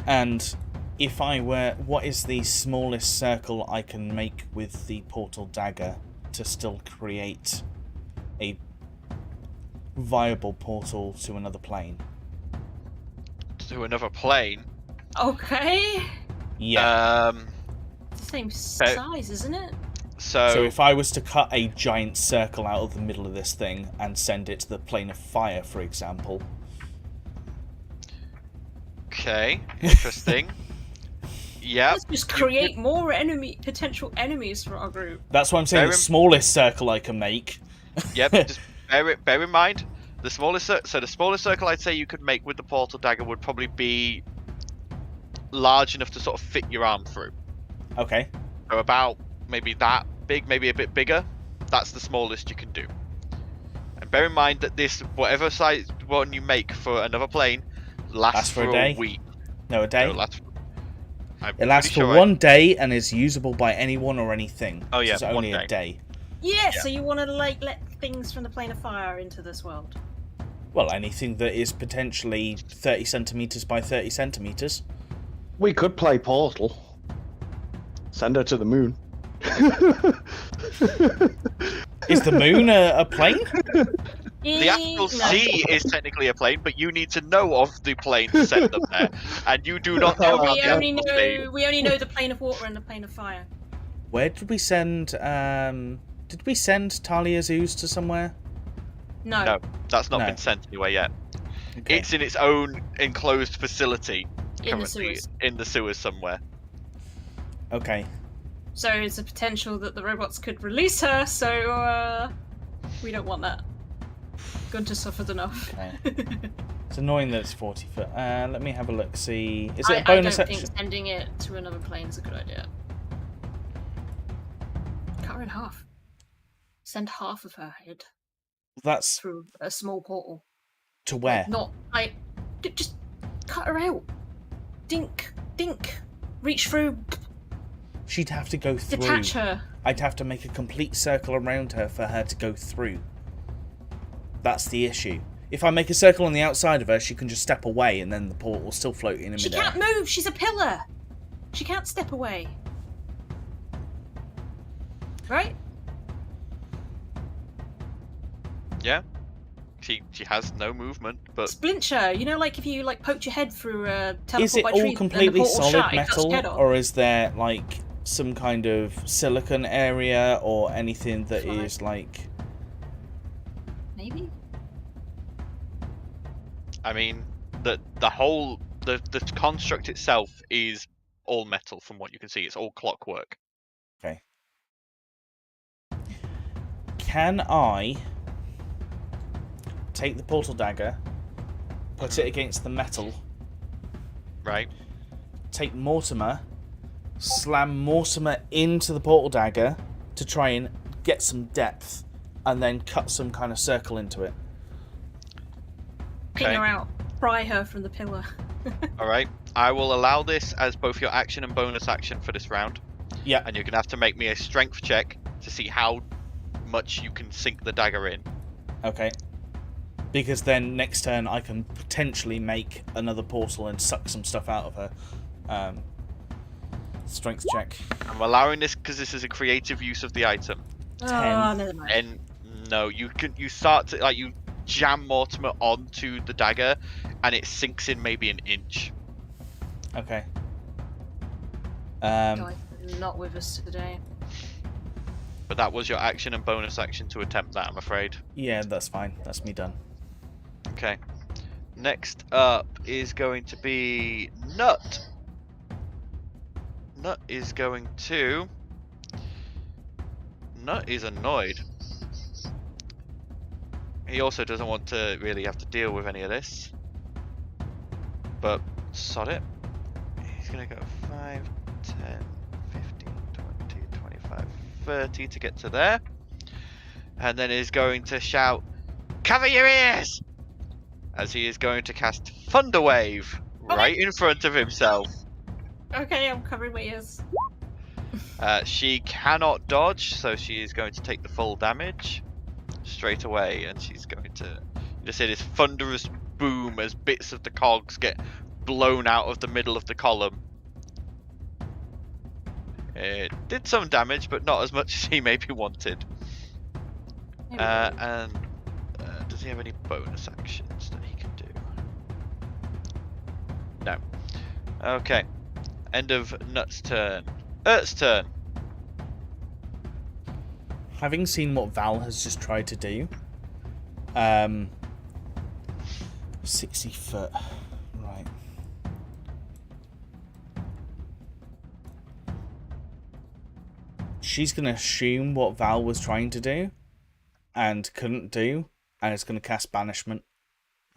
Speaker 7: And if I were, what is the smallest circle I can make with the portal dagger to still create a viable portal to another plane?
Speaker 6: To another plane.
Speaker 3: Okay.
Speaker 7: Yeah.
Speaker 3: It's the same size, isn't it?
Speaker 7: So if I was to cut a giant circle out of the middle of this thing and send it to the plane of fire, for example.
Speaker 6: Okay, interesting. Yeah.
Speaker 3: Let's just create more potential enemies for our group.
Speaker 7: That's what I'm saying. The smallest circle I can make.
Speaker 6: Yep. Just bear in mind the smallest. So the smallest circle I'd say you could make with the portal dagger would probably be large enough to sort of fit your arm through.
Speaker 7: Okay.
Speaker 6: So about maybe that big, maybe a bit bigger. That's the smallest you can do. And bear in mind that this, whatever size one you make for another plane, lasts
Speaker 7: for
Speaker 6: for
Speaker 7: a day?
Speaker 6: week.
Speaker 7: No, a day?
Speaker 6: No,
Speaker 7: It lasts for 1 day and is usable by anyone or anything.
Speaker 6: Oh, yeah,
Speaker 7: It's only
Speaker 6: 1
Speaker 7: a day.
Speaker 3: Yeah, so you want to like let things from the plane of fire into this world?
Speaker 7: Well, anything that is potentially 30 centimeters by 30 centimeters.
Speaker 2: We could play Portal. Send her to the moon.
Speaker 7: Is the moon a plane?
Speaker 6: The actual sea is technically a plane, but you need to know of the plane to send them there, and you do not know about
Speaker 3: we
Speaker 6: the
Speaker 3: only
Speaker 6: actual
Speaker 3: know
Speaker 6: plane.
Speaker 3: we only know the plane of water and the plane of fire.
Speaker 7: Where did we send? Did we send Talia's ooze to somewhere?
Speaker 3: No.
Speaker 6: That's not
Speaker 7: No.
Speaker 6: been sent anywhere yet.
Speaker 7: Okay.
Speaker 6: It's in its own enclosed facility
Speaker 3: In the
Speaker 6: currently
Speaker 3: sewers.
Speaker 6: in the sewers somewhere.
Speaker 7: Okay.
Speaker 3: So it's a potential that the robots could release her, so we don't want that. Gunter suffered enough.
Speaker 7: Okay. It's annoying that it's 40 foot. Let me have a look. See, is it a bonus
Speaker 3: I don't
Speaker 7: action?
Speaker 3: think sending it to another plane is a good idea. Cut her in half. Send half of her head
Speaker 7: That's
Speaker 3: through a small portal.
Speaker 7: to where?
Speaker 3: Not like just cut her out. Dink, dink. Reach through.
Speaker 7: She'd have to go through.
Speaker 3: Detach her.
Speaker 7: I'd have to make a complete circle around her for her to go through. That's the issue. If I make a circle on the outside of her, she can just step away and then the portal will still float in
Speaker 3: She
Speaker 7: midair.
Speaker 3: can't move. She's a pillar. She can't step away. Right?
Speaker 6: Yeah, she has no movement, but
Speaker 3: Splinter. You know, like if you like poked your head through a teleport
Speaker 7: Is it
Speaker 3: by
Speaker 7: all
Speaker 3: tree
Speaker 7: completely
Speaker 3: and the portal
Speaker 7: solid
Speaker 3: shut, it cuts
Speaker 7: metal,
Speaker 3: your head off.
Speaker 7: or is there like some kind of silicon area or anything that
Speaker 3: Fine.
Speaker 7: is like?
Speaker 3: Maybe.
Speaker 6: I mean, the whole the construct itself is all metal from what you can see. It's all clockwork.
Speaker 7: Okay. Can I take the portal dagger, put it against the metal,
Speaker 6: Right.
Speaker 7: take Mortimer, slam Mortimer into the portal dagger to try and get some depth, and then cut some kind of circle into it?
Speaker 3: Pin
Speaker 6: Okay.
Speaker 3: her out. Pry her from the pillar.
Speaker 6: All right. I will allow this as both your action and bonus action for this round,
Speaker 7: Yeah.
Speaker 6: and you're gonna have to make me a strength check to see how much you can sink the dagger in.
Speaker 7: Okay. Because then next turn I can potentially make another portal and suck some stuff out of her. Strength check.
Speaker 6: I'm allowing this because this is a creative use of the item.
Speaker 3: Oh, never mind.
Speaker 6: And no, you start to you jam Mortimer onto the dagger, and it sinks in maybe an inch.
Speaker 7: Okay.
Speaker 3: Guys, not with us today.
Speaker 6: But that was your action and bonus action to attempt that, I'm afraid.
Speaker 7: Yeah, that's fine. That's me done.
Speaker 6: Okay. Next up is going to be Nut. Nut is going to... Nut is annoyed. He also doesn't want to really have to deal with any of this. But sod it. He's going to go 5, 10, 15, 20, 25, 30 to get to there. And then he's going to shout, "Cover your ears!" As he is going to cast Thunder Wave right in front of himself.
Speaker 3: Okay, I'm covering my ears.
Speaker 6: She cannot dodge, so she is going to take the full damage straight away, and she's going to just hear this thunderous boom as bits of the cogs get blown out of the middle of the column. It did some damage, but not as much as he maybe wanted. And does he have any bonus actions that he can do? No. Okay. End of Nut's turn. Ert's turn.
Speaker 7: Having seen what Val has just tried to do, 60 foot, right. She's going to assume what Val was trying to do and couldn't do, and is going to cast Banishment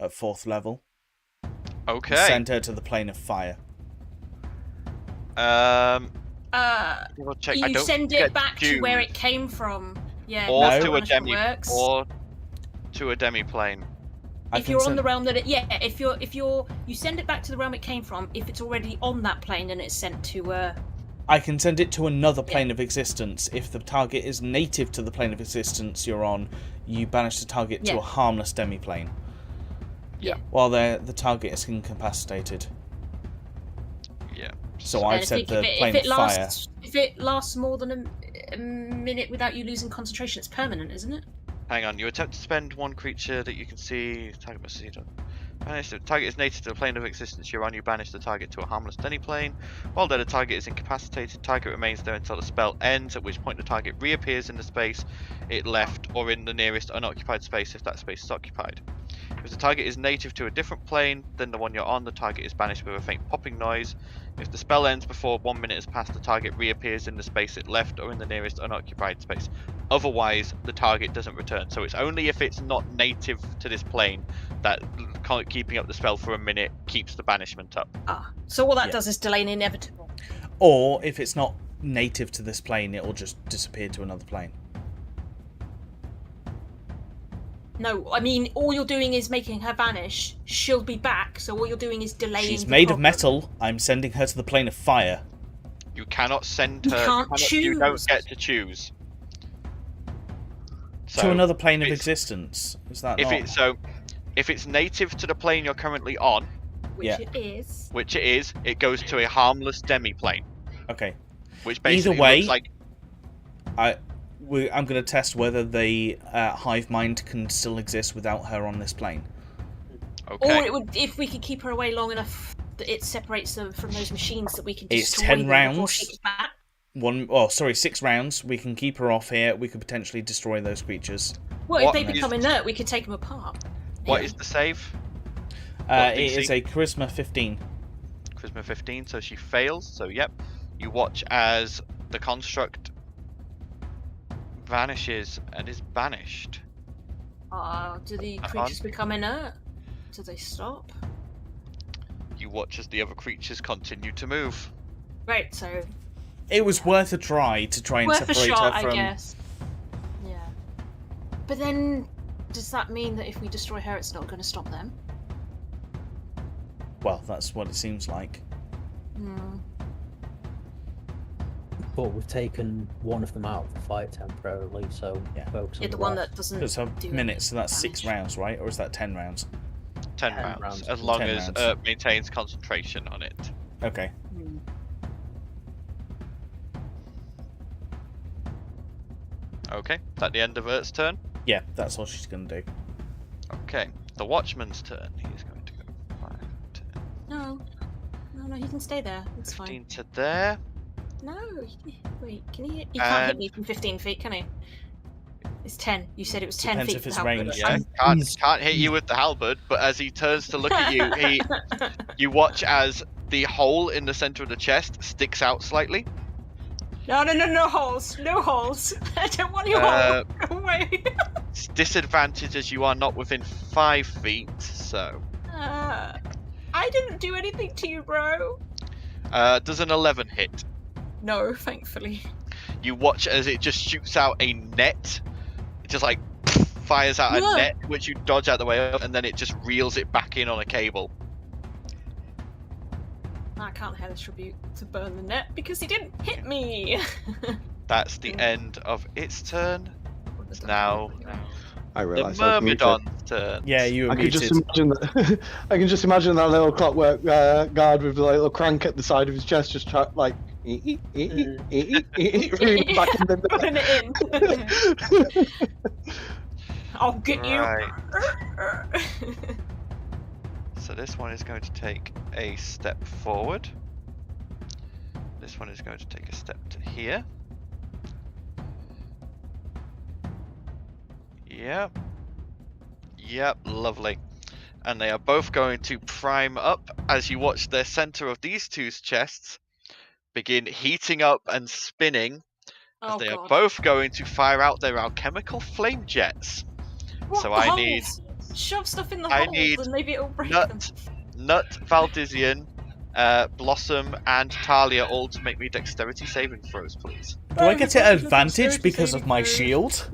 Speaker 7: at 4th level.
Speaker 6: Okay.
Speaker 7: Send her to the plane of fire.
Speaker 5: We'll check. I
Speaker 3: you
Speaker 5: don't
Speaker 3: send
Speaker 5: get
Speaker 3: it back to where
Speaker 5: choose.
Speaker 3: it came from. Yeah.
Speaker 5: Or
Speaker 3: that's
Speaker 5: to
Speaker 3: how
Speaker 5: a
Speaker 3: punishment
Speaker 5: demi,
Speaker 3: works.
Speaker 5: or to a demi-plane.
Speaker 3: If you're on the realm that if you send it back to the realm it came from. If it's already on that plane, then it's sent to.
Speaker 7: I can send it to another plane of existence. If the target is native to the plane of existence you're on, you banish the target to a harmless demi-plane.
Speaker 5: Yeah.
Speaker 7: While the target is incapacitated.
Speaker 5: Yeah.
Speaker 7: So I've set the plane of fire.
Speaker 3: If it lasts more than a minute without you losing concentration, it's permanent, isn't it?
Speaker 5: Hang on. You attempt to spend one creature that you can see. Target must see. Banish the target is native to the plane of existence you're on. You banish the target to a harmless demi-plane. While there, the target is incapacitated. Target remains there until the spell ends, at which point the target reappears in the space it left or in the nearest unoccupied space if that space is occupied. If the target is native to a different plane than the one you're on, the target is banished with a faint popping noise. If the spell ends before 1 minute has passed, the target reappears in the space it left or in the nearest unoccupied space. Otherwise, the target doesn't return. So it's only if it's not native to this plane that keeping up the spell for a minute keeps the banishment up.
Speaker 3: So what that does is delay an inevitable.
Speaker 7: Or if it's not native to this plane, it will just disappear to another plane.
Speaker 3: No, I mean, all you're doing is making her vanish. She'll be back, so all you're doing is delaying
Speaker 7: She's
Speaker 3: the
Speaker 7: made
Speaker 3: problem.
Speaker 7: of metal. I'm sending her to the plane of fire.
Speaker 5: You cannot send
Speaker 3: You
Speaker 5: her.
Speaker 3: can't choose.
Speaker 5: You don't get to choose.
Speaker 7: To another plane of existence. Is that not?
Speaker 5: If it's native to the plane you're currently on,
Speaker 3: which it is,
Speaker 5: it goes to a harmless demi-plane.
Speaker 7: Okay.
Speaker 5: Which basically
Speaker 7: Either way,
Speaker 5: looks like...
Speaker 7: I'm going to test whether the hive mind can still exist without her on this plane.
Speaker 5: Okay.
Speaker 3: Or it would, if we could keep her away long enough that it separates them from those machines that we can
Speaker 7: It's
Speaker 3: destroy
Speaker 7: 10
Speaker 3: them
Speaker 7: rounds.
Speaker 3: before she gets back.
Speaker 7: 6 rounds. We can keep her off here. We could potentially destroy those creatures.
Speaker 3: Well, if they become inert, we could take them apart.
Speaker 5: What is the save?
Speaker 7: It is a Charisma 15.
Speaker 5: Charisma 15, so she fails. So, yep. You watch as the construct vanishes and is banished.
Speaker 3: Do the creatures become inert? Do they stop?
Speaker 5: You watch as the other creatures continue to move.
Speaker 3: Right, so...
Speaker 7: It was worth a try to try and
Speaker 3: worth a
Speaker 7: separate
Speaker 3: shot,
Speaker 7: her from...
Speaker 3: I guess. Yeah. But then, does that mean that if we destroy her, it's not going to stop them?
Speaker 7: Well, that's what it seems like.
Speaker 1: But we've taken one of them out of the fight temporarily, so focus on
Speaker 3: the one that doesn't
Speaker 7: It's a
Speaker 3: do
Speaker 7: minute, so that's
Speaker 3: damage.
Speaker 7: 6 rounds, right? Or is that 10 rounds?
Speaker 5: 10 rounds, as long
Speaker 7: 10
Speaker 5: as
Speaker 7: rounds.
Speaker 5: maintains concentration on it.
Speaker 7: Okay.
Speaker 5: Okay, is that the end of Ert's turn?
Speaker 7: Yeah, that's all she's going to do.
Speaker 5: Okay, the Watchman's turn. He's going to go 5, 10,
Speaker 3: No, he can stay there. It's
Speaker 5: 15
Speaker 3: fine.
Speaker 5: to there.
Speaker 3: No, wait, can he? He can't hit me from 15 feet, can he? It's 10. You said it was 10
Speaker 7: Depends
Speaker 3: feet.
Speaker 7: if it's
Speaker 3: for the halberd.
Speaker 7: ranged.
Speaker 5: Yeah, can't hit you with the halberd, but as he turns to look at you, you watch as the hole in the center of the chest sticks out slightly.
Speaker 3: No holes. No holes. I don't want your hole. Go away.
Speaker 5: It's disadvantage as you are not within 5 feet, so...
Speaker 3: I didn't do anything to you, bro.
Speaker 5: Does an 11 hit?
Speaker 3: No, thankfully.
Speaker 5: You watch as it just shoots out a net. It just like fires out a net, which you dodge out the way of, and then it just reels it back in on a cable.
Speaker 3: I can't hellish tribute to burn the net because he didn't hit me.
Speaker 5: That's the end of its turn. It's now
Speaker 2: I
Speaker 5: the
Speaker 2: realise I was muted.
Speaker 5: Myrmidon's turn.
Speaker 7: Yeah, you were
Speaker 2: I can
Speaker 7: muted.
Speaker 2: just imagine that. I can just imagine that little clockwork guard with the little crank at the side of his chest, just try like back in
Speaker 3: Putting it in. I'll get you.
Speaker 5: Right. So this one is going to take a step forward. This one is going to take a step to here. Yep, lovely. And they are both going to prime up as you watch the center of these two's chests begin heating up and spinning. As they are both going to fire out their alchemical flame jets.
Speaker 3: What,
Speaker 5: so
Speaker 3: the
Speaker 5: I
Speaker 3: holes?
Speaker 5: need
Speaker 3: Shove stuff in the
Speaker 5: I
Speaker 3: holes
Speaker 5: need
Speaker 3: and maybe it'll break them.
Speaker 5: Nut Valdizian
Speaker 6: Blossom and Talia all to make me dexterity saving throws, please.
Speaker 7: Do I get an advantage because of my shield?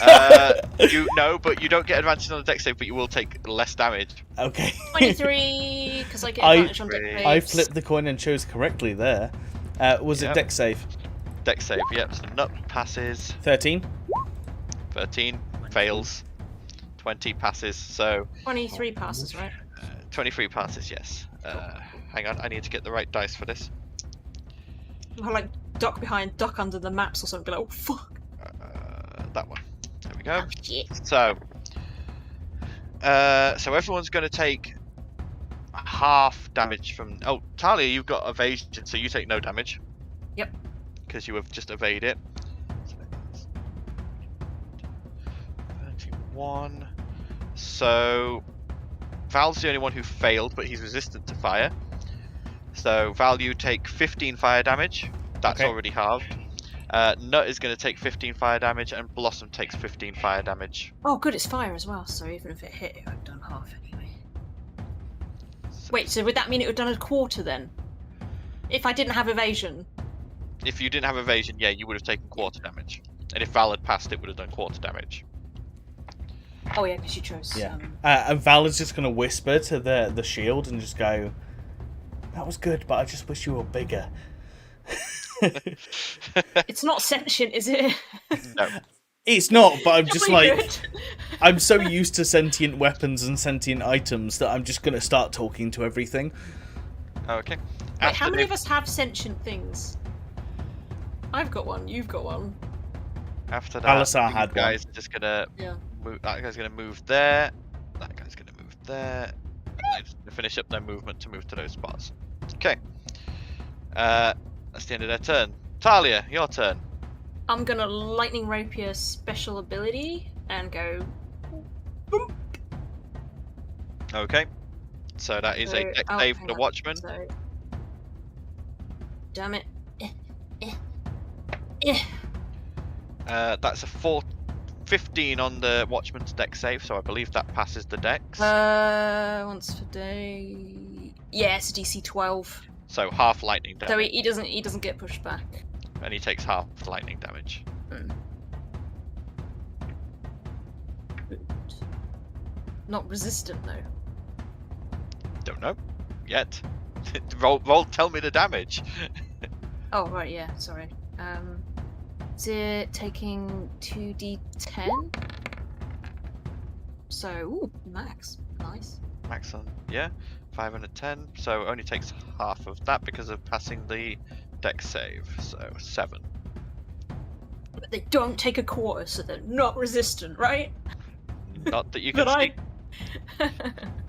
Speaker 6: But you don't get advantage on the dex save, but you will take less damage.
Speaker 7: Okay.
Speaker 3: 23, because I get advantage on dex saves.
Speaker 7: I flipped the coin and chose correctly there. Was it dex save?
Speaker 6: Dex save, yep. So Nut passes.
Speaker 7: 13.
Speaker 6: 13 fails. 20 passes, so...
Speaker 3: 23 passes, right?
Speaker 6: 23 passes, yes. Hang on, I need to get the right dice for this.
Speaker 3: I'll like duck under the maps or something, be like, oh fuck.
Speaker 6: That one. There we go.
Speaker 3: Oh, shit.
Speaker 6: So everyone's going to take half damage from... Oh, Talia, you've got evasion, so you take no damage.
Speaker 3: Yep.
Speaker 6: Because you have just evaded it. 31. So Val's the only one who failed, but he's resistant to fire. So Val, you take 15 fire damage. That's already halved. Nut is going to take 15 fire damage, and Blossom takes 15 fire damage.
Speaker 3: Oh, good, it's fire as well, so even if it hit, it would have done half anyway. Wait, so would that mean it would have done a quarter then? If I didn't have evasion?
Speaker 6: If you didn't have evasion, yeah, you would have taken quarter damage. And if Val had passed, it would have done quarter damage.
Speaker 3: Oh yeah, because you chose.
Speaker 7: Yeah. And Val is just going to whisper to the shield and just go, "That was good, but I just wish you were bigger."
Speaker 3: It's not sentient, is it?
Speaker 6: No.
Speaker 7: It's not, but I'm just like...
Speaker 3: Good.
Speaker 7: I'm so used to sentient weapons and sentient items that I'm just going to start talking to everything.
Speaker 6: Okay.
Speaker 3: Wait, how many of us have sentient things? I've got one, you've got one.
Speaker 6: After that,
Speaker 7: Alisar had
Speaker 6: you guys are just going to...
Speaker 3: Yeah.
Speaker 6: That guy's going to move there. That guy's going to move there. And then finish up their movement to move to those spots. Okay. That's the end of their turn. Talia, your turn.
Speaker 3: I'm gonna lightning rapier special ability and go. Boom.
Speaker 6: Okay. So that is a dex save for the Watchman.
Speaker 3: So... Damn it.
Speaker 6: That's a 15 on the Watchman's dex save, so I believe that passes the dex.
Speaker 3: Once per day. Yeah, it's a DC 12.
Speaker 6: So half lightning damage.
Speaker 3: So he doesn't get pushed back.
Speaker 6: And he takes half lightning damage.
Speaker 3: Not resistant though.
Speaker 6: Don't know yet. roll. Tell me the damage.
Speaker 3: Oh right, yeah. Sorry. Is it taking 2d10? So ooh, max. Nice.
Speaker 6: Max on, yeah. 5 and a 10. So only takes half of that because of passing the dex save. So 7.
Speaker 3: But they don't take a quarter, so they're not resistant, right?
Speaker 6: Not that you can see.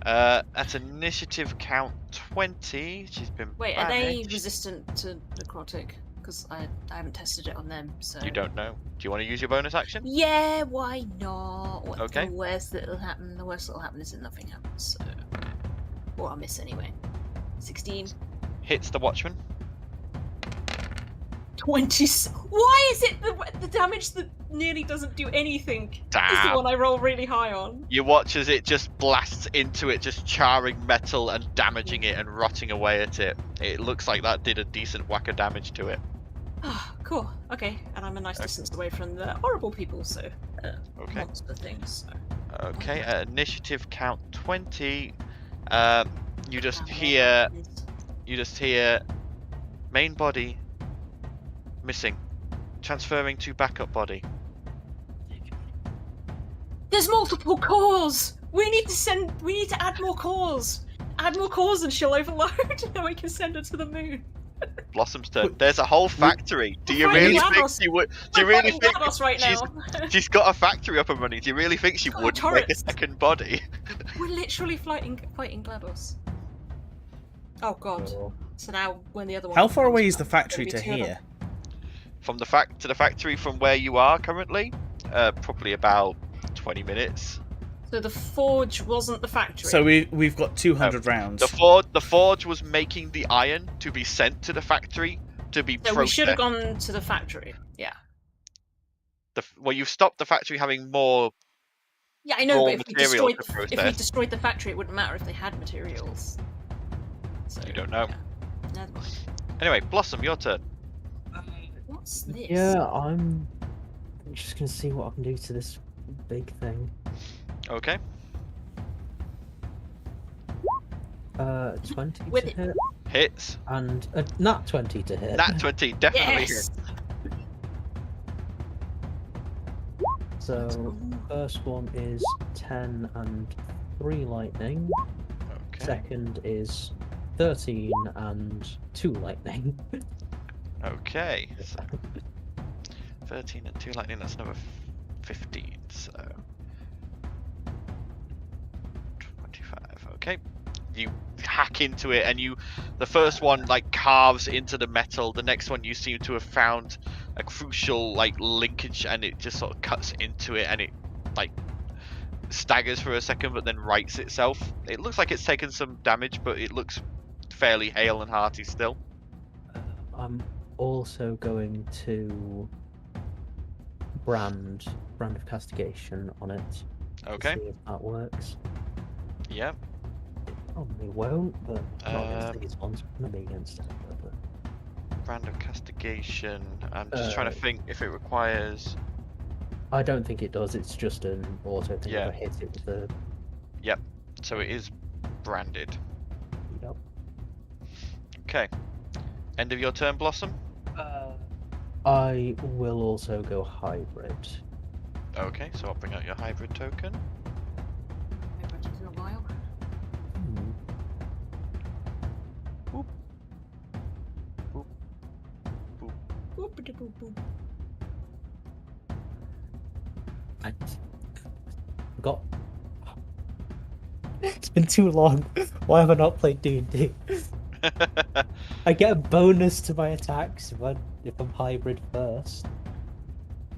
Speaker 6: At initiative count 20, she's been
Speaker 3: Wait, are they
Speaker 6: banished.
Speaker 3: resistant to necrotic? Because I haven't tested it on them, so...
Speaker 6: You don't know. Do you want to use your bonus action?
Speaker 3: Yeah, why not? What's
Speaker 6: Okay.
Speaker 3: the worst that'll happen? The worst that'll happen is that nothing happens, so... Or I'll miss anyway. 16.
Speaker 6: Hits the Watchman.
Speaker 3: 20. Why is it the damage that nearly doesn't do anything? Is the one I roll really high on.
Speaker 6: You watch as it just blasts into it, just charring metal and damaging it and rotting away at it. It looks like that did a decent whack of damage to it.
Speaker 3: Ah, cool. Okay, and I'm a nice distance away from the horrible people, so...
Speaker 6: Okay.
Speaker 3: monster things, so...
Speaker 6: Okay, at initiative count 20, you just hear main body missing, transferring to backup body.
Speaker 3: There's multiple cores! We need to add more cores! Add more cores and she'll overload, and we can send her to the moon.
Speaker 6: Blossom's turn. There's a whole factory. Do you really think she would? Do you really think
Speaker 3: right now.
Speaker 6: she's got a factory up and running? Do you really think she would make a second body?
Speaker 3: We're literally fighting GLaDOS. Oh god. So now when the other one...
Speaker 7: How far away is the factory to here?
Speaker 6: From the factory from where you are currently, probably about 20 minutes.
Speaker 3: So the forge wasn't the factory.
Speaker 7: So we've got 200 rounds.
Speaker 6: The forge was making the iron to be sent to the factory to be processed.
Speaker 3: We should have gone to the factory. Yeah.
Speaker 6: Well, you've stopped the factory having more.
Speaker 3: Yeah, I know, but if we
Speaker 6: if we
Speaker 3: destroyed the factory, it wouldn't matter if they had materials. So,
Speaker 6: You don't know.
Speaker 3: Yeah. Never mind.
Speaker 6: Anyway, Blossom, your turn.
Speaker 3: What's this?
Speaker 1: Yeah, I'm just gonna see what I can do to this big thing.
Speaker 6: Okay.
Speaker 1: 20
Speaker 3: With
Speaker 1: to
Speaker 3: it.
Speaker 1: hit,
Speaker 6: Hits.
Speaker 1: and a nat 20 to hit.
Speaker 6: Nat 20, definitely
Speaker 3: Yes.
Speaker 6: hits.
Speaker 1: So first one is 10 and 3 lightning.
Speaker 6: Okay.
Speaker 1: Second is 13 and 2 lightning.
Speaker 6: Okay. So 13 and 2 lightning, that's another 15, so 25. Okay. You hack into it, and the first one like carves into the metal. The next one you seem to have found a crucial like linkage, and it just sort of cuts into it, and it like staggers for a second, but then rights itself. It looks like it's taken some damage, but it looks fairly hale and hearty still.
Speaker 1: I'm also going to brand of castigation on it.
Speaker 6: Okay.
Speaker 1: To see if that works.
Speaker 6: Yeah.
Speaker 1: Probably won't, but not against
Speaker 6: Um,
Speaker 1: these ones. Maybe against it. But
Speaker 6: Brand of castigation. I'm just trying to think if it requires.
Speaker 1: I don't think it does. It's just an auto thing.
Speaker 6: Yeah.
Speaker 1: If I hit it with the.
Speaker 6: Yep. So it is branded.
Speaker 1: Yep.
Speaker 6: Okay. End of your turn, Blossom.
Speaker 1: I will also go hybrid.
Speaker 6: Okay, so I'll bring out your hybrid token.
Speaker 3: I've read it in a while.
Speaker 6: Boop. Boop. Boop.
Speaker 3: Boop-a-de-boop boop.
Speaker 1: I got. It's been too long. Why have I not played D&D? I get a bonus to my attacks if I'm hybrid first.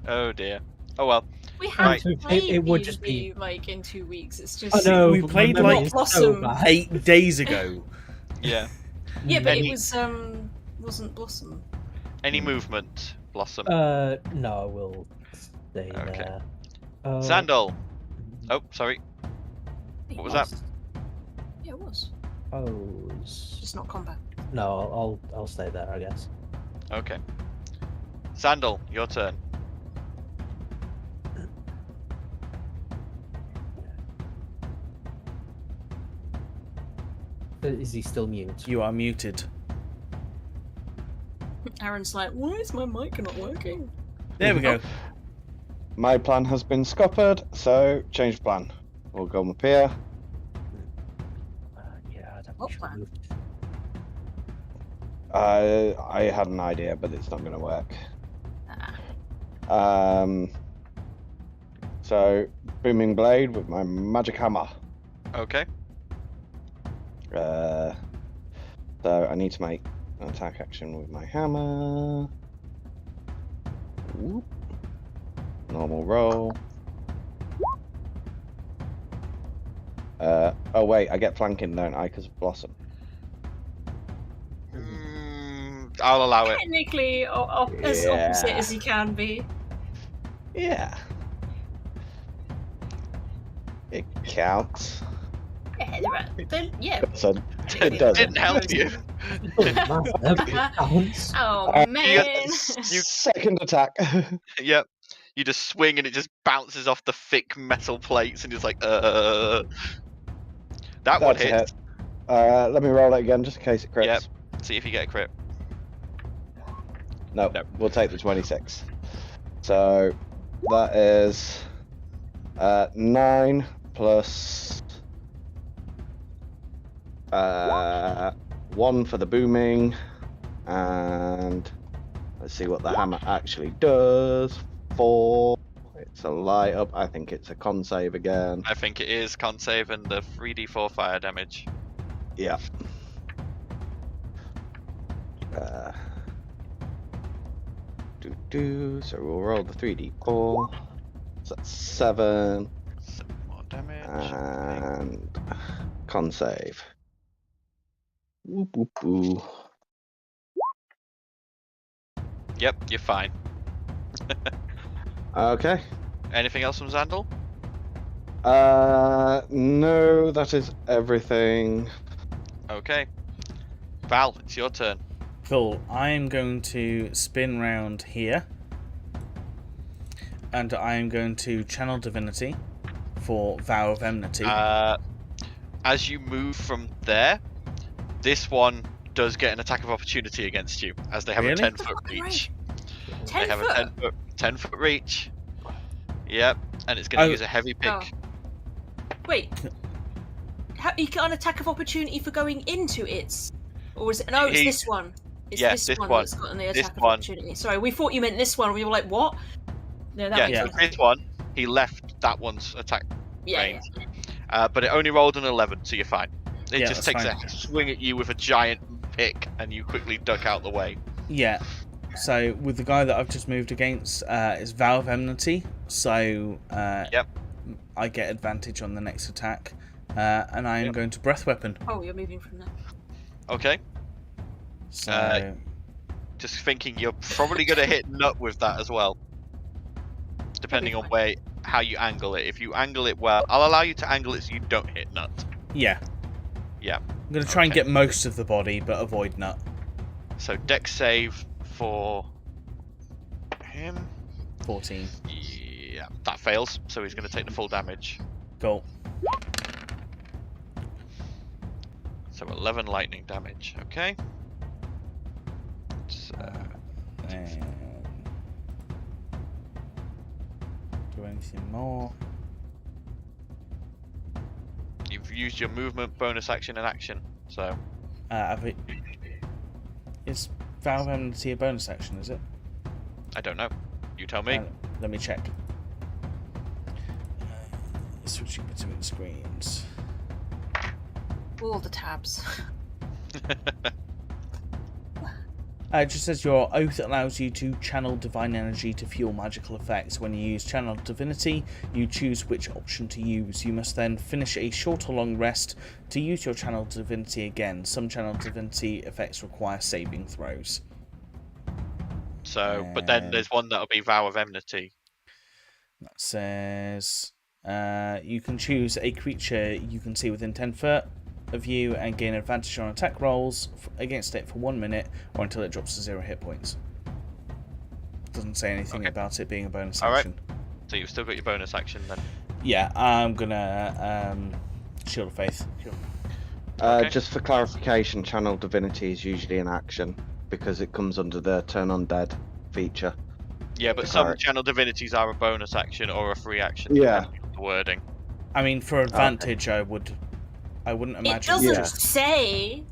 Speaker 6: Oh dear. Oh well.
Speaker 3: We
Speaker 6: Right.
Speaker 3: haven't played
Speaker 1: It would just
Speaker 3: D&D,
Speaker 1: be-
Speaker 3: like in 2 weeks. It's
Speaker 1: I
Speaker 3: just
Speaker 1: know.
Speaker 7: We
Speaker 1: but my
Speaker 7: played,
Speaker 1: memory
Speaker 7: like,
Speaker 1: is
Speaker 3: Blossom.
Speaker 1: bad.
Speaker 7: 8 days ago.
Speaker 6: Yeah.
Speaker 3: Yeah, but
Speaker 6: Any-
Speaker 3: it wasn't Blossom.
Speaker 6: Any movement, Blossom?
Speaker 1: No, I will stay
Speaker 6: Okay.
Speaker 1: there.
Speaker 6: Sandal. Oh, sorry. What was that?
Speaker 3: Yeah, it was.
Speaker 1: Pose.
Speaker 3: Just not combat.
Speaker 1: No, I'll stay there, I guess.
Speaker 6: Okay. Sandal, your turn.
Speaker 1: Is he still mute?
Speaker 7: You are muted.
Speaker 3: Aaron's like, why is my mic not working?
Speaker 7: There we go.
Speaker 2: My plan has been scuppered, so change plan. We'll go up here.
Speaker 1: Yeah, I don't
Speaker 3: What
Speaker 1: think
Speaker 3: plan?
Speaker 2: I had an idea, but it's not going to work. So booming blade with my magic hammer.
Speaker 6: Okay.
Speaker 2: So I need to make an attack action with my hammer. Whoop. Normal roll. Oh wait, I get flanking, don't I? Because of Blossom.
Speaker 6: I'll allow it.
Speaker 3: Technically, as
Speaker 2: Yeah.
Speaker 3: opposite as he can be.
Speaker 2: Yeah. It counts.
Speaker 3: Yeah, then, yeah.
Speaker 2: So
Speaker 6: It
Speaker 2: it doesn't.
Speaker 6: didn't help you.
Speaker 1: Counts.
Speaker 3: Oh
Speaker 2: You
Speaker 3: man.
Speaker 6: You-
Speaker 2: Second attack.
Speaker 6: Yep. You just swing and it just bounces off the thick metal plates and it's like, That one
Speaker 2: That's a
Speaker 6: hit.
Speaker 2: hit. Let me roll it again just in case it crits.
Speaker 6: Yep. See if you get a crit.
Speaker 2: No,
Speaker 6: No.
Speaker 2: we'll take the 26. So that is 9 plus 1 for the booming, and let's see what the hammer actually does. 4. It's a light up. I think it's a con save again.
Speaker 6: I think it is con save and the 3d4 fire damage.
Speaker 2: Yeah. So we'll roll the 3d4. So that's 7
Speaker 6: 7 more damage.
Speaker 2: and con save. Whoop, whoop, whoop.
Speaker 6: Yep, you're fine.
Speaker 2: Okay.
Speaker 6: Anything else from Zandal?
Speaker 2: No, that is everything.
Speaker 6: Okay. Val, it's your turn.
Speaker 7: Cool. I am going to spin round here. And I am going to channel divinity for Vow of Enmity.
Speaker 6: As you move from there, this one does get an attack of opportunity against you, as they have
Speaker 7: Really?
Speaker 6: a 10-foot reach.
Speaker 3: 10
Speaker 6: They have
Speaker 3: foot?
Speaker 6: a 10-foot reach. Yep, and it's going to use a heavy pick.
Speaker 3: Oh. Wait. You get an attack of opportunity for going into its... Or is it... No, it's this one. It's this one that's got an attack of opportunity. Sorry, we thought you meant this one. We were like, what? No, that makes sense.
Speaker 6: This one, he left that one's attack range. But it only rolled an 11, so you're fine. It just takes a swing at you with a giant pick, and you quickly duck out the way.
Speaker 7: Yeah. So with the guy that I've just moved against, it's Vow of Enmity. So I get advantage on the next attack, and I am going to Breath Weapon.
Speaker 3: Oh, you're moving from there.
Speaker 6: Okay.
Speaker 7: So
Speaker 6: just thinking, you're probably going to hit Nut with that as well, depending on how you angle it. If you angle it well, I'll allow you to angle it so you don't hit Nut.
Speaker 7: Yeah.
Speaker 6: Yeah.
Speaker 7: I'm going to try and get most of the body, but avoid Nut.
Speaker 6: So Dex save for him.
Speaker 7: 14.
Speaker 6: Yeah, that fails, so he's going to take the full damage.
Speaker 7: Cool.
Speaker 6: So 11 lightning damage, okay? So...
Speaker 7: And do anything more?
Speaker 6: You've used your movement, bonus action, and action, so...
Speaker 7: Is Vow of Enmity a bonus action, is it?
Speaker 6: I don't know. You tell me.
Speaker 7: Let me check. Switching between screens.
Speaker 3: All the tabs.
Speaker 7: It just says your oath allows you to channel divine energy to fuel magical effects. When you use channel divinity, you choose which option to use. You must then finish a short or long rest to use your channel divinity again. Some channel divinity effects require saving throws.
Speaker 6: So, but then there's one that'll be Vow of Enmity.
Speaker 7: That says you can choose a creature you can see within 10 foot of you and gain advantage on attack rolls against it for 1 minute or until it drops to 0 hit points. Doesn't say anything about it being a bonus action.
Speaker 6: So you've still got your bonus action then?
Speaker 7: Yeah, I'm gonna Shield of Faith.
Speaker 2: Just for clarification, channel divinity is usually an action because it comes under the turn undead feature.
Speaker 6: Yeah, but some channel divinities are a bonus action or a free action. Depending on the wording.
Speaker 7: I mean, for advantage, I wouldn't imagine.
Speaker 3: It doesn't say.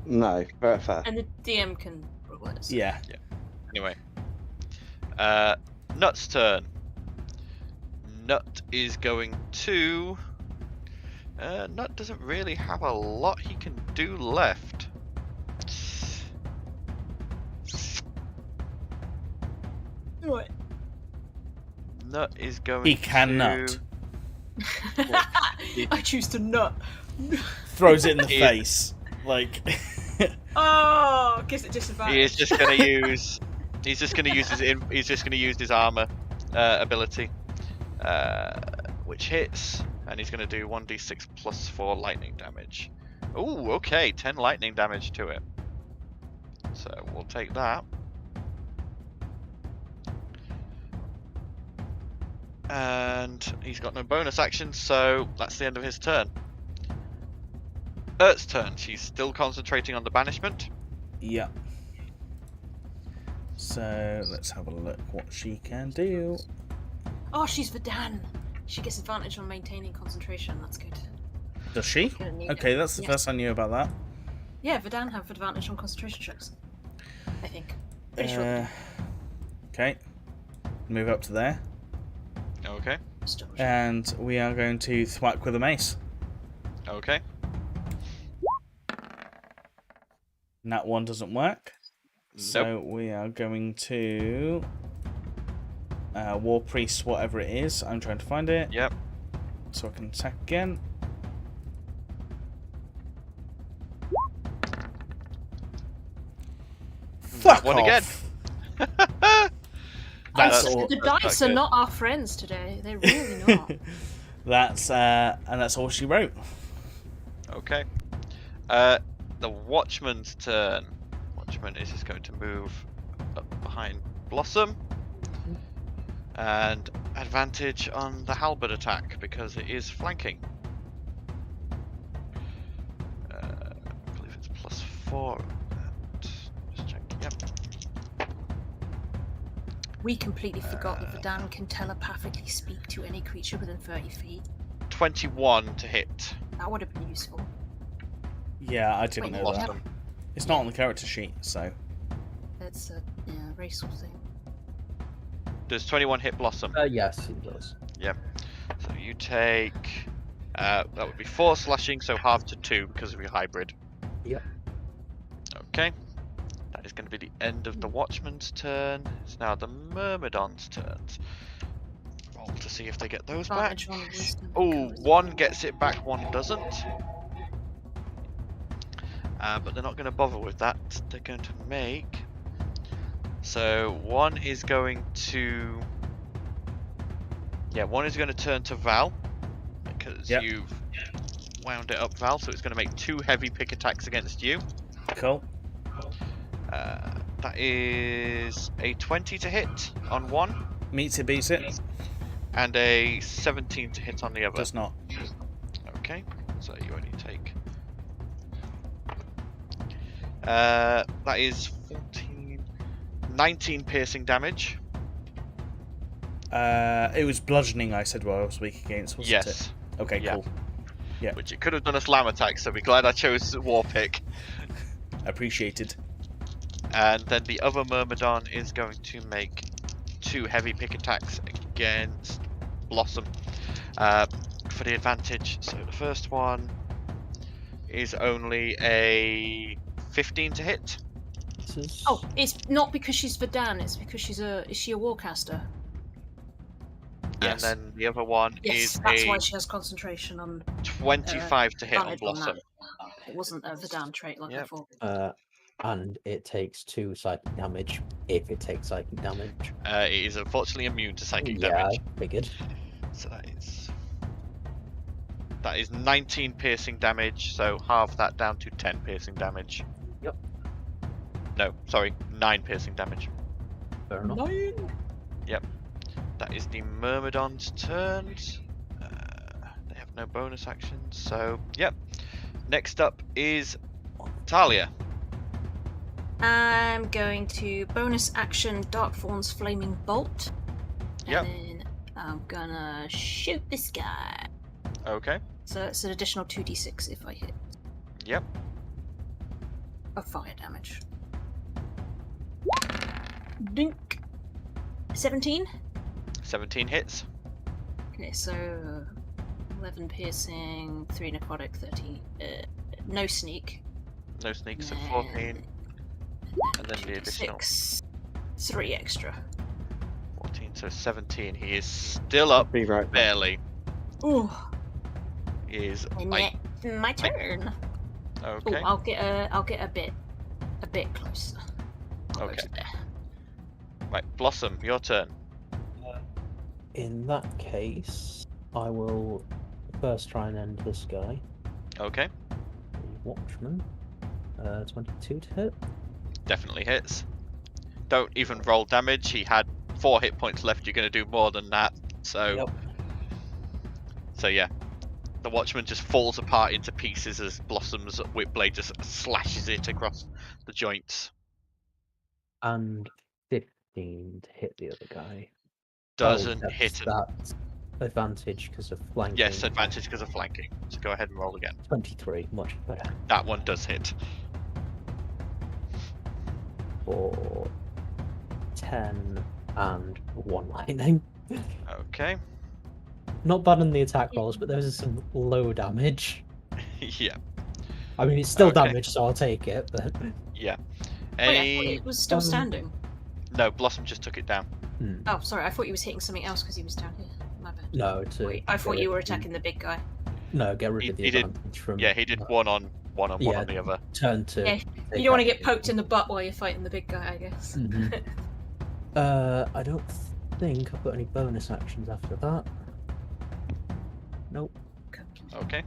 Speaker 2: No, very fair.
Speaker 3: And the DM can reverse.
Speaker 7: Yeah.
Speaker 6: Anyway, Nut's turn. Nut is going to. Nut doesn't really have a lot he can do left.
Speaker 3: What?
Speaker 6: Nut is going.
Speaker 7: He cannot.
Speaker 3: I choose to nut.
Speaker 7: Throws it in the face, like.
Speaker 3: Oh, gives it disadvantage.
Speaker 6: He is just going to use. He's just going to use his. He's just going to use his armor ability, which hits, and he's going to do 1d6 plus 4 lightning damage. Ooh, okay, 10 lightning damage to it. So we'll take that. And he's got no bonus action, so that's the end of his turn. Ert's turn. She's still concentrating on the banishment.
Speaker 7: Yeah. So let's have a look what she can do.
Speaker 3: Oh, she's Verdan. She gets advantage on maintaining concentration. That's good.
Speaker 7: Does she? Okay, that's the first I knew about that.
Speaker 3: Yeah, Verdan have advantage on concentration checks. I think. Pretty sure.
Speaker 7: Okay. Move up to there.
Speaker 6: Okay.
Speaker 7: And we are going to thwack with a mace.
Speaker 6: Okay.
Speaker 7: And that one doesn't work.
Speaker 6: Nope.
Speaker 7: So we are going to War Priest, whatever it is. I'm trying to find it.
Speaker 6: Yep.
Speaker 7: So I can attack again. Fuck
Speaker 6: one
Speaker 7: off.
Speaker 6: Again.
Speaker 3: The dice are not our friends today. They're really not.
Speaker 7: And that's all she wrote.
Speaker 6: Okay. the Watchman's turn. Watchman is just going to move up behind Blossom. And advantage on the halberd attack because it is flanking. I believe it's +4. Just check. Yep.
Speaker 3: We completely forgot that Verdan can telepathically speak to any creature within 30 feet.
Speaker 6: 21 to hit.
Speaker 3: That would have been useful.
Speaker 7: Yeah, I didn't
Speaker 3: Wait,
Speaker 7: know that.
Speaker 6: Blossom.
Speaker 7: It's not on the character sheet, so.
Speaker 3: It's a racial thing.
Speaker 6: Does 21 hit Blossom?
Speaker 1: Yes, it does.
Speaker 6: So you take. That would be 4 slashing, so half to 2 because of your hybrid.
Speaker 1: Yep.
Speaker 6: Okay. That is going to be the end of the Watchman's turn. It's now the Myrmidon's turns. Roll to see if they get those back.
Speaker 3: Advantage on wisdom
Speaker 6: Oh,
Speaker 3: because-
Speaker 6: one gets it back, one doesn't. But they're not going to bother with that. They're going to make. So one is going to. Yeah, one is going to turn to Val because
Speaker 7: Yep.
Speaker 6: you've wound it up, Val. So it's going to make 2 heavy pick attacks against you.
Speaker 7: Cool.
Speaker 6: That is a 20 to hit on one,
Speaker 7: Meets it, beats it.
Speaker 6: and a 17 to hit on the other.
Speaker 7: Does not.
Speaker 6: Okay, so you only take. That is 14, 19 piercing damage.
Speaker 7: It was bludgeoning, I said, what I was weak against, wasn't
Speaker 6: Yes,
Speaker 7: it? Okay,
Speaker 6: Yeah.
Speaker 7: cool. Yeah.
Speaker 6: which it could have done a slam attack, so we're glad I chose War Pick.
Speaker 7: Appreciated.
Speaker 6: And then the other Myrmidon is going to make 2 heavy pick attacks against Blossom for the advantage. So the first one is only a 15 to hit.
Speaker 1: This is...
Speaker 3: Oh, it's not because she's Verdan, it's because is she a warcaster?
Speaker 7: Yes.
Speaker 6: And then the other one
Speaker 3: Yes,
Speaker 6: is
Speaker 3: that's
Speaker 6: a
Speaker 3: why she has concentration on
Speaker 6: 25 to hit on
Speaker 3: advantage on
Speaker 6: Blossom.
Speaker 3: that. It wasn't a Verdan trait like I
Speaker 6: Yep.
Speaker 3: thought.
Speaker 1: And it takes 2 psychic damage if it takes psychic damage.
Speaker 6: It is unfortunately immune to psychic
Speaker 1: yeah,
Speaker 6: damage.
Speaker 1: I figured.
Speaker 6: So that is 19 piercing damage, so halve that down to 10 piercing damage.
Speaker 1: Yep.
Speaker 6: No, sorry, 9 piercing damage.
Speaker 1: Fair enough.
Speaker 6: That is the Myrmidon's turns. They have no bonus actions, so yep. Next up is Talia.
Speaker 3: I'm going to bonus action Darkthorn's Flaming Bolt.
Speaker 6: Yep.
Speaker 3: And then I'm gonna shoot this guy.
Speaker 6: Okay.
Speaker 3: So it's an additional 2d6 if I hit.
Speaker 6: Yep.
Speaker 3: Of fire damage. Dink. 17?
Speaker 6: 17 hits.
Speaker 3: Okay, so 11 piercing, 3 necrotic, 13. No sneak.
Speaker 6: No sneak, so
Speaker 3: Then-
Speaker 6: 14. And then the additional
Speaker 3: 6. 3 extra.
Speaker 6: 14, so 17. He is still up,
Speaker 2: Be right back.
Speaker 6: barely.
Speaker 3: Ooh,
Speaker 6: He is
Speaker 3: and
Speaker 6: like,
Speaker 3: yet my turn.
Speaker 6: okay.
Speaker 3: Oh, I'll get a bit closer. I'll go
Speaker 6: Okay.
Speaker 3: to there.
Speaker 6: Right, Blossom, your turn.
Speaker 1: In that case, I will first try and end this guy.
Speaker 6: Okay,
Speaker 1: The Watchman. 22 to hit.
Speaker 6: definitely hits. Don't even roll damage. He had 4 hit points left. You're going to do more than that. So,
Speaker 1: Yep.
Speaker 6: so yeah. The Watchman just falls apart into pieces as Blossom's whip blade just slashes it across the joints.
Speaker 1: And 15 to hit the other guy.
Speaker 6: Doesn't
Speaker 1: that's
Speaker 6: hit him.
Speaker 1: that advantage because of flanking.
Speaker 6: Yes, advantage because of flanking. So go ahead and roll again.
Speaker 1: 23, much better.
Speaker 6: That one does hit.
Speaker 1: For 10 and 1 lightning.
Speaker 6: Okay.
Speaker 1: Not bad on the attack rolls, but those are some low damage.
Speaker 6: Yeah.
Speaker 1: I mean, it's still
Speaker 6: Okay.
Speaker 1: damage, so I'll take it, but...
Speaker 6: Yeah.
Speaker 3: Wait, I thought
Speaker 6: Any...
Speaker 3: it was still standing.
Speaker 6: No, Blossom just took it down.
Speaker 3: Oh, sorry, I thought he was hitting something else because he was down here. My bad.
Speaker 1: No, to...
Speaker 3: Wait, I thought
Speaker 1: get
Speaker 3: you were
Speaker 1: rid of the-
Speaker 3: attacking the big guy.
Speaker 1: No, get rid
Speaker 6: He-
Speaker 1: of the
Speaker 6: he did-
Speaker 1: advantage from...
Speaker 6: Yeah, he did one on one
Speaker 1: Yeah.
Speaker 6: on the other.
Speaker 1: Turn to...
Speaker 3: Yeah,
Speaker 1: take
Speaker 3: You don't want to
Speaker 1: that.
Speaker 3: get poked in the butt while you're fighting the big guy, I guess.
Speaker 1: Mhm. I don't think I've got any bonus actions after that. Nope.
Speaker 6: Okay.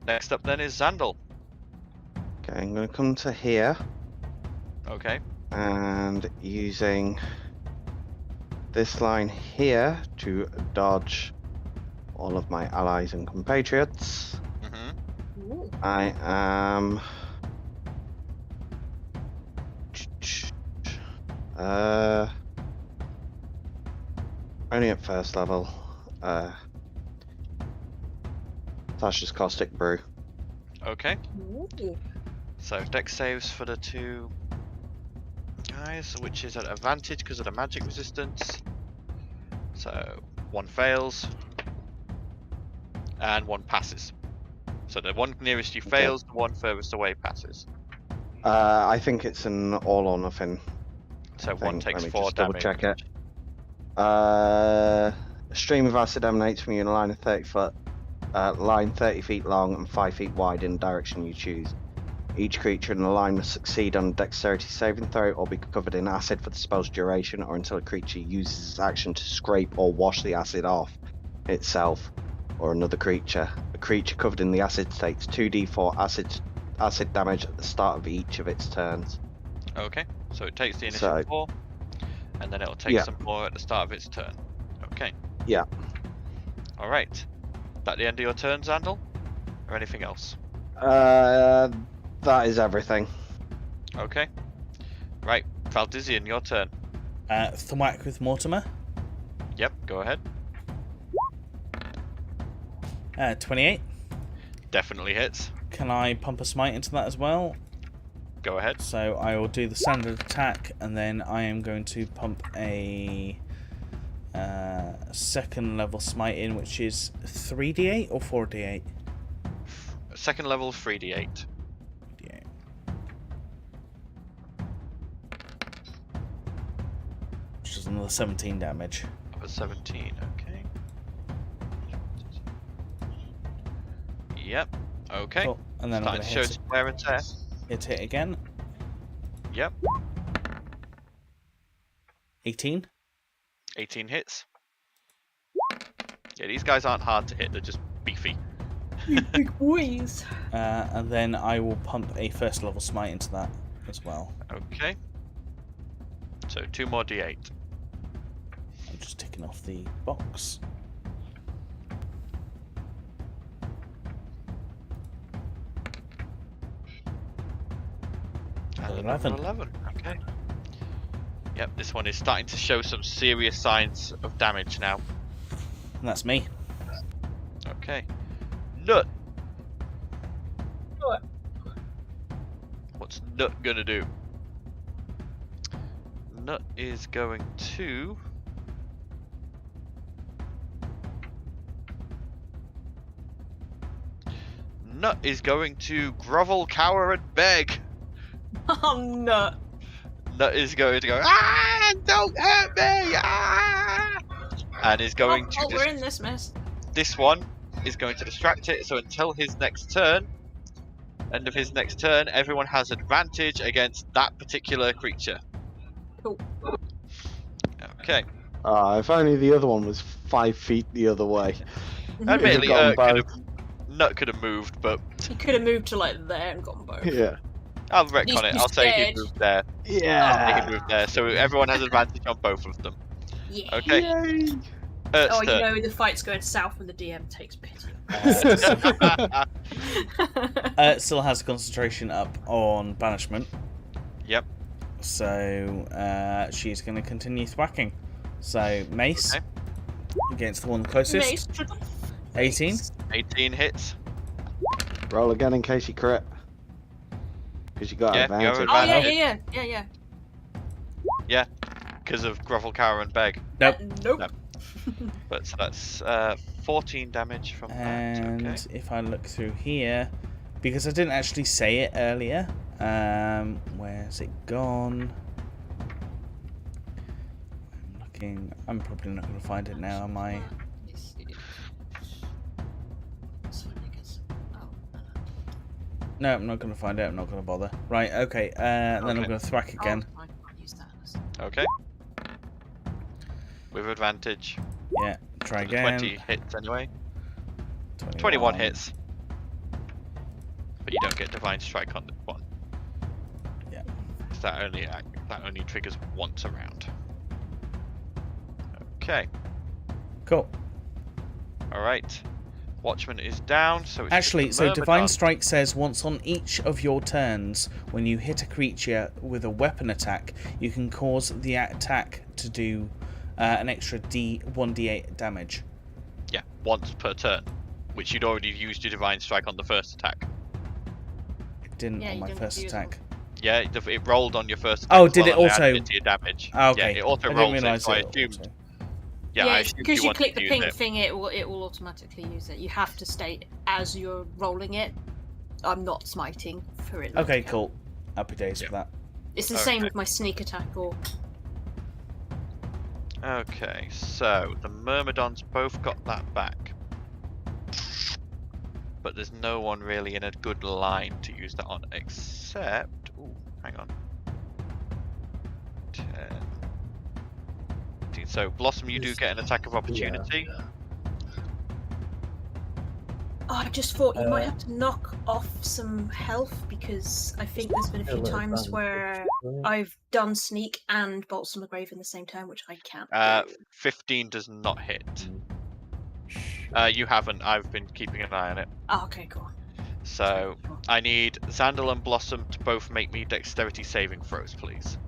Speaker 6: Next up then is Zandal.
Speaker 2: Okay, I'm going to come to here
Speaker 6: Okay.
Speaker 2: and using this line here to dodge all of my allies and compatriots.
Speaker 6: Mm-hmm.
Speaker 3: Ooh.
Speaker 2: I am only at first level. That's just caustic brew.
Speaker 6: Okay.
Speaker 3: Ooh.
Speaker 6: So dex saves for the two guys, which is at advantage because of the magic resistance. So one fails and one passes. So the one nearest you fails, the one furthest away passes.
Speaker 2: I think it's an all or nothing.
Speaker 6: So
Speaker 2: I
Speaker 6: one
Speaker 2: think.
Speaker 6: takes
Speaker 2: Let me
Speaker 6: 4
Speaker 2: just double
Speaker 6: damage.
Speaker 2: check it. A stream of acid emanates from you in a line of 30 feet long and 5 feet wide in the direction you choose. Each creature in the line must succeed on a dexterity saving throw or be covered in acid for the spell's duration, or until a creature uses its action to scrape or wash the acid off itself or another creature. A creature covered in the acid takes 2d4 acid damage at the start of each of its turns.
Speaker 6: Okay, so it takes the initial 4, and then it'll take some more at the start of its turn. Okay.
Speaker 2: Yeah.
Speaker 6: Alright. Is that the end of your turn, Xandal? Or anything else?
Speaker 2: That is everything.
Speaker 6: Okay. Right, Valdizian, your turn.
Speaker 7: Thwack with Mortimer.
Speaker 6: Yep, go ahead.
Speaker 7: 28.
Speaker 6: Definitely hits.
Speaker 7: Can I pump a smite into that as well?
Speaker 6: Go ahead.
Speaker 7: So I will do the standard attack, and then I am going to pump a second level smite in, which is 3d8 or 4d8?
Speaker 6: Second level, 3d8.
Speaker 7: D8. Which is another 17 damage.
Speaker 6: That was 17, okay. Yep, okay.
Speaker 7: Cool. And then I'm
Speaker 6: Starting
Speaker 7: going
Speaker 6: to
Speaker 7: to
Speaker 6: show
Speaker 7: hit
Speaker 6: some wear and tear.
Speaker 7: it hit again.
Speaker 6: Yep,
Speaker 7: 18.
Speaker 6: 18 hits. Yeah, these guys aren't hard to hit, they're just beefy.
Speaker 3: Big boys.
Speaker 7: And then I will pump a first level smite into that as well.
Speaker 6: Okay. So 2 more d8.
Speaker 7: I'm just ticking off the box.
Speaker 6: And
Speaker 7: 11.
Speaker 6: 11. Okay. Yep, this one is starting to show some serious signs of damage now.
Speaker 7: And that's me.
Speaker 6: Okay. Nut.
Speaker 3: What?
Speaker 6: What's Nut gonna do? Nut is going to... Nut is going to grovel, cower, and beg.
Speaker 3: Oh no.
Speaker 6: Nut is going to go, ah, don't hurt me, ah! And is going to
Speaker 3: we're in this mess.
Speaker 6: this one is going to distract it, so until his next turn, end of his next turn, everyone has advantage against that particular creature.
Speaker 3: Cool.
Speaker 6: Okay.
Speaker 2: If only the other one was 5 feet the other way.
Speaker 6: Admittedly,
Speaker 2: Could've gone
Speaker 6: Nut could have moved, but
Speaker 3: He could have moved to like there and gone both.
Speaker 2: Yeah.
Speaker 6: I'll retcon it.
Speaker 3: He's
Speaker 6: I'll say he
Speaker 3: scared.
Speaker 6: moved there. I'll say
Speaker 2: Yeah.
Speaker 6: he moved there, so everyone has advantage on both of them.
Speaker 3: Yeah.
Speaker 6: Okay.
Speaker 2: Yay.
Speaker 3: Oh, you
Speaker 6: turn.
Speaker 3: know the fight's going south when the DM takes pity.
Speaker 7: Still has concentration up on banishment.
Speaker 6: Yep.
Speaker 7: So she's going to continue thwacking. So mace
Speaker 6: Okay.
Speaker 7: against the one closest.
Speaker 3: Mace.
Speaker 7: 18.
Speaker 6: 18 hits.
Speaker 2: Roll again in case you crit. Because you got
Speaker 6: Yeah, you have
Speaker 2: advantage.
Speaker 3: Oh yeah,
Speaker 6: advantage.
Speaker 3: yeah.
Speaker 6: Because of Grovel, Cower, and Beg.
Speaker 7: Nope.
Speaker 3: Nope.
Speaker 6: No. But so that's 14 damage from
Speaker 7: And
Speaker 6: that. Okay.
Speaker 7: if I look through here, because I didn't actually say it earlier, where's it gone? I'm looking. I'm probably not going to find it now, am I? No, I'm not going to find it. I'm not going to bother. Right, okay. Then I'm
Speaker 6: Okay.
Speaker 7: going to thwack again.
Speaker 3: Oh, I can't use that.
Speaker 6: Okay. With advantage.
Speaker 7: Yeah, try
Speaker 6: So the
Speaker 7: again.
Speaker 6: 20 hits anyway. 21 hits. But you don't get Divine Strike on this one. because that only triggers once a round. Okay.
Speaker 7: Cool.
Speaker 6: All right. Watchman is down, so it's
Speaker 7: Actually,
Speaker 6: just the
Speaker 7: so Divine
Speaker 6: Myrmidon.
Speaker 7: Strike says once on each of your turns, when you hit a creature with a weapon attack, you can cause the attack to do an extra 1d8 damage.
Speaker 6: Yeah, once per turn, which you'd already used your Divine Strike on the first attack.
Speaker 7: It didn't
Speaker 3: Yeah,
Speaker 7: on
Speaker 3: you
Speaker 7: my
Speaker 3: didn't
Speaker 7: first
Speaker 3: use
Speaker 7: attack.
Speaker 6: Yeah, it rolled on your first attack.
Speaker 7: Oh,
Speaker 6: as
Speaker 7: did
Speaker 6: well
Speaker 7: it
Speaker 6: and
Speaker 7: auto?
Speaker 6: added it to your damage.
Speaker 7: Oh, okay.
Speaker 6: Yeah, it auto
Speaker 7: I didn't
Speaker 6: rolls it,
Speaker 7: realise
Speaker 6: so I
Speaker 7: it
Speaker 6: assumed.
Speaker 7: auto.
Speaker 6: Yeah, I
Speaker 3: Yeah,
Speaker 6: assumed
Speaker 3: because you
Speaker 6: wanted
Speaker 3: click
Speaker 6: to
Speaker 3: the
Speaker 6: use
Speaker 3: pink
Speaker 6: it.
Speaker 3: thing, it will automatically use it. You have to state as you're rolling it, I'm not smiting for it. not to
Speaker 7: Okay,
Speaker 3: count.
Speaker 7: cool. Happy days
Speaker 6: Yeah.
Speaker 7: for that.
Speaker 3: It's the same
Speaker 6: Okay.
Speaker 3: with my sneak attack or
Speaker 6: Okay, so the Myrmidons both got that back. But there's no one really in a good line to use that on, except... Ooh, hang on. 10... 15. So, Blossom, you do get an attack of opportunity.
Speaker 3: Oh, I just thought you might
Speaker 1: Uh,
Speaker 3: have to knock off some health because I think there's been a few
Speaker 1: Still at
Speaker 3: times
Speaker 1: advantage,
Speaker 3: where
Speaker 1: right?
Speaker 3: I've done sneak and bolts from the grave in the same turn, which I can't do.
Speaker 6: 15 does not hit.
Speaker 1: Shit.
Speaker 6: You haven't, I've been keeping an eye on it.
Speaker 3: Oh, okay, cool.
Speaker 6: So, I need Xandal and Blossom to both make me dexterity saving throws, please.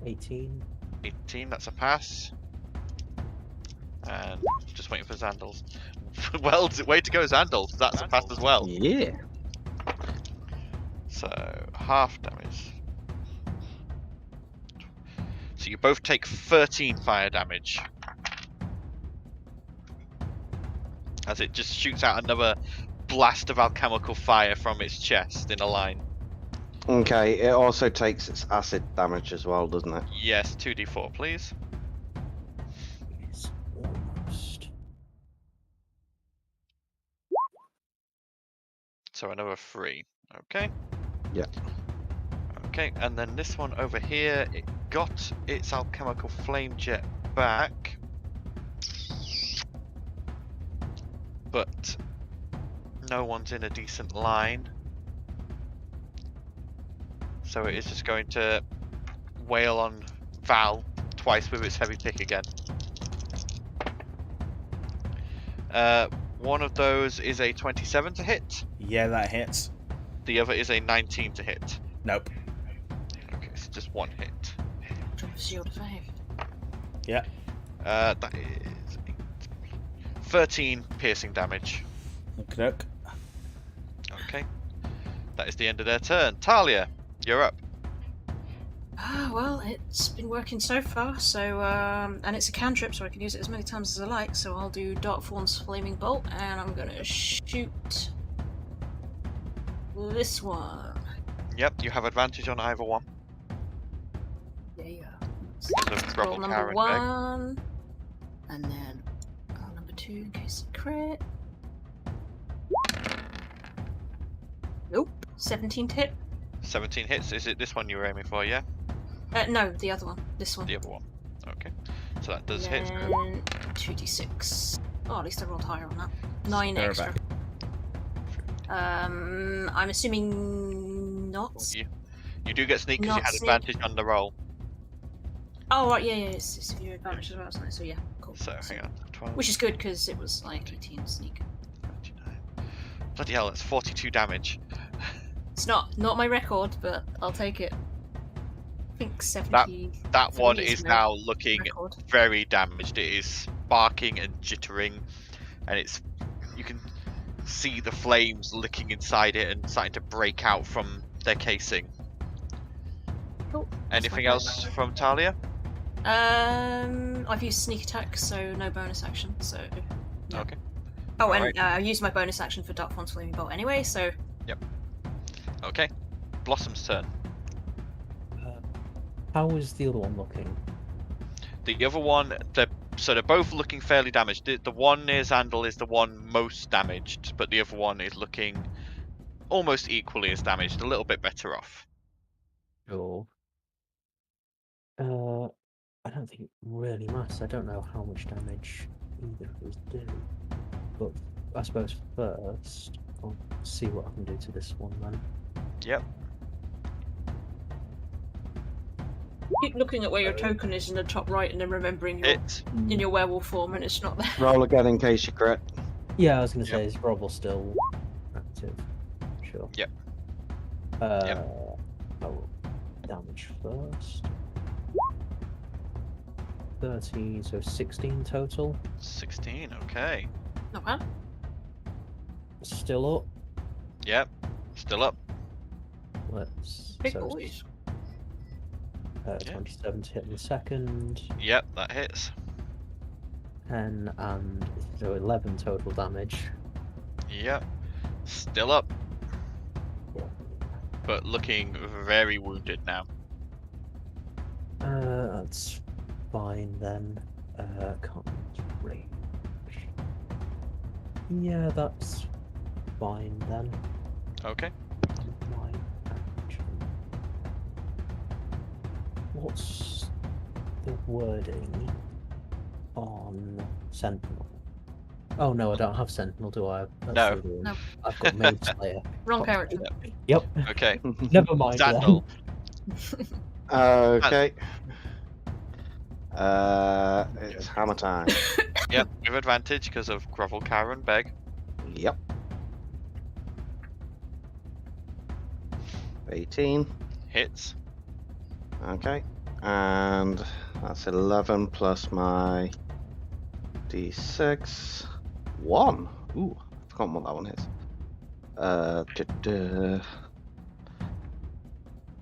Speaker 1: 18.
Speaker 6: 18, that's a pass. And just waiting for Xandal's. Well, way to go, Xandal. That's a pass as well.
Speaker 2: Yeah.
Speaker 6: So, half damage. So you both take 13 fire damage. As it just shoots out another blast of alchemical fire from its chest in a line.
Speaker 2: Okay, it also takes its acid damage as well, doesn't it?
Speaker 6: Yes, 2d4, please.
Speaker 1: It's almost.
Speaker 6: So another 3. Okay.
Speaker 2: Yeah.
Speaker 6: Okay, and then this one over here, it got its alchemical flame jet back. But no one's in a decent line. So it is just going to wail on Val twice with its heavy pick again. One of those is a 27 to hit.
Speaker 7: Yeah, that hits.
Speaker 6: The other is a 19 to hit.
Speaker 7: Nope.
Speaker 6: Okay, so just one hit.
Speaker 3: Drop a shield of faith.
Speaker 7: Yeah.
Speaker 6: That is 13 piercing damage.
Speaker 7: Okie doke.
Speaker 6: Okay. That is the end of their turn. Talia, you're up.
Speaker 3: Ah, well, it's been working so far, so, and it's a cantrip, so I can use it as many times as I like, so I'll do Darkthorn's Flaming Bolt, and I'm gonna shoot this one.
Speaker 6: Yep, you have advantage on either one.
Speaker 3: Yeah.
Speaker 6: Because of
Speaker 3: Roll
Speaker 6: Grovel
Speaker 3: number
Speaker 6: Tower and
Speaker 3: 1, and then roll number 2 in case of crit. Nope, 17 to hit.
Speaker 6: 17 hits. Is it this one you were aiming for, yeah?
Speaker 3: No, the other one. This one.
Speaker 6: The other one. Okay. So that does hit.
Speaker 3: Then 2d6. Oh, at least I rolled higher on that. 9
Speaker 7: They're
Speaker 3: extra. I'm assuming not.
Speaker 6: You do get sneak because you
Speaker 3: Not
Speaker 6: had
Speaker 3: sneak.
Speaker 6: advantage on the roll.
Speaker 3: Oh, right, yeah, it's if you advantage as well, isn't it? So yeah, cool.
Speaker 6: So hang on. 12,
Speaker 3: Which is good because it was like 18 sneak.
Speaker 6: 29. Bloody hell, that's 42 damage.
Speaker 3: It's not my record, but I'll take it. I think 70.
Speaker 6: That
Speaker 3: for
Speaker 6: one
Speaker 3: me
Speaker 6: is
Speaker 3: my
Speaker 6: now looking
Speaker 3: record.
Speaker 6: very damaged. It is sparking and jittering, and you can see the flames licking inside it and starting to break out from their casing.
Speaker 3: Cool.
Speaker 6: Anything else from Talia?
Speaker 3: I've used sneak attack, so no bonus action. So. no.
Speaker 6: Okay.
Speaker 3: Oh, and
Speaker 6: Alright.
Speaker 3: I used my bonus action for Darkthorn's Flaming Bolt anyway, so.
Speaker 6: Okay. Blossom's turn.
Speaker 1: How is the other one looking?
Speaker 6: The other one, they're both looking fairly damaged. The one near Xandal is the one most damaged, but the other one is looking almost equally as damaged, a little bit better off.
Speaker 1: Sure. I don't think it really matters. I don't know how much damage either of us do. But I suppose first, I'll see what I can do to this one then.
Speaker 6: Yep.
Speaker 3: Keep looking at where your token is in the top right and then remembering you're
Speaker 6: Hit.
Speaker 3: in your werewolf form and it's not there.
Speaker 2: Roll again in case you crit.
Speaker 1: Yeah, I was gonna
Speaker 6: Yep.
Speaker 1: say, is Rob still active? Sure.
Speaker 6: Yep.
Speaker 1: Oh, damage first. 30, so 16 total.
Speaker 6: 16. Okay.
Speaker 3: Not bad.
Speaker 1: Still up.
Speaker 6: Yep. Still up.
Speaker 1: Let's.
Speaker 3: Big
Speaker 1: so,
Speaker 3: boys.
Speaker 6: Yeah.
Speaker 1: 27 to hit in the second.
Speaker 6: Yep. That hits.
Speaker 1: 10 and so 11 total damage.
Speaker 6: Yep. Still up. But looking very wounded now.
Speaker 1: That's fine then. Can't range. Yeah, that's fine then.
Speaker 6: Okay.
Speaker 1: My action. What's the wording on Sentinel? Oh no, I don't have Sentinel, do I? That's
Speaker 6: No.
Speaker 1: the other one.
Speaker 3: No.
Speaker 1: I've got Mage Slayer.
Speaker 3: Wrong character.
Speaker 1: Yep.
Speaker 6: Okay.
Speaker 1: Never mind. then.
Speaker 6: Sandal.
Speaker 2: Okay. It's hammer time.
Speaker 6: Yep. With advantage because of Grovel, Karen, Beg.
Speaker 2: Yep. 18.
Speaker 6: Hits.
Speaker 2: Okay. And that's 11 plus my d6. 1. Ooh, I've forgotten what that one is.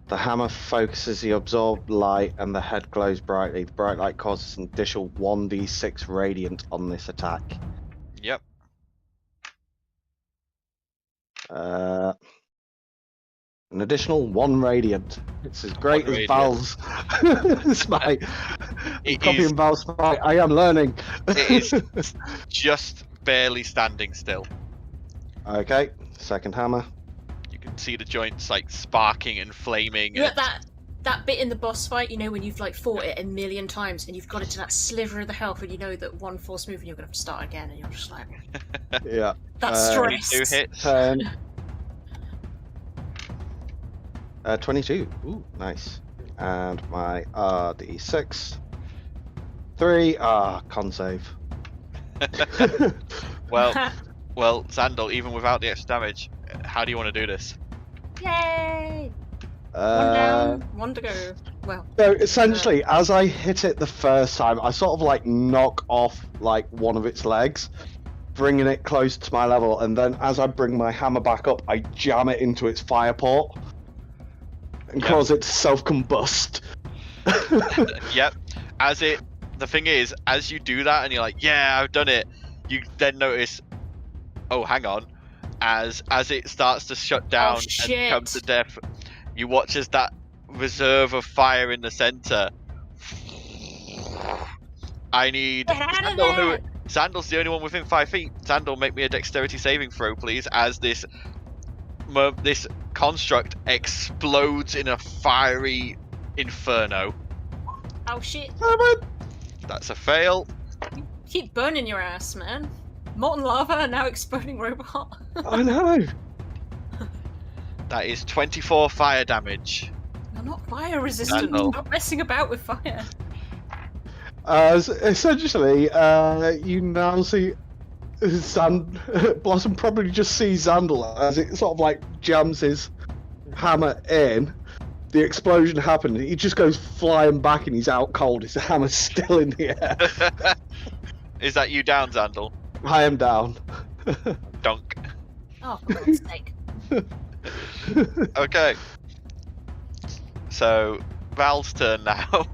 Speaker 2: The hammer focuses the absorbed light and the head glows brightly. The bright light causes an additional 1d6 radiant on this attack.
Speaker 6: Yep.
Speaker 2: An additional 1 radiant. It's as great as
Speaker 6: radiant.
Speaker 2: Val's smite.
Speaker 6: It
Speaker 2: Copying
Speaker 6: is-
Speaker 2: Val's smite. I am learning.
Speaker 6: It is just barely standing still.
Speaker 2: Okay, second hammer.
Speaker 6: You can see the joints like sparking and flaming.
Speaker 3: You're
Speaker 6: and-
Speaker 3: at that bit in the boss fight, you know, when you've like fought it a million times and you've got it to that sliver of the health and you know that one false move and you're gonna have to start again and you're just like,
Speaker 2: Yeah.
Speaker 3: that
Speaker 6: 22
Speaker 3: stress.
Speaker 6: hits.
Speaker 2: 10. 22. Ooh, nice. And my d6. 3. Con save.
Speaker 6: Well, Sandal, even without the extra damage, how do you want to do this?
Speaker 3: Yay! One
Speaker 2: Uh,
Speaker 3: down, one to go. Well,
Speaker 2: So essentially, as I hit it the first time, I sort of like knock off like one of its legs, bringing it close to my level, and then as I bring my hammer back up, I jam it into its fire port and
Speaker 6: Yep.
Speaker 2: cause it to self-combust.
Speaker 6: Yep. The thing is, as you do that and you're like, yeah, I've done it, you then notice, oh, hang on, as it starts to shut down and
Speaker 3: shit.
Speaker 6: come to death, you watch as that reserve of fire in the center. I need
Speaker 3: Get out of
Speaker 6: Sandal,
Speaker 3: there!
Speaker 6: Sandal's the only one within 5 feet. Sandal, make me a dexterity saving throw, please, as this construct explodes in a fiery inferno.
Speaker 3: Oh shit!
Speaker 6: That's a fail.
Speaker 3: You keep burning your ass, man. Molten lava, now exploding robot.
Speaker 2: I know.
Speaker 6: That is 24 fire damage.
Speaker 3: You're not fire resistant.
Speaker 6: No.
Speaker 3: Stop messing about with fire.
Speaker 2: Essentially, you now see Blossom probably just sees Xandal as it sort of like jams his hammer in. The explosion happened. He just goes flying back and he's out cold. His hammer's still in the air.
Speaker 6: Is that you down, Xandal?
Speaker 2: I am down.
Speaker 6: Dunk.
Speaker 3: Oh, for God's sake.
Speaker 6: Okay. So, Val's turn now.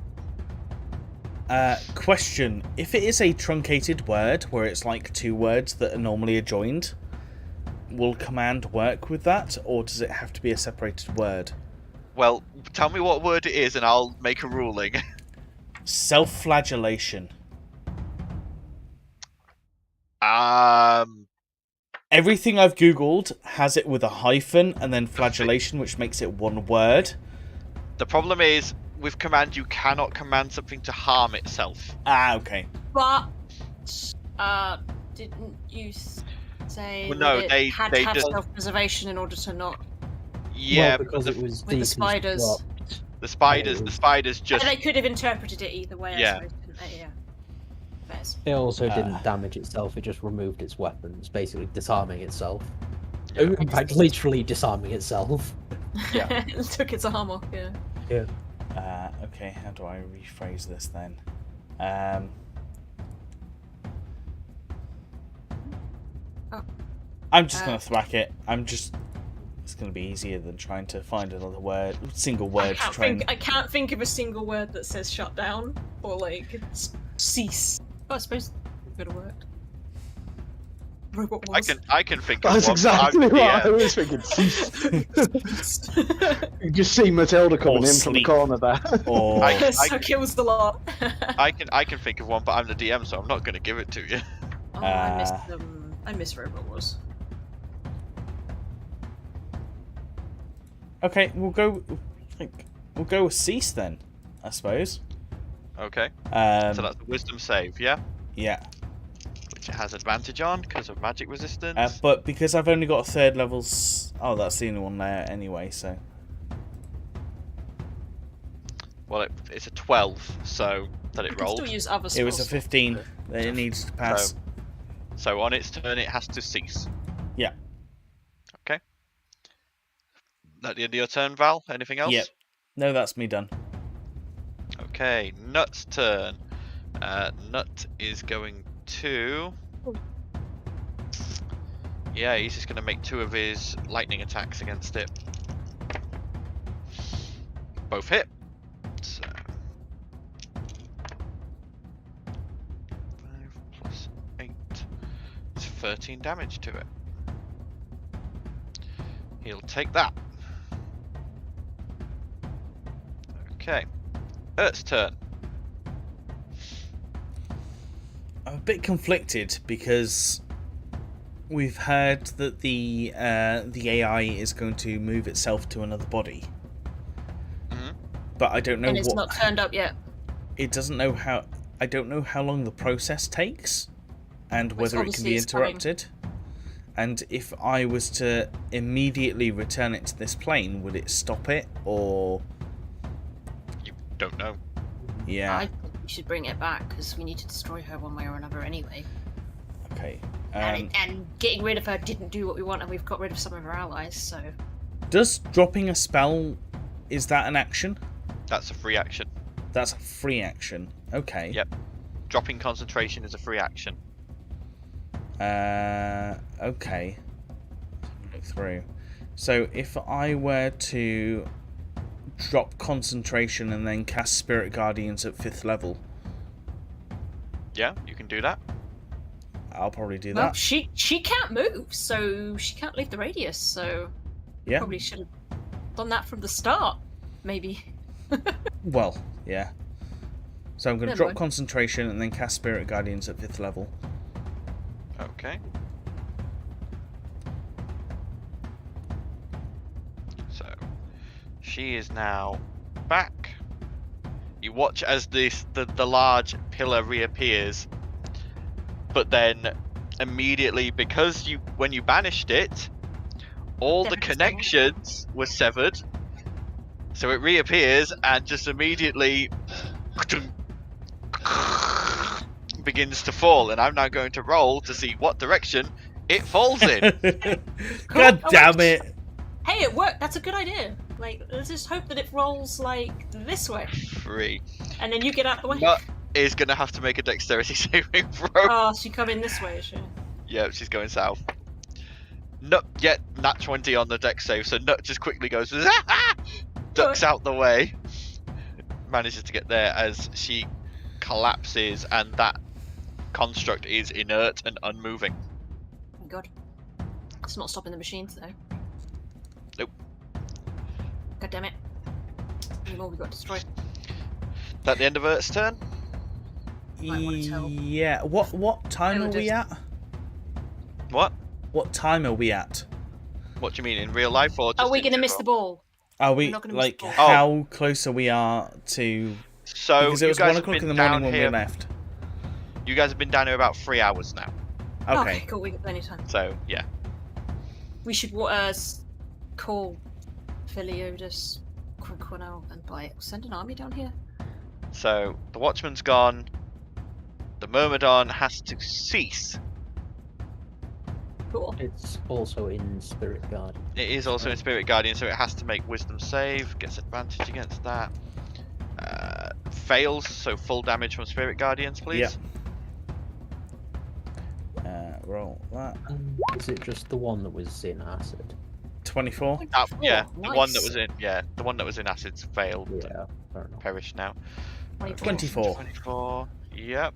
Speaker 7: Question: if it is a truncated word where it's like 2 words that are normally adjoined, will command work with that, or does it have to be a separated word?
Speaker 6: Well, tell me what word it is and I'll make a ruling.
Speaker 7: Self-flagellation. Everything I've googled has it with a hyphen and then flagellation, which makes it 1 word.
Speaker 6: The problem is, with command, you cannot command something to harm itself.
Speaker 7: Ah, okay.
Speaker 3: But, didn't you say
Speaker 6: Well, no,
Speaker 3: that it
Speaker 6: they
Speaker 3: had to have
Speaker 6: just-
Speaker 3: self-preservation in order to not...
Speaker 5: Yeah,
Speaker 1: well, because
Speaker 5: the,
Speaker 1: it was
Speaker 3: With the spiders.
Speaker 1: deconstruct.
Speaker 5: the spiders just.
Speaker 3: And they could have interpreted it either way,
Speaker 5: Yeah.
Speaker 3: I suppose, didn't they? Yeah. Fairs.
Speaker 1: It also didn't damage itself, it just removed its weapons, basically disarming itself.
Speaker 5: Yeah.
Speaker 1: In fact, literally disarming itself.
Speaker 5: Yeah.
Speaker 3: It took its arm off, yeah.
Speaker 1: Yeah.
Speaker 7: Okay, how do I rephrase this then? I'm just gonna thwack it. It's gonna be easier than trying to find another word, single word to try and...
Speaker 3: I can't think of a single word that says shut down or like cease. Oh, I suppose it could have worked. Robot wars.
Speaker 5: I can think of
Speaker 2: That's
Speaker 5: one.
Speaker 2: exactly
Speaker 5: but
Speaker 2: what I was thinking. You just see Matilda coming in from the
Speaker 7: sleep.
Speaker 2: corner there.
Speaker 7: Or
Speaker 3: So kills the lot.
Speaker 5: I can think of one, but I'm the DM, so I'm not going to give it to you.
Speaker 3: Oh, I missed Robot Wars.
Speaker 7: okay, we'll go with cease then, I suppose.
Speaker 5: Okay.
Speaker 7: So
Speaker 5: So that's a wisdom save, yeah?
Speaker 7: yeah.
Speaker 5: Which it has advantage on because of magic resistance.
Speaker 7: But because I've only got a third levels... Oh, that's the only one there anyway, so...
Speaker 5: Well, it's a 12, so that
Speaker 3: You
Speaker 5: it
Speaker 3: can
Speaker 5: rolled.
Speaker 3: still use other
Speaker 7: It was a
Speaker 3: spells.
Speaker 7: 15 that it needs to pass.
Speaker 5: So on its turn, it has to cease.
Speaker 7: Yeah.
Speaker 5: Okay. At the end of your turn, Val, anything else?
Speaker 7: Yep. No, that's me done.
Speaker 5: Okay, Nut's turn. Nut is going to... Yeah, he's just going to make 2 of his lightning attacks against it. Both hit. So... 5 plus 8. It's 13 damage to it. He'll take that. Okay. Ert's turn.
Speaker 7: I'm a bit conflicted because we've heard that the AI is going to move itself to another body, but I don't know
Speaker 3: And it's
Speaker 7: what.
Speaker 3: not turned up yet.
Speaker 7: It doesn't know how. I don't know how long the process takes, and
Speaker 3: Well, it's
Speaker 7: whether it can be
Speaker 3: obviously it's coming.
Speaker 7: interrupted. And if I was to immediately return it to this plane, would it stop it or?
Speaker 5: You don't know.
Speaker 7: Yeah.
Speaker 3: I think we should bring it back because we need to destroy her one way or another anyway.
Speaker 7: Okay.
Speaker 3: And getting rid of her didn't do what we want, and we've got rid of some of her allies. So
Speaker 7: Does dropping a spell, is that an action?
Speaker 5: That's a free action.
Speaker 7: That's a free action. Okay.
Speaker 5: Yep. Dropping concentration is a free action.
Speaker 7: Okay. Look through. So if I were to drop concentration and then cast Spirit Guardians at 5th level,
Speaker 5: Yeah, you can do that.
Speaker 7: I'll probably do
Speaker 3: well,
Speaker 7: that.
Speaker 3: she can't move, so she can't leave the radius. So
Speaker 7: Yeah.
Speaker 3: probably should have done that from the start, maybe.
Speaker 7: Well, yeah. So I'm going to
Speaker 3: Never
Speaker 7: drop
Speaker 3: mind.
Speaker 7: concentration and then cast Spirit Guardians at 5th level.
Speaker 5: Okay. So she is now back. You watch as the large pillar reappears, but then immediately, because when you banished it, all the connections were severed. So it reappears and just immediately begins to fall, and I'm now going to roll to see what direction it falls in.
Speaker 7: God damn it!
Speaker 3: Hey, it worked. That's a good idea. Like, let's just hope that it rolls like this way,
Speaker 5: 3.
Speaker 3: and then you get out of the way.
Speaker 5: Nut is going to have to make a dexterity saving throw.
Speaker 3: Oh, she come in this way, is she?
Speaker 5: Yeah, she's going south. Nut, nat 20 on the dex save, so Nut just quickly goes, ducks out the way, manages to get there as she collapses, and that construct is inert and unmoving.
Speaker 3: Oh my god. It's not stopping the machines, though.
Speaker 5: Nope.
Speaker 3: God damn it. Any more we got destroyed.
Speaker 5: Is that the end of Ert's turn?
Speaker 3: Might want to tell.
Speaker 7: Yeah. What time
Speaker 3: I
Speaker 7: are
Speaker 3: would
Speaker 7: we
Speaker 3: just-
Speaker 7: at?
Speaker 5: What?
Speaker 7: What time are we at?
Speaker 5: What do you mean, in real life or just
Speaker 3: Are we
Speaker 5: in
Speaker 3: going to miss the
Speaker 5: general?
Speaker 3: ball?
Speaker 7: Are we
Speaker 3: We're not gonna miss
Speaker 7: like
Speaker 3: the ball.
Speaker 7: how close are we are to?
Speaker 5: So
Speaker 7: Because it
Speaker 5: you
Speaker 7: was
Speaker 5: guys
Speaker 7: 1
Speaker 5: have
Speaker 7: o'clock in
Speaker 5: been
Speaker 7: the morning
Speaker 5: down
Speaker 7: when we
Speaker 5: here.
Speaker 7: left.
Speaker 5: You guys have been down here about 3 hours now.
Speaker 7: Okay.
Speaker 3: Cool, we got plenty of time.
Speaker 5: So yeah.
Speaker 3: We should call Philiotis, Quinquino, and by send an army down here.
Speaker 6: So the Watchman's gone. The Myrmidon has to cease.
Speaker 3: Cool.
Speaker 1: It's also in Spirit Guard.
Speaker 6: It is also in Spirit Guardian, so it has to make Wisdom save. Gets advantage against that. Fails, so full damage from Spirit Guardians, please.
Speaker 7: Roll that.
Speaker 1: Is it just the one that was in acid?
Speaker 7: 24.
Speaker 6: Yeah, the one that
Speaker 3: nice.
Speaker 6: was in the one that was in acid's failed.
Speaker 1: Yeah, fair enough.
Speaker 6: Perished now.
Speaker 7: 24.
Speaker 6: 24. Yep.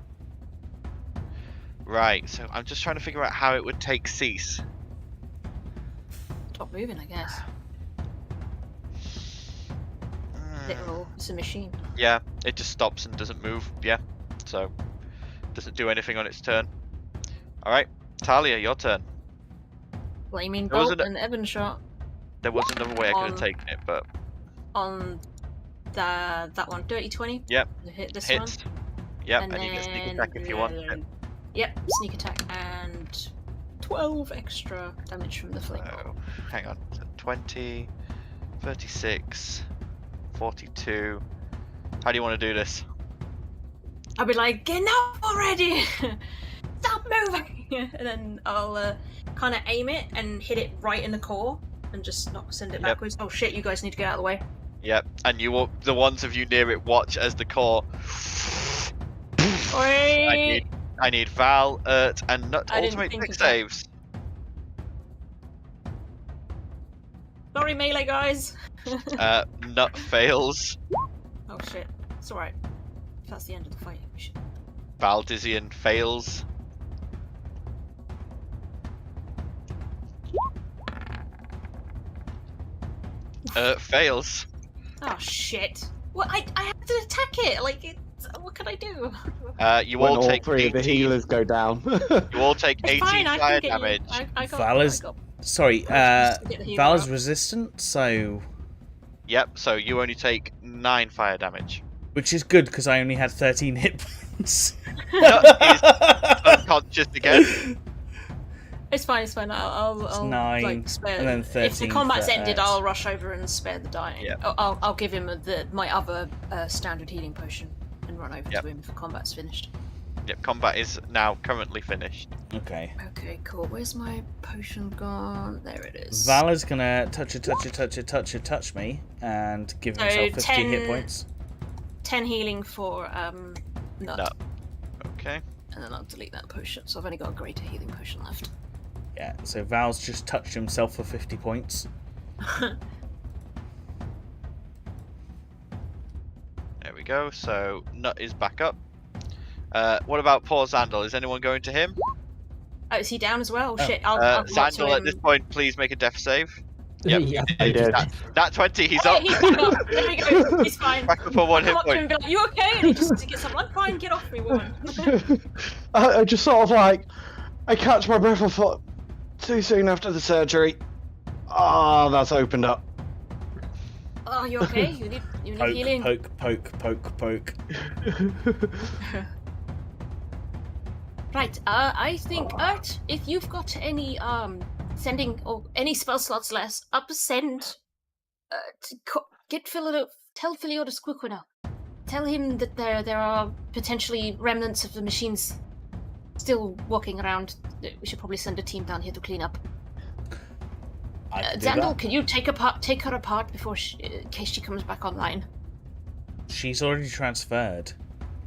Speaker 6: Right, so I'm just trying to figure out how it would take cease.
Speaker 3: Stop moving, I guess. Literal, it's a machine.
Speaker 6: Yeah, it just stops and doesn't move. Yeah, so doesn't do anything on its turn. All right, Talia, your turn.
Speaker 3: Flaming
Speaker 6: There was
Speaker 3: bolt
Speaker 6: an-
Speaker 3: and Evan shot
Speaker 6: There was another way I could have
Speaker 3: On-
Speaker 6: taken it, but
Speaker 3: on that one. Dirty 20.
Speaker 6: Yep.
Speaker 3: To hit this
Speaker 6: hits.
Speaker 3: one.
Speaker 6: Yep, and you get sneak
Speaker 3: then
Speaker 6: attack if you want.
Speaker 3: Yep, sneak attack and 12 extra damage from the flame bolt.
Speaker 6: So, hang on. So 20, 36, 42. How do you want to do this?
Speaker 3: I'll be like, get out already! Stop moving! And then I'll kind of aim it and hit it right in the core and just not send it
Speaker 6: Yep.
Speaker 3: backwards. Oh shit, you guys need to get out of the way.
Speaker 6: Yep, and you will, the ones of you near it watch as the core. I need Val, and Nut
Speaker 3: I didn't
Speaker 6: ultimate
Speaker 3: think
Speaker 6: trick
Speaker 3: of that.
Speaker 6: saves.
Speaker 3: Sorry, melee guys!
Speaker 6: Nut fails.
Speaker 3: Oh shit, it's alright. If that's the end of the fight, we should...
Speaker 6: Valdizian fails. Fails.
Speaker 3: Oh shit. Well, I have to attack it! Like, what can I do?
Speaker 6: You
Speaker 2: When
Speaker 6: all
Speaker 2: all
Speaker 6: take
Speaker 2: three of the
Speaker 6: 18
Speaker 2: healers go down.
Speaker 6: You all take
Speaker 3: It's
Speaker 6: 18
Speaker 3: fine, I
Speaker 6: fire
Speaker 3: can get
Speaker 6: damage.
Speaker 3: you. I got,
Speaker 7: Val is-
Speaker 3: I got...
Speaker 7: Sorry,
Speaker 3: Just to get the healer
Speaker 7: Val is
Speaker 3: up.
Speaker 7: resistant, so...
Speaker 6: Yep, so you only take 9 fire damage.
Speaker 7: Which is good, because I only had 13 hit points.
Speaker 6: Nut is unconscious again.
Speaker 3: It's fine, it's fine. I'll
Speaker 7: 9,
Speaker 3: like spare.
Speaker 7: and then
Speaker 3: If the
Speaker 7: 13
Speaker 3: combat's
Speaker 7: for
Speaker 3: ended,
Speaker 7: Ed.
Speaker 3: I'll rush over and spare the dying.
Speaker 6: Yeah.
Speaker 3: I'll give him my other standard healing potion and run over
Speaker 6: Yep.
Speaker 3: to him if the combat's finished.
Speaker 6: Yep, combat is now currently finished.
Speaker 7: Okay.
Speaker 3: Okay, cool. Where's my potion gone? There it is.
Speaker 7: Val is gonna touch me, and give
Speaker 3: So
Speaker 7: himself 15 hit
Speaker 3: 10
Speaker 7: points.
Speaker 3: 10 healing for Nut.
Speaker 6: Nut. Okay.
Speaker 3: And then I'll delete that potion. So I've only got a greater healing potion left.
Speaker 7: Yeah, so Val's just touched himself for 50 points.
Speaker 6: There we go. So Nut is back up. What about poor Zandal? Is anyone going to him?
Speaker 3: Oh, is he down as well?
Speaker 7: Oh.
Speaker 3: Shit, I'll go up to
Speaker 6: Zandal, at
Speaker 3: him.
Speaker 6: this point, please make a death save. Yep.
Speaker 1: Yeah.
Speaker 2: I did.
Speaker 6: Nat 20, he's
Speaker 3: Oh,
Speaker 6: up.
Speaker 3: he's back up. There we go. He's fine.
Speaker 6: Back up on 1
Speaker 3: I'll
Speaker 6: hit
Speaker 3: come up to him
Speaker 6: point.
Speaker 3: and be like, you okay? And he just gets up like, fine, get off me, woman.
Speaker 2: I just sort of like, I catch my breath. I thought, too soon after the surgery. Ah, that's opened up.
Speaker 3: Oh, you okay? You need healing.
Speaker 7: Poke.
Speaker 3: Right, I think, Art, if you've got any, sending, or any spell slots less, send, tell Philiotis Quiquina. Tell him that there are potentially remnants of the machines still walking around. We should probably send a team down here to clean up.
Speaker 7: I can do
Speaker 3: Zandal,
Speaker 7: that.
Speaker 3: can you take her apart before in case she comes back online?
Speaker 7: She's already transferred.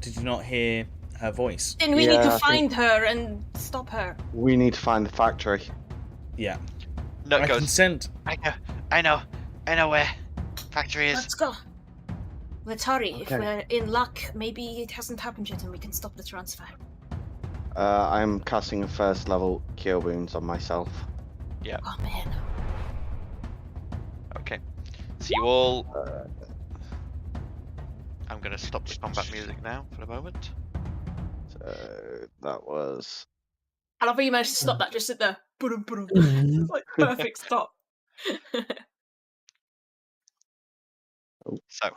Speaker 7: Did you not hear her voice?
Speaker 3: Then we need
Speaker 2: Yeah,
Speaker 3: to
Speaker 2: I think-
Speaker 3: find her and stop her.
Speaker 2: We need to find the factory.
Speaker 7: Yeah.
Speaker 6: Nut
Speaker 7: I
Speaker 6: goes,
Speaker 7: can send...
Speaker 6: I know where factory is.
Speaker 3: Let's go. Let's hurry. If
Speaker 2: Okay.
Speaker 3: we're in luck, maybe it hasn't happened yet and we can stop the transfer.
Speaker 2: I'm casting a first level cure wounds on myself.
Speaker 3: Oh man.
Speaker 6: Okay. So you all... I'm going to stop the combat music now for a moment.
Speaker 2: So that was.
Speaker 3: I love how you managed to stop that, just sit there. It's like perfect stop.
Speaker 6: So,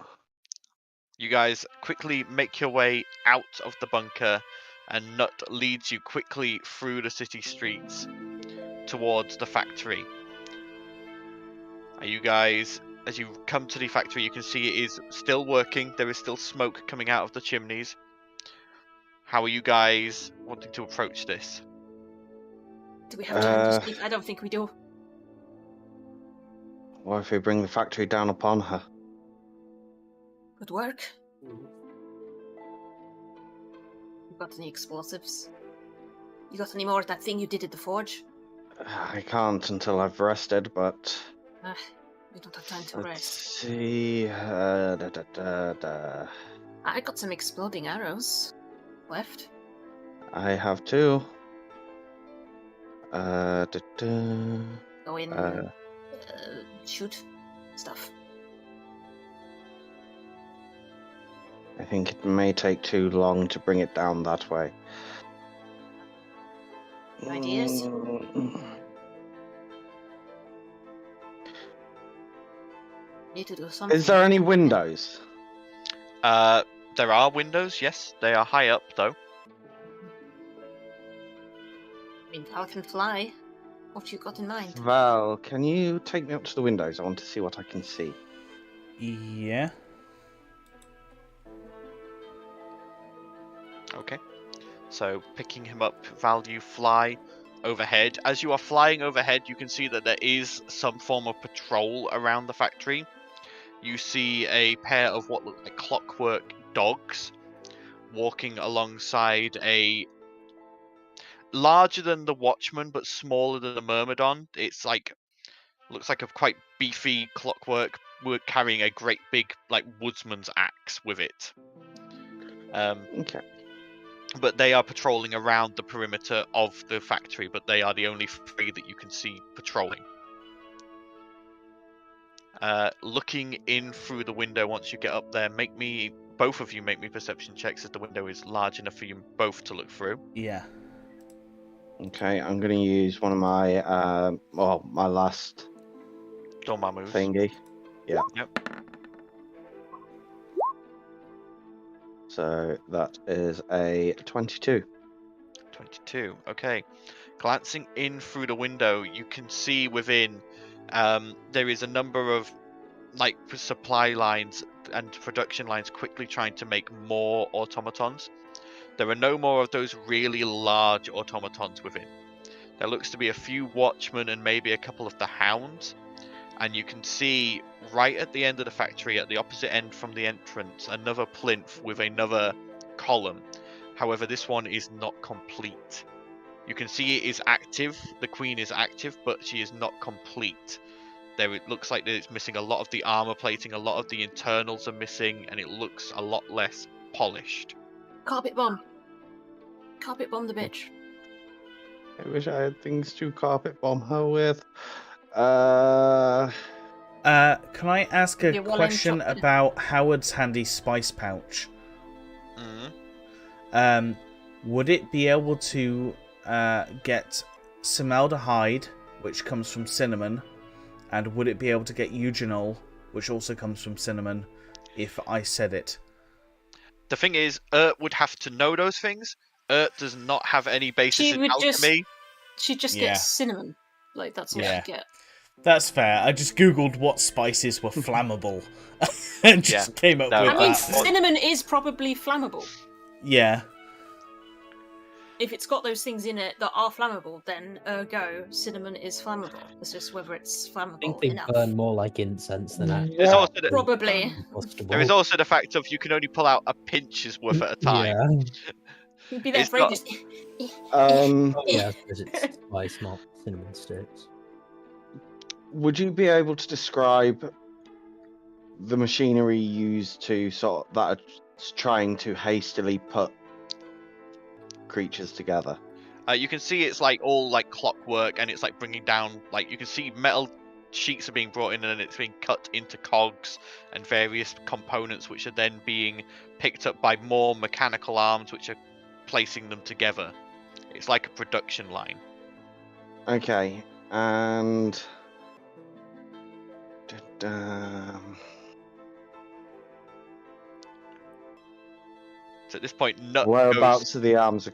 Speaker 6: you guys quickly make your way out of the bunker, and Nut leads you quickly through the city streets towards the factory. Are you guys as you come to the factory, you can see it is still working. There is still smoke coming out of the chimneys. How are you guys wanting to approach this?
Speaker 8: Do we have time to speak? I don't think we do.
Speaker 2: What if we bring the factory down upon her?
Speaker 8: Good work. You got any explosives? You got any more of that thing you did at the forge?
Speaker 2: I can't until I've rested, but...
Speaker 8: We don't have time to
Speaker 2: let's
Speaker 8: rest.
Speaker 2: see...
Speaker 8: I got some exploding arrows left.
Speaker 2: I have 2.
Speaker 8: Go in, shoot stuff.
Speaker 2: I think it may take too long to bring it down that way.
Speaker 8: Ideas? Need to do something.
Speaker 2: Is there any windows?
Speaker 6: There are windows, yes. They are high up, though.
Speaker 8: I mean, Val can fly. What you got in mind?
Speaker 2: Val, can you take me up to the windows? I want to see what I can see.
Speaker 7: Yeah.
Speaker 6: Okay. So, picking him up, Val, you fly overhead. As you are flying overhead, you can see that there is some form of patrol around the factory. You see a pair of what look like clockwork dogs walking alongside a larger than the Watchman but smaller than the Myrmidon. It's like looks like a quite beefy clockwork carrying a great big like woodsman's axe with it.
Speaker 2: Okay.
Speaker 6: But they are patrolling around the perimeter of the factory, but they are the only 3 that you can see patrolling. Looking in through the window once you get up there, both of you make me perception checks as the window is large enough for you both to look through.
Speaker 7: Yeah.
Speaker 2: Okay, I'm going to use one of my, my last
Speaker 6: Dorma moves.
Speaker 2: thingy. Yeah.
Speaker 6: Yep.
Speaker 2: So that is a 22.
Speaker 6: 22. Okay. Glancing in through the window, you can see within there is a number of like supply lines and production lines quickly trying to make more automatons. There are no more of those really large automatons within. There looks to be a few watchmen and maybe a couple of the hounds. And you can see right at the end of the factory, at the opposite end from the entrance, another plinth with another column. However, this one is not complete. You can see it is active. The queen is active, but she is not complete. There, it looks like that it's missing a lot of the armor plating, a lot of the internals are missing, and it looks a lot less polished.
Speaker 8: Carpet bomb. Carpet bomb the bitch.
Speaker 2: I wish I had things to carpet bomb her with.
Speaker 7: Can I ask a
Speaker 8: Yeah, well,
Speaker 7: question
Speaker 8: I'm
Speaker 7: about Howard's handy spice pouch?
Speaker 6: Mm.
Speaker 7: Would it be able to get Semaldehyde, which comes from cinnamon, and would it be able to get eugenol, which also comes from cinnamon, if I said it?
Speaker 6: The thing is, would have to know those things. Does not have any basis
Speaker 8: She
Speaker 6: in
Speaker 8: would
Speaker 6: alchemy.
Speaker 8: She just
Speaker 7: Yeah.
Speaker 8: gets cinnamon. Like, that's all
Speaker 7: Yeah.
Speaker 8: she get.
Speaker 7: That's fair. I just googled what spices were flammable, and just came up
Speaker 6: No,
Speaker 7: with
Speaker 8: I mean,
Speaker 7: that.
Speaker 8: cinnamon is probably flammable.
Speaker 7: Yeah.
Speaker 8: If it's got those things in it that are flammable, then ergo, cinnamon is flammable. It's just whether it's
Speaker 1: I think
Speaker 8: flammable
Speaker 1: they
Speaker 8: enough.
Speaker 1: burn more like incense than actually.
Speaker 6: There's also the,
Speaker 8: Probably.
Speaker 6: there is also the fact of you can only pull out a pinch's worth at a time.
Speaker 1: Yeah.
Speaker 8: You'd be there
Speaker 6: It's
Speaker 8: for
Speaker 6: got-
Speaker 8: ages.
Speaker 1: Oh, yeah, because it's spice, not cinnamon sticks.
Speaker 2: Would you be able to describe the machinery used to that's trying to hastily put creatures together?
Speaker 6: You can see it's like all like clockwork, and it's like bringing down like you can see metal sheets are being brought in, and it's being cut into cogs and various components, which are then being picked up by more mechanical arms, which are placing them together. It's like a production line.
Speaker 2: Okay, and
Speaker 6: So at this point, Nut
Speaker 2: whereabouts are the arms?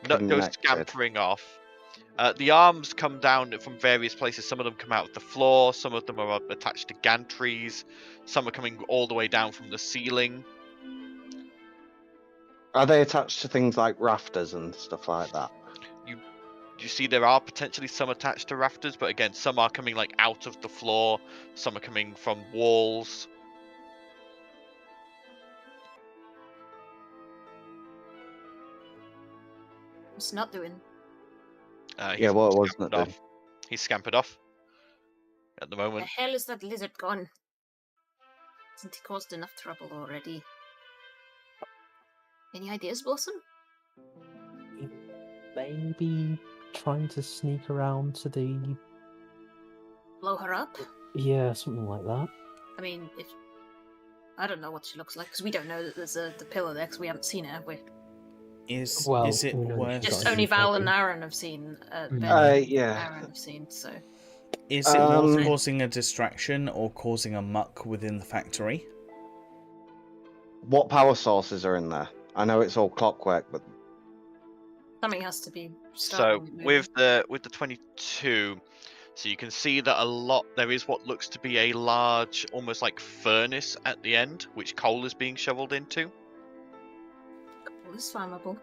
Speaker 6: goes
Speaker 2: connected?
Speaker 6: scampering off. The arms come down from various places. Some of them come out of the floor. Some of them are attached to gantries. Some are coming all the way down from the ceiling.
Speaker 2: Are they attached to things like rafters and stuff like that?
Speaker 6: You see there are potentially some attached to rafters, but again, some are coming like out of the floor. Some are coming from walls.
Speaker 3: What's not doing?
Speaker 2: Yeah, what wasn't it then?
Speaker 6: He's scampered off at the
Speaker 8: Where
Speaker 6: moment.
Speaker 8: the hell is that lizard gone? Hasn't he caused enough trouble already? Any ideas, Blossom?
Speaker 1: Maybe trying to sneak around to the...
Speaker 8: Blow her up?
Speaker 1: Yeah, something like that.
Speaker 8: I mean, if I don't know what she looks like because we don't know that there's the pillar there because we haven't seen it, have we?
Speaker 7: Is
Speaker 1: Well,
Speaker 7: it
Speaker 1: we know
Speaker 7: worth?
Speaker 1: she's
Speaker 8: Just
Speaker 1: got a
Speaker 8: only
Speaker 1: new
Speaker 8: Val
Speaker 1: copy.
Speaker 8: and Aaron have seen. Ben
Speaker 2: yeah.
Speaker 8: and Aaron have seen. So
Speaker 7: Is it worth
Speaker 2: Um,
Speaker 7: causing a distraction or causing a muck within the factory?
Speaker 2: What power sources are in there? I know it's all clockwork, but
Speaker 8: something has to be.
Speaker 6: So
Speaker 8: starting moving.
Speaker 6: with the 22, so you can see that there is what looks to be a large, almost like furnace at the end, which coal is being shoveled into.
Speaker 8: Well, it's flammable.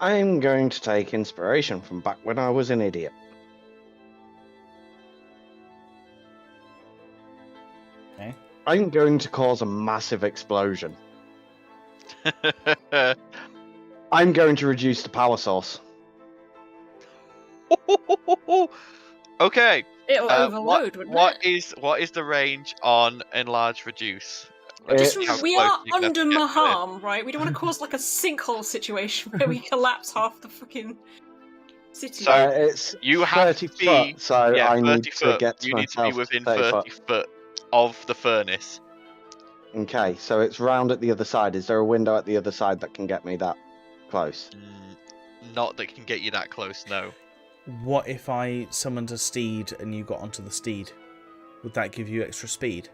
Speaker 2: I'm going to take inspiration from back when I was an idiot.
Speaker 7: Okay.
Speaker 2: I'm going to cause a massive explosion. I'm going to reduce the power source.
Speaker 6: Okay.
Speaker 8: It'll overload, wouldn't it?
Speaker 6: What is the range on enlarge reduce?
Speaker 8: Just
Speaker 2: It's-
Speaker 8: remember, we
Speaker 6: How
Speaker 8: are
Speaker 6: close you have
Speaker 8: under
Speaker 6: to get to it.
Speaker 8: Maham, right? We don't want to cause like a sinkhole situation where we collapse half the fucking city.
Speaker 6: So,
Speaker 2: it's
Speaker 6: you have
Speaker 2: 30
Speaker 6: to be
Speaker 2: foot, so
Speaker 6: yeah,
Speaker 2: I
Speaker 6: 30
Speaker 2: need to
Speaker 6: foot.
Speaker 2: get to
Speaker 6: You need to be
Speaker 2: myself
Speaker 6: within
Speaker 2: 30
Speaker 6: 30 foot of the furnace.
Speaker 2: Okay, so it's round at the other side. Is there a window at the other side that can get me that close?
Speaker 6: Not that can get you that close, no.
Speaker 7: What if I summoned a steed and you got onto the steed? Would that give you extra speed?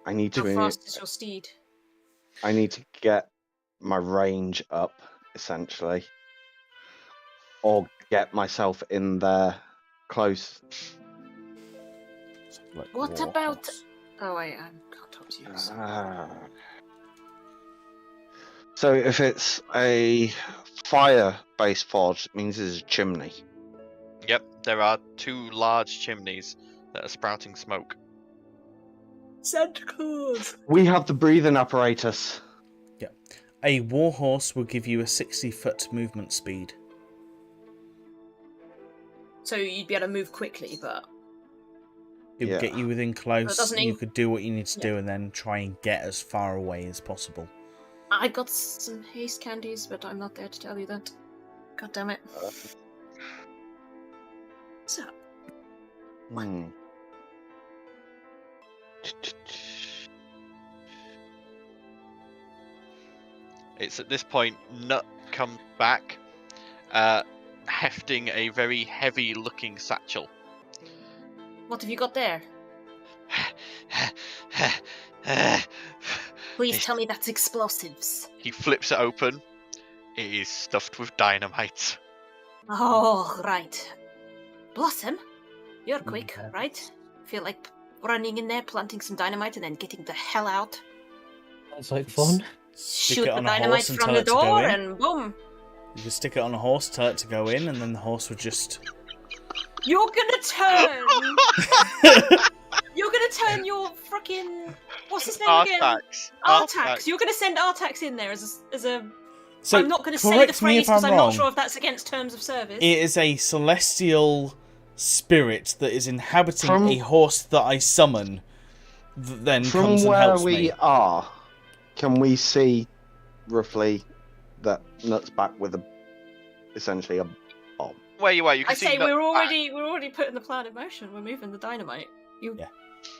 Speaker 2: I need
Speaker 8: How
Speaker 2: to
Speaker 8: fast is your steed?
Speaker 2: I need to get my range up, essentially. Or get myself in there close.
Speaker 7: Like
Speaker 8: What
Speaker 7: war
Speaker 8: about?
Speaker 7: horse.
Speaker 8: Oh wait, I can't talk to you.
Speaker 2: So if it's a fire-based forge, it means there's a chimney.
Speaker 6: Yep, there are 2 large chimneys that are sprouting smoke.
Speaker 8: Santa Claus.
Speaker 2: We have the breathing apparatus.
Speaker 7: A warhorse will give you a 60-foot movement speed.
Speaker 8: So you'd be able to move quickly, but
Speaker 7: It will get
Speaker 2: Yeah.
Speaker 7: you within close.
Speaker 8: doesn't
Speaker 7: You
Speaker 8: he-
Speaker 7: could do what you need to
Speaker 8: Yeah.
Speaker 7: do and then try and get as far away as possible.
Speaker 8: I got some haste candies, but I'm not there to tell you that. God damn it. So,
Speaker 2: Hmm.
Speaker 6: It's at this point, Nut comes back, hefting a very heavy-looking satchel.
Speaker 8: what have you got there? Please tell me that's explosives.
Speaker 6: He flips it open. It is stuffed with dynamite.
Speaker 8: Oh, right. Blossom, you're
Speaker 1: Mm,
Speaker 8: quick,
Speaker 1: okay.
Speaker 8: right? Feel like running in there, planting some dynamite, and then getting the hell out.
Speaker 1: That's like fun.
Speaker 7: Stick
Speaker 8: Shoot
Speaker 7: it
Speaker 8: the
Speaker 7: on a
Speaker 8: dynamite
Speaker 7: horse and
Speaker 8: from
Speaker 7: tell
Speaker 8: the
Speaker 7: it to go
Speaker 8: door,
Speaker 7: in.
Speaker 8: and boom.
Speaker 7: You could stick it on a horse, tell it to go in, and then the horse would just...
Speaker 8: You're gonna turn. You're gonna turn your freaking what's his name again? Artax. You're gonna send Artax in there as a.
Speaker 7: So,
Speaker 8: I'm not gonna say the
Speaker 7: correct me
Speaker 8: phrase
Speaker 7: if I'm
Speaker 8: because I'm not
Speaker 7: wrong.
Speaker 8: sure if that's against terms of service.
Speaker 7: It is a celestial spirit that is inhabiting
Speaker 2: From-
Speaker 7: a horse that I summon, that then
Speaker 2: From
Speaker 7: comes and
Speaker 2: where
Speaker 7: helps
Speaker 2: we
Speaker 7: me.
Speaker 2: are, can we see roughly that Nuts back with essentially a bomb?
Speaker 6: Where you are, you can
Speaker 8: I
Speaker 6: see
Speaker 8: say
Speaker 6: Nut
Speaker 8: we're
Speaker 6: back.
Speaker 8: already putting the plan in motion. We're moving the dynamite. You
Speaker 7: Yeah.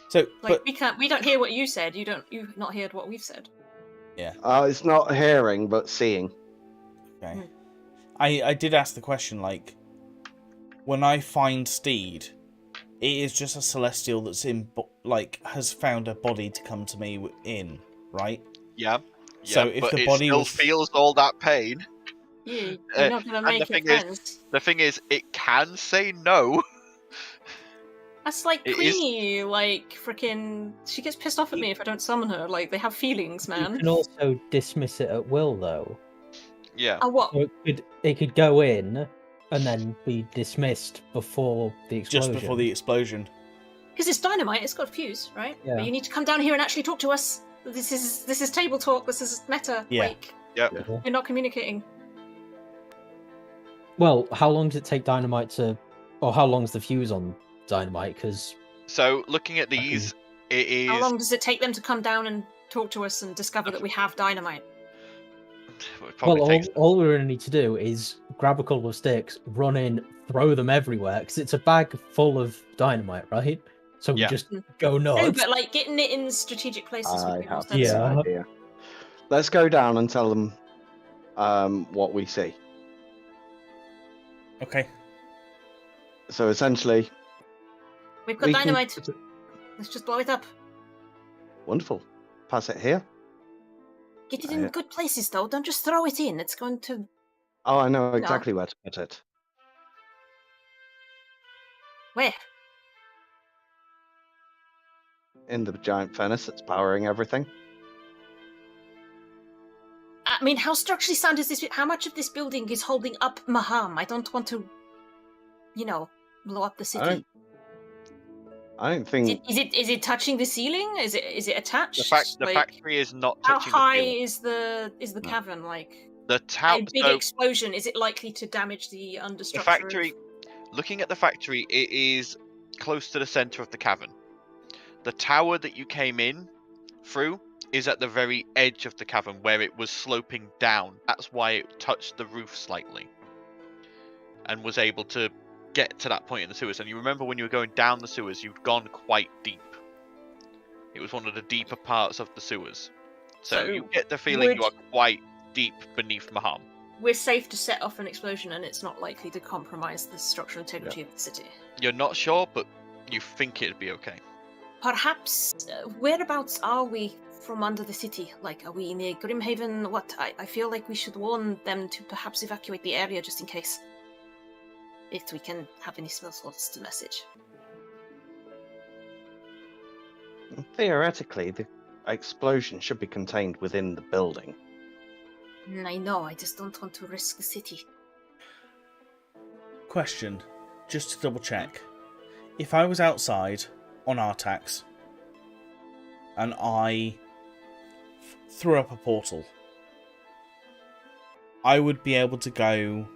Speaker 7: So,
Speaker 8: like
Speaker 7: but
Speaker 8: we don't hear what you said. You've not heard what we've said.
Speaker 2: It's not hearing, but seeing.
Speaker 7: okay. I did ask the question, like, when I find Steed, it is just a celestial that's has found a body to come to me in, right?
Speaker 6: Yeah.
Speaker 7: So if
Speaker 5: but
Speaker 7: the
Speaker 5: it
Speaker 7: body
Speaker 5: still
Speaker 7: was
Speaker 5: feels all that pain.
Speaker 3: Yeah,
Speaker 5: Uh,
Speaker 3: you're not gonna
Speaker 5: and
Speaker 3: make
Speaker 5: the
Speaker 3: it
Speaker 5: thing is-
Speaker 3: friends.
Speaker 5: The thing is, it can say no.
Speaker 3: That's like
Speaker 5: it is-
Speaker 3: Queenie, like freaking. She gets pissed off at me if I don't summon her. Like they have feelings,
Speaker 1: You
Speaker 3: man.
Speaker 1: can also dismiss it at will, though.
Speaker 5: Yeah.
Speaker 3: Oh, what?
Speaker 1: So it could go in and then be dismissed before the explosion.
Speaker 7: just before the explosion.
Speaker 3: Because it's dynamite. It's got a fuse, right?
Speaker 1: Yeah.
Speaker 3: But you need to come down here and actually talk to us. This is table talk. This is meta.
Speaker 7: Yeah.
Speaker 3: Like
Speaker 5: Yep.
Speaker 3: you're not communicating.
Speaker 1: Well, how long does it take dynamite to, or how long's the fuse on dynamite? Because
Speaker 5: So looking at these, it is.
Speaker 3: How long does it take them to come down and talk to us and discover that we have dynamite?
Speaker 5: It probably takes.
Speaker 1: all we're gonna need to do is grab a couple of sticks, run in, throw them everywhere, because it's a bag full of dynamite, right? So we
Speaker 5: Yeah.
Speaker 1: just go
Speaker 3: No,
Speaker 1: nuts.
Speaker 3: but like getting it in strategic places would
Speaker 2: I
Speaker 3: be more
Speaker 2: have
Speaker 3: sensible.
Speaker 1: Yeah.
Speaker 2: an idea. Let's go down and tell them what we see.
Speaker 7: Okay.
Speaker 2: So essentially,
Speaker 3: We've got
Speaker 2: we can-
Speaker 3: dynamite. Let's just blow it up.
Speaker 2: Wonderful. Pass it here.
Speaker 3: Get it in good places, though. Don't just throw it in. It's going to.
Speaker 2: Oh, I know exactly where to put it.
Speaker 3: Where?
Speaker 2: In the giant furnace that's powering everything.
Speaker 3: I mean, how structurally sound is this? How much of this building is holding up Mayhem? I don't want to, blow up the city.
Speaker 2: I don't think.
Speaker 3: Is it touching the ceiling? Is it attached?
Speaker 5: The factory is not
Speaker 3: How
Speaker 5: touching
Speaker 3: high
Speaker 5: the ceiling.
Speaker 3: is the cavern? Like
Speaker 5: The tower.
Speaker 3: a big explosion, is it likely to damage the
Speaker 5: The
Speaker 3: understructure?
Speaker 5: factory. Looking at the factory, it is close to the center of the cavern. The tower that you came in through is at the very edge of the cavern where it was sloping down. That's why it touched the roof slightly and was able to get to that point in the sewers. And you remember when you were going down the sewers, you'd gone quite deep. It was one of the deeper parts of the sewers. So
Speaker 3: So
Speaker 5: you get the feeling
Speaker 3: would-
Speaker 5: you are quite deep beneath Mayhem.
Speaker 3: We're safe to set off an explosion, and it's not likely to compromise the structural integrity of the city.
Speaker 5: You're not sure, but you think it'd be okay.
Speaker 3: Perhaps, whereabouts are we from under the city? Like, are we near Grimhaven? What? I feel like we should warn them to perhaps evacuate the area just in case. If we can have any sorts to message.
Speaker 2: Theoretically, the explosion should be contained within the building.
Speaker 3: I know, I just don't want to risk the city.
Speaker 7: Question, just to double check. If I was outside on Artax and I threw up a portal, I would be able to go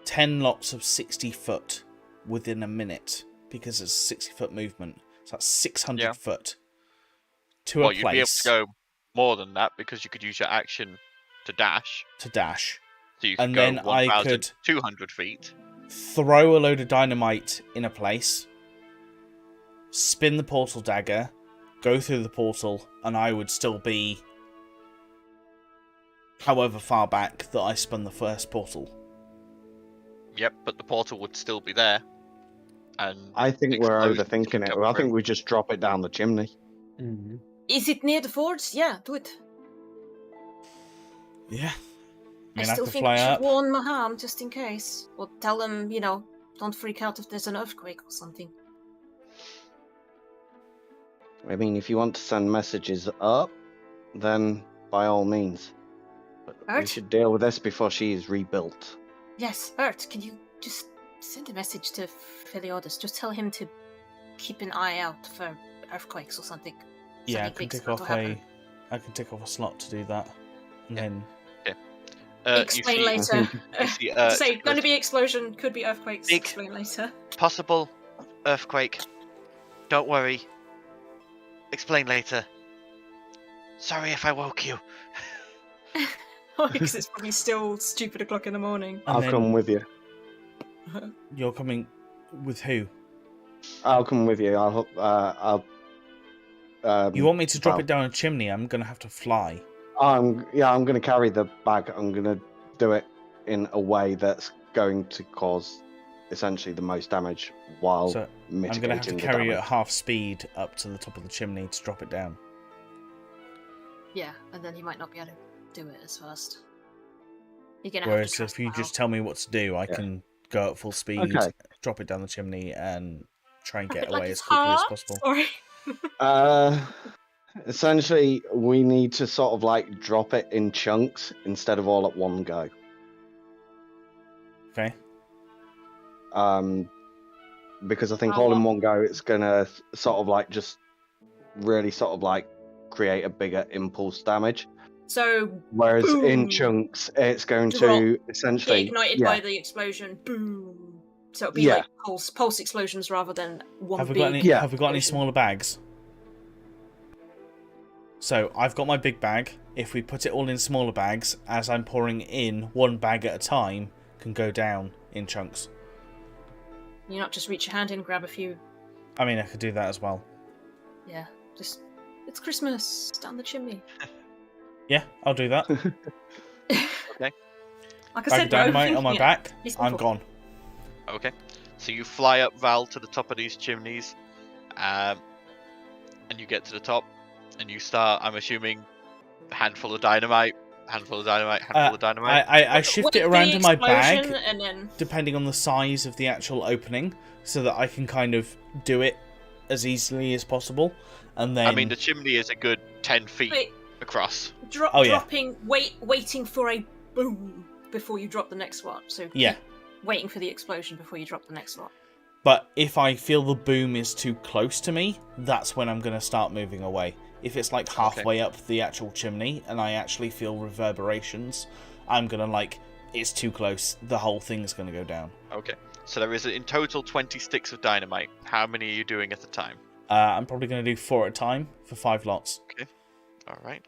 Speaker 7: 10 lots of 60 foot within a minute because it's 60-foot movement. So that's 600 foot to a
Speaker 5: Well, you'd be able
Speaker 7: place
Speaker 5: to go more than that because you could use your action to dash.
Speaker 7: to dash.
Speaker 5: So you could
Speaker 7: And
Speaker 5: go
Speaker 7: then I could
Speaker 5: 1,200 feet.
Speaker 7: throw a load of dynamite in a place, spin the portal dagger, go through the portal, and I would still be however far back that I spun the first portal.
Speaker 5: Yep, but the portal would still be there. And
Speaker 2: I think we're
Speaker 5: explosion
Speaker 2: overthinking it.
Speaker 5: could
Speaker 2: I
Speaker 5: go
Speaker 2: think
Speaker 5: through.
Speaker 2: we just drop it down the chimney.
Speaker 1: Mhm.
Speaker 3: Is it near the forge? Yeah, do it.
Speaker 7: Yeah.
Speaker 3: I
Speaker 7: I
Speaker 3: still
Speaker 7: could
Speaker 3: think
Speaker 7: fly
Speaker 3: we should
Speaker 7: up.
Speaker 3: warn Mayhem just in case. Or tell them, don't freak out if there's an earthquake or something.
Speaker 2: I mean, if you want to send messages up, then by all means. But we
Speaker 3: Art?
Speaker 2: should deal with this before she is rebuilt.
Speaker 3: Yes, Ert, can you just send a message to Philiotis? Just tell him to keep an eye out for earthquakes or something.
Speaker 7: Yeah, I
Speaker 3: Something
Speaker 7: can
Speaker 3: big's
Speaker 7: tick
Speaker 3: about
Speaker 7: off
Speaker 3: to happen.
Speaker 7: I can tick off a slot to do that. And then
Speaker 3: Explain
Speaker 5: you see,
Speaker 3: later.
Speaker 5: you see,
Speaker 3: Say, going to be explosion, could be earthquakes.
Speaker 5: Big-
Speaker 3: Explain later.
Speaker 5: possible earthquake. Don't worry. Explain later. Sorry if I woke you.
Speaker 3: Because it's probably still stupid o'clock in the morning.
Speaker 7: And
Speaker 2: I'll
Speaker 7: then
Speaker 2: come with you.
Speaker 7: you're coming with who?
Speaker 2: I'll come with you. I'll.
Speaker 7: You want me to drop
Speaker 2: well,
Speaker 7: it down a chimney? I'm gonna have to fly.
Speaker 2: I'm going to carry the bag. I'm going to do it in a way that's going to cause essentially the most damage while
Speaker 7: So
Speaker 2: mitigating
Speaker 7: I'm gonna have to
Speaker 2: the
Speaker 7: carry it
Speaker 2: damage.
Speaker 7: at half speed up to the top of the chimney to drop it down.
Speaker 3: Yeah, and then he might not be able to do it as fast. You're gonna have
Speaker 7: Whereas
Speaker 3: to trust
Speaker 7: if you
Speaker 3: Val.
Speaker 7: just tell me what to do, I
Speaker 2: Yeah.
Speaker 7: can go at full speed,
Speaker 2: Okay.
Speaker 7: drop it down the chimney, and try and
Speaker 3: Have
Speaker 7: get
Speaker 3: it like
Speaker 7: away
Speaker 3: it's
Speaker 7: as quickly as
Speaker 3: hard.
Speaker 7: possible.
Speaker 3: Sorry.
Speaker 2: Essentially, we need to sort of like drop it in chunks instead of all at one go.
Speaker 7: Okay.
Speaker 2: Because I think
Speaker 3: How
Speaker 2: all in
Speaker 3: long?
Speaker 2: one go, it's gonna sort of like just really sort of like create a bigger impulse damage.
Speaker 3: So
Speaker 2: Whereas in
Speaker 3: boom.
Speaker 2: chunks, it's going
Speaker 3: Drop.
Speaker 2: to
Speaker 3: get
Speaker 2: essentially
Speaker 3: ignited by the explosion. Boom. So it'd be
Speaker 2: Yeah.
Speaker 3: like pulse explosions rather than one
Speaker 7: Have we
Speaker 3: big.
Speaker 7: got any?
Speaker 2: Yeah.
Speaker 7: Have we got any
Speaker 3: explosion.
Speaker 7: smaller bags? So I've got my big bag. If we put it all in smaller bags, as I'm pouring in, one bag at a time can go down in chunks.
Speaker 3: You not just reach your hand in, grab a few.
Speaker 7: I mean, I could do that as well.
Speaker 3: Yeah, just it's Christmas down the chimney.
Speaker 7: Yeah, I'll do that.
Speaker 3: Like I
Speaker 7: Bag
Speaker 3: said,
Speaker 7: of dynamite on my
Speaker 3: yeah,
Speaker 7: back.
Speaker 3: these
Speaker 7: I'm
Speaker 3: people-
Speaker 7: gone.
Speaker 6: Okay. So you fly up Val to the top of these chimneys, and you get to the top, and you start. I'm assuming handful of dynamite, handful of dynamite, handful of dynamite.
Speaker 7: I shift
Speaker 3: Wait
Speaker 7: it
Speaker 3: for
Speaker 7: around
Speaker 3: the
Speaker 7: in my bag,
Speaker 3: explosion and then
Speaker 7: depending on the size of the actual opening, so that I can kind of do it as easily as possible. And then
Speaker 6: I mean, the chimney is a good 10 feet
Speaker 3: wait,
Speaker 6: across.
Speaker 7: Oh, yeah.
Speaker 3: dropping, waiting for a boom before you drop the next one. So
Speaker 7: Yeah.
Speaker 3: keep waiting for the explosion before you drop the next one.
Speaker 7: But if I feel the boom is too close to me, that's when I'm going to start moving away. If it's like halfway up the actual chimney and I actually feel reverberations, I'm going to like, it's too close, the whole thing's going to go down.
Speaker 6: Okay. So there is in total 20 sticks of dynamite. How many are you doing at a time?
Speaker 7: I'm probably going to do 4 at a time for 5 lots.
Speaker 6: All right.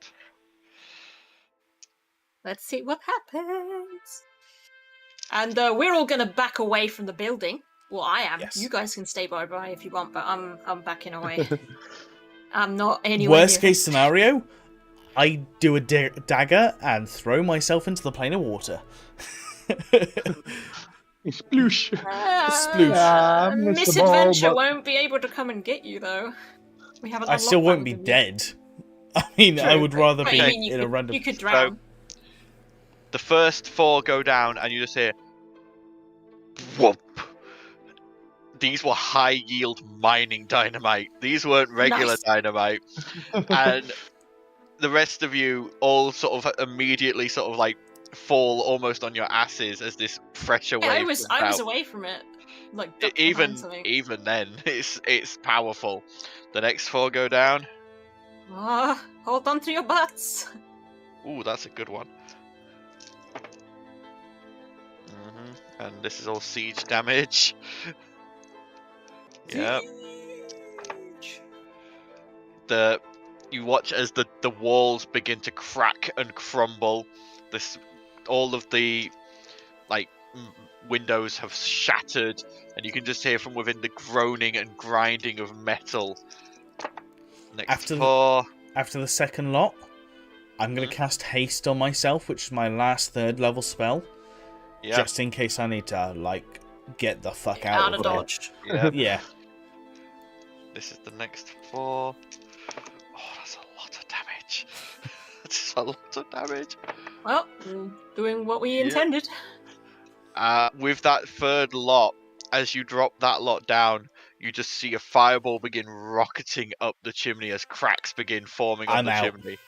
Speaker 3: Let's see what happens. And we're all gonna back away from the building. Well, I am.
Speaker 7: Yes.
Speaker 3: You guys can stay by if you want, but I'm backing away. I'm not anywhere.
Speaker 7: Worst
Speaker 3: near
Speaker 7: case scenario, I do a dagger and throw myself into the plane of water.
Speaker 2: Sploosh.
Speaker 7: Sploosh.
Speaker 2: Mr.
Speaker 3: Misadventure
Speaker 2: Ball, but-
Speaker 3: won't be able to come and get you though. We haven't.
Speaker 7: I still
Speaker 3: unlocked
Speaker 7: won't
Speaker 3: that
Speaker 7: be
Speaker 3: with them yet.
Speaker 7: dead. I mean, I
Speaker 3: True,
Speaker 7: would
Speaker 3: but-
Speaker 7: rather
Speaker 3: but
Speaker 7: be
Speaker 3: I mean, you
Speaker 7: in a
Speaker 3: could-
Speaker 7: random...
Speaker 3: You could drown.
Speaker 6: The first 4 go down, and you just hear whoop. These were high yield mining dynamite. These weren't regular
Speaker 3: Nice.
Speaker 6: dynamite. And the rest of you all sort of immediately sort of like fall almost on your asses as this pressure
Speaker 3: Yeah,
Speaker 6: wave.
Speaker 3: I was
Speaker 6: comes out.
Speaker 3: away from it. Like
Speaker 6: E-
Speaker 3: ducked
Speaker 6: even
Speaker 3: behind something.
Speaker 6: even then, it's powerful. The next 4 go down.
Speaker 3: Ah, hold on to your butts.
Speaker 6: Ooh, that's a good one. And this is all siege damage. Yep. You watch as the walls begin to crack and crumble. All of the windows have shattered, and you can just hear from within the groaning and grinding of metal. Next
Speaker 7: After the-
Speaker 6: 4.
Speaker 7: After the second lot, I'm going to cast Haste on myself, which is my last 3rd level spell,
Speaker 6: Yep.
Speaker 7: just in case I need to, like, get the fuck out,
Speaker 3: Out of
Speaker 7: there.
Speaker 3: dodge.
Speaker 6: Yep.
Speaker 7: Yeah.
Speaker 6: This is the next 4. Oh, that's a lot of damage. That's a lot of damage.
Speaker 3: Well, we're doing what we
Speaker 6: Yeah.
Speaker 3: intended.
Speaker 6: With that 3rd lot, as you drop that lot down, you just see a fireball begin rocketing up the chimney as cracks begin forming on
Speaker 7: I'm
Speaker 6: the
Speaker 7: out.
Speaker 6: chimney.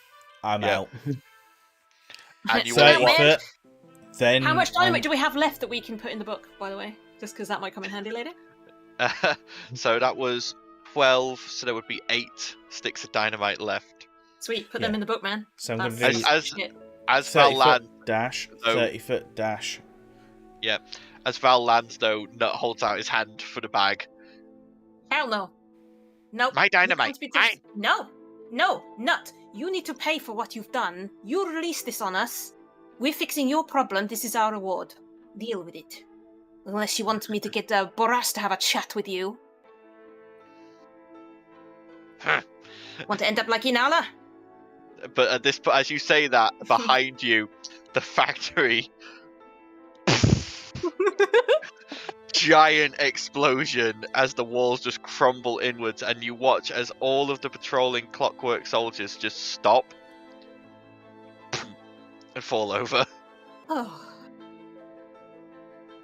Speaker 7: I'm
Speaker 6: Yeah.
Speaker 7: out.
Speaker 6: And you
Speaker 3: So
Speaker 6: all
Speaker 3: that
Speaker 6: watch.
Speaker 3: meant-
Speaker 7: Then
Speaker 3: How much dynamite do we have left that we can put in the book, by the way? Just because that might come in handy later.
Speaker 6: So that was 12, so there would be 8 sticks of dynamite left.
Speaker 3: Sweet, put them
Speaker 7: Yeah.
Speaker 3: in the book, man.
Speaker 7: So I'm going to
Speaker 3: That's
Speaker 7: do
Speaker 6: As
Speaker 3: shit.
Speaker 6: as Val
Speaker 7: 30
Speaker 6: lands,
Speaker 7: foot dash,
Speaker 6: So-
Speaker 7: 30 foot dash.
Speaker 6: though, Nut holds out his hand for the bag.
Speaker 3: Hell no. Nope.
Speaker 6: My
Speaker 3: You
Speaker 6: dynamite,
Speaker 3: can't be touched. No, Nut. You need to pay for what you've done. You release this on us. We're fixing your problem. This is our reward. Deal with it. Unless you want me to get Boras to have a chat with you. Want to end up like Inala?
Speaker 6: But at this, as you say that, behind you, the factory, giant explosion as the walls just crumble inwards, and you watch as all of the patrolling clockwork soldiers just stop
Speaker 5: and fall over.
Speaker 8: Oh.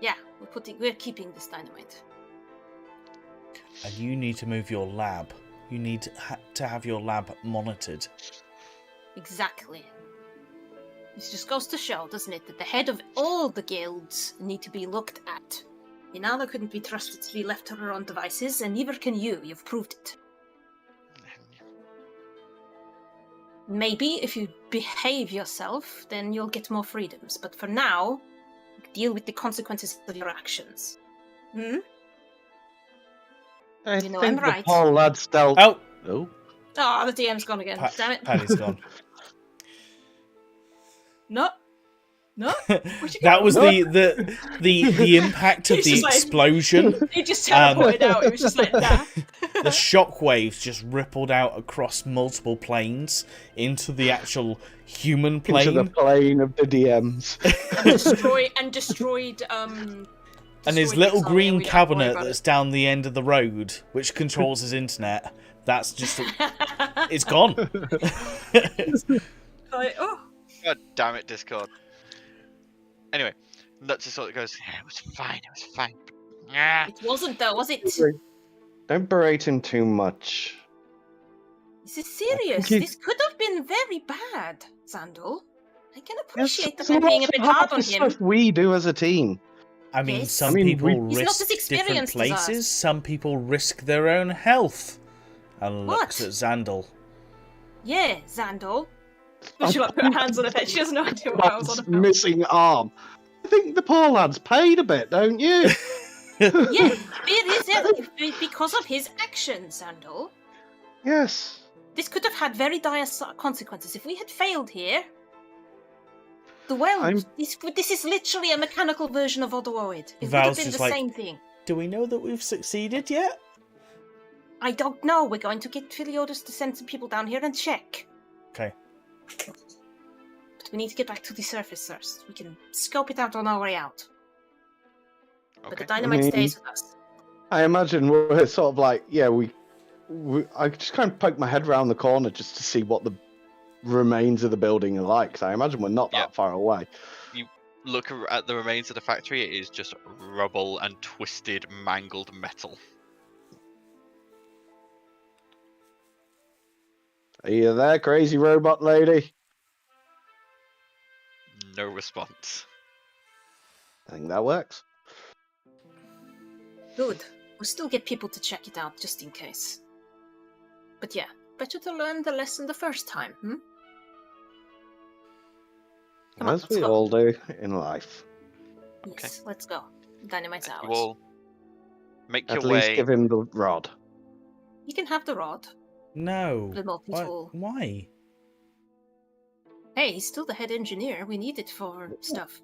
Speaker 8: Yeah, we're keeping this dynamite.
Speaker 7: And you need to move your lab. You need to have your lab monitored.
Speaker 8: Exactly. This just goes to show, doesn't it, that the head of all the guilds need to be looked at. Inanna couldn't be trusted to be left to her own devices, and neither can you. You've proved it. Maybe if you behave yourself, then you'll get more freedoms. But for now, deal with the consequences of your actions. Hmm?
Speaker 2: I
Speaker 8: You know,
Speaker 2: think
Speaker 8: I'm right.
Speaker 2: the poor lad's dealt.
Speaker 7: Oh,
Speaker 2: Oh.
Speaker 8: Oh, the DM's gone again. Damn it.
Speaker 7: Paddy's gone.
Speaker 8: No. No.
Speaker 7: That was the impact of
Speaker 8: He's
Speaker 7: the
Speaker 8: just like-
Speaker 7: explosion.
Speaker 8: He just teleported out. It was just like that.
Speaker 7: The shockwaves just rippled out across multiple planes into the actual human plane.
Speaker 2: Into the plane of the DMs.
Speaker 8: destroyed
Speaker 7: And his little green cabinet that's down the end of the road, which controls his internet, that's just... it's gone.
Speaker 8: like, oh.
Speaker 5: God damn it, Discord. Anyway, Knuts just sort of goes, yeah, it was fine, it was fine. Yeah.
Speaker 8: It wasn't though, was it?
Speaker 2: Don't berate him too much.
Speaker 8: This is serious.
Speaker 2: he's-
Speaker 8: This could have been very bad, Zandal. I can
Speaker 2: Yes,
Speaker 8: appreciate that
Speaker 2: so
Speaker 8: I'm being a
Speaker 2: much
Speaker 8: bit
Speaker 2: of
Speaker 8: hard on
Speaker 2: the
Speaker 8: him.
Speaker 2: stuff we do as a team.
Speaker 7: I mean,
Speaker 8: Yes.
Speaker 7: some
Speaker 2: I mean,
Speaker 7: people
Speaker 2: we-
Speaker 8: He's not
Speaker 7: risk
Speaker 8: as
Speaker 7: different
Speaker 8: experienced as us.
Speaker 7: places. Some people risk their own health. And looks
Speaker 8: What?
Speaker 7: at Zandal.
Speaker 8: Yeah, Zandal. She like put her hands on her head. She has no idea what I was on
Speaker 2: Lad's
Speaker 8: about.
Speaker 2: missing arm. I think the poor lad's paid a bit, don't you?
Speaker 8: Yeah, it is because of his actions, Zandal.
Speaker 2: Yes.
Speaker 8: This could have had very dire consequences. If we had failed here, the world. This is literally a mechanical version of Odoid. It would have
Speaker 7: Val's
Speaker 8: been
Speaker 7: just
Speaker 8: the
Speaker 7: like-
Speaker 8: same thing.
Speaker 7: Do we know that we've succeeded yet?
Speaker 8: I don't know. We're going to get Philiotis to send some people down here and check.
Speaker 7: Okay.
Speaker 8: But we need to get back to the surface first. We can scope it out on our way out. But the
Speaker 5: Okay.
Speaker 8: dynamite
Speaker 2: I mean-
Speaker 8: stays with us.
Speaker 2: I imagine we're sort of like, yeah, I just kind of poke my head around the corner just to see what the remains of the building are like. 'Cause I imagine we're not
Speaker 5: Yeah.
Speaker 2: that far away.
Speaker 5: Look at the remains of the factory, it is just rubble and twisted, mangled metal.
Speaker 2: Are you there, crazy robot lady?
Speaker 5: No response.
Speaker 2: I think that works.
Speaker 8: Good. We'll still get people to check it out just in case. But yeah, better to learn the lesson the first time, hmm? Come on,
Speaker 2: As
Speaker 8: let's
Speaker 2: we
Speaker 8: go.
Speaker 2: all do in life.
Speaker 8: Yes, let's go. Dynamite's
Speaker 5: You
Speaker 8: ours.
Speaker 5: all make
Speaker 2: At
Speaker 5: your
Speaker 2: least
Speaker 5: way.
Speaker 2: give him the rod.
Speaker 8: You can have the rod,
Speaker 7: No.
Speaker 8: the multi-tool.
Speaker 7: Why?
Speaker 8: Hey, he's still the head engineer. We need it for stuff.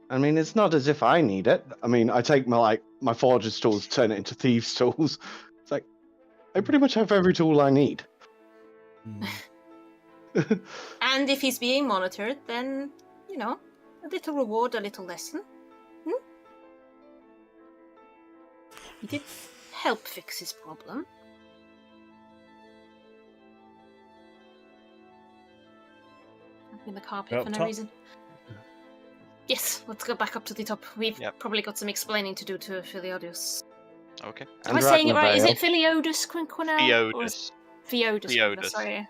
Speaker 2: I mean, it's not as if I need it. I mean, I take my forger's tools, turn it into thieves' tools. It's like, I pretty much have every tool I need.
Speaker 7: Hmm.
Speaker 8: And if he's being monitored, then, you know, a little reward, a little lesson. Hmm? He did help fix his problem. In the carpet
Speaker 7: Go
Speaker 8: for
Speaker 7: up
Speaker 8: no
Speaker 7: top?
Speaker 8: reason. Yes, let's go back up to the top. We've
Speaker 5: Yep.
Speaker 8: probably got some explaining to do to Philiotis.
Speaker 5: Okay.
Speaker 8: Am I saying it right? Is it Philiotis Quinquinel? Or is
Speaker 5: Theodus.
Speaker 8: Theodus.
Speaker 5: Theodus.
Speaker 8: Sorry.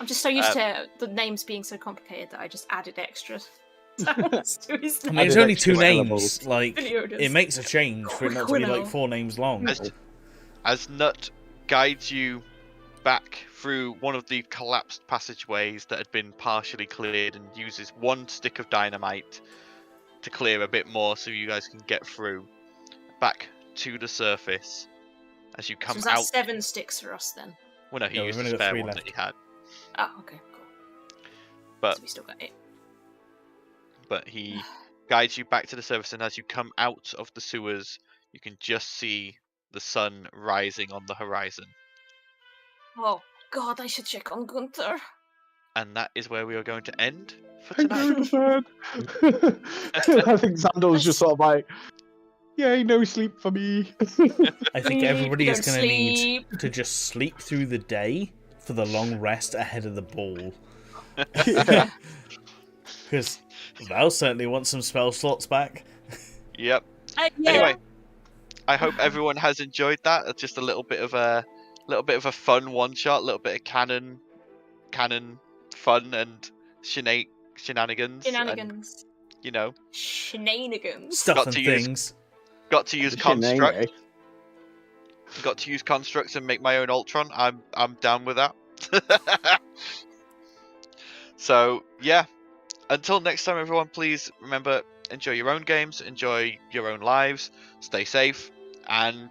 Speaker 8: I'm just so used to the names being so complicated that I just added extra sounds to his
Speaker 7: I
Speaker 8: name.
Speaker 7: mean, it's
Speaker 2: did
Speaker 7: only
Speaker 2: extra
Speaker 7: two
Speaker 2: syllables.
Speaker 7: names. Like,
Speaker 8: Philiotis.
Speaker 7: it makes a change for it not to be like
Speaker 8: Quinquinel.
Speaker 7: 4 names long.
Speaker 5: As Nut guides you back through one of the collapsed passageways that had been partially cleared and uses one stick of dynamite to clear a bit more so you guys can get through back to the surface as you come
Speaker 8: So is that
Speaker 5: out.
Speaker 8: 7 sticks for us then?
Speaker 5: Well, no, he
Speaker 7: No,
Speaker 5: used
Speaker 7: we've
Speaker 5: the
Speaker 7: only got
Speaker 5: spare
Speaker 7: 3
Speaker 5: one
Speaker 7: left.
Speaker 5: that he had,
Speaker 8: Oh, okay, cool.
Speaker 5: but
Speaker 8: So we still got 8.
Speaker 5: he guides you back to the surface, and as you come out of the sewers, you can just see the sun rising on the horizon.
Speaker 8: Oh, God, I should check on Gunther.
Speaker 5: And that is where we are going to end for
Speaker 2: I
Speaker 5: tonight.
Speaker 2: think Xandel's just sort of like, yay, no sleep for me.
Speaker 7: I think everybody
Speaker 8: Don't
Speaker 7: is going to need
Speaker 8: sleep.
Speaker 7: to just sleep through the day for the long rest ahead of the ball.
Speaker 2: Yeah.
Speaker 7: Because they'll certainly want some spell slots back.
Speaker 6: Yep.
Speaker 3: Yeah.
Speaker 6: Anyway, I hope everyone has enjoyed that. It's just a little bit of a fun one shot, a little bit of canon fun and shenanigans.
Speaker 3: Shenanigans.
Speaker 6: And, you know,
Speaker 3: Shenanigans.
Speaker 7: Stuff
Speaker 6: Got
Speaker 7: and
Speaker 6: to use-
Speaker 7: things.
Speaker 6: got to use construct. Got to use constructs and make my own Ultron. I'm down with that. So yeah, until next time, everyone. Please remember, enjoy your own games, enjoy your own lives, stay safe, and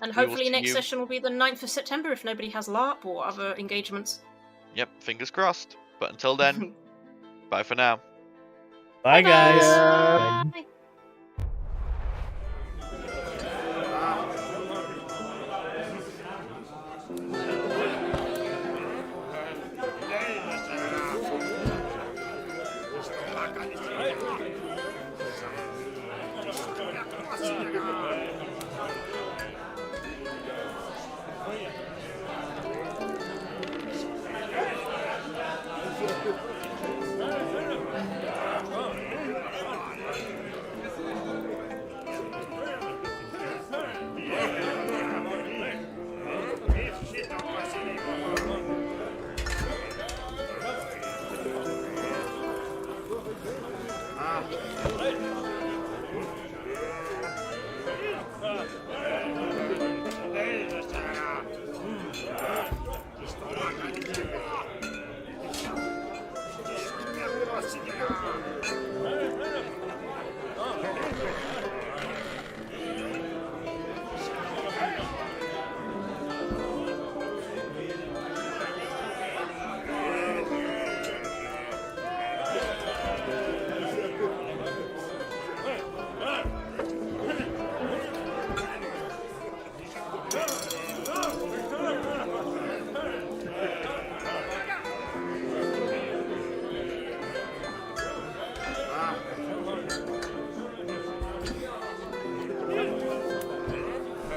Speaker 3: And
Speaker 6: we will
Speaker 3: hopefully
Speaker 6: see
Speaker 3: next
Speaker 6: you-
Speaker 3: session will be the 9th of September if nobody has LARP or other engagements.
Speaker 6: Yep, fingers crossed. But until then, bye for now.
Speaker 7: Bye, guys.
Speaker 2: Yeah.
Speaker 3: Bye.